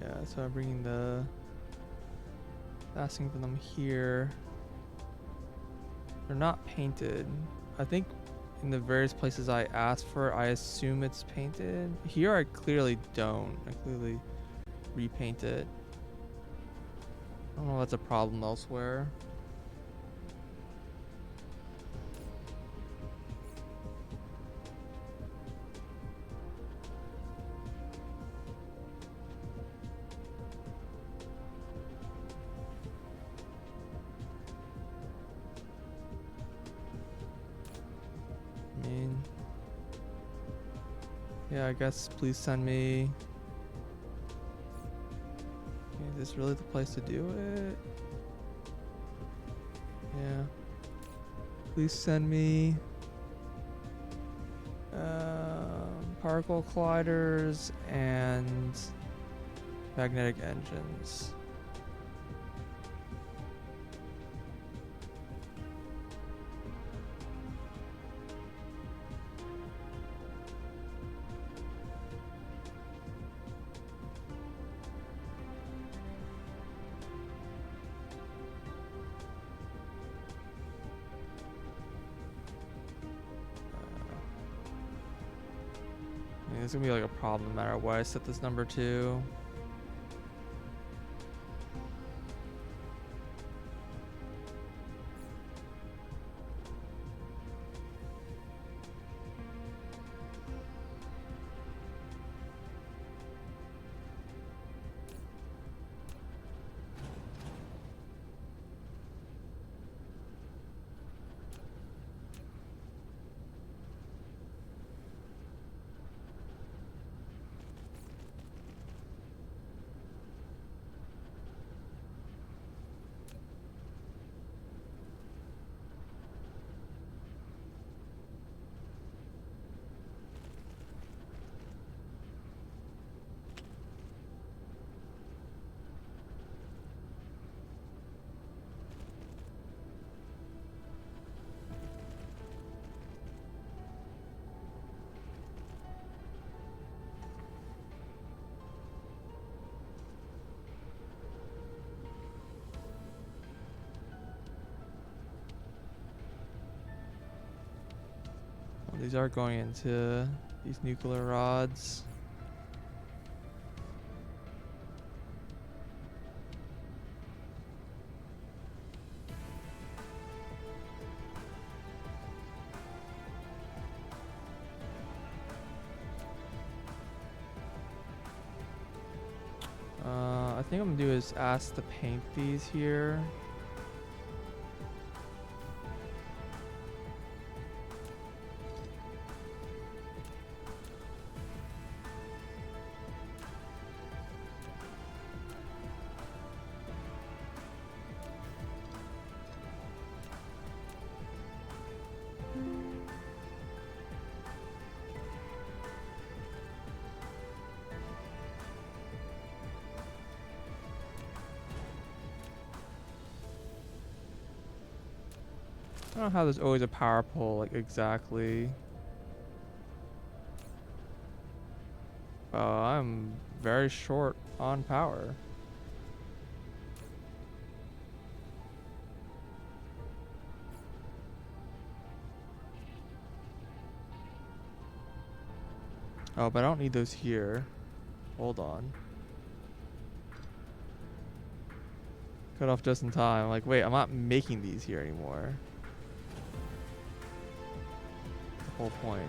Yeah, so I'm bringing the asking for them here. They're not painted. I think in the various places I asked for, I assume it's painted. Here I clearly don't. I clearly repaint it. I don't know if that's a problem elsewhere. Yeah, I guess please send me. Is this really the place to do it? Yeah. Please send me particle colliders and magnetic engines. It's gonna be like a problem no matter what I set this number to. Well, these are going into these nuclear rods. I think I'm gonna do is ask to paint these here. don't know how there's always a power pole, like, exactly. I'm very short on power. Oh, but I don't need those here. Hold on. Cut off just in time. Like, wait, I'm not making these here anymore. The whole point.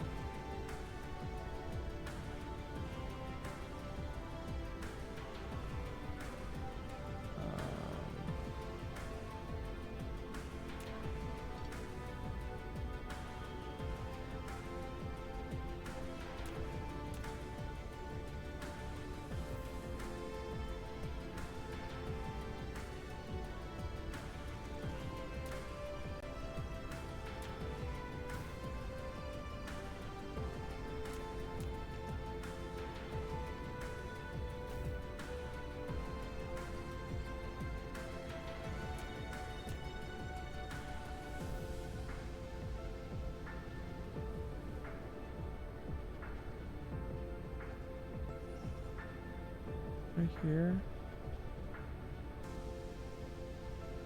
Right here.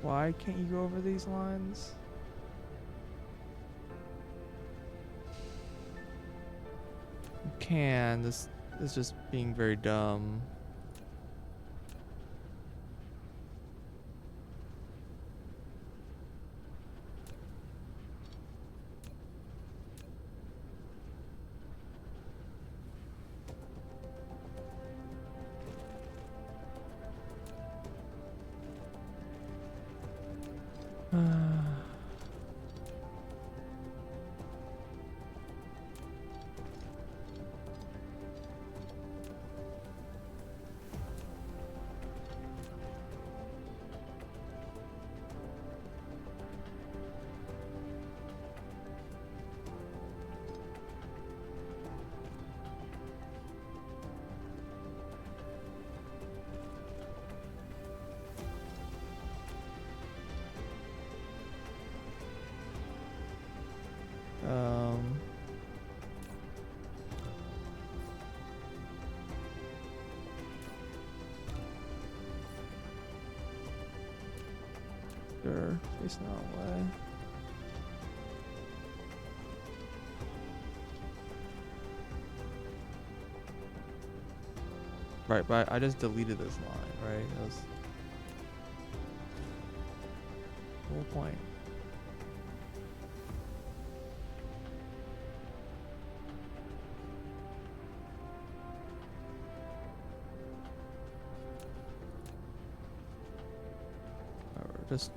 Why can't you go over these lines? You can. This is just being very dumb. Um, Sure, facing the wrong way. Right, but I just deleted this line, right? That was the whole point. Or just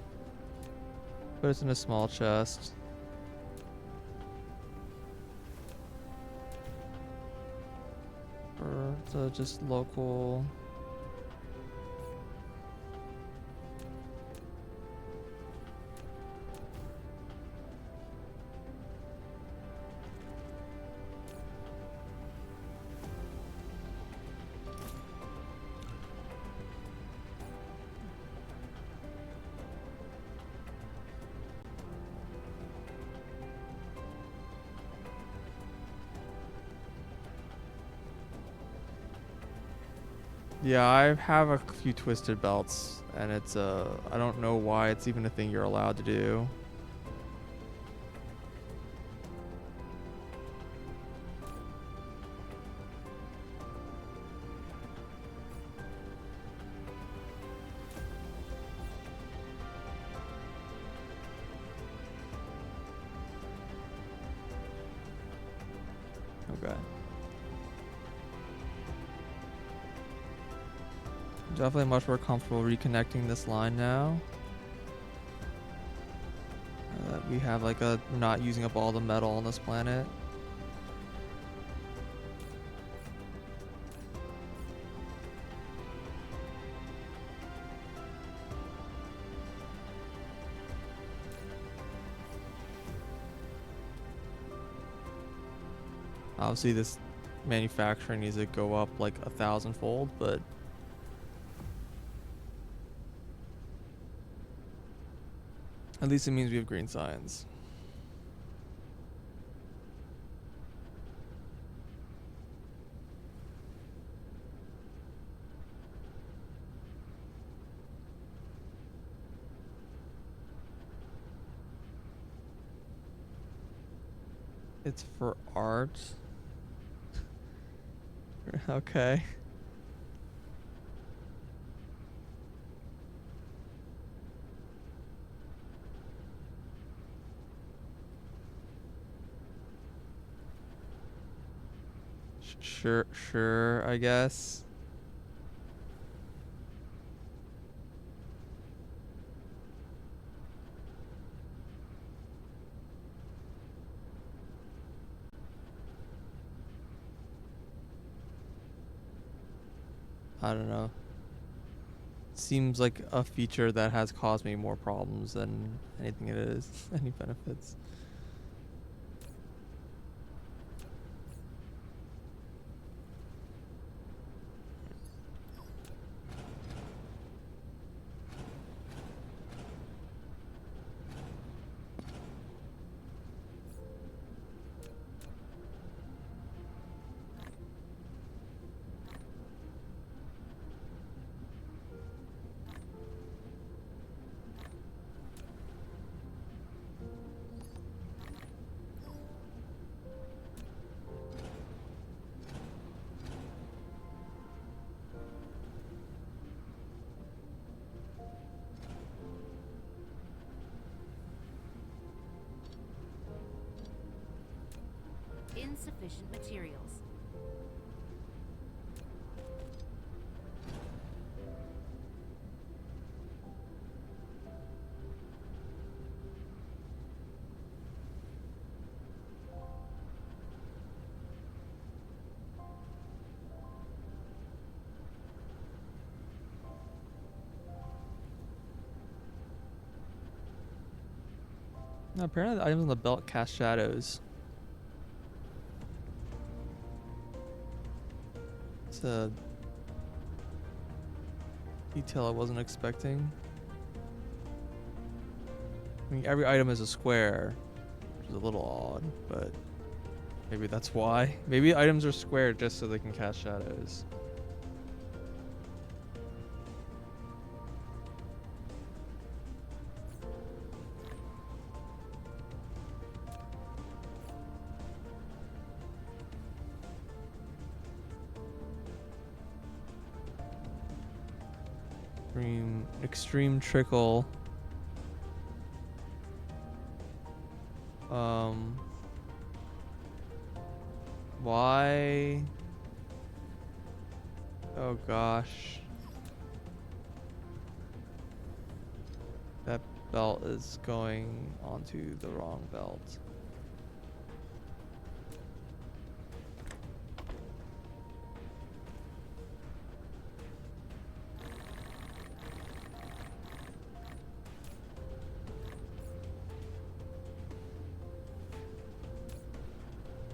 put it in a small chest. Or to just local. Yeah, I have a few twisted belts, and it's I don't know why it's even a thing you're allowed to do. Okay. Definitely much more comfortable reconnecting this line now. That we have like a not using up all the metal on this planet. Obviously this manufacturing needs to go up like 1,000-fold, but at least it means we have green signs. It's for art. Okay. Sure, I guess. I don't know. Seems like a feature that has caused me more problems than anything it is, any benefits. Insufficient materials. No, apparently the items on the belt cast shadows. It's a detail I wasn't expecting. I mean, every item is a square, which is a little odd, but maybe that's why. Maybe items are square just so they can cast shadows. Extreme trickle. Why? Oh gosh. That belt is going onto the wrong belt.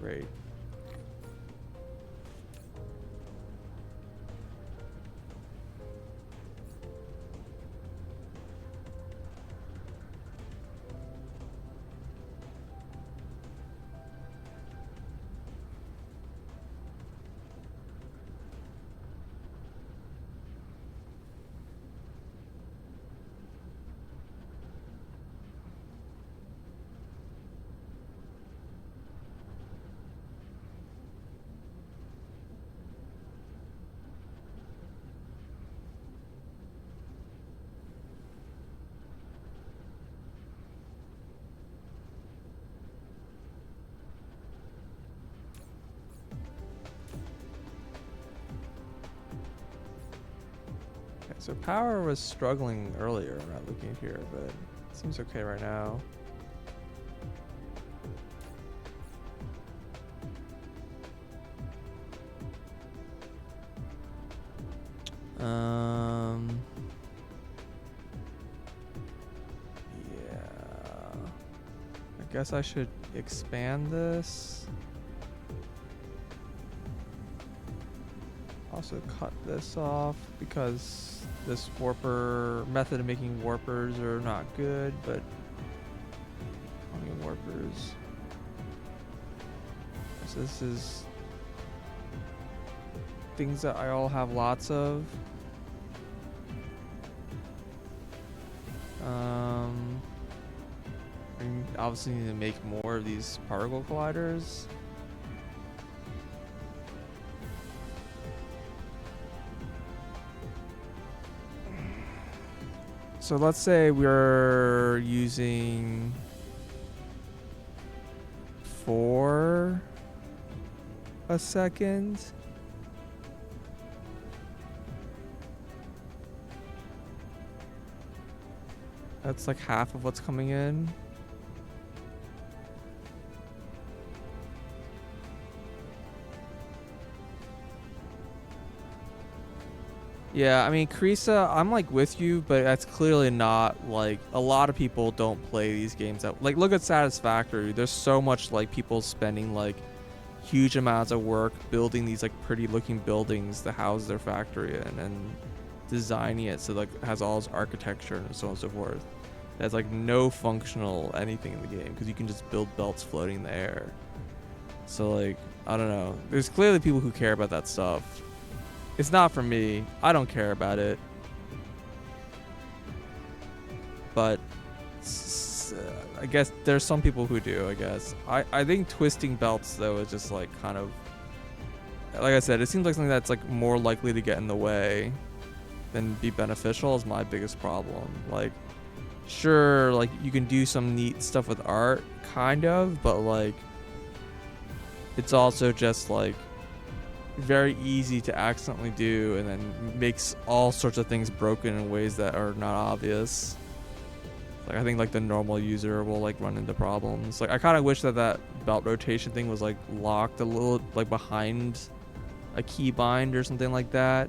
Great. Okay, so power was struggling earlier when I was looking here, but it seems okay right now. Yeah. I guess I should expand this. Also cut this off because this warper method of making warpers are not good, but how many warpers? So this is things that I all have lots of. obviously need to make more of these particle colliders. So let's say we're using 4 a second. That's like half of what's coming in. Yeah, I mean, Krisa, I'm like with you, but that's clearly not like a lot of people don't play these games that like look at Satisfactory. There's so much like people spending like huge amounts of work building these like pretty looking buildings to house their factory in and designing it so like it has all its architecture and so on and so forth. There's like no functional anything in the game because you can just build belts floating in the air. So like, I don't know. There's clearly people who care about that stuff. It's not for me. I don't care about it. But I guess there's some people who do, I guess. I think twisting belts, though, is just like kind of... Like I said, it seems like something that's like more likely to get in the way than be beneficial is my biggest problem. Like, sure, like you can do some neat stuff with art, kind of, but like it's also just like very easy to accidentally do and then makes all sorts of things broken in ways that are not obvious. Like I think like the normal user will like run into problems. Like I kind of wish that that belt rotation thing was like locked a little like behind a keybind or something like that.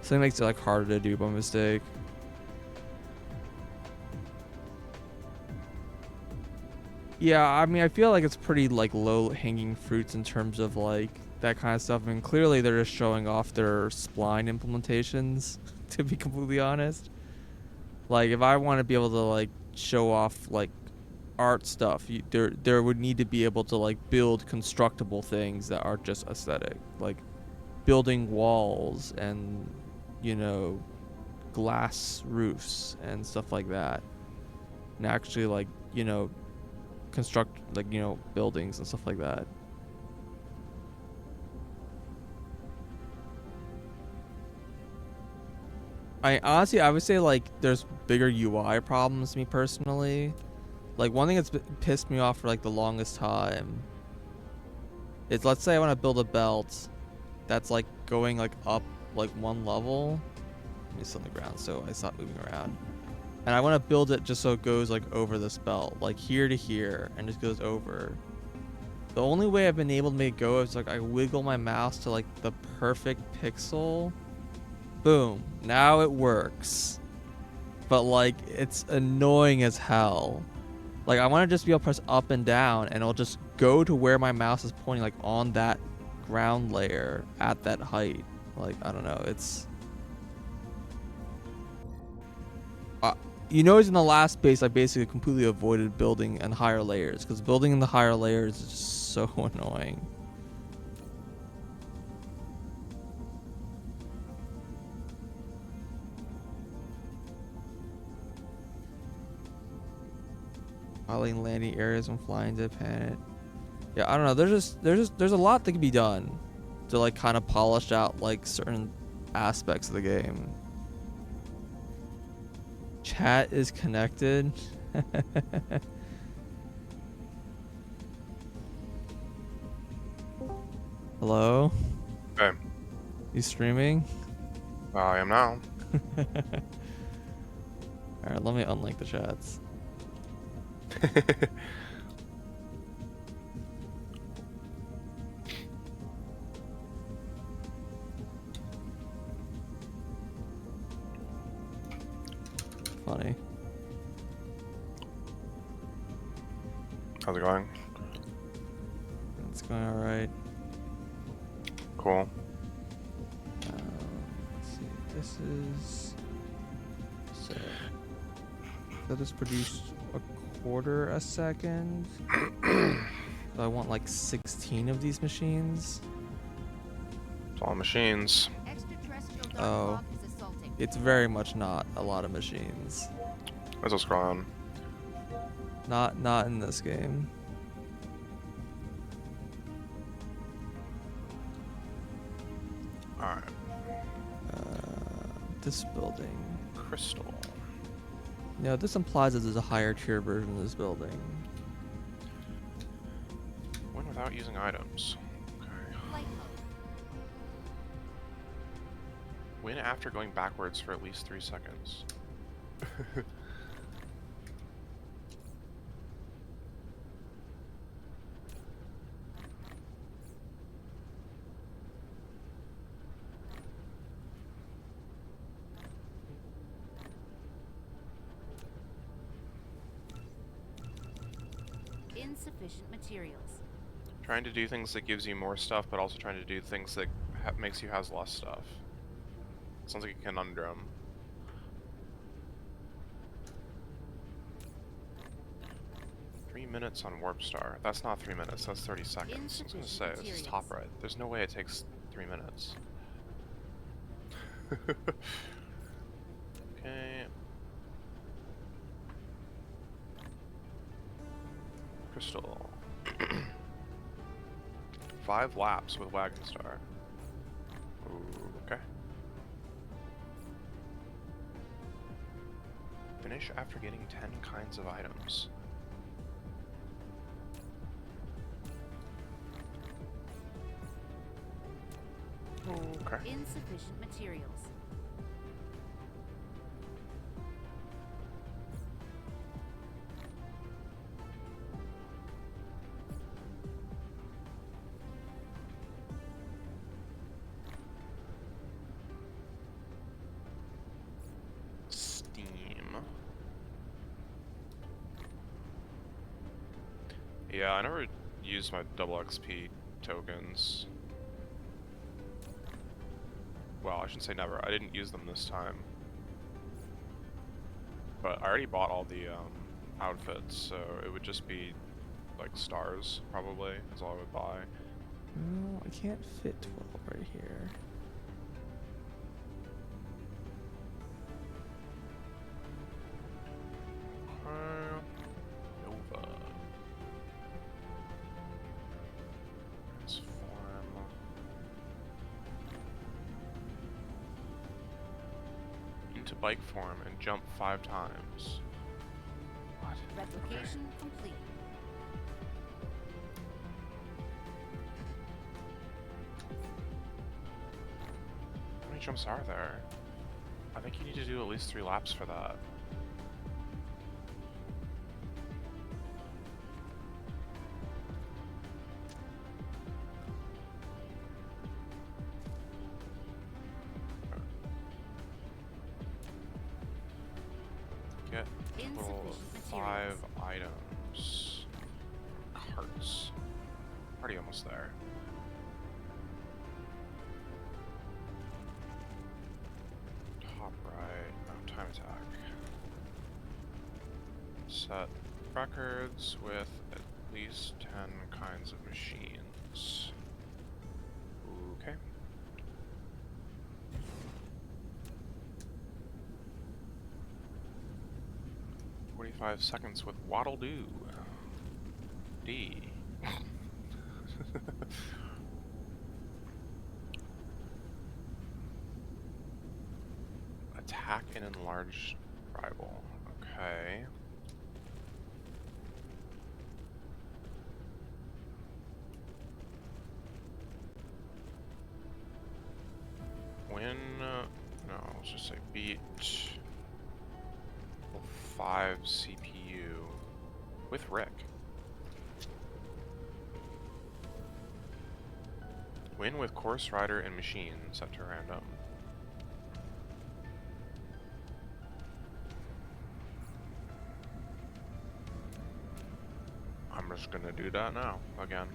Something makes it like harder to do by mistake. Yeah, I mean I feel like it's pretty like low hanging fruits in terms of like that kind of stuff. I mean, clearly they're just showing off their spline implementations, to be completely honest. Like, if I want to be able to, like, show off, like, art stuff, there would need to be able to, like, build constructible things that are just aesthetic. Like, building walls and, you know, glass roofs and stuff like that. And actually, like, you know, construct, like, you know, buildings and stuff like that. Honestly, I would say like there's bigger UI problems, me personally. Like one thing that's pissed me off for like the longest time is, let's say I want to build a belt that's like going like up like one level. Let me sit on the ground so I stop moving around. And I want to build it just so it goes like over this belt, like here to here, and just goes over. The only way I've been able to make it go is like I wiggle my mouse to like the perfect pixel. Boom. Now it works. But like it's annoying as hell. Like I want to just be able to press up and down and it'll just go to where my mouse is pointing, like on that ground layer at that height. Like I don't know, it's you notice in the last base I basically completely avoided building in higher layers because building in the higher layers is just so annoying. Piling landing areas when flying to planet. Yeah, I don't know. There's a lot that can be done to like kind of polish out like certain aspects of the game. Chat is connected. Hello? Hey. You streaming? I am now. Alright, let me unlink the chats. Funny. How's it going? It's going alright. Cool. Let's see. This is... So... That just produced a quarter a second. So I want like 16 of these machines. It's all machines. Extraterrestrial dark Oh. fog is assaulting. It's very much not a lot of machines. Let's just scroll on. Not in this game. Alright. This building. Crystal. Yeah, this implies that there's a higher tier version of this building. Win without using items. Okay. Flight mode. Win after going backwards for at least 3 seconds. Insufficient materials. Trying to do things that gives you more stuff, but also trying to do things that makes you has less stuff. Sounds like a conundrum. Minutes on Warp Star. That's not 3 minutes, that's 30 seconds. I was gonna say, this is top right. There's no way it takes 3 minutes. Okay. Crystal. 5 laps with Wagon Star. Ooh, okay. Finish after getting 10 kinds of items. Okay. Insufficient materials. Steam. Yeah, I never used my double XP tokens. Well, I shouldn't say never. I didn't use them this time. But I already bought all the outfits, so it would just be like stars, probably, is all I would buy. No, I can't fit 12 right here. Nova. Transform. Into bike form and jump 5 times. What? Replication complete. How many jumps are there? I think you need to do at least 3 laps for that. Get total of Insufficient 5 materials. items. Carts. Already almost there. Top right. Oh, time attack. Set records with at least 10 kinds of machines. Okay. "45 seconds with Waddle Doo. D." Attack an enlarged rival. Okay. Win. No, let's just say beat 5 CPU with Rick. Win with Course Rider and Machine set to random. I'm just gonna do that now, again.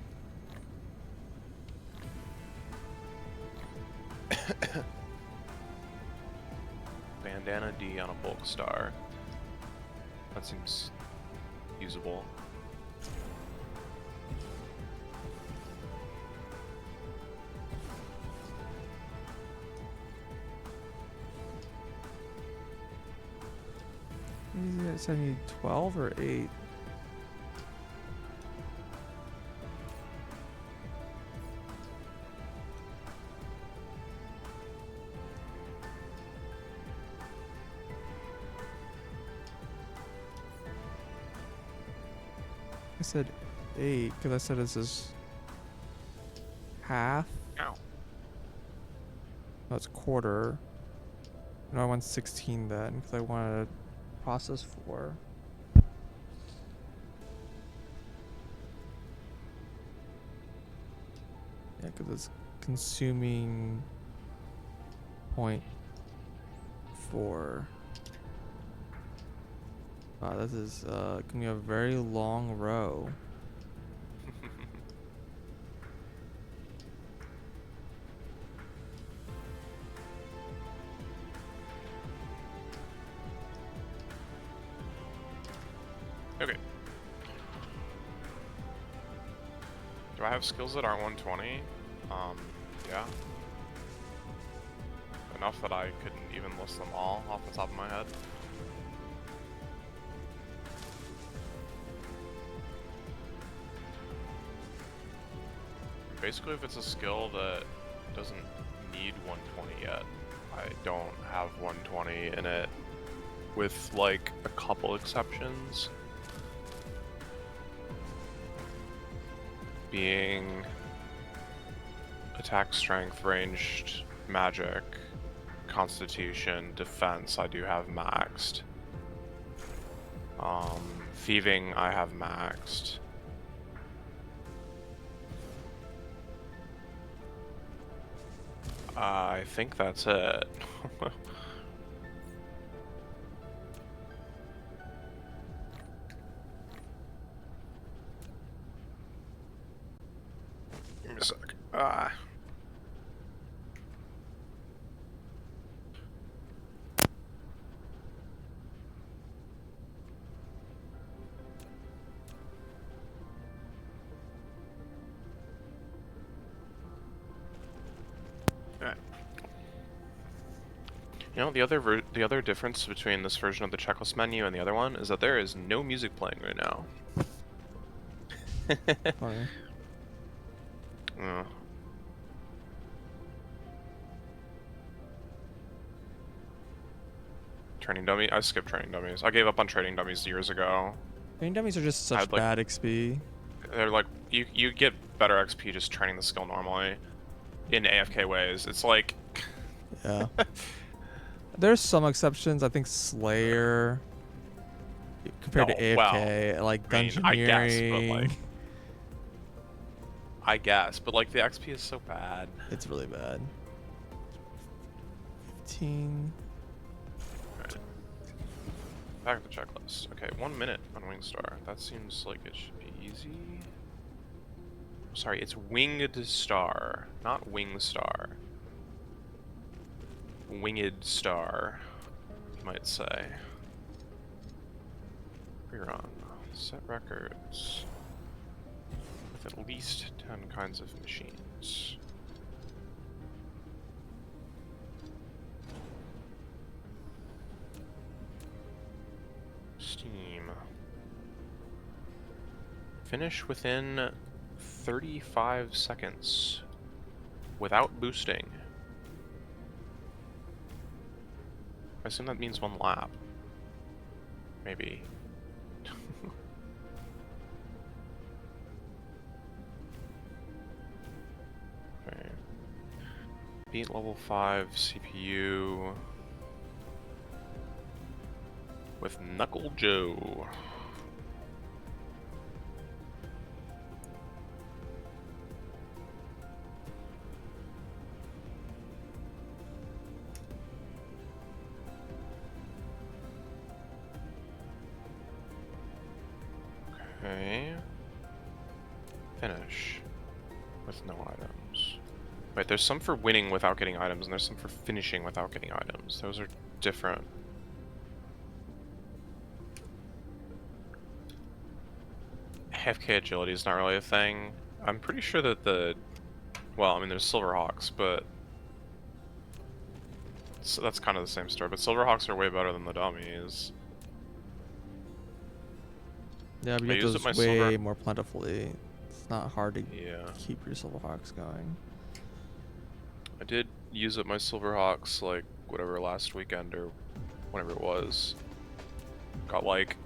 Bandana D on a bulk star. That seems usable. You said you need 12 or 8? I said 8 because I said this is half. Ow. That's quarter. No, I want 16 then because I wanted to process 4. Yeah, because it's consuming 0.4. Wow, this is gonna be a very long row. Okay. Do I have skills that aren't 120? Yeah. Enough that I couldn't even list them all off the top of my head. Basically, if it's a skill that doesn't need 120 yet, I don't have 120 in it, with like a couple exceptions. Being attack, strength, ranged, magic, constitution, defense, I do have maxed. Thieving, I have maxed. I think that's it. Give me a sec. Alright. You know, the other difference between this version of the checklist menu and the other one is that there is no music playing right now. Funny. Oh. Training dummy? I skipped training dummies. I gave up on training dummies years ago. Training dummies are just such bad XP. They're like, you get better XP just training the skill normally in AFK ways. It's like... Yeah. There's some exceptions. I think Slayer compared to AFK, like Dungeoneering. I guess, but like the XP is so bad. It's really bad. 15. Right. Back to the checklist. Okay, 1 minute on Wingstar. That seems like it should be easy. Sorry, it's Winged Star, not Wingstar. Winged Star, you might say. Rerun. Set records. With at least 10 kinds of machines. Steam. Finish within 35 seconds without boosting. I assume that means 1 lap. Maybe. Okay. Beat level 5 CPU with Knuckle Joe. Okay. Finish with no items. Wait, there's some for winning without getting items, and there's some for finishing without getting items. Those are different. AFK agility is not really a thing. I'm pretty sure that well, I mean, there's Silverhawks, but so that's kind of the same story. But Silverhawks are way better than the dummies. Yeah, but you I get used up those my way silver. more plentifully. It's not hard to Yeah. keep your Silverhawks going. I did use up my Silverhawks like whatever last weekend or whenever it was. Got like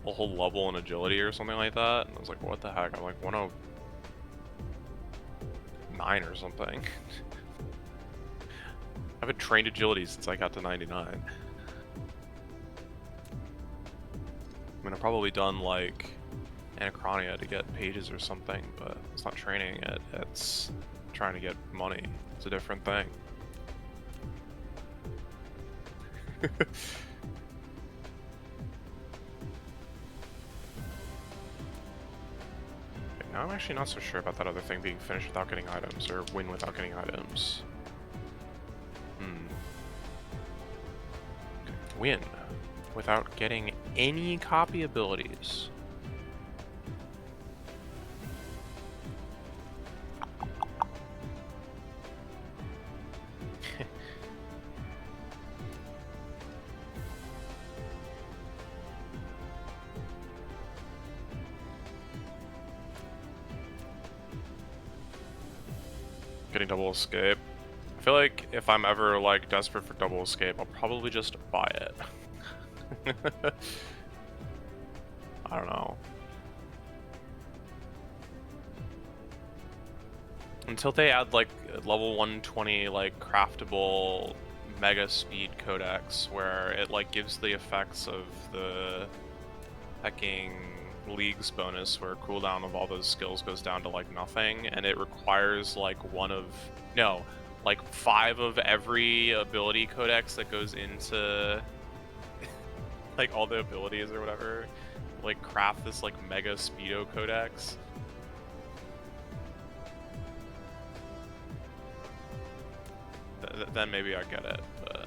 a whole level in agility or something like that, and I was like, what the heck? I'm like 109 or something. I haven't trained agility since I got to 99. I mean, I've probably done like Anachronia to get pages or something, but it's not training it, it's trying to get money. It's a different thing. Now I'm actually not so sure about that other thing being finished without getting items, or win without getting items. Win without getting any copy abilities. Getting double escape. I feel like if I'm ever like desperate for double escape, I'll probably just buy it. I don't know. Until they add like level 120 like craftable mega speed codex where it like gives the effects of the hecking leagues bonus where cooldown of all those skills goes down to like nothing, and it requires like like 5 of every ability codex that goes into like all the abilities or whatever, like craft this like mega speedo codex. Then maybe I get it, but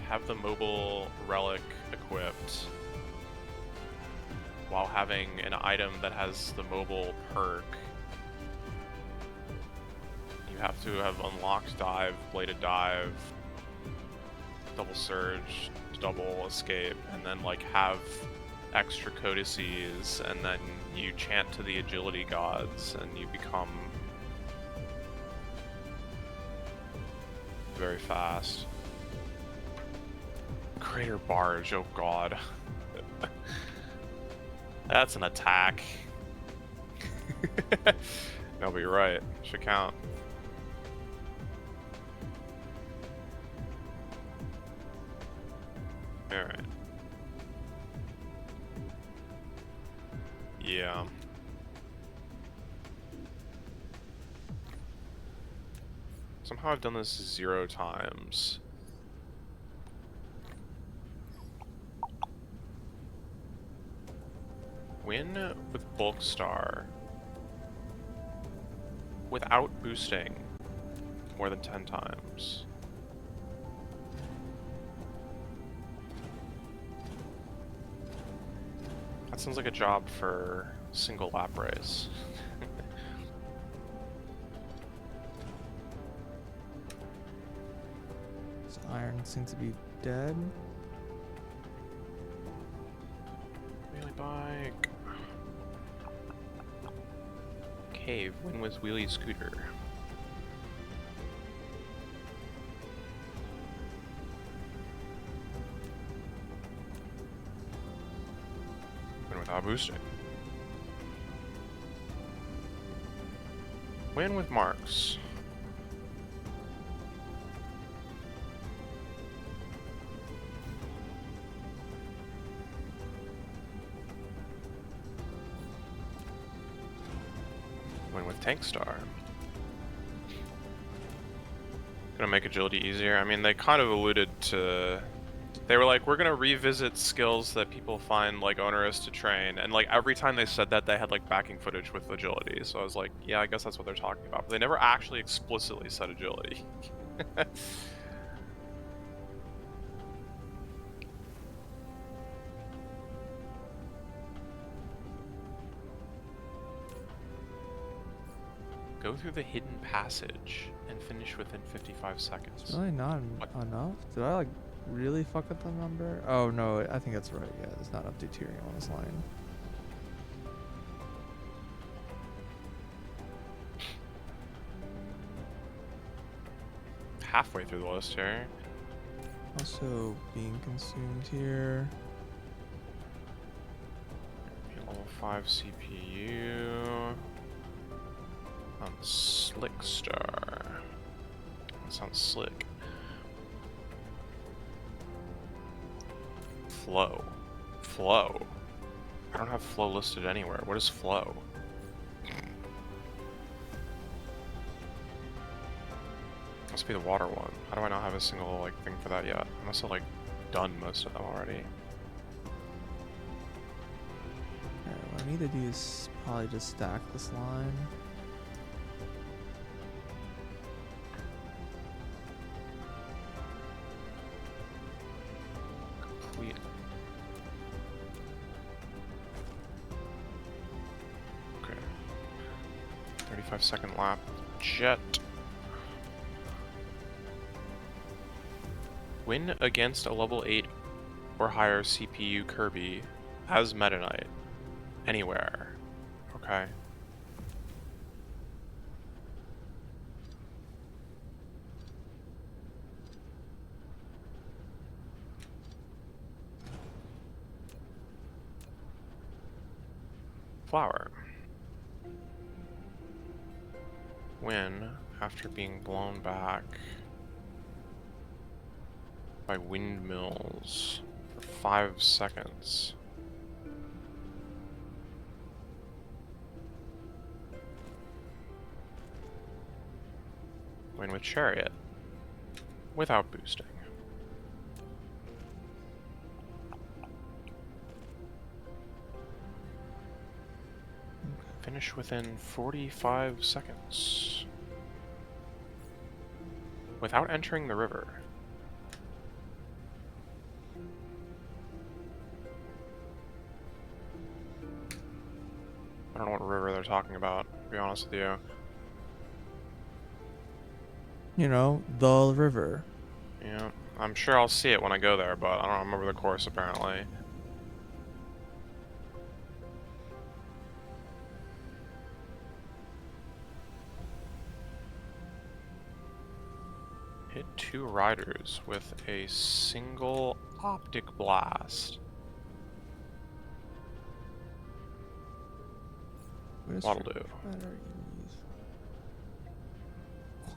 have the mobile relic equipped while having an item that has the mobile perk. You have to have unlocked dive, bladed dive, double surge, double escape, and then like have extra codices, and then you chant to the agility gods and you become very fast. Crater barge, oh god. That's an attack. No, but you're right. Should count. Alright. Yeah. Somehow I've done this 0 times. Win with Bulk Star without boosting more than 10 times. That sounds like a job for single lap race. So iron seems to be dead. Wheelie bike. Cave, win with wheelie scooter. Win without boosting. Win with marks. Win with tank star. Gonna make agility easier. I mean, they kind of alluded to... They were like, we're gonna revisit skills that people find like onerous to train, and like every time they said that, they had like backing footage with agility. So I was like, yeah, I guess that's what they're talking about. But they never actually explicitly said agility. Go through the hidden passage and finish within 55 seconds. It's really not enough. Did I like really fuck up the number? Oh no, I think that's right. Yeah, there's not enough deuterium on this line. Halfway through the list here. Also being consumed here. Level 5 CPU. On Slickstar. That sounds slick. Flow. Flow. I don't have flow listed anywhere. What is flow? Must be the water one. How do I not have a single like thing for that yet? I must have like done most of them already. Alright, what I need to do is probably just stack this line. Complete. Okay. 35-second lap. Jet. Win against a level 8 or higher CPU Kirby as Meta Knight. Anywhere. Okay. Flower. Win after being blown back by windmills for 5 seconds. Win with Chariot without boosting. Finish within 45 seconds without entering the river. I don't know what river they're talking about, to be honest with you. You know, the river. Yeah, I'm sure I'll see it when I go there, but I don't remember the course apparently. Hit 2 riders with a single optic blast. That'll do. Batteries.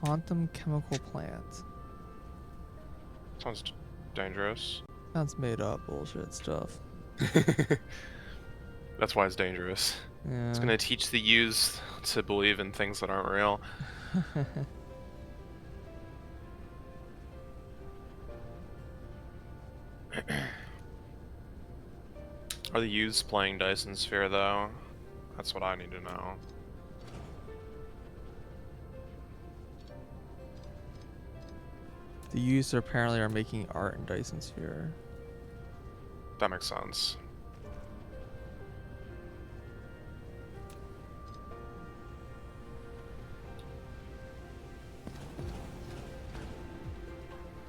Quantum chemical plant. Sounds dangerous. Sounds made up bullshit stuff. That's why it's dangerous. Yeah. It's gonna teach the youth to believe in things that aren't real. Are the youths playing Dyson Sphere though? That's what I need to know. The youths apparently are making art in Dyson Sphere. That makes sense.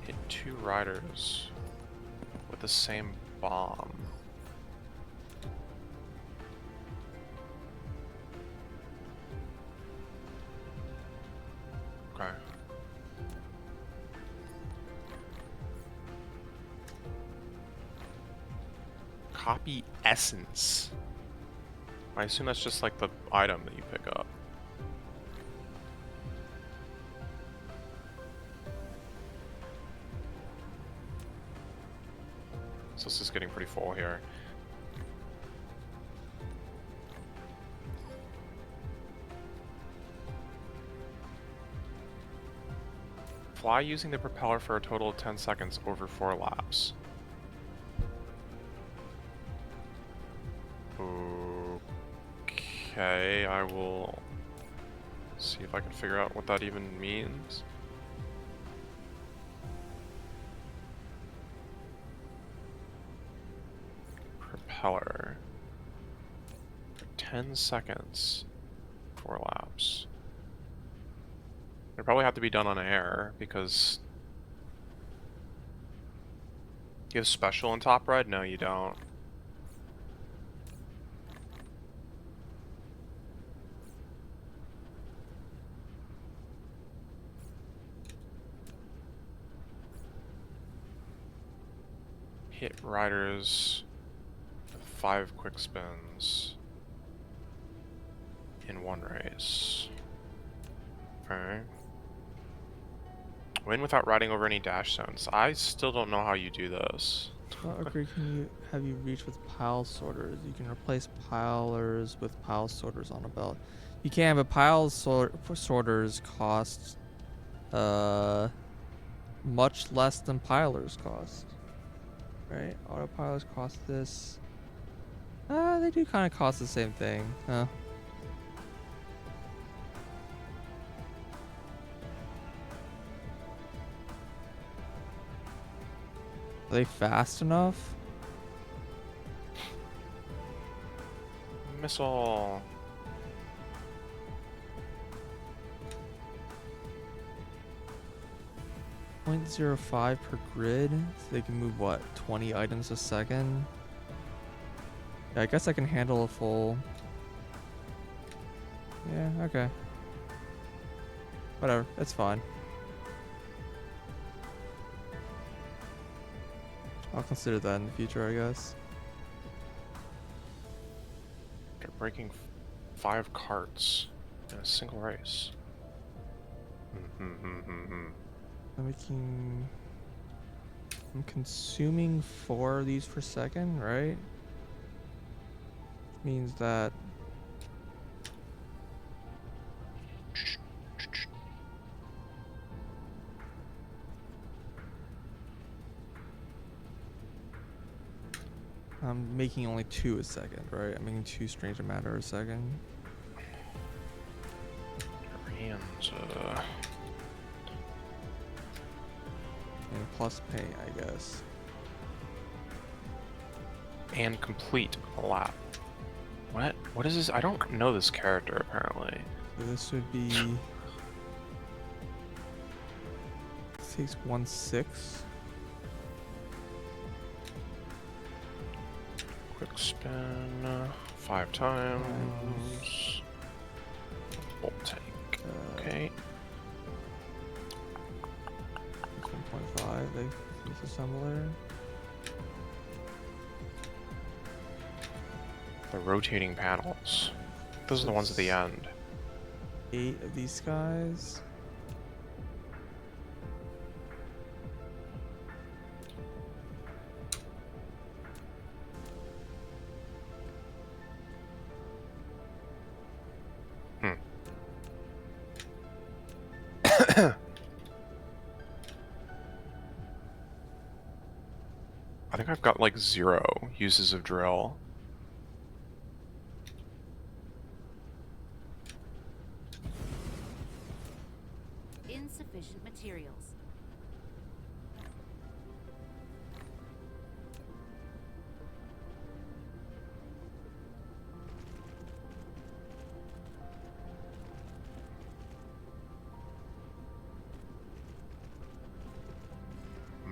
Hit 2 riders with the same bomb. Okay. Copy essence. I assume that's just like the item that you pick up. So this is getting pretty full here. Fly using the propeller for a total of 10 seconds over 4 laps. Okay, I will see if I can figure out what that even means. Propeller. 10 seconds, 4 laps. They probably have to be done on air because you have special in Top Ride? No, you don't. Hit riders with 5 quick spins in one race. Okay. Win without riding over any dash zones. I still don't know how you do this. Agree, have you reached with pile sorters? You can replace pilers with pile sorters on a belt. You can, but sorters cost much less than pilers cost. Right? Autopilers cost this. They do kind of cost the same thing, huh? Are they fast enough? Missile. .05 per grid, so they can move what, 20 items a second? Yeah, I guess I can handle a full. Yeah, okay. Whatever, it's fine. I'll consider that in the future, I guess. They're breaking 5 carts in a single race. I'm consuming 4 of these per second, right? Which means that I'm making only 2 a second, right? I'm making 2 stranger matter a second. And And plus pay, I guess. and complete a lap. What? What is this? I don't know this character apparently. So this would be. This takes 1/6. Quick spin 5 times. Bolt tank. Okay. It's 1.5. They disassembler. The rotating panels. Those are the ones at the end. 8 of these guys. I think I've got like 0 uses of drill. Insufficient materials.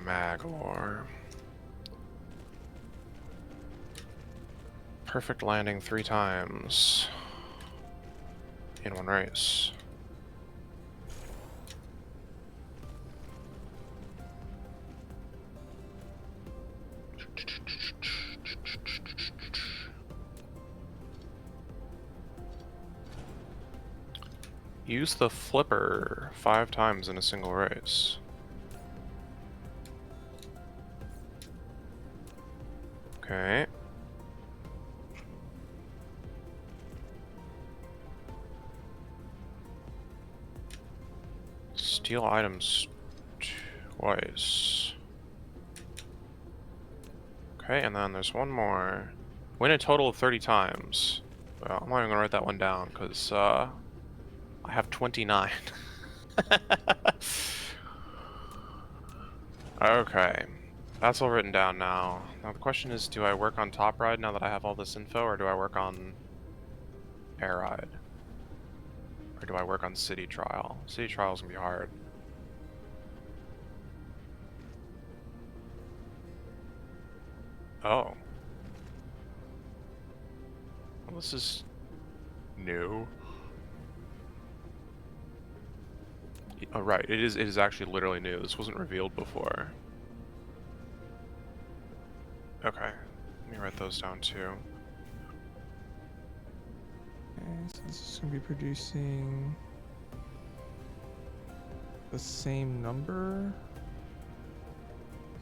Maglor. Perfect landing 3 times in one race. Use the flipper 5 times in a single race. Okay. Steal items twice. Okay, and then there's one more. Win a total of 30 times. Well, I'm not even gonna write that one down because I have 29. Okay, that's all written down now. Now the question is, do I work on Top Ride now that I have all this info, or do I work on Air Ride? Or do I work on City Trial? City Trial's gonna be hard. Oh. Well, this is new. Oh, right. It is actually literally new. This wasn't revealed before. Okay. Let me write those down too. Okay, so this is going to be producing the same number.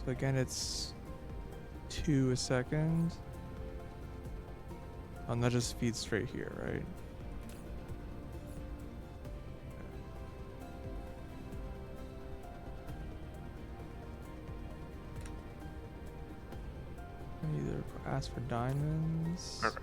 So again, it's 2 a second. And that just feeds straight here, right? I either ask for diamonds. Okay.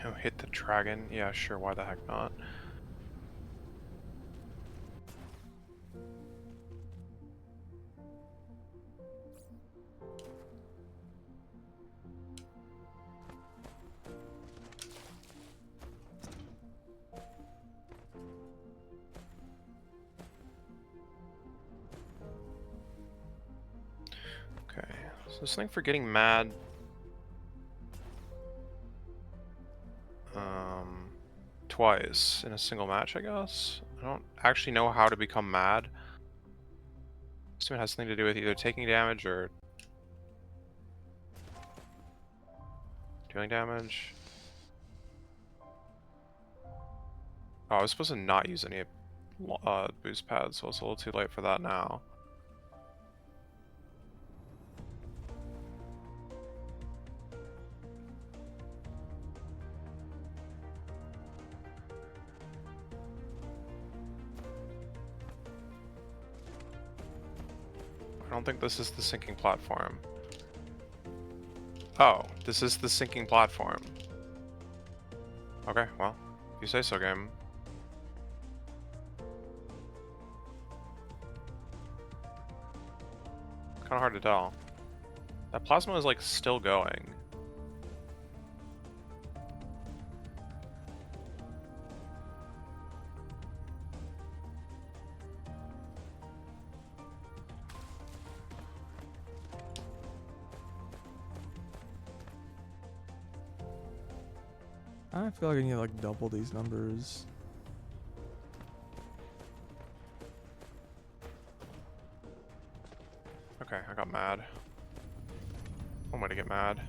Oh, hit the dragon? Yeah, sure, why the heck not? Okay, so this thing for getting mad. Twice in a single match, I guess. I don't actually know how to become mad. I assume it has something to do with either taking damage or dealing damage. Oh, I was supposed to not use any boost pads, so it's a little too late for that now. I don't think this is the sinking platform. Oh, this is the sinking platform. Okay, well, if you say so, game. Kind of hard to tell. That plasma is like still going. I feel like I need to like double these numbers. Okay, I got mad. One way to get mad.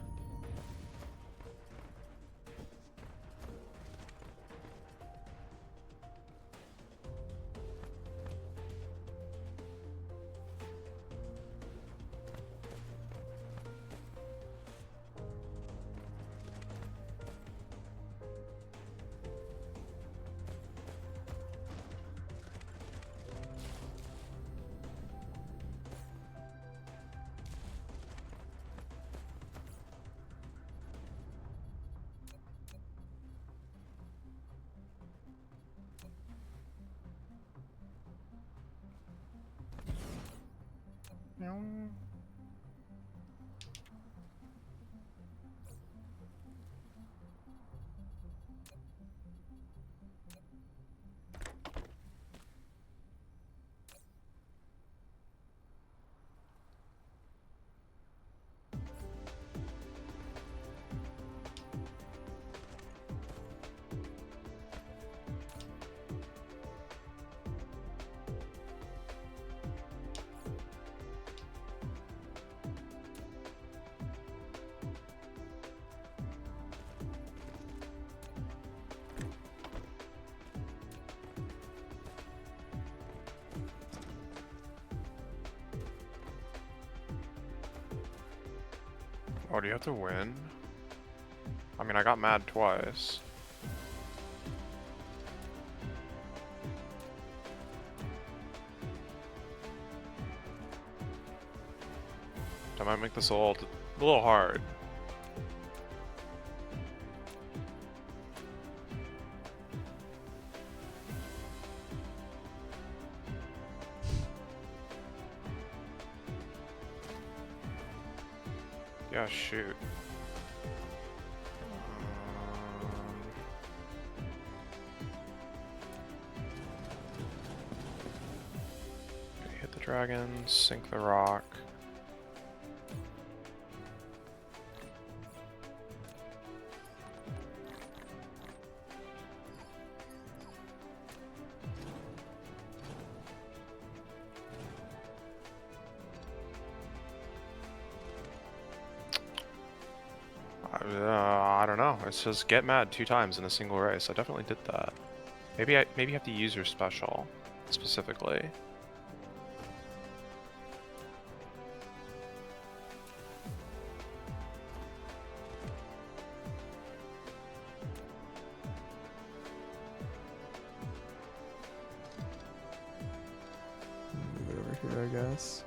Oh, do you have to win? I mean, I got mad twice. That might make this a little hard. Yeah, shoot. Hit the dragon, sink the rock. I don't know. It says get mad 2 times in a single race. I definitely did that. Maybe you have to use your special specifically. Move it over here, I guess.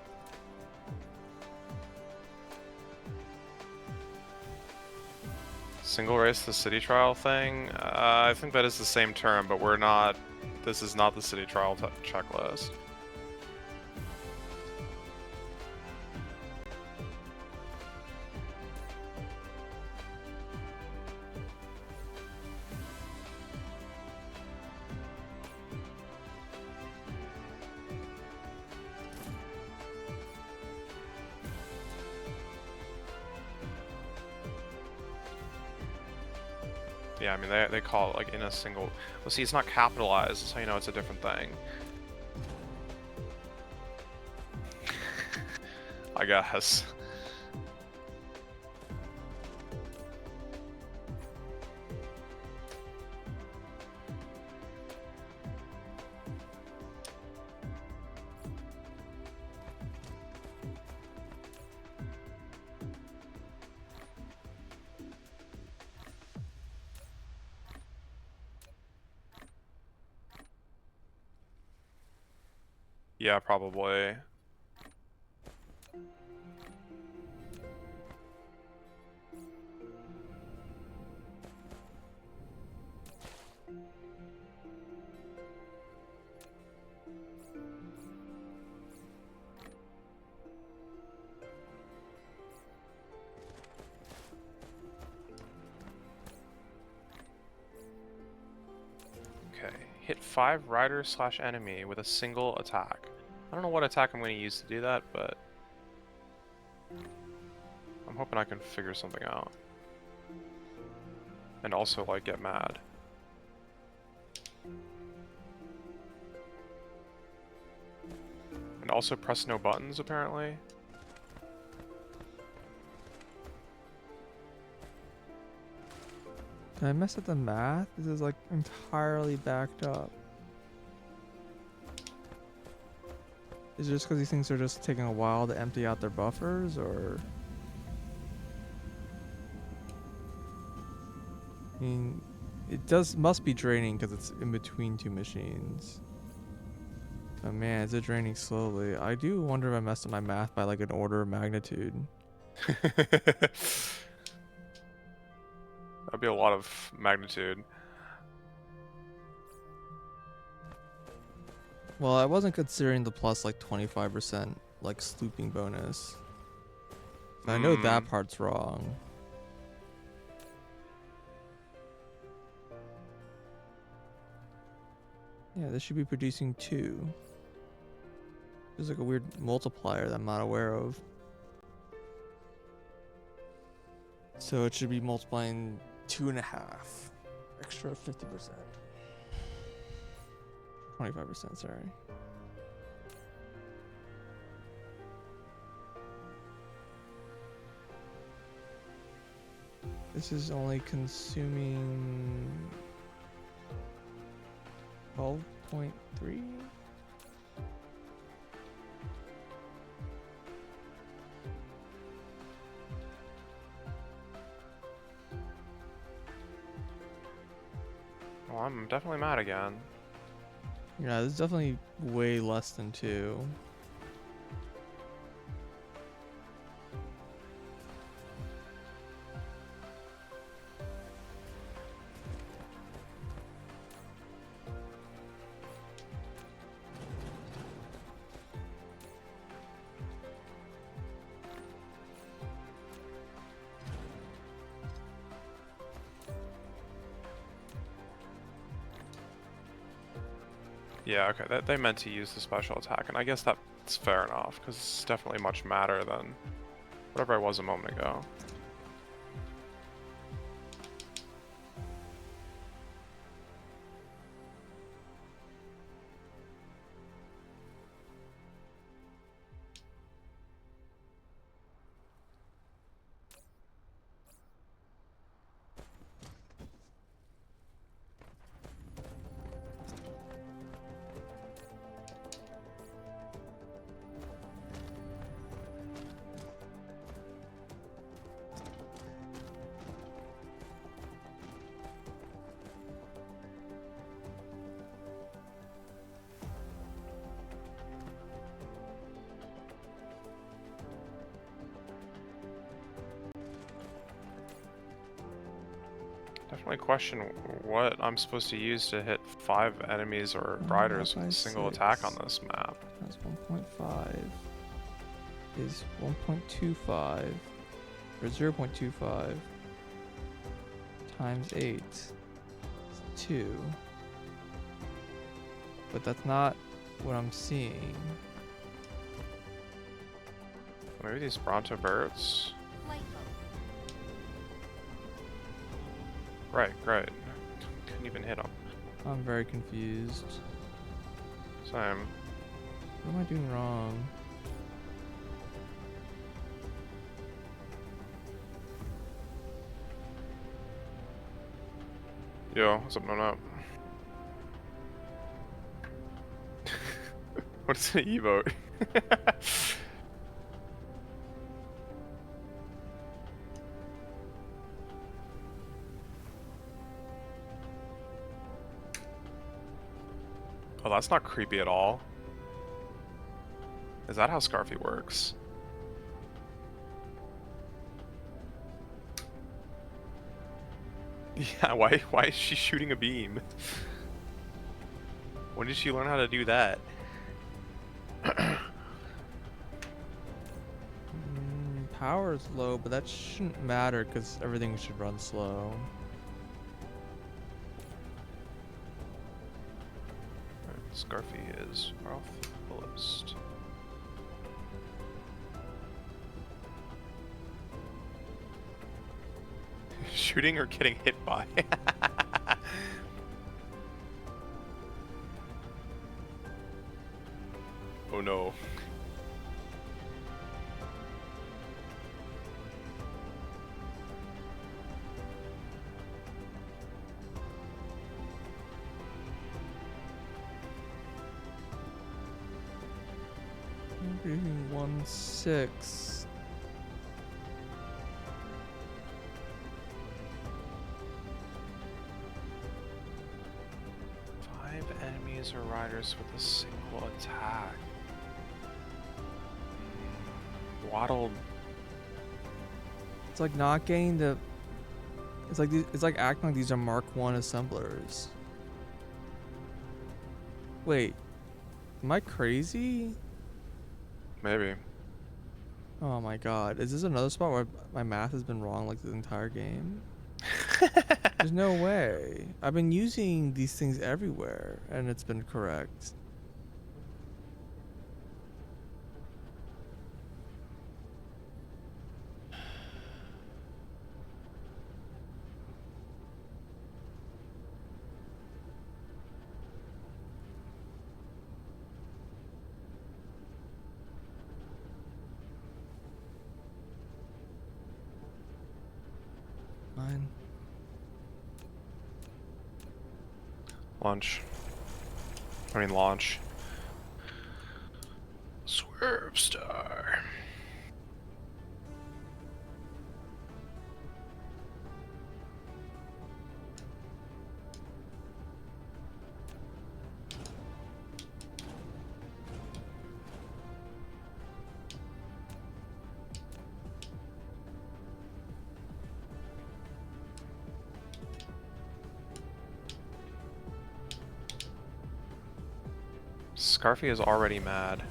Single race, the city trial thing? I think that is the same term, but we're not. This is not the city trial checklist. Yeah, I mean, they call it like in a single. Well, see, it's not capitalized, so you know it's a different thing. I guess. Yeah, probably. Okay, hit 5 rider/enemy with a single attack. I don't know what attack I'm going to use to do that, but I'm hoping I can figure something out. And also, like, get mad. And also press no buttons, apparently. Did I mess up the math? This is like entirely backed up. Is it just because these things are just taking a while to empty out their buffers, or? I mean, must be draining because it's in between 2 machines. Oh man, is it draining slowly? I do wonder if I messed up my math by like an order of magnitude. That'd be a lot of magnitude. Well, I wasn't considering the plus like 25% like slooping bonus. I know that part's wrong. Yeah, this should be producing 2. There's like a weird multiplier that I'm not aware of. So it should be multiplying 2.5. Extra 50%. 25%, sorry. This is only consuming 12.3. Well, I'm definitely mad again. Yeah, this is definitely way less than 2. Yeah, okay, they meant to use the special attack, and I guess that's fair enough, because it's definitely much madder than whatever I was a moment ago. Definitely question what I'm supposed to use to hit 5 enemies or riders with a single attack on this map. That's 1.5 is 1.25 or 0.25 times 8 is 2. But that's not what I'm seeing. Maybe these Bronto birds? Flight mode. Right, great. Couldn't even hit them. I'm very confused. Same. What am I doing wrong? Yo, what's up, no? What's an emote? Oh, that's not creepy at all. Is that how Scarfy works? Yeah, why is she shooting a beam? When did she learn how to do that? Power is low, but that shouldn't matter because everything should run slow. Scarfy is off the list. Shooting or getting hit by? Oh no. Reading 1-6. Five enemies or riders with a single attack. Waddled. It's like not getting the. It's like acting like these are Mark 1 assemblers. Wait, am I crazy? Maybe. Oh my god, is this another spot where my math has been wrong like the entire game? There's no way. I've been using these things everywhere and it's been correct. Fine. Launch. I mean launch. Swerve star. Scarfy is already mad.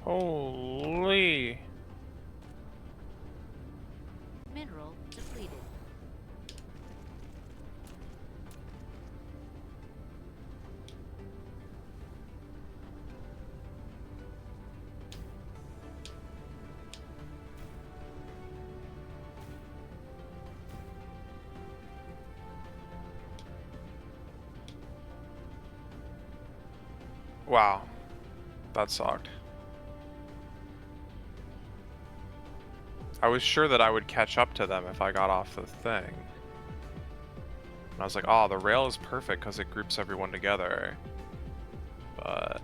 Holy. Mineral depleted. Wow. That sucked. I was sure that I would catch up to them if I got off the thing. And I was like, oh, the rail is perfect because it groups everyone together. But...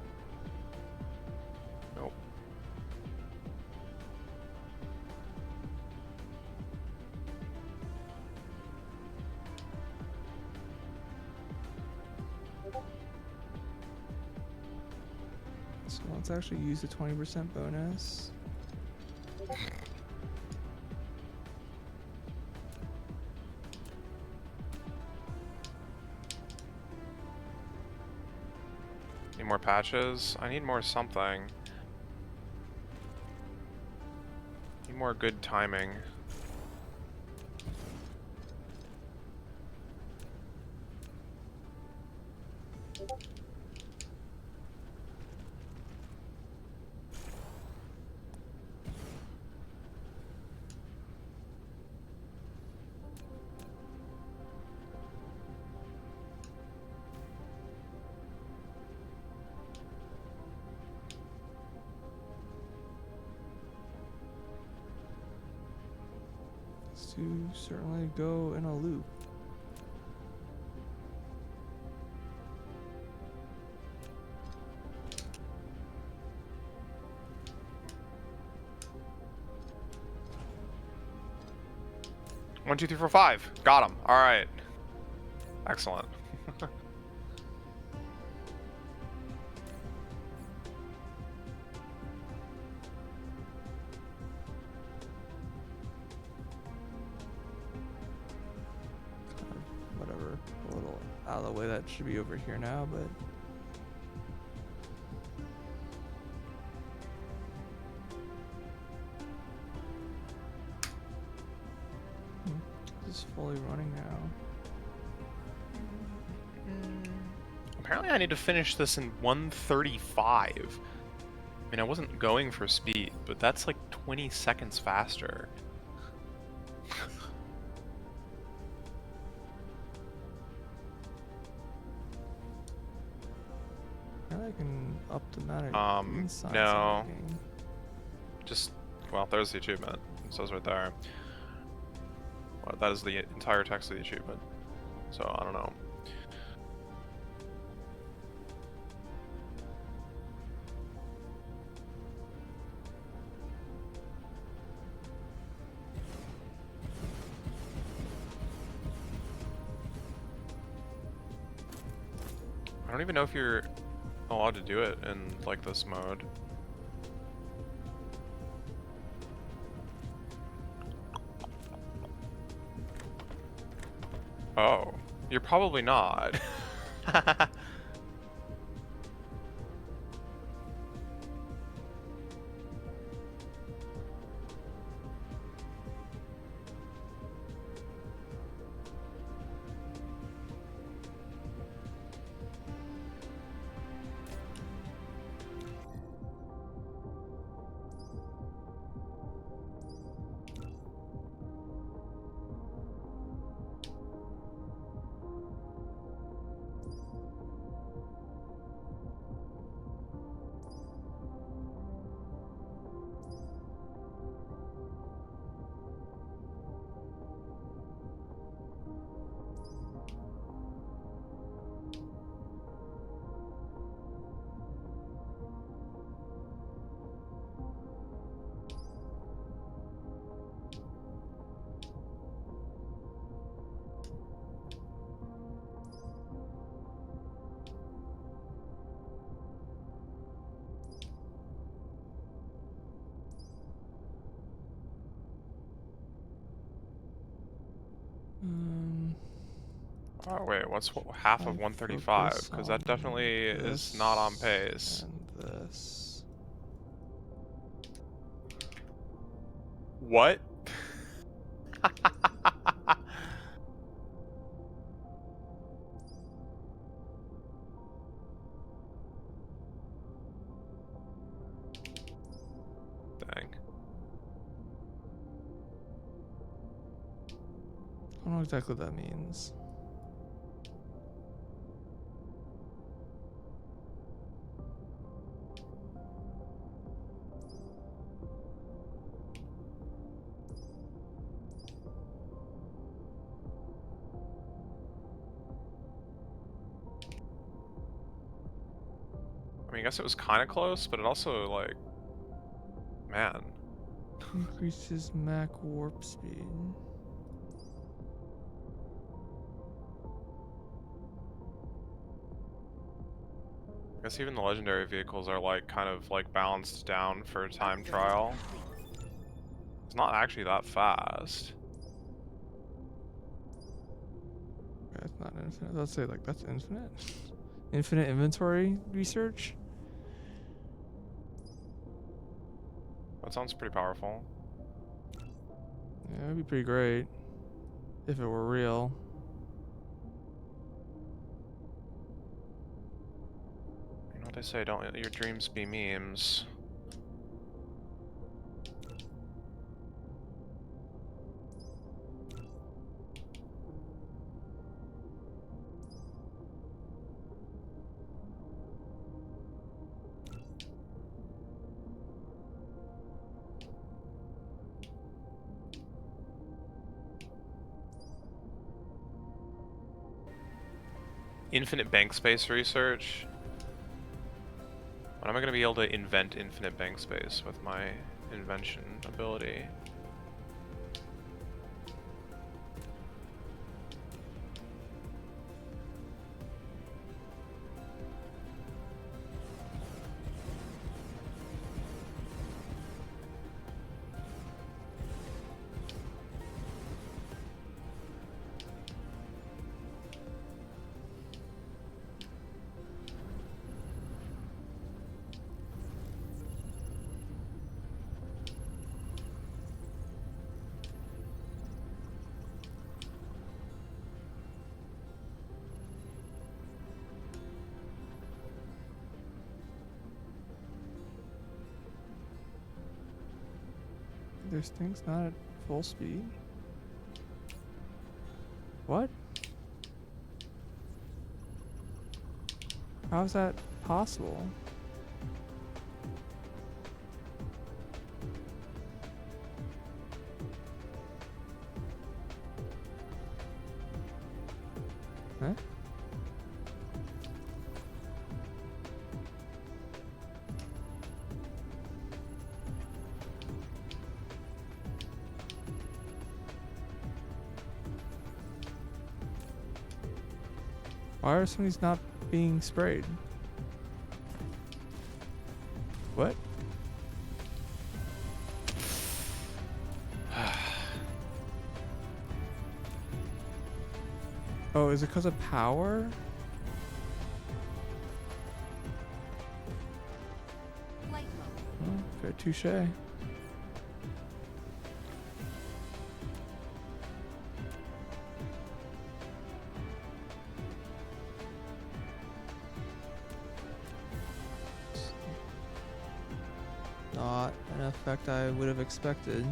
nope. So let's actually use the 20% bonus. Need more patches? I need more something. Need more good timing. To certainly go in a loop. One, two, three, four, five. Got him. All right. Excellent. Whatever. A little out of the way. That should be over here now, but. This is fully running now. Apparently I need to finish this in 1:35. I mean, I wasn't going for speed, but that's like 20 seconds faster. I can up the amount of insights no. in the game. Just, well, there's the achievement. It says right there. Well, that is the entire text of the achievement. So, I don't know. I don't even know if you're allowed to do it in, like, this mode. Oh, you're probably not. Oh wait, what's half of I'd 135? focus Because that on definitely is not on pace. And this. What? Dang. I don't know exactly what that means. I mean, I guess it was kind of close, but it also, like, man. Increases Mach warp speed. I guess even the legendary vehicles are, like, kind of, like, balanced down for time trial. It's not actually that fast. That's not infinite. Let's say like that's infinite. Infinite inventory research. That sounds pretty powerful. Yeah, that'd be pretty great if it were real. You know what they say, don't let your dreams be memes. Infinite bank space research? When am I going to be able to invent infinite bank space with my invention ability? This thing's not at full speed. What? How is that possible? Huh? Why are some of these not being sprayed? What? Oh, is it because of power? Flight mode. Oh, okay, touche. Not an effect I would have expected.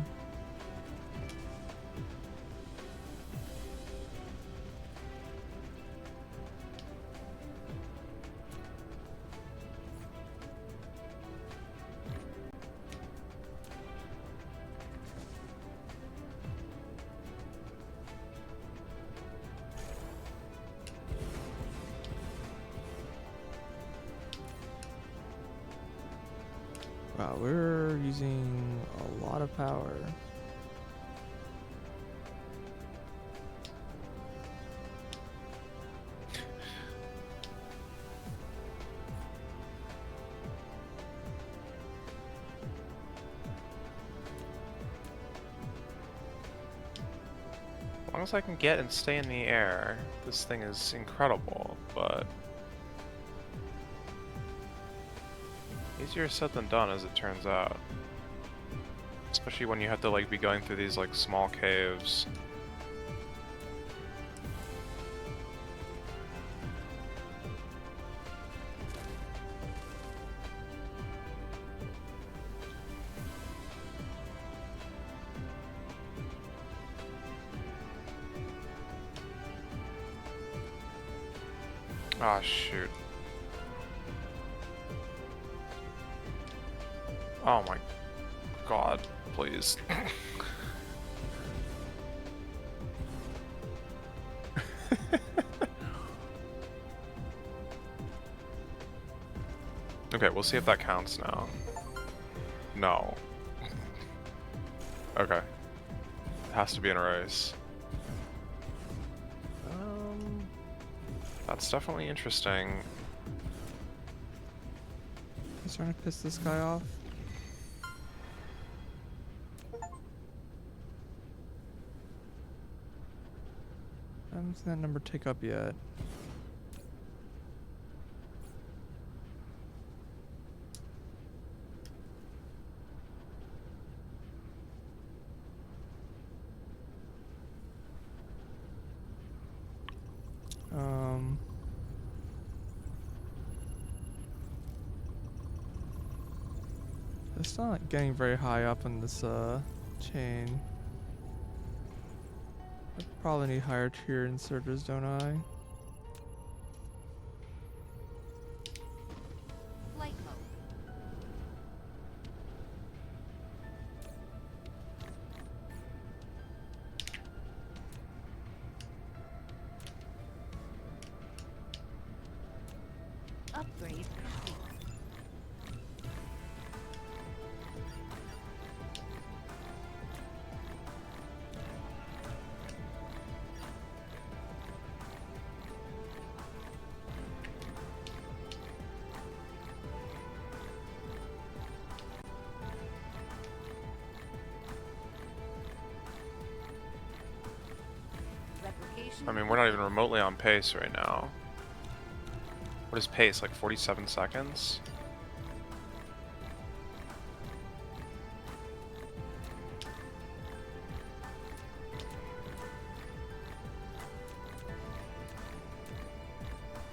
Wow, we're using a lot of power. As long as I can get and stay in the air, this thing is incredible, but easier said than done as it turns out. Especially when you have to like be going through these like small caves. Ah, shoot. Oh my god, please. Okay, we'll see if that counts now. No. Okay. It has to be in a race. That's definitely interesting. He's trying to piss this guy off. I haven't seen that number tick up yet. It's not getting very high up in this chain. I probably need higher tier inserters, don't I? Flight mode. Upgrade complete. Replication. I mean, we're not even remotely on pace right now. What is pace? Like 47 seconds?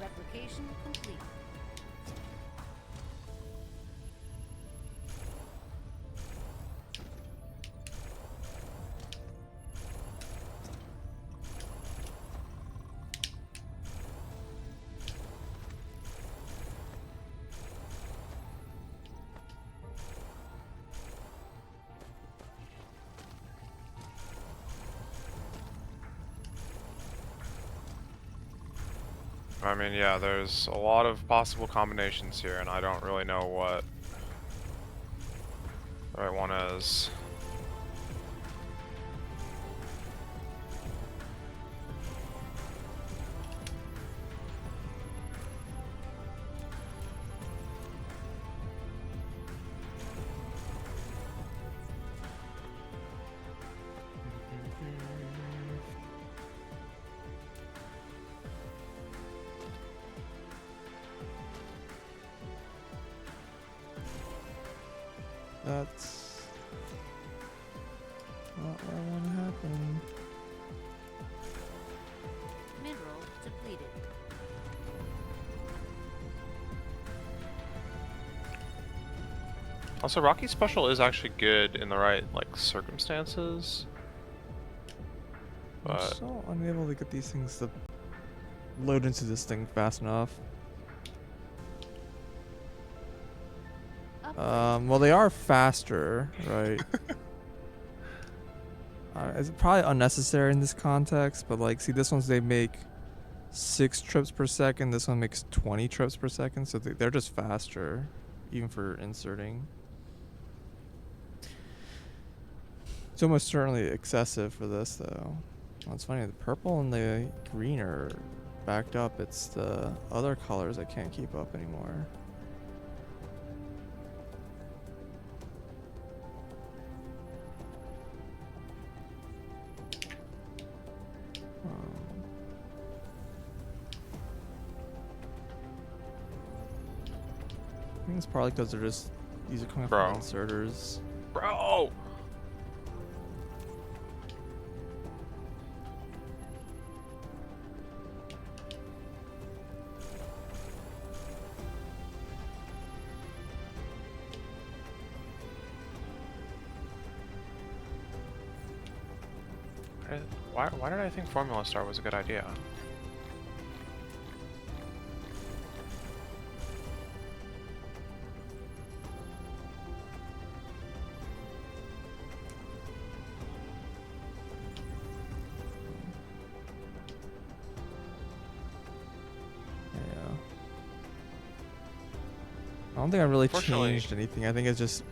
Replication complete. I mean, yeah, there's a lot of possible combinations here, and I don't really know what the right one is. That's not what I want to happen. Mineral depleted. Also, Rocky Special is actually good in the right, like, circumstances. I'm But so unable to get these things to load into this thing fast enough. Well, they are faster, right? It's probably unnecessary in this context, but like, see, this one's they make 6 trips per second. This one makes 20 trips per second, so they're just faster, even for inserting. It's almost certainly excessive for this, though. Well, it's funny, the purple and the green are backed up. It's the other colors I can't keep up anymore. think it's probably because these are coming Bro. from inserters. Bro! Why did I think Formula Star was a good idea? Yeah. I don't think I really Fortunately- changed anything. I think it just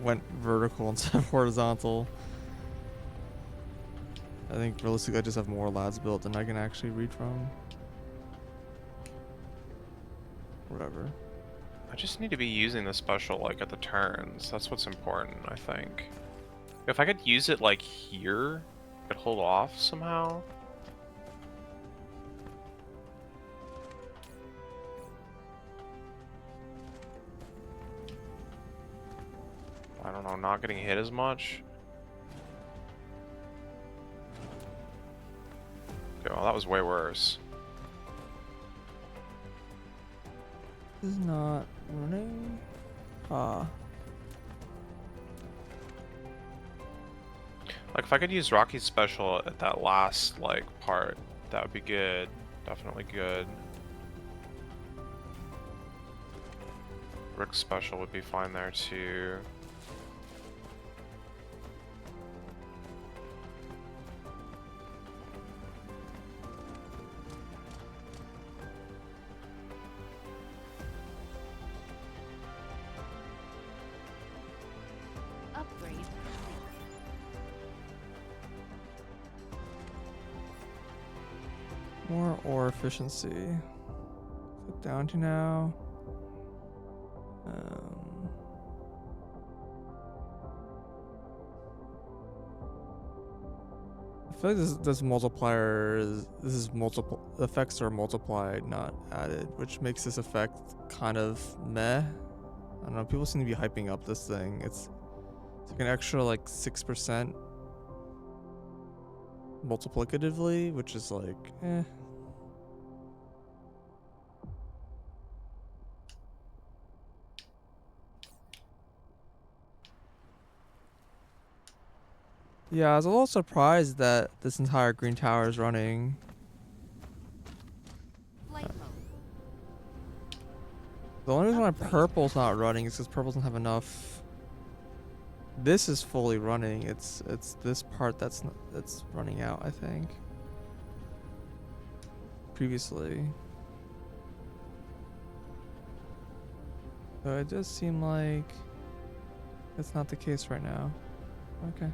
went vertical instead of horizontal. I think realistically I just have more labs built than I can actually read from. Whatever. I just need to be using the special like at the turns. That's what's important, I think. If I could use it like here, I could hold off somehow. I don't know, not getting hit as much. Okay, well that was way worse. This is not running. Like if I could use Rocky's special at that last like part, that would be good. Definitely good. Rick's special would be fine there too. Upgrade complete. More ore efficiency. Put down to now. I feel like this multiplier this is multiple effects are multiplied, not added, which makes this effect kind of meh. I don't know. People seem to be hyping up this thing. It's like an extra like 6% multiplicatively, which is like eh. Yeah, I was a little surprised that this entire green tower is running. Flight mode. The only reason why purple's not running is because purple doesn't have enough. This is fully running. It's this part that's running out, I think. Previously. So it does seem like it's not the case right now. Okay.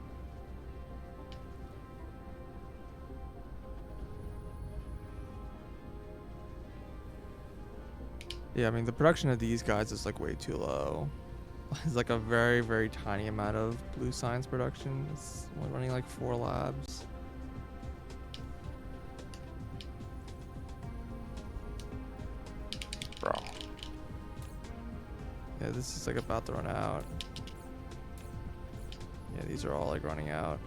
Yeah, I mean, the production of these guys is like way too low. It's like a very, very tiny amount of blue science production. It's only running like 4 labs. Bro. Yeah, this is like about to run out. Yeah, these are all like running out.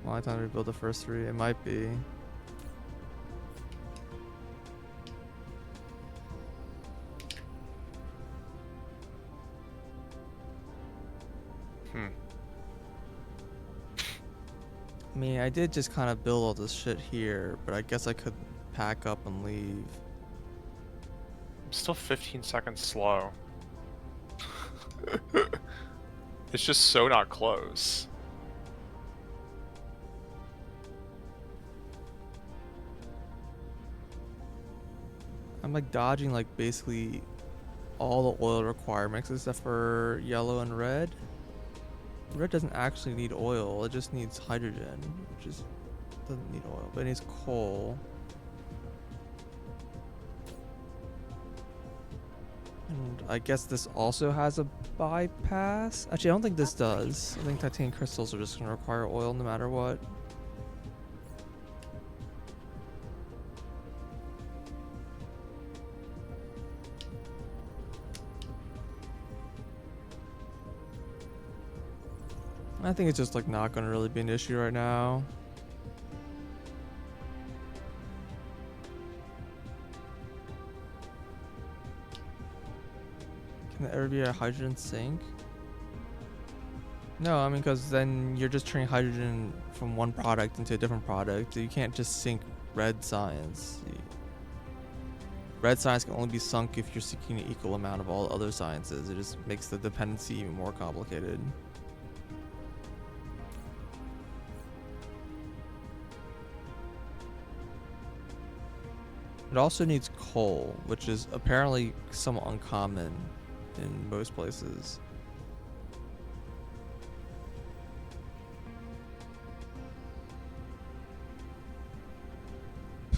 Well, time to rebuild the first 3. It might be. I mean, I did just kind of build all this shit here, but I guess I could pack up and leave. I'm still 15 seconds slow. It's just so not close. I'm like dodging like basically all the oil requirements except for yellow and red. Red doesn't actually need oil, it just needs hydrogen, which is doesn't need oil, but it needs coal. And I guess this also has a bypass. Actually, I don't think this does. I think titanium crystals are just going to require oil no matter what. I think it's just like not going to really be an issue right now. Can there ever be a hydrogen sink? No, I mean, because then you're just turning hydrogen from one product into a different product. You can't just sink red science. Red science can only be sunk if you're seeking an equal amount of all other sciences. It just makes the dependency even more complicated. It also needs coal, which is apparently somewhat uncommon in most places.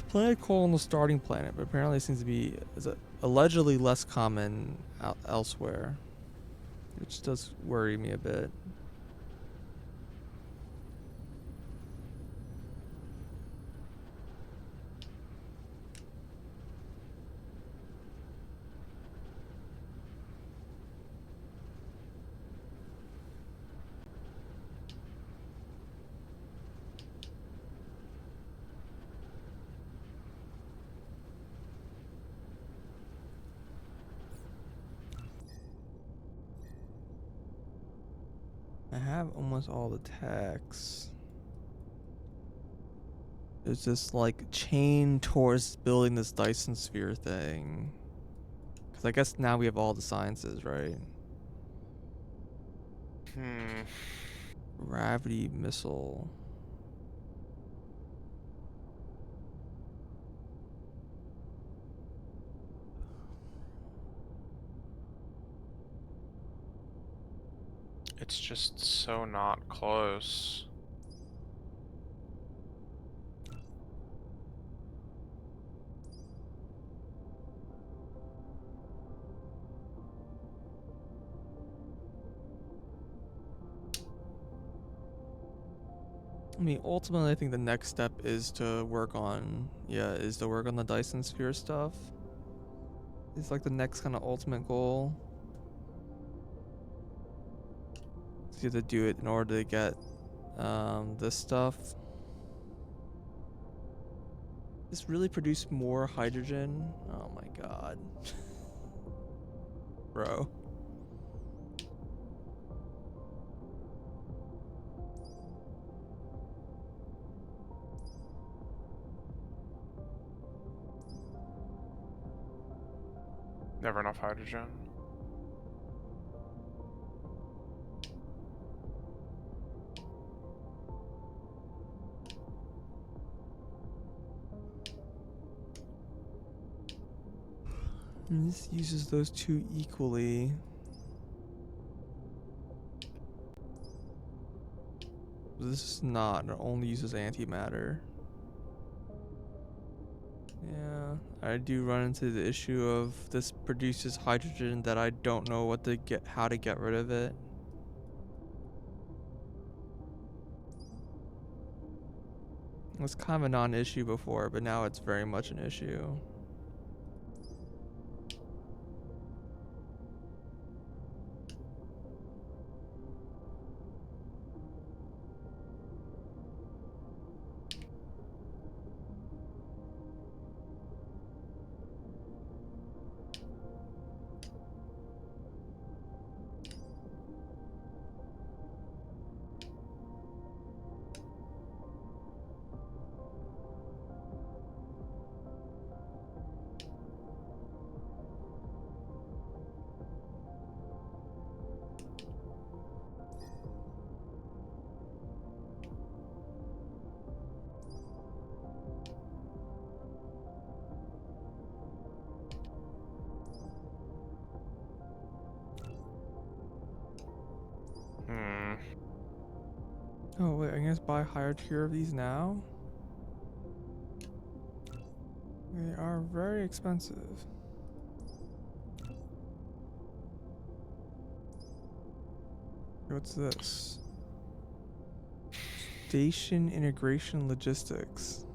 Plenty of coal on the starting planet, but apparently it seems to be allegedly less common elsewhere, which does worry me a bit. I have almost all the techs. There's this like chain towards building this Dyson sphere thing. Cause I guess now we have all the sciences, right? Gravity missile. It's just so not close. I mean, ultimately, I think the next step is to work on, the Dyson sphere stuff. It's like the next kind of ultimate goal. So you have to do it in order to get this stuff. This really produce more hydrogen? Oh my god. Bro. Never enough hydrogen. And this uses those two equally. This is not. It only uses antimatter. Yeah, I do run into the issue of this produces hydrogen that I don't know how to get rid of it. It was kind of a non-issue before, but now it's very much an issue. Oh wait, I can just buy a higher tier of these now? They are very expensive. What's this? Station integration logistics.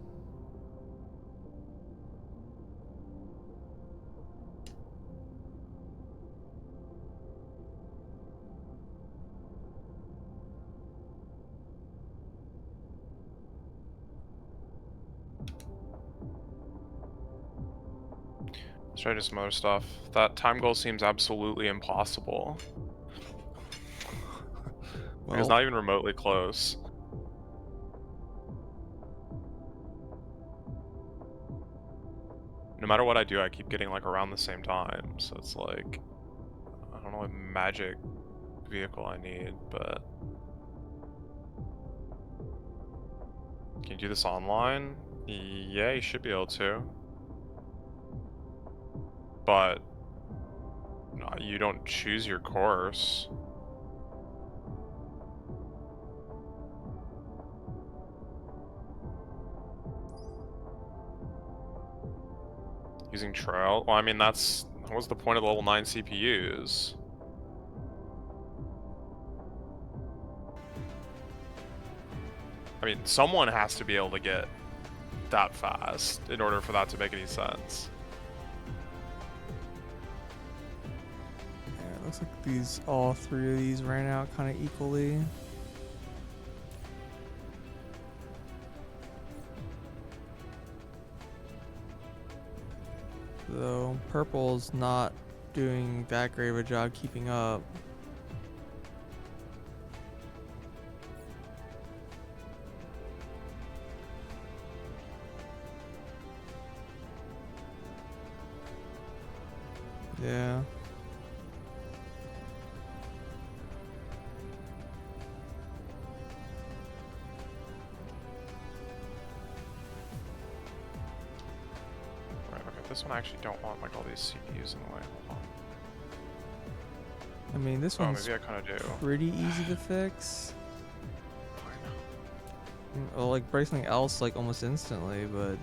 Let's try to do some other stuff. That time goal seems absolutely impossible. Like, it's not even remotely close. No matter what I do, I keep getting like around the same time. So it's like, I don't know what magic vehicle I need, but can you do this online? Yeah, you should be able to. But no, you don't choose your course. Using trail? Well, I mean, what's the point of the level 9 CPUs? I mean, someone has to be able to get that fast in order for that to make any sense. Yeah, it looks like all three of these ran out kind of equally. Though purple's not doing that great of a job keeping up. Yeah. Right, okay, this one I actually don't want like all these CPUs in the way. Hold on. I mean, this one's Maybe I kind of do. pretty easy to fix. Fine. Well, like break something else like almost instantly, but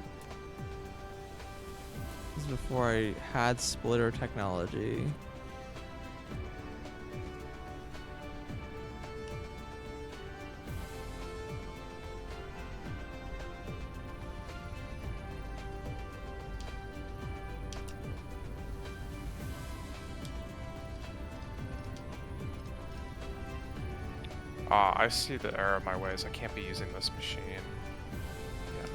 this is before I had splitter technology. I see the error of my ways. I can't be using this machine. Yeah.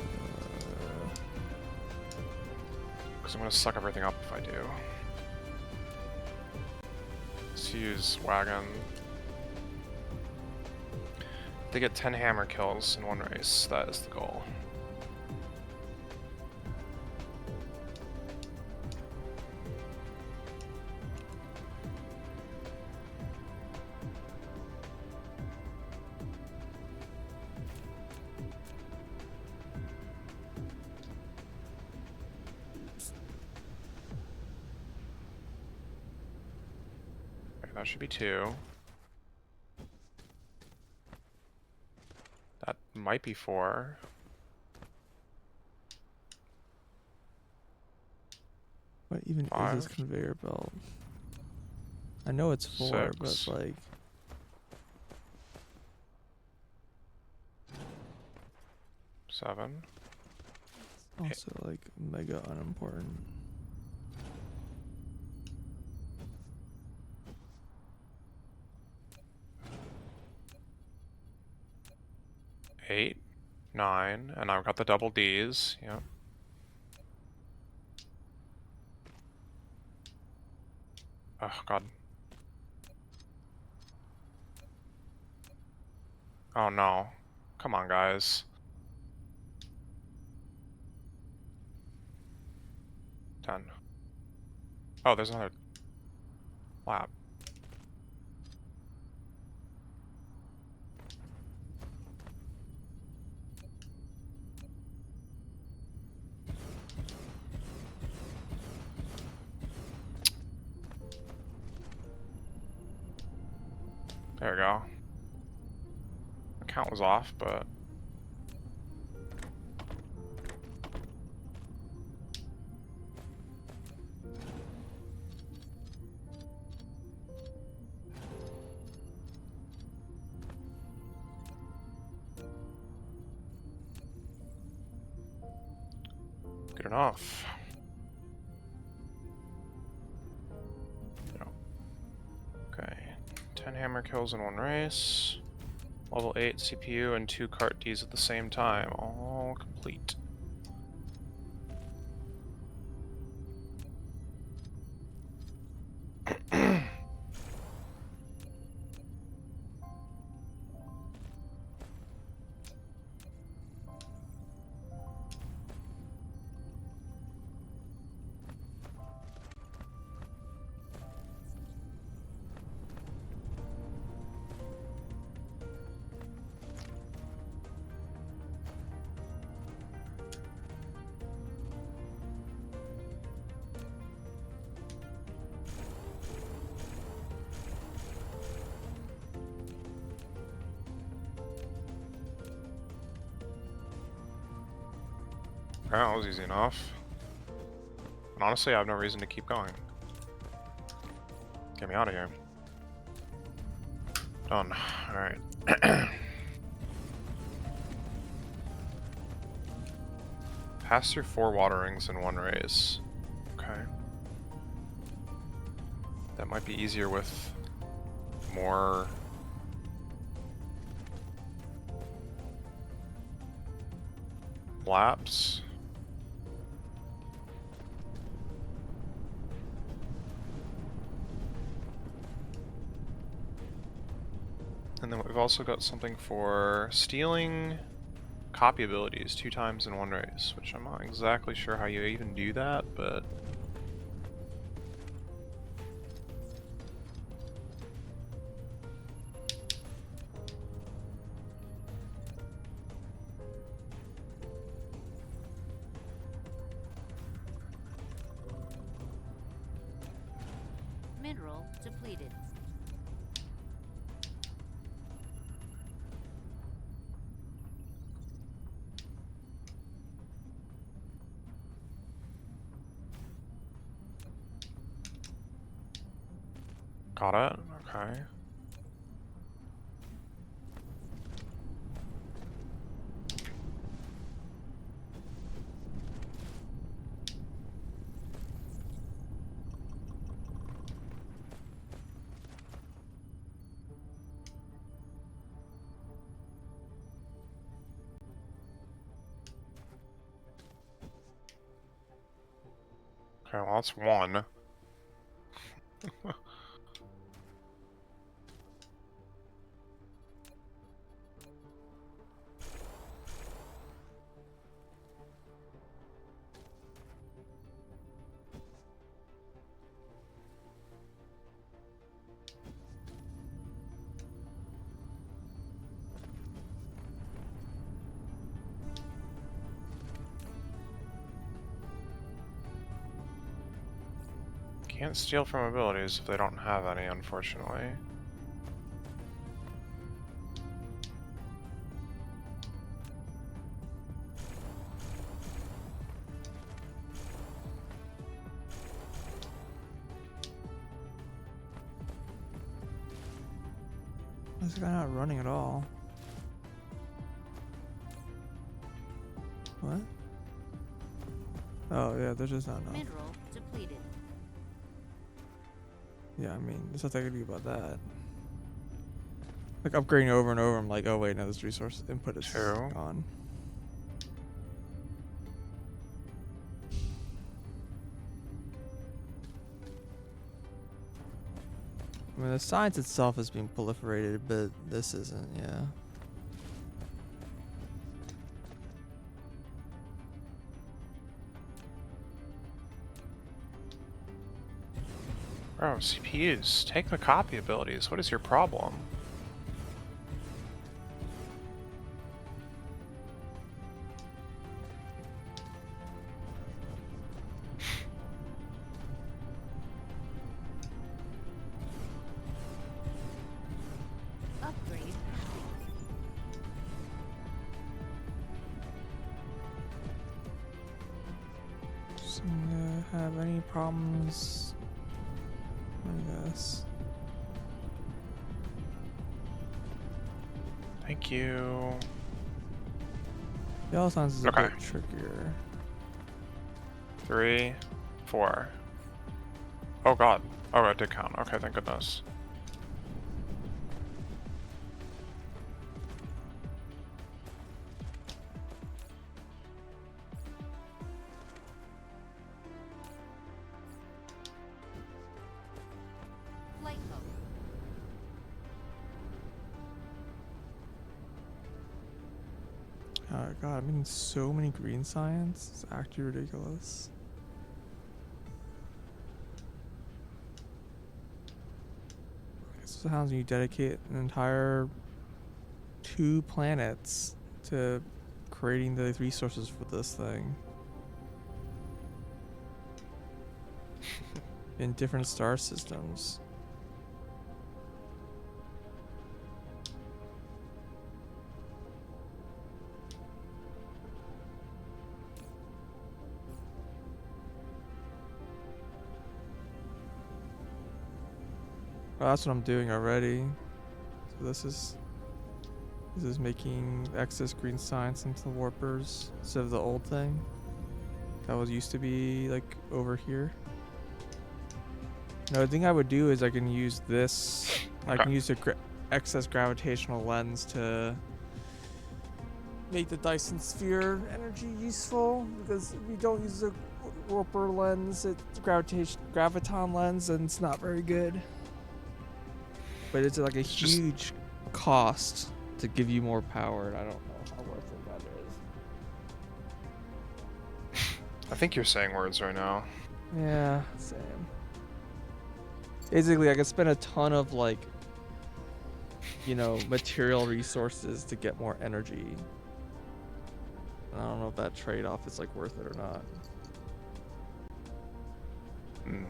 Because I'm going to suck everything up if I do. Let's use wagon. They get 10 hammer kills in one race. That is the goal. That should be 2. That might be 4. What even is 5. this conveyor belt? I know it's 4, but 6. like 7. also like mega unimportant. 8, 9, and I've got the double Ds. Yep. Oh god. Oh no. Come on, guys. 10. Oh, there's another lap. There we go. The count was off, but Good enough. Yeah. Okay. 10 hammer kills in one race. Level 8 CPU and 2 cart Ds at the same time. All complete. That was easy enough. And honestly, I have no reason to keep going. Get me out of here. Done. Alright. Pass through 4 water rings in one race. Okay. That might be easier with more laps. And then we've also got something for stealing copy abilities 2 times in one race, which I'm not exactly sure how you even do that, but Mineral depleted. got it. Okay. Okay, well that's one. Can't steal from abilities if they don't have any, unfortunately. This guy not running at all. What? Oh yeah, there's just not enough. Mineral depleted. Yeah, I mean, there's nothing I can do about that. Like upgrading over and over, I'm like, oh wait, no, this resource input is True. gone. I mean, the science itself is being proliferated, but this isn't, yeah. Bro, CPUs, take the copy abilities. What is your problem? Upgrade. Seem to have any problems? I guess. Thank you. Yellow Suns is a Okay. bit trickier. 3, 4. Oh god. Oh, I did count. Okay, thank goodness. Flight mode. Oh god, I'm getting so many green science. It's actually ridiculous. So how do you dedicate an entire 2 planets to creating the resources for this thing? In different star systems. Oh, that's what I'm doing already. So this is making excess green science into the warpers instead of the old thing. That was used to be like over here. No, the thing I would do is I can use this. I can use the excess gravitational lens to make the Dyson sphere energy useful. Because if you don't use the warper lens, it's graviton lens, and it's not very good. But it's like a huge cost to give you more power, and I don't know how worth it that is. I think you're saying words right now. Yeah, same. Basically, I could spend a ton of like, you know, material resources to get more energy. And I don't know if that trade-off is like worth it or not. Hmm.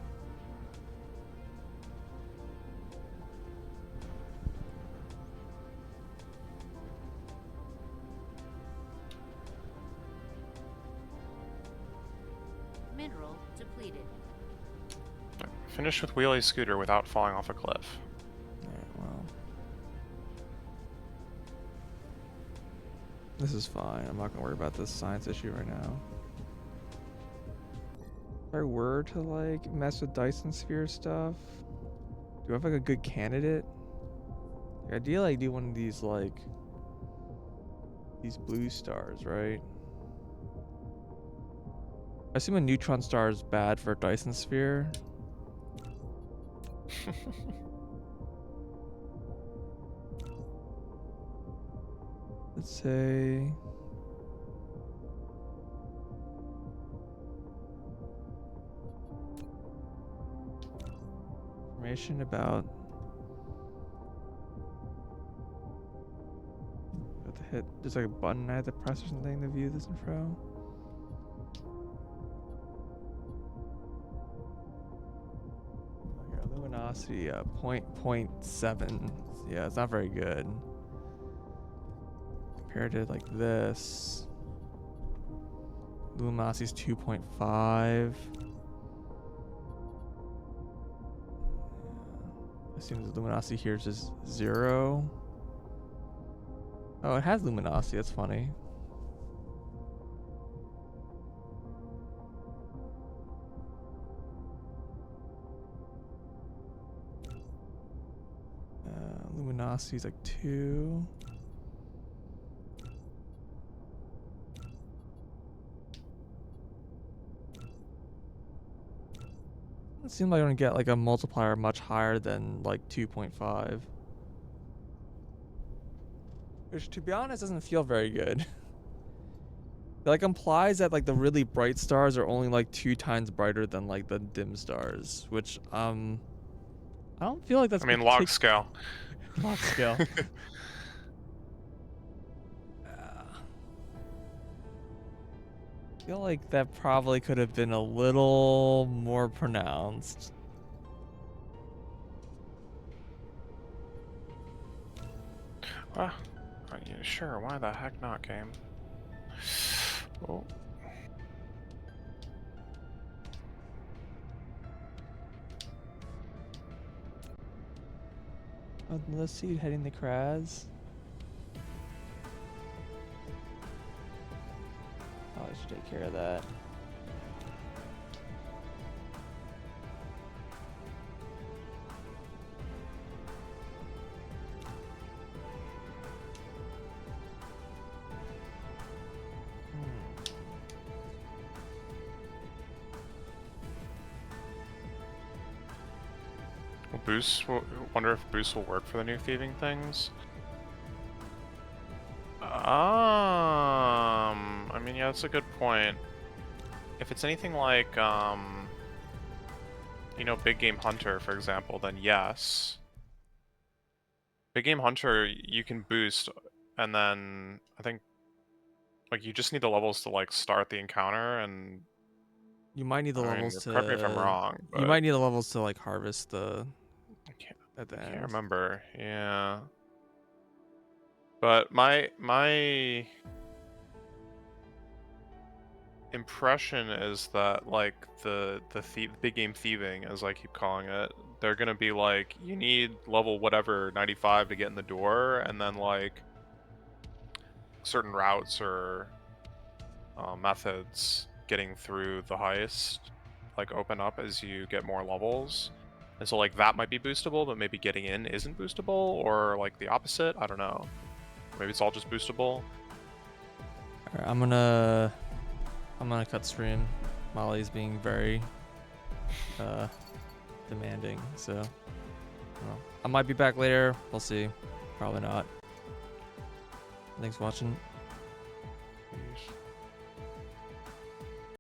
Mineral depleted. Finish with wheelie scooter without falling off a cliff. Alright, well. This is fine. I'm not gonna worry about this science issue right now. If I were to like mess with Dyson sphere stuff, do I have like a good candidate? Like, ideally I do one of these like these blue stars, right? I assume a neutron star is bad for a Dyson sphere. Let's say information about to hit. There's like a button I had to press or something to view this info. Here, luminosity 0.7. Yeah, it's not very good. Compared to like this, luminosity is 2.5. Assume the luminosity here is just 0. Oh, it has luminosity. That's funny. Luminosity is like 2. It seems like I'm gonna get like a multiplier much higher than like 2.5. Which, to be honest, doesn't feel very good. It like implies that like the really bright stars are only like 2 times brighter than like the dim stars, which I don't feel like that's. I mean, log scale. Log scale. I feel like that probably could have been a little more pronounced. Well, yeah, sure, why the heck not, game? Oh. Oh, let's see, heading the Kraz. Oh, I should take care of that. Boosts. Wonder if boosts will work for the new thieving things. I mean, yeah, that's a good point. If it's anything like, you know, Big Game Hunter, for example, then yes. Big Game Hunter, you can boost, and then I think, like, you just need the levels to, like, start the encounter, and You might need the I mean, levels to. correct me if I'm wrong, You but might need the levels to like harvest the I can't, at the I end. can't remember. Yeah. But my impression is that like the big game thieving, as I keep calling it, they're gonna be like, you need level whatever 95 to get in the door, and then like certain routes or methods getting through the heist like open up as you get more levels. And so like that might be boostable, but maybe getting in isn't boostable, or like the opposite. I don't know. Maybe it's all just boostable. Alright, I'm gonna cut stream. Molly's being very demanding, so well, I might be back later. We'll see. Probably not. Thanks for watching.